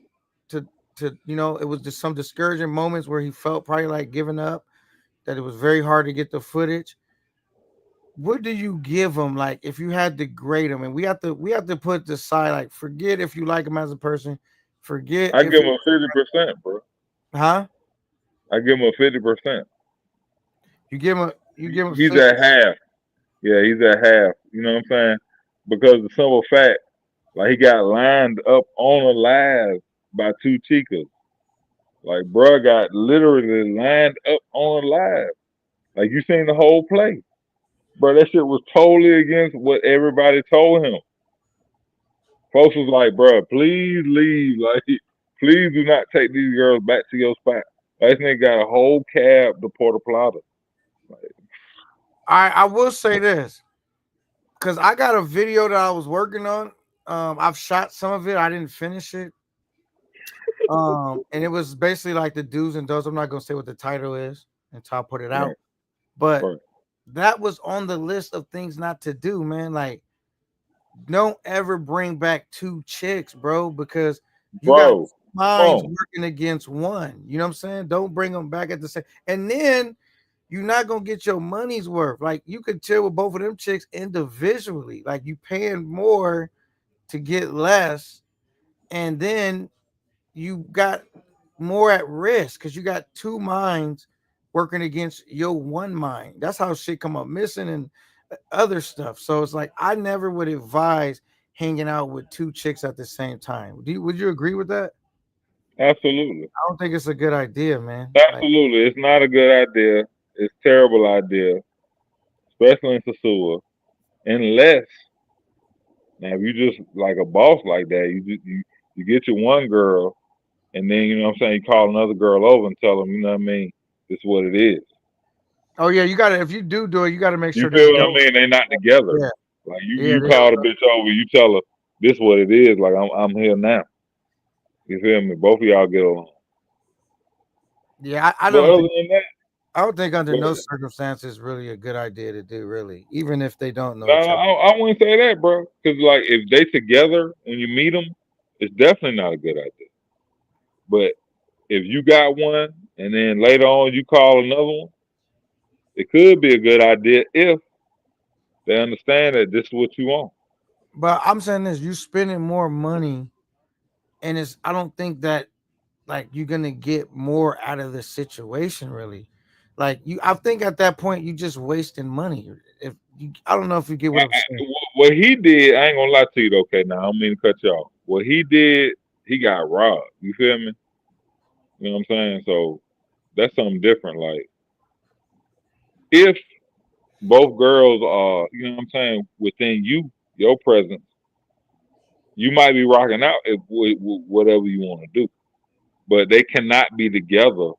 [SPEAKER 1] to it was just some discouraging moments where he felt probably like giving up. that it was very hard to get the footage. What do you give him? Like, if you had to grade him, and we have to put this side. Like, forget if you like him as a person. Forget
[SPEAKER 3] I
[SPEAKER 1] if
[SPEAKER 3] give
[SPEAKER 1] he,
[SPEAKER 3] him a 50%, bro.
[SPEAKER 1] huh?
[SPEAKER 3] I give him a 50%.
[SPEAKER 1] You give him
[SPEAKER 3] He's
[SPEAKER 1] 50.
[SPEAKER 3] at half. Yeah, he's at half. You know what I'm saying? Because the simple fact, like he got lined up on a live by two chicas. Like, bruh got literally lined up on a live. Like, you seen the whole play. Bro, that shit was totally against what everybody told him. Folks was like, bruh, please leave. Like, please do not take these girls back to your spot. Like, this nigga got a whole cab to Puerto Plata. Like,
[SPEAKER 1] I will say this because I got a video that I was working on. I've shot some of it. I didn't finish it. And it was basically like the do's and don'ts. I'm not gonna say what the title is until I put it
[SPEAKER 3] right,
[SPEAKER 1] out. But
[SPEAKER 3] right.
[SPEAKER 1] that was on the list of things not to do, man. Like, don't ever bring back two chicks, bro, because you got
[SPEAKER 3] Bro, come
[SPEAKER 1] minds
[SPEAKER 3] on.
[SPEAKER 1] working against one. You know what I'm saying? Don't bring them back at the same. And then you're not gonna get your money's worth. Like, you could chill with both of them chicks individually. Like, you paying more to get less, and then you got more at risk because you got two minds working against your one mind. That's how shit come up missing and other stuff. So it's like I never would advise hanging out with two chicks at the same time. Would you agree with that?
[SPEAKER 3] Absolutely.
[SPEAKER 1] I don't think it's a good idea, man. Like,
[SPEAKER 3] Absolutely. It's not a good idea. It's a terrible idea, especially in Sasua. Unless, now, if you just like a boss like that, you get your one girl, and then, you know what I'm saying, you call another girl over and tell them, you know what I mean, this is what it is.
[SPEAKER 1] oh yeah, you gotta if you do it, you gotta make
[SPEAKER 3] You
[SPEAKER 1] sure
[SPEAKER 3] feel
[SPEAKER 1] there's
[SPEAKER 3] what I
[SPEAKER 1] no
[SPEAKER 3] mean? They not together.
[SPEAKER 1] yeah
[SPEAKER 3] Like
[SPEAKER 1] yeah
[SPEAKER 3] you call the bitch over, you tell her this what it is. Like I'm here now. You feel me? Both of y'all get along.
[SPEAKER 1] yeah. I
[SPEAKER 3] But
[SPEAKER 1] don't
[SPEAKER 3] other
[SPEAKER 1] think
[SPEAKER 3] than that,
[SPEAKER 1] I don't think under
[SPEAKER 3] go
[SPEAKER 1] no
[SPEAKER 3] ahead.
[SPEAKER 1] circumstances really a good idea to do really, even if they don't know
[SPEAKER 3] No,
[SPEAKER 1] each
[SPEAKER 3] no,
[SPEAKER 1] other.
[SPEAKER 3] I wouldn't say that, bro. Because like if they together when you meet them, it's definitely not a good idea. But if you got one and then later on you call another one, it could be a good idea if they understand that this is what you want.
[SPEAKER 1] But I'm saying this: you spending more money, and it's I don't think that like you're gonna get more out of the situation really. Like I think at that point you just wasting money. If you, I don't know if you get what I'm saying.
[SPEAKER 3] What he did, I ain't gonna lie to you, though, okay? Now, I don't mean to cut you off. What he did, he got robbed. You feel me? You know what I'm saying? So that's something different. Like, if both girls are, you know what I'm saying, within your presence, you might be rocking out with whatever you want to do. But they cannot be together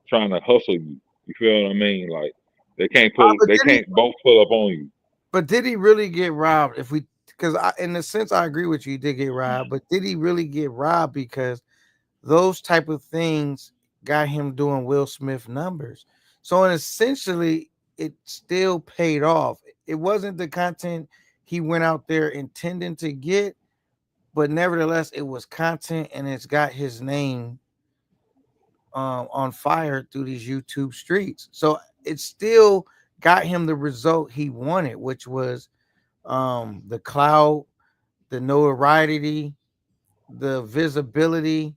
[SPEAKER 3] trying to hustle you. You feel what I mean? Like,
[SPEAKER 1] But
[SPEAKER 3] they
[SPEAKER 1] did he?
[SPEAKER 3] can't both pull up on you.
[SPEAKER 1] But did he really get robbed? If we, because in the sense, I agree with you, he did get robbed. But did he really get robbed? Because those type of things got him doing Will Smith numbers. So and essentially, it still paid off. It wasn't the content he went out there intending to get, but nevertheless, it was content, and it's got his name on fire through these YouTube streets. So it still got him the result he wanted, which was the clout, the notoriety, the visibility.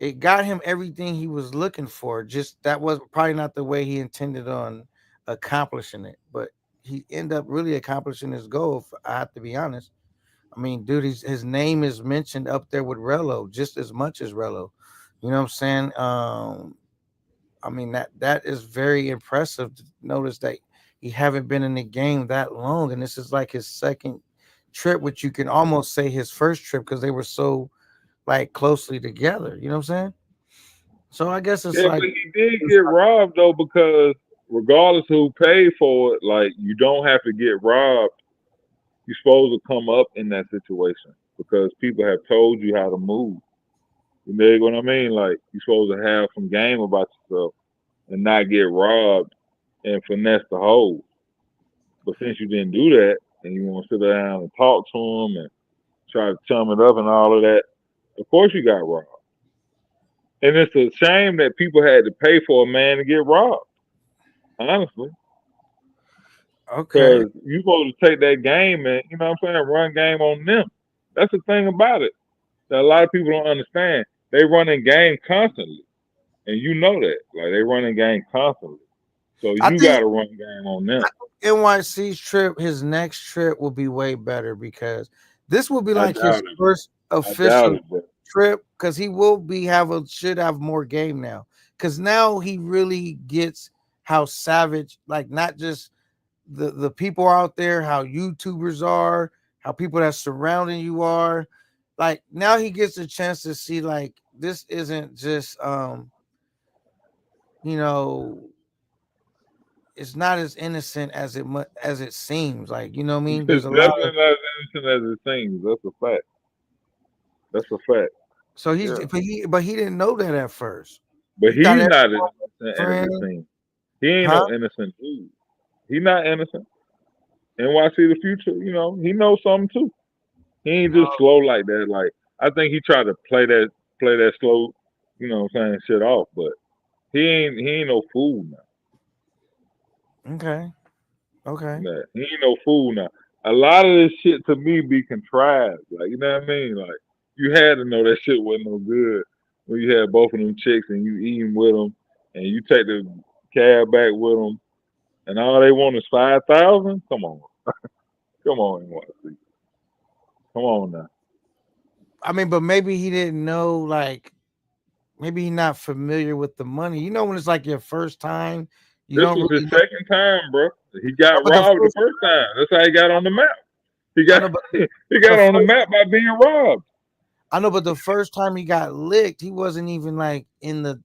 [SPEAKER 1] It got him everything he was looking for. Just that was probably not the way he intended on accomplishing it, but he ended up really accomplishing his goal. I have to be honest. I mean, dude, his name is mentioned up there with Rello just as much as Rello. You know what I'm saying? I mean that is very impressive to notice that he haven't been in the game that long, and this is like his second trip, which you can almost say his first trip because they were so like closely together. You know what I'm saying? So I guess it's
[SPEAKER 3] Yeah,
[SPEAKER 1] like,
[SPEAKER 3] but he did get robbed though, because regardless of who paid for it, like you don't have to get robbed. You're supposed to come up in that situation because people have told you how to move. You know what I mean? Like you're supposed to have some game about yourself and not get robbed and finesse the hoes. But since you didn't do that and you want to sit down and talk to them and try to chum it up and all of that, of course you got robbed. And it's a shame that people had to pay for a man to get robbed. honestly,
[SPEAKER 1] Okay.
[SPEAKER 3] because you supposed to take that game and you know what I'm saying, run game on them. That's the thing about it that a lot of people don't understand. They running game constantly, and you know that. Like they running game constantly, so
[SPEAKER 1] I
[SPEAKER 3] you got
[SPEAKER 1] think
[SPEAKER 3] to run game on them.
[SPEAKER 1] NYC's trip, his next trip will be way better because this will be
[SPEAKER 3] I
[SPEAKER 1] like his
[SPEAKER 3] doubt it.
[SPEAKER 1] first
[SPEAKER 3] I doubt
[SPEAKER 1] official
[SPEAKER 3] it, bro.
[SPEAKER 1] trip because he will be have a should have more game now because now he really gets how savage, like not just the people out there, how YouTubers are, how people that surrounding you are. Like now he gets a chance to see like this isn't just you know it's not as innocent as as it seems. Like you know what I mean. There's
[SPEAKER 3] It's
[SPEAKER 1] a lot of
[SPEAKER 3] definitely not as innocent as it seems. That's a fact. That's a fact.
[SPEAKER 1] so he's
[SPEAKER 3] Yeah.
[SPEAKER 1] but he didn't know that at first.
[SPEAKER 3] But
[SPEAKER 1] He thought
[SPEAKER 3] he's
[SPEAKER 1] everyone
[SPEAKER 3] not as
[SPEAKER 1] was
[SPEAKER 3] innocent as
[SPEAKER 1] friend,
[SPEAKER 3] it seems. He ain't
[SPEAKER 1] huh?
[SPEAKER 3] no innocent dude. He not innocent. NYC the future, you know, he knows something too. He ain't just slow like that. Like I think he tried to play that slow, you know what I'm saying, shit off, but he ain't no fool now.
[SPEAKER 1] Okay, okay.
[SPEAKER 3] Nah, he ain't no fool now. A lot of this shit to me be contrived. Like, you know what I mean? Like you had to know that shit wasn't no good when you had both of them chicks and you eating with them and you take the cab back with them and all they want is 5,000. Come on, NYC. Come on now.
[SPEAKER 1] I mean, but maybe he didn't know. Like maybe he's not familiar with the money. You know, when it's like your first time, you
[SPEAKER 3] This
[SPEAKER 1] don't
[SPEAKER 3] was his
[SPEAKER 1] really know.
[SPEAKER 3] second time, bro. He
[SPEAKER 1] No,
[SPEAKER 3] got
[SPEAKER 1] but the
[SPEAKER 3] robbed the
[SPEAKER 1] first,
[SPEAKER 3] first time. That's how he got on the map. He
[SPEAKER 1] I
[SPEAKER 3] got
[SPEAKER 1] know, but
[SPEAKER 3] he
[SPEAKER 1] the
[SPEAKER 3] got on the
[SPEAKER 1] first,
[SPEAKER 3] map by being robbed.
[SPEAKER 1] I know, but the first time he got licked, he wasn't even like in the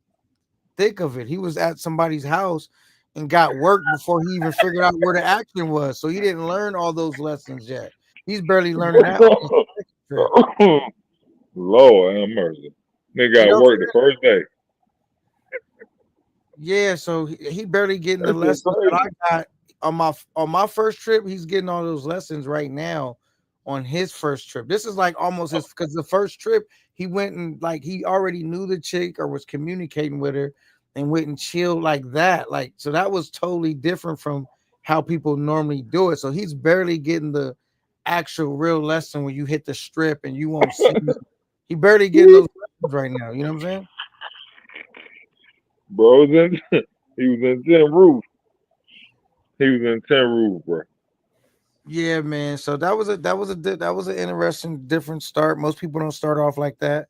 [SPEAKER 1] thick of it. He was at somebody's house and got worked before he even figured out where the action was. So he didn't learn all those lessons yet. He's barely learning that on his second trip.
[SPEAKER 3] Lord have mercy. Nigga
[SPEAKER 1] You
[SPEAKER 3] got
[SPEAKER 1] know,
[SPEAKER 3] work the first day.
[SPEAKER 1] yeah. So he barely getting the
[SPEAKER 3] That shit
[SPEAKER 1] lessons that
[SPEAKER 3] crazy.
[SPEAKER 1] I got on my first trip. He's getting all those lessons right now on his first trip. This is like almost his because the first trip he went and like he already knew the chick or was communicating with her and went and chilled like that. Like so that was totally different from how people normally do it. So he's barely getting the actual real lesson when you hit the strip and you won't see. He barely getting those lessons right now. You know what I'm saying?
[SPEAKER 3] Bro was in he was in 10 roof. He was in 10 roof, bro.
[SPEAKER 1] Yeah, man. So that was an interesting different start. Most people don't start off like that.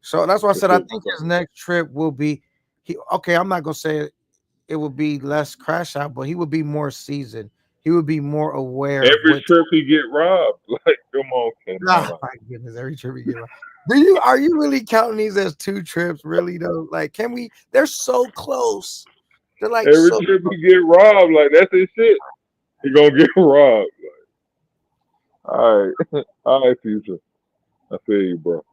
[SPEAKER 1] So that's why I
[SPEAKER 3] That
[SPEAKER 1] said I
[SPEAKER 3] shit
[SPEAKER 1] think his
[SPEAKER 3] crazy.
[SPEAKER 1] next trip will be he okay, I'm not gonna say it would be less crash out, but he would be more seasoned. He would be more aware of
[SPEAKER 3] Every
[SPEAKER 1] what
[SPEAKER 3] trip he get robbed. Like, come on,
[SPEAKER 1] oh
[SPEAKER 3] man.
[SPEAKER 1] my goodness, every trip we get right. Do you are you really counting these as two trips? Really though? Like, can we they're so close. They're like
[SPEAKER 3] Every
[SPEAKER 1] so
[SPEAKER 3] trip he get robbed, like that's his shit. He gonna get robbed. All right. All right, future. I feel you, bro.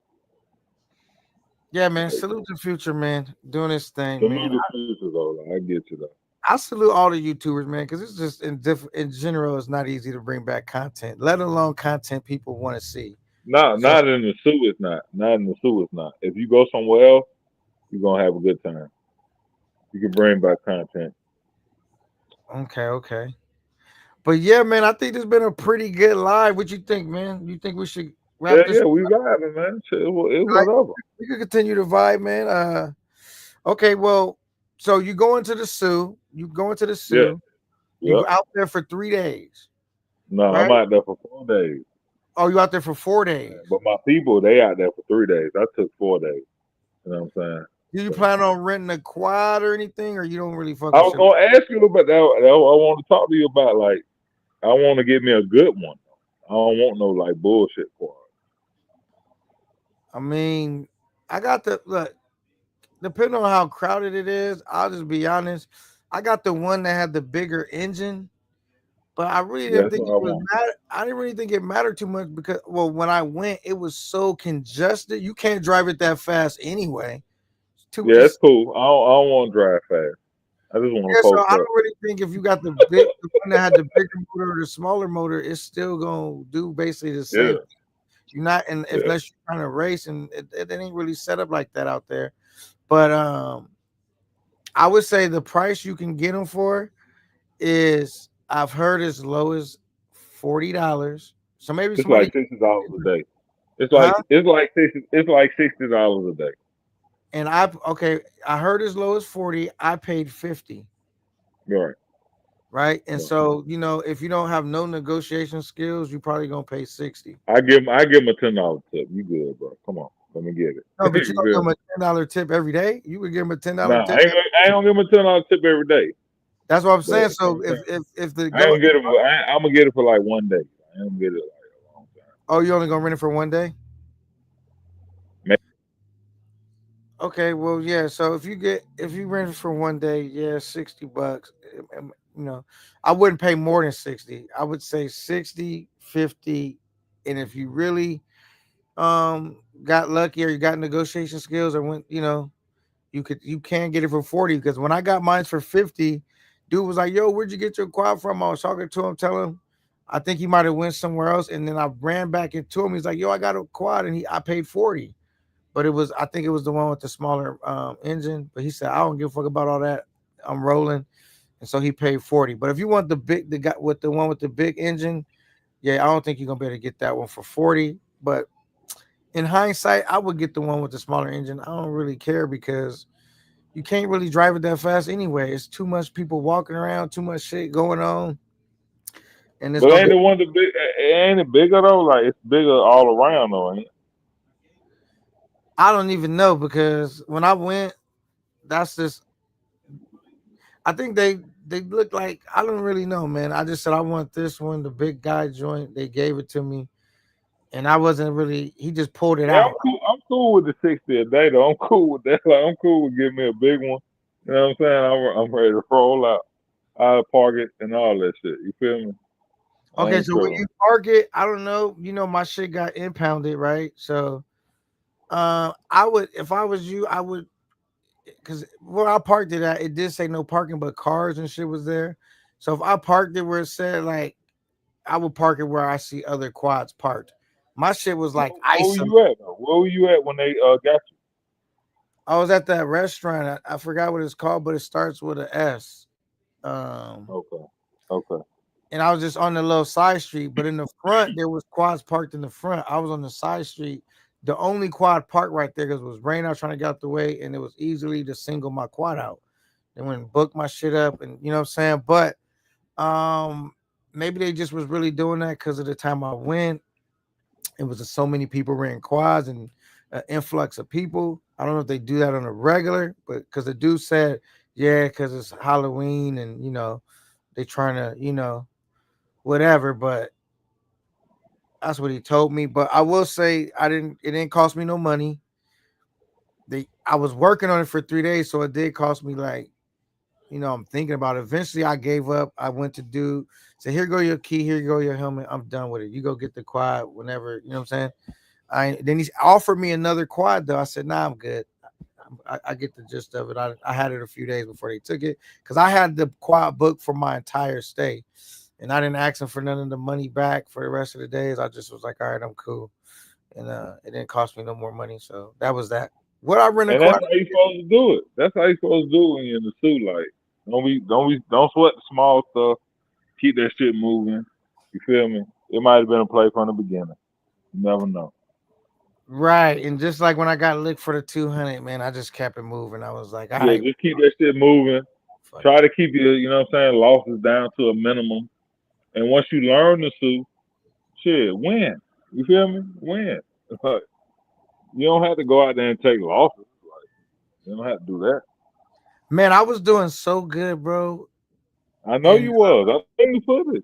[SPEAKER 1] yeah, man. Salute the future, man. Doing this thing,
[SPEAKER 3] Salute
[SPEAKER 1] man.
[SPEAKER 3] the future though. Like, I get you though.
[SPEAKER 1] I salute all the YouTubers, man, because it's just in general, it's not easy to bring back content, let alone content people want to see. So
[SPEAKER 3] Not in the zoo. It's not. Not in the zoo. It's not. If you go somewhere else, you're gonna have a good time. You can bring back content.
[SPEAKER 1] okay, okay, but yeah, man, I think this has been a pretty good live. What you think, man? You think we should wrap
[SPEAKER 3] Yeah,
[SPEAKER 1] this?
[SPEAKER 3] yeah, we vibing, man. Shit, it
[SPEAKER 1] Right?
[SPEAKER 3] whatever.
[SPEAKER 1] We could continue to vibe, man. Okay, well, so you go into the Sioux, you go into the
[SPEAKER 3] Yeah,
[SPEAKER 1] Sioux, you
[SPEAKER 3] yep.
[SPEAKER 1] go out there for 3 days,
[SPEAKER 3] No, I'm
[SPEAKER 1] right?
[SPEAKER 3] out there for 4 days.
[SPEAKER 1] Oh, you out there for four
[SPEAKER 3] Yeah,
[SPEAKER 1] days.
[SPEAKER 3] but my people, they out there for 3 days. I took 4 days. You know what I'm saying?
[SPEAKER 1] Do you
[SPEAKER 3] So
[SPEAKER 1] plan on renting a quad or anything, or you don't really fuck
[SPEAKER 3] I
[SPEAKER 1] with
[SPEAKER 3] was
[SPEAKER 1] shit?
[SPEAKER 3] gonna ask you about that. I want to talk to you about like I want to get me a good one. I don't want no like bullshit for
[SPEAKER 1] I mean, I got the look. Depending on how crowded it is, I'll just be honest. I got the one that had the bigger engine, but I really
[SPEAKER 3] it.
[SPEAKER 1] didn't
[SPEAKER 3] That's
[SPEAKER 1] think
[SPEAKER 3] what
[SPEAKER 1] it
[SPEAKER 3] I
[SPEAKER 1] was
[SPEAKER 3] want.
[SPEAKER 1] matter. I didn't really think it mattered too much because, well, when I went, it was so congested. You can't drive it that fast anyway.
[SPEAKER 3] Yeah, it's cool. I don't want to drive fast. I just want
[SPEAKER 1] Yeah,
[SPEAKER 3] to
[SPEAKER 1] so
[SPEAKER 3] post
[SPEAKER 1] I
[SPEAKER 3] up.
[SPEAKER 1] don't really think if you got the one that had the bigger motor or the smaller motor, it's still gonna do basically the
[SPEAKER 3] Yeah,
[SPEAKER 1] same. You're not, and
[SPEAKER 3] yeah.
[SPEAKER 1] unless you're trying to race, and it ain't really set up like that out there. But I would say the price you can get them for. is I've heard as low as $40. So maybe
[SPEAKER 3] It's like
[SPEAKER 1] somebody,
[SPEAKER 3] $60 a day.
[SPEAKER 1] huh?
[SPEAKER 3] It's like $60 a day.
[SPEAKER 1] And I heard as low as 40. I paid 50,
[SPEAKER 3] Right.
[SPEAKER 1] right? And
[SPEAKER 3] Right.
[SPEAKER 1] so if you don't have no negotiation skills, you probably gonna pay 60.
[SPEAKER 3] I give him a $10 tip. You good, bro? Come on, let me get it.
[SPEAKER 1] No, but you
[SPEAKER 3] You
[SPEAKER 1] don't give
[SPEAKER 3] feel
[SPEAKER 1] them
[SPEAKER 3] me?
[SPEAKER 1] a $10 tip every day. You would give them a $10
[SPEAKER 3] Nah,
[SPEAKER 1] tip.
[SPEAKER 3] I ain't gonna give him a $10 tip every day.
[SPEAKER 1] That's what I'm
[SPEAKER 3] But
[SPEAKER 1] saying.
[SPEAKER 3] you know
[SPEAKER 1] So
[SPEAKER 3] what I'm saying?
[SPEAKER 1] if the
[SPEAKER 3] I ain't
[SPEAKER 1] go,
[SPEAKER 3] gonna get it. I'm gonna get it for like one day. I ain't gonna get it like a long time.
[SPEAKER 1] oh, you only gonna rent it for one day?
[SPEAKER 3] Maybe.
[SPEAKER 1] Okay, well, yeah. So if you rent it for one day, yeah, $60. You know, I wouldn't pay more than 60. I would say 60, 50, and if you really got lucky or you got negotiation skills or went, you can get it for 40 because when I got mine for 50, dude was like, "Yo, where'd you get your quad from?" I was talking to him, telling him I think he might have went somewhere else, and then I ran back into him. He's like, "Yo, I got a quad," and I paid 40. But I think it was the one with the smaller engine. But he said, I don't give a fuck about all that. I'm rolling. And so he paid 40. But if you want the guy with the one with the big engine, yeah, I don't think you're gonna be able to get that one for 40. But in hindsight, I would get the one with the smaller engine. I don't really care because you can't really drive it that fast anyway. It's too much people walking around, too much shit going on, and it's
[SPEAKER 3] But
[SPEAKER 1] gonna
[SPEAKER 3] ain't
[SPEAKER 1] be.
[SPEAKER 3] the one the big? Ain't it bigger though? Like it's bigger all around though, ain't it?
[SPEAKER 1] I don't even know because when I went, that's just. I think they look like I don't really know, man. I just said I want this one, the big guy joint. They gave it to me, and I wasn't really. He just pulled it
[SPEAKER 3] Yeah, I'm
[SPEAKER 1] out.
[SPEAKER 3] cool. I'm cool with the 60 a day though. I'm cool with that. Like I'm cool with giving me a big one. You know what I'm saying? I'm ready to roll out. I'll park it and all that shit. You feel me? I
[SPEAKER 1] Okay,
[SPEAKER 3] ain't
[SPEAKER 1] so when
[SPEAKER 3] tripping.
[SPEAKER 1] you park it, I don't know. My shit got impounded, right? So, I would if I was you, I would because where I parked it at, it did say no parking, but cars and shit was there. So if I parked it where it said like I would park it where I see other quads parked. My shit was like
[SPEAKER 3] Where were
[SPEAKER 1] ice.
[SPEAKER 3] you at though? Where were you at when they got
[SPEAKER 1] I was at that restaurant. I forgot what it's called, but it starts with a S.
[SPEAKER 3] you?
[SPEAKER 1] Um,
[SPEAKER 3] Okay. Okay.
[SPEAKER 1] and I was just on the little side street, but in the front there was quads parked in the front. I was on the side street, the only quad parked right there because it was rain. I was trying to get out the way, and it was easily to single my quad out. Then went and booked my shit up, and you know what I'm saying. But maybe they just was really doing that because of the time I went. It was just so many people renting quads and an influx of people. I don't know if they do that on a regular, but because the dude said, yeah, because it's Halloween and they trying to whatever. But that's what he told me. But I will say I didn't. It didn't cost me no money. I was working on it for 3 days, so it did cost me like I'm thinking about it. Eventually I gave up. I went to do say, here go your key, here you go your helmet. I'm done with it. You go get the quad whenever, you know what I'm saying? Then he offered me another quad though. I said, nah, I'm good. I get the gist of it. I had it a few days before they took it because I had the quad booked for my entire stay. And I didn't ask them for none of the money back for the rest of the days. I just was like, all right, I'm cool. And it didn't cost me no more money. So that was that. What I rent a
[SPEAKER 3] And
[SPEAKER 1] quad.
[SPEAKER 3] that's how you supposed to do it. That's how you supposed to do it when you're in the suit. Like, don't sweat the small stuff. Keep that shit moving. You feel me? It might have been a play from the beginning. You never know.
[SPEAKER 1] Right. And just like when I got licked for the 200, man, I just kept it moving. I was like, all
[SPEAKER 3] Yeah,
[SPEAKER 1] right,
[SPEAKER 3] just keep that shit moving.
[SPEAKER 1] fuck
[SPEAKER 3] Try
[SPEAKER 1] it.
[SPEAKER 3] to keep your, you know what I'm saying, losses down to a minimum. And once you learn the suit, shit, win. You feel me? Win. Like, you don't have to go out there and take losses. Like, you don't have to do that.
[SPEAKER 1] Man, I was doing so good, bro.
[SPEAKER 3] I know
[SPEAKER 1] And
[SPEAKER 3] you was. I seen the footage.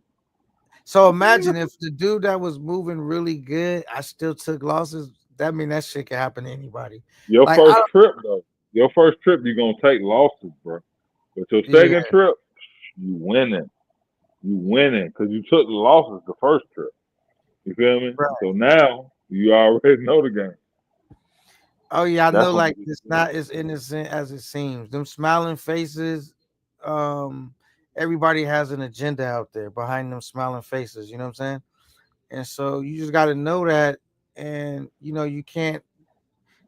[SPEAKER 1] so
[SPEAKER 3] I seen
[SPEAKER 1] imagine
[SPEAKER 3] the
[SPEAKER 1] if the dude that was moving really good, I still took losses. That mean that shit can happen to anybody.
[SPEAKER 3] Your
[SPEAKER 1] Like I
[SPEAKER 3] first
[SPEAKER 1] don't,
[SPEAKER 3] trip though. Your first trip, you're gonna take losses, bro. But your
[SPEAKER 1] yeah,
[SPEAKER 3] second trip, you winning. You winning because you took the losses the first trip. You feel me?
[SPEAKER 1] right.
[SPEAKER 3] So now you already know the game.
[SPEAKER 1] Oh yeah, I know.
[SPEAKER 3] That's when you
[SPEAKER 1] Like
[SPEAKER 3] get
[SPEAKER 1] it's
[SPEAKER 3] to it.
[SPEAKER 1] not as innocent as it seems. Them smiling faces, um, everybody has an agenda out there behind them smiling faces. You know what I'm saying? And so you just got to know that, and you can't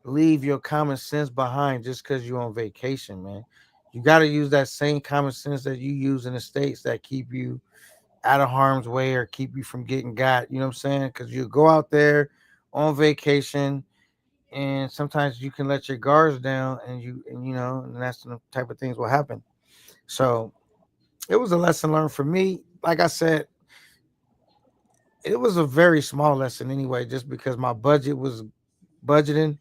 [SPEAKER 1] leave your common sense behind just because you're on vacation, man. You got to use that same common sense that you use in the states that keep you out of harm's way or keep you from getting got. You know what I'm saying? Because you go out there on vacation, and sometimes you can let your guards down, and and that's the type of things will happen. So it was a lesson learned for me. Like I said, it was a very small lesson anyway, just because my budget was budgeting.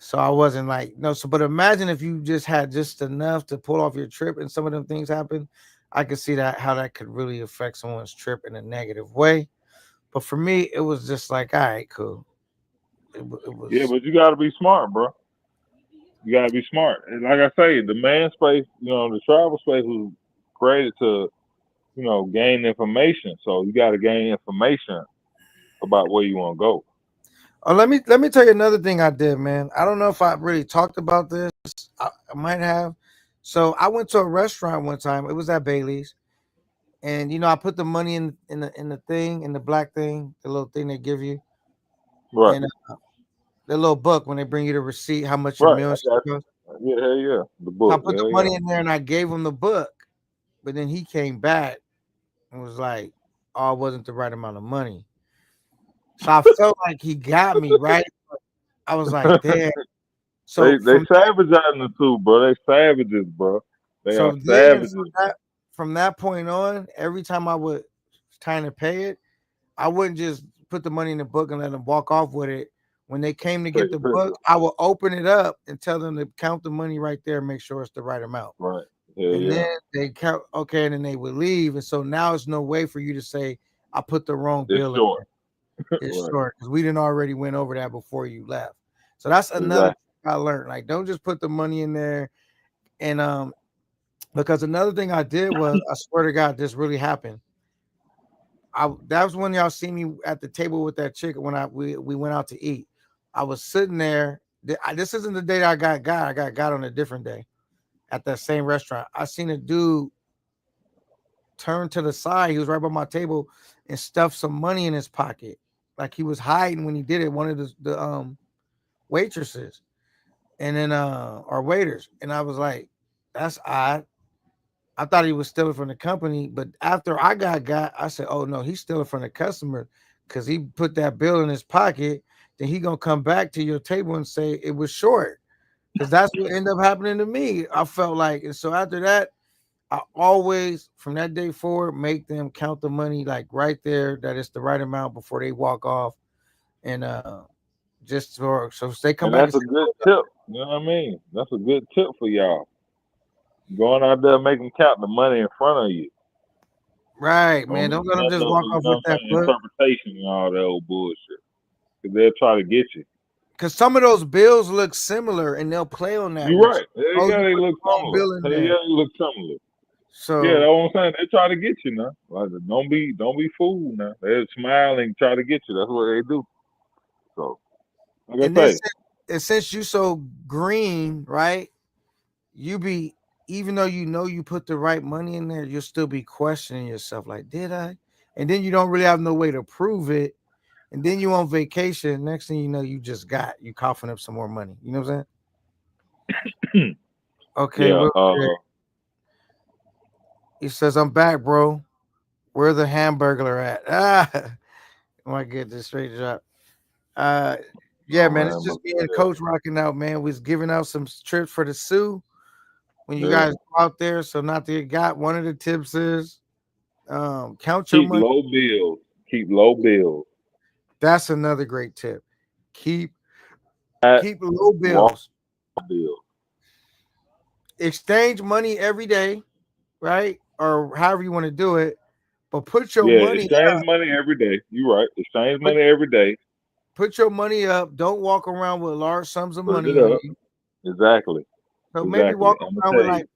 [SPEAKER 1] So I wasn't like no. So, but imagine if you just had just enough to pull off your trip, and some of them things happen. I could see that how that could really affect someone's trip in a negative way. But for me, it was just like, all right, cool. It
[SPEAKER 3] Yeah,
[SPEAKER 1] was
[SPEAKER 3] but you got to be smart, bro. You got to be smart. And like I say, the man space, the travel space was created to, gain information. So you got to gain information about where you want to go.
[SPEAKER 1] Oh, let me tell you another thing I did, man. I don't know if I really talked about this. I might have. So I went to a restaurant one time. It was at Bailey's, and I put the money in the thing in the black thing, the little thing they give you,
[SPEAKER 3] Right,
[SPEAKER 1] and the little book when they bring you the receipt, how much your
[SPEAKER 3] right.
[SPEAKER 1] meal
[SPEAKER 3] I
[SPEAKER 1] and stuff
[SPEAKER 3] got
[SPEAKER 1] cost.
[SPEAKER 3] you. Yeah, hell yeah. The
[SPEAKER 1] So I
[SPEAKER 3] book,
[SPEAKER 1] put the
[SPEAKER 3] hell yeah.
[SPEAKER 1] money in there and I gave him the book, but then he came back and was like, "Oh, it wasn't the right amount of money." So I felt like he got me right. I was like, "Damn." So
[SPEAKER 3] they
[SPEAKER 1] from
[SPEAKER 3] savage out in the too, bro. They savages, bro. They are
[SPEAKER 1] So then
[SPEAKER 3] savages.
[SPEAKER 1] from that point on, every time I would kind of pay it, I wouldn't just put the money in the book and let them walk off with it. When they came to
[SPEAKER 3] Take
[SPEAKER 1] get
[SPEAKER 3] a
[SPEAKER 1] the book,
[SPEAKER 3] picture.
[SPEAKER 1] I would open it up and tell them to count the money right there and make sure it's the right amount.
[SPEAKER 3] Right. Hell
[SPEAKER 1] And then
[SPEAKER 3] yeah.
[SPEAKER 1] they count okay, and then they would leave. And so now it's no way for you to say I put the wrong
[SPEAKER 3] It's
[SPEAKER 1] bill in
[SPEAKER 3] short.
[SPEAKER 1] there. It's
[SPEAKER 3] Right.
[SPEAKER 1] short because we didn't already went over that before you left. So that's another
[SPEAKER 3] Exactly.
[SPEAKER 1] thing I learned. Like, don't just put the money in there and because another thing I did was, I swear to God, this really happened. That was when y'all see me at the table with that chick when we went out to eat. I was sitting there. This isn't the day that I got got. I got got on a different day at that same restaurant. I seen a dude turn to the side. He was right by my table and stuffed some money in his pocket, like he was hiding when he did it. One of the waitresses and then or waiters, and I was like, that's odd. I thought he was stealing from the company, but after I got, I said, "Oh no, he's stealing from the customer because he put that bill in his pocket. Then he gonna come back to your table and say it was short because that's what ended up happening to me. I felt like, and so after that, I always from that day forward make them count the money like right there that it's the right amount before they walk off, and just so if they come
[SPEAKER 3] And
[SPEAKER 1] back and
[SPEAKER 3] that's
[SPEAKER 1] say,
[SPEAKER 3] a good tip. You know what I mean? That's a good tip for y'all. Going out there making count the money in front of you.
[SPEAKER 1] right,
[SPEAKER 3] Don't
[SPEAKER 1] man,
[SPEAKER 3] leave
[SPEAKER 1] don't let them
[SPEAKER 3] nothing
[SPEAKER 1] just
[SPEAKER 3] up to,
[SPEAKER 1] walk off with
[SPEAKER 3] what I'm
[SPEAKER 1] that
[SPEAKER 3] saying,
[SPEAKER 1] book.
[SPEAKER 3] interpretation and all that old bullshit. Because they'll try to get you.
[SPEAKER 1] Because some of those bills look similar and they'll play on that
[SPEAKER 3] You're
[SPEAKER 1] with you.
[SPEAKER 3] right. Hell
[SPEAKER 1] Oh,
[SPEAKER 3] yeah,
[SPEAKER 1] you
[SPEAKER 3] they
[SPEAKER 1] put
[SPEAKER 3] look
[SPEAKER 1] the wrong
[SPEAKER 3] similar.
[SPEAKER 1] bill in
[SPEAKER 3] Hell
[SPEAKER 1] there.
[SPEAKER 3] yeah, they look similar. Yeah, that's
[SPEAKER 1] So,
[SPEAKER 3] what I'm saying. They try to get you now. Like, don't be fooled now. They smile and try to get you. That's what they do. So, like
[SPEAKER 1] and
[SPEAKER 3] I
[SPEAKER 1] then
[SPEAKER 3] say,
[SPEAKER 1] since you so green, right? You be even though you know you put the right money in there, you'll still be questioning yourself, like, did I? And then you don't really have no way to prove it. And then you on vacation. Next thing you know, you coughing up some more money. You know what I'm saying? Okay,
[SPEAKER 3] yeah,
[SPEAKER 1] real quick. He says, I'm back, bro. Where the hamburglar at? Ah, my goodness, straight drop. Uh, yeah,
[SPEAKER 3] oh
[SPEAKER 1] man, it's
[SPEAKER 3] man, but
[SPEAKER 1] just me and Coach rocking out, man. We was giving out some trips for the Sioux when you
[SPEAKER 3] yeah,
[SPEAKER 1] guys go out there. So not to get got. One of the tips is count your
[SPEAKER 3] keep
[SPEAKER 1] money.
[SPEAKER 3] low bills. Keep low bills.
[SPEAKER 1] That's another great tip. Keep
[SPEAKER 3] At
[SPEAKER 1] keep low
[SPEAKER 3] raw
[SPEAKER 1] bills.
[SPEAKER 3] bills.
[SPEAKER 1] Exchange money every day, right? Or however you want to do it. But put your
[SPEAKER 3] Yeah,
[SPEAKER 1] money
[SPEAKER 3] exchange
[SPEAKER 1] up.
[SPEAKER 3] money every day. You right. Exchange
[SPEAKER 1] Put
[SPEAKER 3] money every day.
[SPEAKER 1] put your money up. Don't walk around with large sums of
[SPEAKER 3] Put it
[SPEAKER 1] money on
[SPEAKER 3] up.
[SPEAKER 1] you.
[SPEAKER 3] Exactly.
[SPEAKER 1] So maybe
[SPEAKER 3] Exactly.
[SPEAKER 1] walk
[SPEAKER 3] I'm gonna
[SPEAKER 1] around
[SPEAKER 3] tell
[SPEAKER 1] with
[SPEAKER 3] you,
[SPEAKER 1] like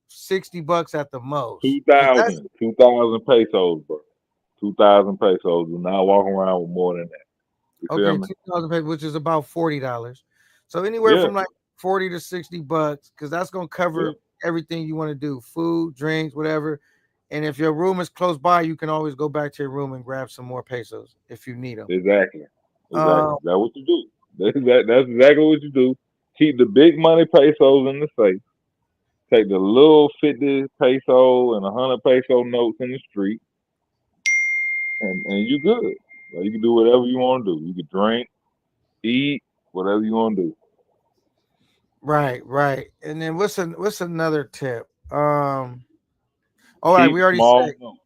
[SPEAKER 1] $60 at the most.
[SPEAKER 3] two
[SPEAKER 1] Because that's
[SPEAKER 3] thousand, 2,000 pesos, bro. 2,000 pesos. Do not walk around with more than that. You feel
[SPEAKER 1] okay,
[SPEAKER 3] me?
[SPEAKER 1] 2,000 pesos, which is about $40. So anywhere
[SPEAKER 3] Yeah.
[SPEAKER 1] from like 40 to $60, because that's gonna
[SPEAKER 3] Yeah.
[SPEAKER 1] cover everything you want to do, food, drinks, whatever. And if your room is close by, you can always go back to your room and grab some more pesos if you need them.
[SPEAKER 3] Exactly.
[SPEAKER 1] Uh,
[SPEAKER 3] Exactly. That's what you do. That's exactly what you do. Keep the big money pesos in the safe. Take the little 50 peso and 100 peso notes in the street, and you good. Like, you can do whatever you want to do. You can drink, eat, whatever you want to do.
[SPEAKER 1] Right, right. And then what's another tip? All right,
[SPEAKER 3] Keep
[SPEAKER 1] we already
[SPEAKER 3] small
[SPEAKER 1] said
[SPEAKER 3] notes.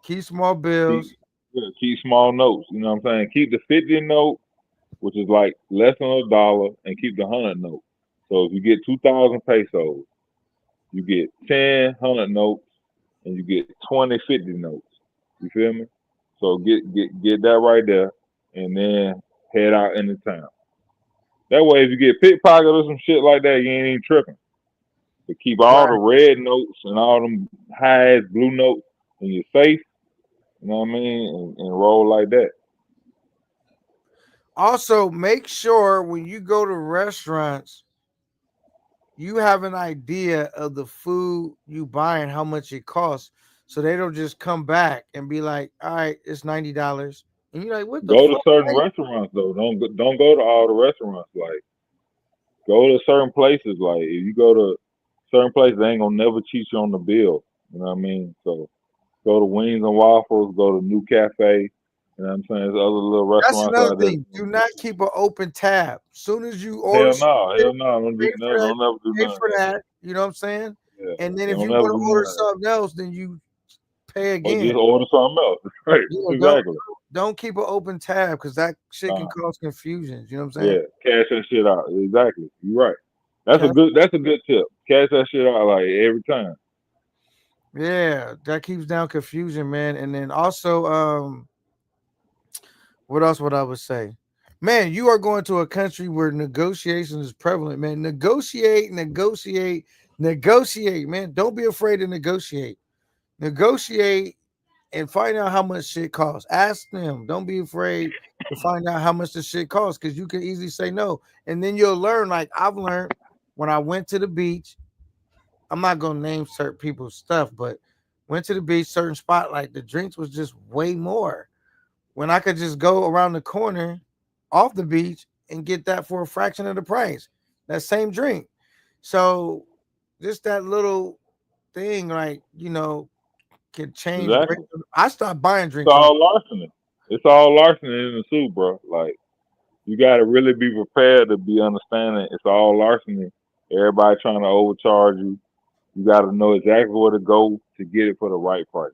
[SPEAKER 1] keep small
[SPEAKER 3] Keep
[SPEAKER 1] bills.
[SPEAKER 3] yeah, keep small notes. You know what I'm saying? Keep the 50 note, which is like less than $1, and keep the 100 note. So if you get 2,000 pesos, you get 10 100 notes, and you get 20 50 notes. You feel me? So get that right there, and then head out into town. That way, if you get pickpocketed or some shit like that, you ain't even tripping. To keep all the
[SPEAKER 1] Right.
[SPEAKER 3] red notes and all them high ass blue notes in your safe, you know what I mean, and roll like that.
[SPEAKER 1] Also, make sure when you go to restaurants, you have an idea of the food you buy and how much it costs. So they don't just come back and be like, all right, it's $90. And you're like, what the
[SPEAKER 3] Go to
[SPEAKER 1] fuck?
[SPEAKER 3] certain restaurants though. Don't go to all the restaurants. Like, go to certain places. Like, if you go to certain places, they ain't gonna never cheat you on the bill. You know what I mean? So go to Wings and Waffles. Go to New Cafe. You know what I'm saying? There's other little
[SPEAKER 1] That's
[SPEAKER 3] restaurants
[SPEAKER 1] another
[SPEAKER 3] out there.
[SPEAKER 1] thing. Do not keep an open tab. Soon as you order
[SPEAKER 3] Hell
[SPEAKER 1] some
[SPEAKER 3] no,
[SPEAKER 1] shit,
[SPEAKER 3] hell no. Don't
[SPEAKER 1] pay
[SPEAKER 3] do
[SPEAKER 1] for
[SPEAKER 3] nothing.
[SPEAKER 1] that,
[SPEAKER 3] Don't never do
[SPEAKER 1] pay
[SPEAKER 3] none of
[SPEAKER 1] for
[SPEAKER 3] that.
[SPEAKER 1] that. You know what I'm saying?
[SPEAKER 3] Yeah,
[SPEAKER 1] And then if
[SPEAKER 3] don't
[SPEAKER 1] you
[SPEAKER 3] never
[SPEAKER 1] want
[SPEAKER 3] do
[SPEAKER 1] to
[SPEAKER 3] none
[SPEAKER 1] order
[SPEAKER 3] of that.
[SPEAKER 1] something else, then you pay
[SPEAKER 3] Or just
[SPEAKER 1] again.
[SPEAKER 3] order something else. Right.
[SPEAKER 1] Yeah,
[SPEAKER 3] Exactly.
[SPEAKER 1] don't keep an open tab because that shit can
[SPEAKER 3] Nah.
[SPEAKER 1] cause confusions. You know what I'm saying?
[SPEAKER 3] Yeah. Cash that shit out. Exactly. You're right. That's a
[SPEAKER 1] Cash,
[SPEAKER 3] good. That's a good tip. Cash that shit out like every time.
[SPEAKER 1] yeah, that keeps down confusion, man. And then also, what else would I would say? Man, you are going to a country where negotiation is prevalent, man. Negotiate, negotiate, negotiate, man. Don't be afraid to negotiate. Negotiate and find out how much shit costs. Ask them. Don't be afraid to find out how much the shit costs because you can easily say no. And then you'll learn, like I've learned when I went to the beach. I'm not gonna name certain people's stuff, but went to the beach, certain spot, like the drinks was just way more. When I could just go around the corner off the beach and get that for a fraction of the price. That same drink. So just that little thing, like, can change.
[SPEAKER 3] Exactly.
[SPEAKER 1] I stopped buying
[SPEAKER 3] It's
[SPEAKER 1] drinks off.
[SPEAKER 3] all larceny. It's all larceny in the soup, bro. Like, you got to really be prepared to be understanding. It's all larceny. Everybody trying to overcharge you. You got to know exactly where to go to get it for the right price.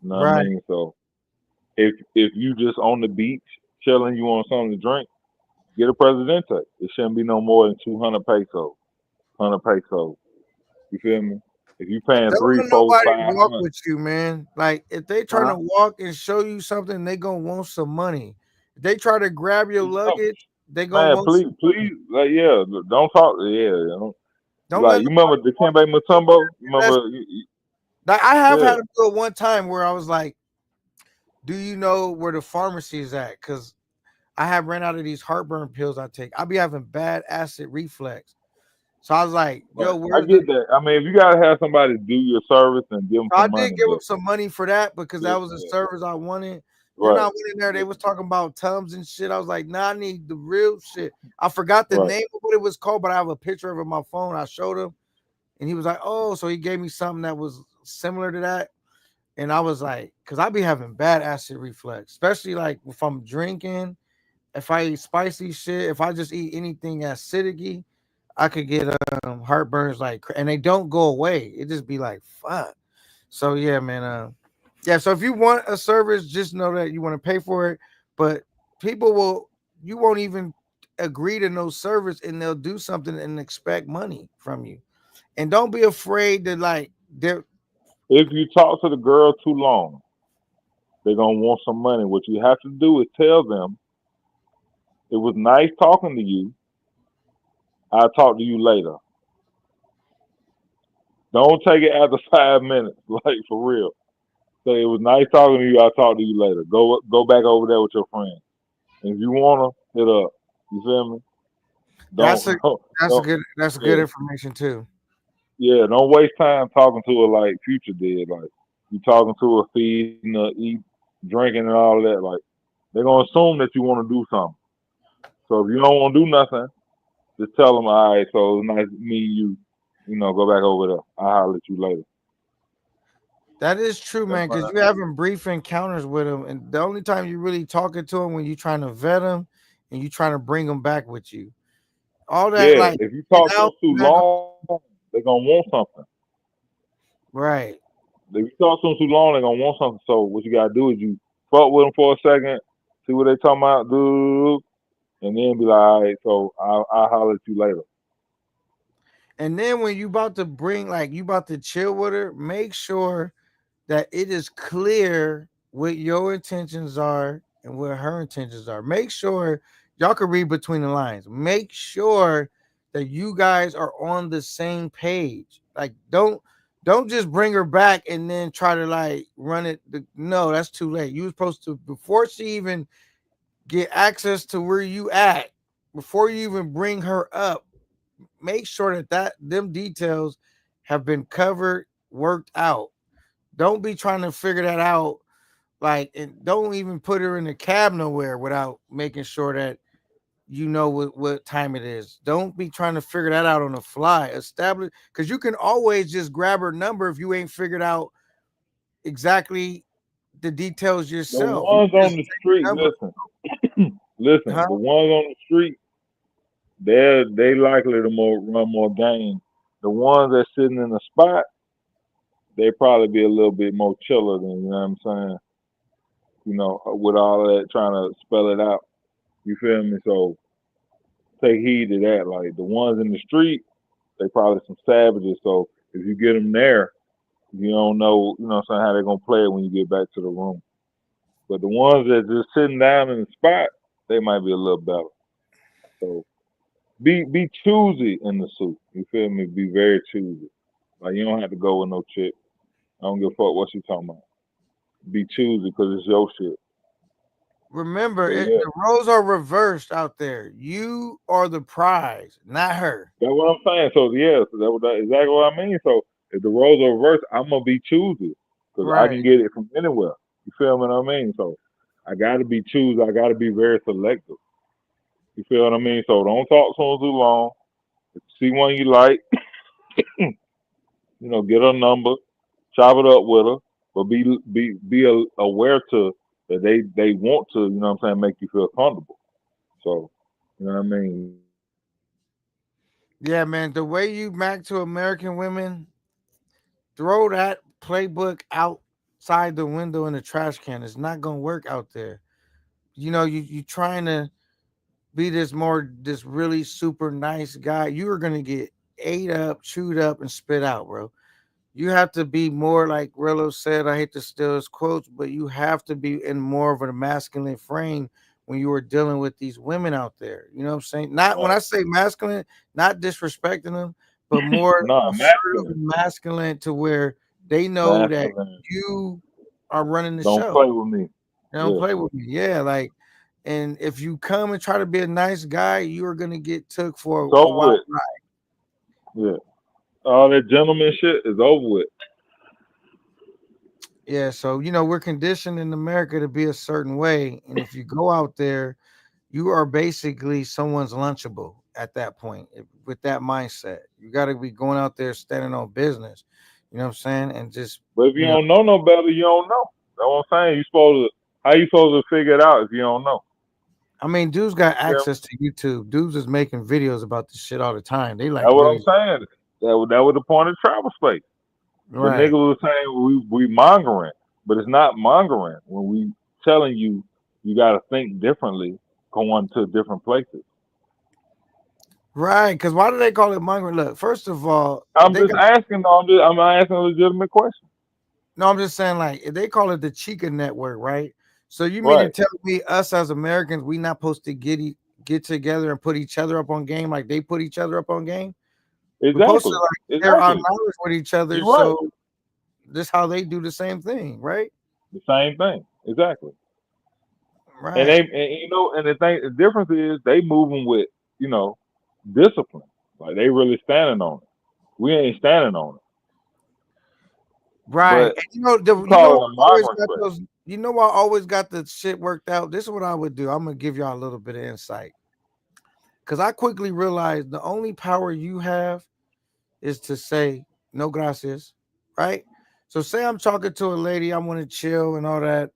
[SPEAKER 3] You know what I
[SPEAKER 1] Right.
[SPEAKER 3] mean? So if you just on the beach chilling, you want something to drink, get a Presidente. It shouldn't be no more than 200 pesos, 100 pesos. You feel me? If you
[SPEAKER 1] And
[SPEAKER 3] paying
[SPEAKER 1] don't
[SPEAKER 3] three,
[SPEAKER 1] let
[SPEAKER 3] four,
[SPEAKER 1] nobody
[SPEAKER 3] five
[SPEAKER 1] walk
[SPEAKER 3] hundred,
[SPEAKER 1] with you, man. Like if they trying to
[SPEAKER 3] huh?
[SPEAKER 1] walk and show you something, they gonna want some money. If they try to grab your
[SPEAKER 3] No,
[SPEAKER 1] luggage, they gonna
[SPEAKER 3] man,
[SPEAKER 1] want
[SPEAKER 3] please,
[SPEAKER 1] some money.
[SPEAKER 3] please, like, yeah, don't talk, yeah,
[SPEAKER 1] Don't
[SPEAKER 3] like,
[SPEAKER 1] let
[SPEAKER 3] you
[SPEAKER 1] nobody
[SPEAKER 3] remember the
[SPEAKER 1] walk
[SPEAKER 3] Kembe
[SPEAKER 1] you somewhere.
[SPEAKER 3] Mutombo? You
[SPEAKER 1] That's
[SPEAKER 3] remember?
[SPEAKER 1] like I have
[SPEAKER 3] Yeah,
[SPEAKER 1] had to do it one time where I was like, "Do you know where the pharmacy is at?" Because I have ran out of these heartburn pills I take. I be having bad acid reflex. So I was like,
[SPEAKER 3] but
[SPEAKER 1] "Yo,
[SPEAKER 3] I
[SPEAKER 1] where's the?"
[SPEAKER 3] get that. I mean, if you gotta have somebody do your service and give them
[SPEAKER 1] So I
[SPEAKER 3] some
[SPEAKER 1] did
[SPEAKER 3] money,
[SPEAKER 1] give them
[SPEAKER 3] but
[SPEAKER 1] some money for that because
[SPEAKER 3] yeah,
[SPEAKER 1] that was the
[SPEAKER 3] yeah,
[SPEAKER 1] service I wanted. Then I
[SPEAKER 3] right,
[SPEAKER 1] went in there, they was talking about Tums and shit. I was like, nah, I need the real shit. I forgot the
[SPEAKER 3] right.
[SPEAKER 1] name of what it was called, but I have a picture of it on my phone. I showed him, and he was like, oh, so he gave me something that was similar to that. And I was like, because I be having bad acid reflux, especially like if I'm drinking, if I eat spicy shit, if I just eat anything acidic, I could get heartburns and they don't go away. It just be like, fuck. So yeah, man. Yeah. So if you want a service, just know that you want to pay for it. But people will, you won't even agree to no service, and they'll do something and expect money from you. And don't be afraid to like. They're
[SPEAKER 3] If you talk to the girl too long, they're gonna want some money. What you have to do is tell them it was nice talking to you. I'll talk to you later. Don't take it after 5 minutes, like, for real. So it was nice talking to you. I'll talk to you later. Go back over there with your friend. And if you wanna, hit up. You feel me?
[SPEAKER 1] that's a
[SPEAKER 3] Don't don't
[SPEAKER 1] that's a
[SPEAKER 3] don't.
[SPEAKER 1] good
[SPEAKER 3] Yeah,
[SPEAKER 1] information too.
[SPEAKER 3] yeah. Don't waste time talking to her like Future did. Like, you talking to her, feeding her, eat, drinking, and all that. Like, they're gonna assume that you want to do something. So if you don't want to do nothing, just tell them, all right. So it was nice meeting you. go back over there. I'll holler at you later.
[SPEAKER 1] That is true,
[SPEAKER 3] That's
[SPEAKER 1] man, because
[SPEAKER 3] fine.
[SPEAKER 1] you having brief encounters with them, and the only time you really talking to them when you trying to vet them and you trying to bring them back with you. All that
[SPEAKER 3] Yeah,
[SPEAKER 1] like
[SPEAKER 3] if you
[SPEAKER 1] and
[SPEAKER 3] talk to
[SPEAKER 1] out
[SPEAKER 3] them too
[SPEAKER 1] not go-
[SPEAKER 3] long, they're gonna want something.
[SPEAKER 1] right.
[SPEAKER 3] If you talk to them too long, they're gonna want something. So what you gotta do is you fuck with them for a second, see what they talking about, do, and then be like, all right, so I'll holler at you later.
[SPEAKER 1] And then when you about to bring like you about to chill with her, make sure that it is clear what your intentions are and what her intentions are. Make sure y'all can read between the lines. Make sure that you guys are on the same page. Like don't just bring her back and then try to like run it. No, that's too late. You were supposed to before she even get access to where you at, before you even bring her up, make sure that them details have been covered, worked out. Don't be trying to figure that out. Like, and don't even put her in the cab nowhere without making sure that you know what time it is. Don't be trying to figure that out on the fly. Establish because you can always just grab her number if you ain't figured out exactly the details
[SPEAKER 3] The
[SPEAKER 1] yourself. You
[SPEAKER 3] ones
[SPEAKER 1] just
[SPEAKER 3] on the
[SPEAKER 1] take
[SPEAKER 3] street,
[SPEAKER 1] her number,
[SPEAKER 3] listen,
[SPEAKER 1] huh?
[SPEAKER 3] the ones on the street, they likely to run more game. The ones that sitting in the spot, they probably be a little bit more chiller than you know what I'm saying. With all that trying to spell it out. You feel me? So take heed to that. Like the ones in the street, they probably some savages. So if you get them there, you don't know, what I'm saying, how they're gonna play it when you get back to the room. But the ones that just sitting down in the spot, they might be a little better. So be choosy in the suit. You feel me? Be very choosy. Like you don't have to go with no chick. I don't give a fuck what you talking about. Be choosy because it's your shit.
[SPEAKER 1] Remember,
[SPEAKER 3] But yeah,
[SPEAKER 1] the roles are reversed out there. You are the prize, not her.
[SPEAKER 3] that's what I'm saying. So yeah, so that exactly what I mean. So if the roles are reversed, I'm gonna be choosy because I
[SPEAKER 1] Right.
[SPEAKER 3] can get it from anywhere. You feel me? What I mean? So I gotta be choosy. I gotta be very selective. You feel what I mean? So don't talk to them too long. If you see one you like, get her number, chop it up with her, but be aware to that they want to, what I'm saying, make you feel comfortable. So, what I mean?
[SPEAKER 1] Yeah, man. The way you mac to American women, throw that playbook outside the window in the trash can. It's not gonna work out there. You trying to be this really super nice guy. You are gonna get ate up, chewed up, and spit out, bro. You have to be more like Rello said. I hate to steal his quotes, but you have to be in more of a masculine frame when you are dealing with these women out there. You know what I'm saying? Not when
[SPEAKER 3] Right.
[SPEAKER 1] I say masculine, not disrespecting them, but more
[SPEAKER 3] Nah,
[SPEAKER 1] assertive
[SPEAKER 3] masculine,
[SPEAKER 1] and masculine to where they know that
[SPEAKER 3] masculine.
[SPEAKER 1] you are running the
[SPEAKER 3] Don't
[SPEAKER 1] show.
[SPEAKER 3] play with me.
[SPEAKER 1] They don't
[SPEAKER 3] Yeah.
[SPEAKER 1] play with me. Yeah, like, and if you come and try to be a nice guy, you are gonna get took for
[SPEAKER 3] It's
[SPEAKER 1] a
[SPEAKER 3] over
[SPEAKER 1] wild
[SPEAKER 3] with.
[SPEAKER 1] ride.
[SPEAKER 3] Yeah. All that gentleman shit is over with.
[SPEAKER 1] Yeah, so we're conditioned in America to be a certain way, and if you go out there, you are basically someone's lunchable at that point. With that mindset, you got to be going out there standing on business. You know what I'm saying? And just
[SPEAKER 3] But if you
[SPEAKER 1] you know,
[SPEAKER 3] don't know no better, you don't know. That's what I'm saying. How you supposed to figure it out if you don't know?
[SPEAKER 1] I mean, dudes got
[SPEAKER 3] Yeah.
[SPEAKER 1] access to YouTube. Dudes is making videos about this shit all the time. They like
[SPEAKER 3] That's what I'm
[SPEAKER 1] really
[SPEAKER 3] saying. That was the point of travel space. But niggas
[SPEAKER 1] right.
[SPEAKER 3] was saying we mongering, but it's not mongering when we telling you got to think differently going to different places.
[SPEAKER 1] Right, because why do they call it mongering? Look, first of all, if
[SPEAKER 3] I'm
[SPEAKER 1] they
[SPEAKER 3] just
[SPEAKER 1] got
[SPEAKER 3] asking. I'm asking a legitimate question.
[SPEAKER 1] no, I'm just saying, like, if they call it the Chica Network, right? So you mean to
[SPEAKER 3] Right.
[SPEAKER 1] tell me us as Americans, we not supposed to get together and put each other up on game like they put each other up on game? We're supposed to
[SPEAKER 3] Exactly.
[SPEAKER 1] like share our
[SPEAKER 3] Exactly.
[SPEAKER 1] knowledge with each other,
[SPEAKER 3] You're right.
[SPEAKER 1] so this how they do the same thing, right?
[SPEAKER 3] The same thing. Exactly. And
[SPEAKER 1] Right,
[SPEAKER 3] and the difference is they moving with you know discipline. Like they really standing on it. We ain't standing on it.
[SPEAKER 1] right.
[SPEAKER 3] But
[SPEAKER 1] And
[SPEAKER 3] you call it a
[SPEAKER 1] I always
[SPEAKER 3] migrant
[SPEAKER 1] got
[SPEAKER 3] space.
[SPEAKER 1] those. I always got the shit worked out. This is what I would do. I'm gonna give y'all a little bit of insight because I quickly realized the only power you have is to say no gracias, right? So say I'm talking to a lady, I want to chill and all that.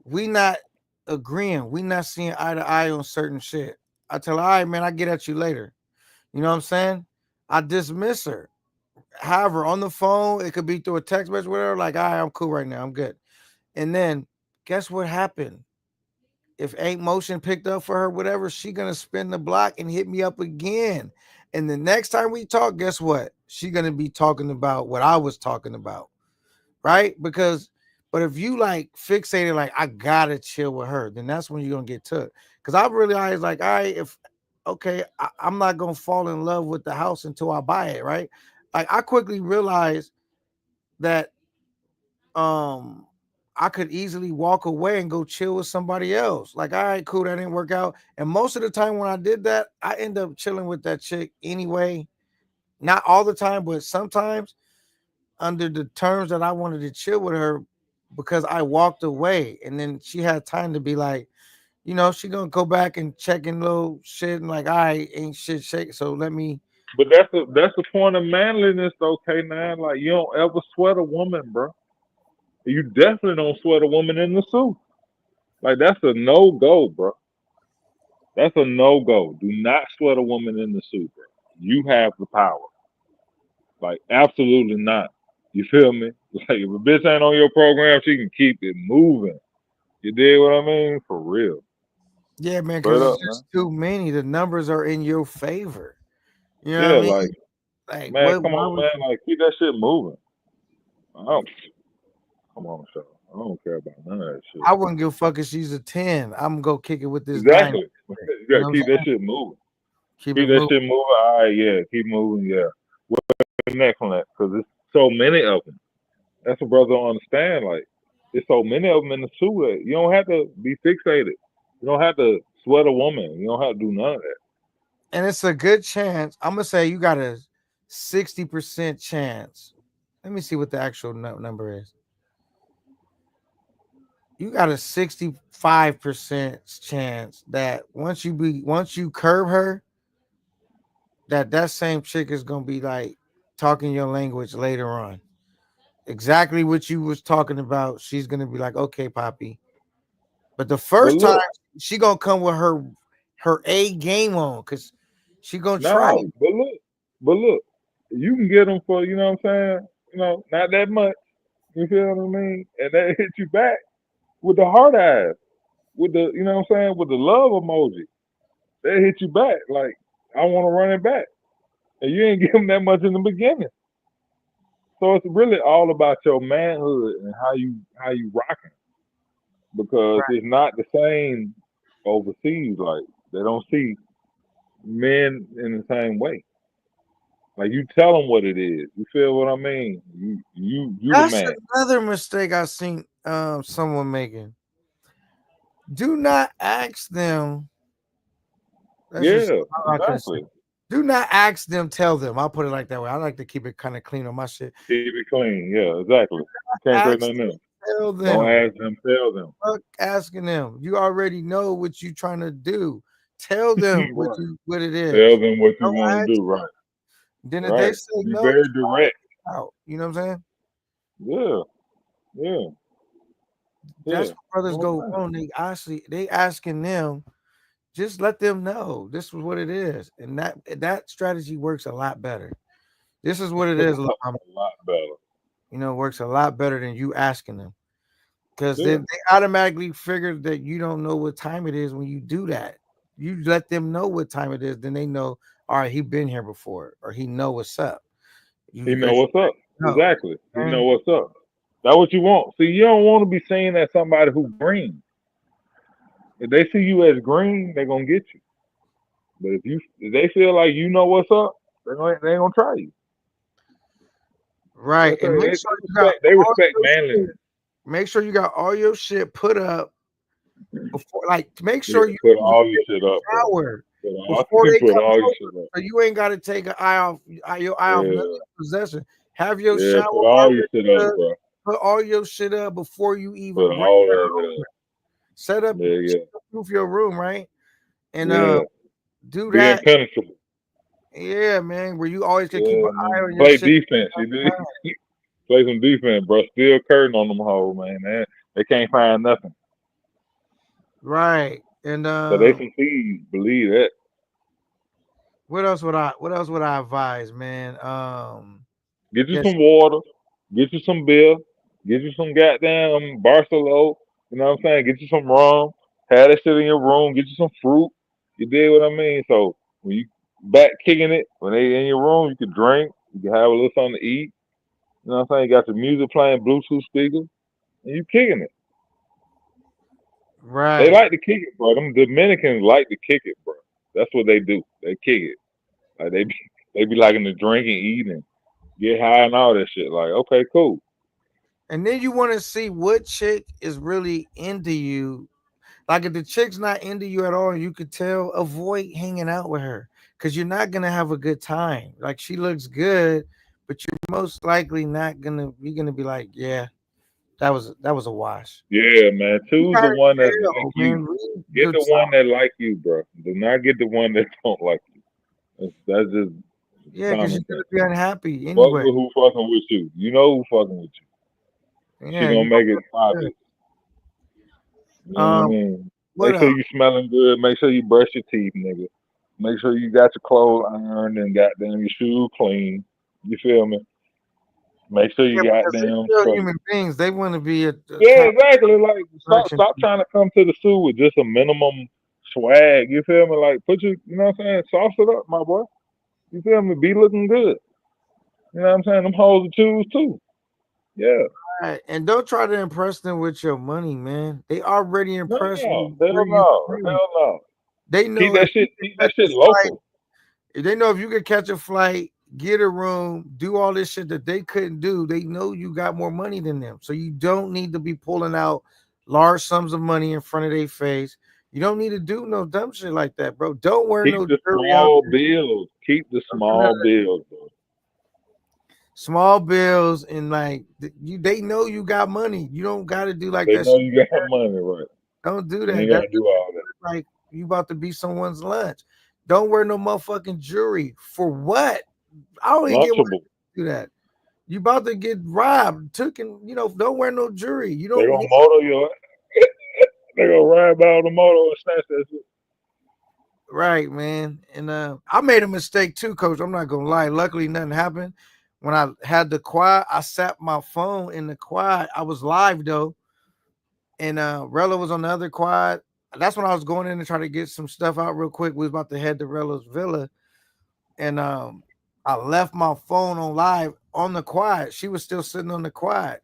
[SPEAKER 1] We not agreeing. We not seeing eye to eye on certain shit. I tell her, all right, man, I get at you later. You know what I'm saying? I dismiss her. However, on the phone, it could be through a text message, whatever. Like, all right, I'm cool right now. I'm good. And then guess what happened? If ain't motion picked up for her, whatever, she gonna spin the block and hit me up again. And the next time we talk, guess what? She gonna be talking about what I was talking about, right? Because, but if you like fixated, like I gotta chill with her, then that's when you're gonna get took. Because I really always like, all right, if okay, I'm not gonna fall in love with the house until I buy it, right? Like I quickly realized that um I could easily walk away and go chill with somebody else. Like, all right, cool, that didn't work out. And most of the time when I did that, I end up chilling with that chick anyway. Not all the time, but sometimes under the terms that I wanted to chill with her because I walked away. And then she had time to be like, she gonna go back and check in little shit and like, I ain't shit shake. So let me.
[SPEAKER 3] But that's the point of manliness, though, K9. Like you don't ever sweat a woman, bro. You definitely don't sweat a woman in the suit. Like that's a no go, bro. That's a no go. Do not sweat a woman in the suit, bro. You have the power. Like absolutely not. You feel me? Like if a bitch ain't on your program, she can keep it moving. You dig what I mean? For real.
[SPEAKER 1] Yeah, man, because
[SPEAKER 3] Straight
[SPEAKER 1] it's
[SPEAKER 3] up, man.
[SPEAKER 1] just too many. The numbers are in your favor. You know what
[SPEAKER 3] Yeah,
[SPEAKER 1] I mean?
[SPEAKER 3] like
[SPEAKER 1] Like,
[SPEAKER 3] man,
[SPEAKER 1] what?
[SPEAKER 3] come
[SPEAKER 1] Why
[SPEAKER 3] on,
[SPEAKER 1] would
[SPEAKER 3] man. Like keep that shit moving. I don't, come on, show. I don't care about none of that shit.
[SPEAKER 1] I wouldn't give a fuck if she's a 10. I'm gonna go kick it with this 9.
[SPEAKER 3] Exactly. You
[SPEAKER 1] You
[SPEAKER 3] gotta
[SPEAKER 1] know what I'm
[SPEAKER 3] keep that
[SPEAKER 1] saying?
[SPEAKER 3] shit moving.
[SPEAKER 1] Keep it
[SPEAKER 3] Keep that
[SPEAKER 1] moving.
[SPEAKER 3] shit moving. All right, yeah, keep moving. Yeah. What's next on that? Because there's so many of them. That's what brothers don't understand. Like, there's so many of them in the sewer. You don't have to be fixated. You don't have to sweat a woman. You don't have to do none of that.
[SPEAKER 1] And it's a good chance. I'm gonna say you got a 60% chance. Let me see what the actual number is. You got a 65% chance that once you curb her, that same chick is gonna be like talking your language later on. Exactly what you was talking about. She's gonna be like, okay, Poppy. But the
[SPEAKER 3] But
[SPEAKER 1] first time
[SPEAKER 3] look,
[SPEAKER 1] she gonna come with her A game on because she gonna try
[SPEAKER 3] no,
[SPEAKER 1] it.
[SPEAKER 3] but look, you can get them for, you know what I'm saying? Not that much. You feel what I mean? And they hit you back with the heart eyes, with the, you know what I'm saying, with the love emoji. They hit you back like, I want to run it back. And you ain't give them that much in the beginning. So it's really all about your manhood and how you rocking because it's not the same overseas. Like they don't see men in the same way. Like you tell them what it is. You feel what I mean? You the
[SPEAKER 1] That's
[SPEAKER 3] man.
[SPEAKER 1] another mistake I seen someone making. Do not ask them. That's just
[SPEAKER 3] Yeah,
[SPEAKER 1] how I could say.
[SPEAKER 3] exactly.
[SPEAKER 1] Do not ask them. Tell them. I'll put it like that way. I like to keep it kind of clean on my shit.
[SPEAKER 3] Keep it clean. Yeah, exactly. You can't say
[SPEAKER 1] Ask
[SPEAKER 3] nothing else.
[SPEAKER 1] them. Tell
[SPEAKER 3] Don't
[SPEAKER 1] them.
[SPEAKER 3] ask them. Tell them.
[SPEAKER 1] Fuck asking them. You already know what you trying to do. Tell them
[SPEAKER 3] Right.
[SPEAKER 1] what it
[SPEAKER 3] Tell
[SPEAKER 1] is.
[SPEAKER 3] them what you
[SPEAKER 1] Don't
[SPEAKER 3] want to
[SPEAKER 1] ask.
[SPEAKER 3] do. Right.
[SPEAKER 1] Then if they
[SPEAKER 3] Right.
[SPEAKER 1] say
[SPEAKER 3] Be
[SPEAKER 1] no,
[SPEAKER 3] very
[SPEAKER 1] try
[SPEAKER 3] direct.
[SPEAKER 1] it out. You know what I'm saying?
[SPEAKER 3] Yeah. Yeah.
[SPEAKER 1] That's
[SPEAKER 3] Yeah.
[SPEAKER 1] what brothers
[SPEAKER 3] No
[SPEAKER 1] go
[SPEAKER 3] man.
[SPEAKER 1] wrong. They asking them. Just let them know this is what it is, and that strategy works a lot better. This is what it is, lil' mama.
[SPEAKER 3] A lot better.
[SPEAKER 1] Works a lot better than you asking them because
[SPEAKER 3] Yeah.
[SPEAKER 1] then they automatically figure that you don't know what time it is when you do that. You let them know what time it is, then they know. All right, he been here before, or he know what's up.
[SPEAKER 3] He
[SPEAKER 1] You
[SPEAKER 3] know what's up.
[SPEAKER 1] know,
[SPEAKER 3] Exactly. He know
[SPEAKER 1] and
[SPEAKER 3] what's up. That's what you want. See, you don't want to be seen as somebody who green. If they see you as green, they're gonna get you. But if they feel like you know what's up, they ain't gonna try you.
[SPEAKER 1] right,
[SPEAKER 3] That's
[SPEAKER 1] and make
[SPEAKER 3] they,
[SPEAKER 1] sure
[SPEAKER 3] they
[SPEAKER 1] you got
[SPEAKER 3] respect they
[SPEAKER 1] all
[SPEAKER 3] respect
[SPEAKER 1] your shit.
[SPEAKER 3] manliness.
[SPEAKER 1] Make sure you got all your shit put up before. Like, make
[SPEAKER 3] Yeah,
[SPEAKER 1] sure you
[SPEAKER 3] put
[SPEAKER 1] even
[SPEAKER 3] all your
[SPEAKER 1] take
[SPEAKER 3] shit
[SPEAKER 1] a
[SPEAKER 3] up, bro.
[SPEAKER 1] shower
[SPEAKER 3] Put all
[SPEAKER 1] before they
[SPEAKER 3] put
[SPEAKER 1] come
[SPEAKER 3] all your
[SPEAKER 1] over.
[SPEAKER 3] shit up.
[SPEAKER 1] So you ain't got to take your eye off none of
[SPEAKER 3] Yeah,
[SPEAKER 1] your possession. Have your
[SPEAKER 3] yeah,
[SPEAKER 1] shower
[SPEAKER 3] put all your shit
[SPEAKER 1] already
[SPEAKER 3] up,
[SPEAKER 1] up.
[SPEAKER 3] bro.
[SPEAKER 1] Put all your shit up before you
[SPEAKER 3] Put
[SPEAKER 1] even bring
[SPEAKER 3] all of
[SPEAKER 1] her
[SPEAKER 3] it
[SPEAKER 1] over.
[SPEAKER 3] up.
[SPEAKER 1] Set up,
[SPEAKER 3] Yeah, yeah,
[SPEAKER 1] proof your room, right? And
[SPEAKER 3] yeah.
[SPEAKER 1] do
[SPEAKER 3] Be
[SPEAKER 1] that.
[SPEAKER 3] impenetrable.
[SPEAKER 1] Yeah, man. Where you always can keep
[SPEAKER 3] Yeah,
[SPEAKER 1] an eye
[SPEAKER 3] man.
[SPEAKER 1] on your
[SPEAKER 3] Play
[SPEAKER 1] shit.
[SPEAKER 3] defense. You do play some defense, bro. Still curtain on them hoes, man. They can't find nothing.
[SPEAKER 1] Right. And
[SPEAKER 3] So they succeed. Believe that.
[SPEAKER 1] what else would I advise, man?
[SPEAKER 3] Get you
[SPEAKER 1] Yes,
[SPEAKER 3] some water. Get you some beer. Get you some goddamn Barcelo. You know what I'm saying? Get you some rum. Have that shit in your room. Get you some fruit. You did what I mean? So when you back kicking it, when they in your room, you can drink. You can have a little something to eat. You know what I'm saying? You got your music playing, Bluetooth speakers, and you kicking it. They
[SPEAKER 1] right.
[SPEAKER 3] like to kick it, bro. Them Dominicans like to kick it, bro. That's what they do. They kick it. Like they be liking to drink and eat and get high and all that shit. Like, okay, cool.
[SPEAKER 1] And then you want to see what chick is really into you. Like if the chick's not into you at all, you could tell, avoid hanging out with her because you're not gonna have a good time. Like she looks good, but you're most likely not gonna. You're gonna be like, yeah, that was a wash.
[SPEAKER 3] Yeah, man.
[SPEAKER 1] You
[SPEAKER 3] Choose the
[SPEAKER 1] gotta
[SPEAKER 3] one that like
[SPEAKER 1] tell,
[SPEAKER 3] you.
[SPEAKER 1] man. Read
[SPEAKER 3] Get
[SPEAKER 1] the
[SPEAKER 3] the one that like you, bro. Do not get the one that don't like you. That's just
[SPEAKER 1] Yeah, because
[SPEAKER 3] common
[SPEAKER 1] you're
[SPEAKER 3] sense.
[SPEAKER 1] gonna be unhappy
[SPEAKER 3] Fuck
[SPEAKER 1] anyway.
[SPEAKER 3] with who fucking with you. You know who fucking with you. She
[SPEAKER 1] Yeah,
[SPEAKER 3] gonna
[SPEAKER 1] you
[SPEAKER 3] make
[SPEAKER 1] don't
[SPEAKER 3] it obvious.
[SPEAKER 1] want
[SPEAKER 3] You
[SPEAKER 1] to.
[SPEAKER 3] know what I mean?
[SPEAKER 1] What
[SPEAKER 3] Make sure
[SPEAKER 1] else?
[SPEAKER 3] you smelling good. Make sure you brush your teeth, nigga. Make sure you got your clothes ironed and goddamn your shoes clean. You feel me? Make sure
[SPEAKER 1] Yeah,
[SPEAKER 3] you
[SPEAKER 1] because they're
[SPEAKER 3] goddamn
[SPEAKER 1] still
[SPEAKER 3] straight.
[SPEAKER 1] human beings. They want to be a
[SPEAKER 3] Yeah,
[SPEAKER 1] top
[SPEAKER 3] exactly. Like
[SPEAKER 1] production.
[SPEAKER 3] stop trying to come to the zoo with just a minimum swag. You feel me? Like put you know what I'm saying? Sauce it up, my boy. You feel me? Be looking good. You know what I'm saying? Them hoes to choose too. Yeah.
[SPEAKER 1] Right. And don't try to impress them with your money, man. They already
[SPEAKER 3] No,
[SPEAKER 1] impressed with where
[SPEAKER 3] hell
[SPEAKER 1] you
[SPEAKER 3] no,
[SPEAKER 1] from.
[SPEAKER 3] hell no.
[SPEAKER 1] They know if you can
[SPEAKER 3] Keep that
[SPEAKER 1] catch a
[SPEAKER 3] shit
[SPEAKER 1] flight,
[SPEAKER 3] local.
[SPEAKER 1] if they know if you could catch a flight, get a room, do all this shit that they couldn't do, they know you got more money than them. So you don't need to be pulling out large sums of money in front of their face. You don't need to do no dumb shit like that, bro. Don't wear
[SPEAKER 3] Keep
[SPEAKER 1] no
[SPEAKER 3] the
[SPEAKER 1] jewelry out
[SPEAKER 3] small
[SPEAKER 1] there.
[SPEAKER 3] bills. Keep the
[SPEAKER 1] Don't do none
[SPEAKER 3] small
[SPEAKER 1] of that.
[SPEAKER 3] bills, bro.
[SPEAKER 1] Small bills and like you, they know you got money. You don't got to do like
[SPEAKER 3] They
[SPEAKER 1] that.
[SPEAKER 3] know you got money, right?
[SPEAKER 1] Don't do
[SPEAKER 3] You
[SPEAKER 1] that.
[SPEAKER 3] ain't
[SPEAKER 1] That
[SPEAKER 3] gotta do all that.
[SPEAKER 1] like you about to be someone's lunch. Don't wear no motherfucking jewelry. For what? I don't even get why
[SPEAKER 3] Lunchable.
[SPEAKER 1] you do that. You about to get robbed, took and don't wear no jewelry. You
[SPEAKER 3] They
[SPEAKER 1] don't
[SPEAKER 3] gonna
[SPEAKER 1] need
[SPEAKER 3] motor your they gonna ride by on the motor and snatch that shit.
[SPEAKER 1] right, man. And I made a mistake too, coach. I'm not gonna lie. Luckily nothing happened. When I had the quad, I sat my phone in the quad. I was live though, and Rello was on the other quad. That's when I was going in and trying to get some stuff out real quick. We was about to head to Rello's villa and I left my phone on live on the quad. She was still sitting on the quad.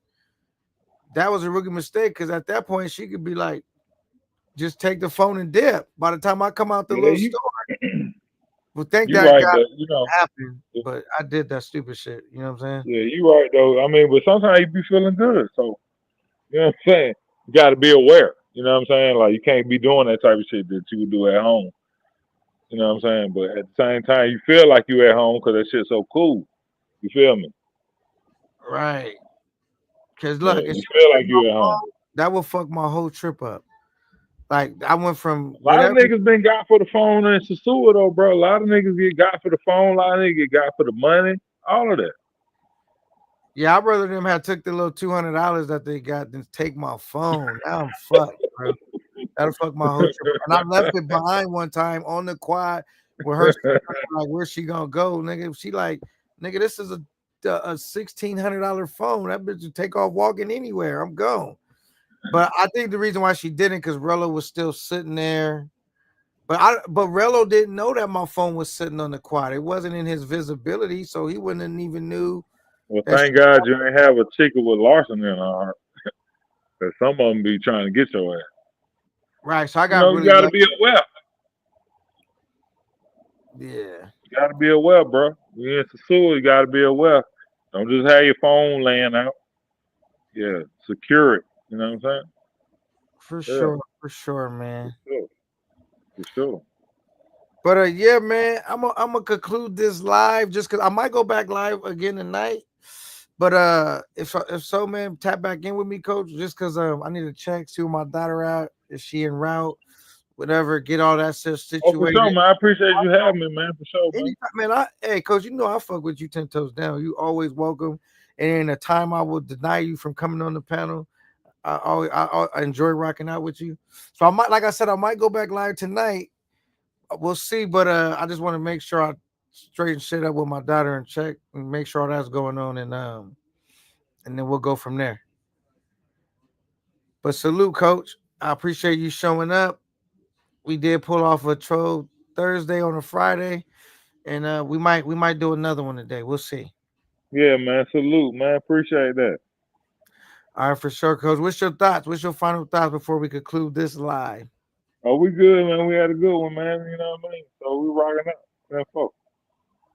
[SPEAKER 1] That was a rookie mistake because at that point she could be like, just take the phone and dip. By the time I come out the
[SPEAKER 3] Yeah,
[SPEAKER 1] little
[SPEAKER 3] you
[SPEAKER 1] store, well, thank
[SPEAKER 3] you
[SPEAKER 1] that
[SPEAKER 3] right,
[SPEAKER 1] God
[SPEAKER 3] but
[SPEAKER 1] happened, but I did that stupid shit. You know what I'm saying?
[SPEAKER 3] yeah, you right though. I mean, but sometimes you be feeling good, so you know what I'm saying. You got to be aware. You know what I'm saying? Like you can't be doing that type of shit that you would do at home. You know what I'm saying? But at the same time, you feel like you at home because that shit's so cool. You feel me?
[SPEAKER 1] Right. Because
[SPEAKER 3] Yeah,
[SPEAKER 1] look, if
[SPEAKER 3] you
[SPEAKER 1] she would
[SPEAKER 3] feel
[SPEAKER 1] take
[SPEAKER 3] like
[SPEAKER 1] my
[SPEAKER 3] you at home.
[SPEAKER 1] phone, that would fuck my whole trip up. Like I went from
[SPEAKER 3] A lot of
[SPEAKER 1] whatever.
[SPEAKER 3] niggas been got for the phone and Sasua though, bro. A lot of niggas get got for the phone. A lot of niggas get got for the money. All of that.
[SPEAKER 1] Yeah, I'd rather them have took the little $200 that they got than take my phone. Now I'm fucked, bro. That'll fuck my whole trip. And I left it behind one time on the quad with her like, where's she gonna go, nigga? She like, nigga, this is a $1,600 phone. That bitch would take off walking anywhere. I'm gone. But I think the reason why she didn't because Rello was still sitting there. But Rello didn't know that my phone was sitting on the quad. It wasn't in his visibility, so he wouldn't have even knew
[SPEAKER 3] Well,
[SPEAKER 1] that she
[SPEAKER 3] thank God you ain't have a chicken with Larson in her. Cause some of them be trying to get your ass.
[SPEAKER 1] right. So I
[SPEAKER 3] You
[SPEAKER 1] got
[SPEAKER 3] know, you
[SPEAKER 1] really
[SPEAKER 3] got to
[SPEAKER 1] lucky.
[SPEAKER 3] be aware.
[SPEAKER 1] Yeah.
[SPEAKER 3] You got to be aware, bro. You in Sasua, you got to be aware. Don't just have your phone laying out. Yeah, secure it. You know what I'm saying?
[SPEAKER 1] For sure,
[SPEAKER 3] Yeah,
[SPEAKER 1] man.
[SPEAKER 3] for sure, for sure.
[SPEAKER 1] But yeah, man, I'm gonna conclude this live just because I might go back live again tonight. But if so, man, tap back in with me, coach, just because I need to check see where my daughter at. Is she en route? whatever, get all that stuff
[SPEAKER 3] Oh, for sure,
[SPEAKER 1] situated.
[SPEAKER 3] man. I appreciate you having me, man. For sure, man.
[SPEAKER 1] Anytime, man. Hey, coach, you know I fuck with you 10 toes down. You always welcome. And in a time I will deny you from coming on the panel. I enjoy rocking out with you. So I might, like I said, I might go back live tonight. We'll see, but I just want to make sure I straighten shit up with my daughter and check and make sure all that's going on, and then we'll go from there. But salute, coach. I appreciate you showing up. We did pull off a troll Thursday on a Friday, and we might do another one today. We'll see.
[SPEAKER 3] Yeah, man. Salute, man. Appreciate that.
[SPEAKER 1] All right, for sure, coach. What's your thoughts? What's your final thoughts before we conclude this live?
[SPEAKER 3] Oh, we good, man. We had a good one, man. You know what I mean? So we rocking out. Man, fuck.
[SPEAKER 1] All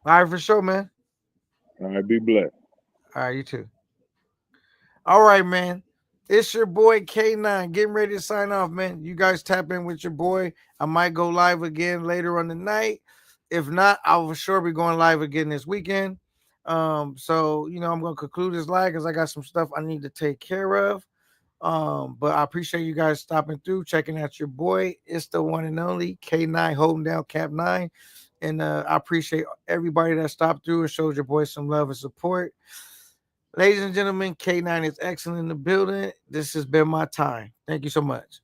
[SPEAKER 1] right, for sure, man.
[SPEAKER 3] All right, be blessed.
[SPEAKER 1] All right, you too. All right, man. It's your boy K9 getting ready to sign off, man. You guys tap in with your boy. I might go live again later on the night. If not, I'll for sure be going live again this weekend. So I'm gonna conclude this live because I got some stuff I need to take care of. But I appreciate you guys stopping through, checking out your boy. It's the one and only K9 holding down Cap 9. And I appreciate everybody that stopped through and showed your boy some love and support. Ladies and gentlemen, K9 is excellent in the building. This has been my time. Thank you so much.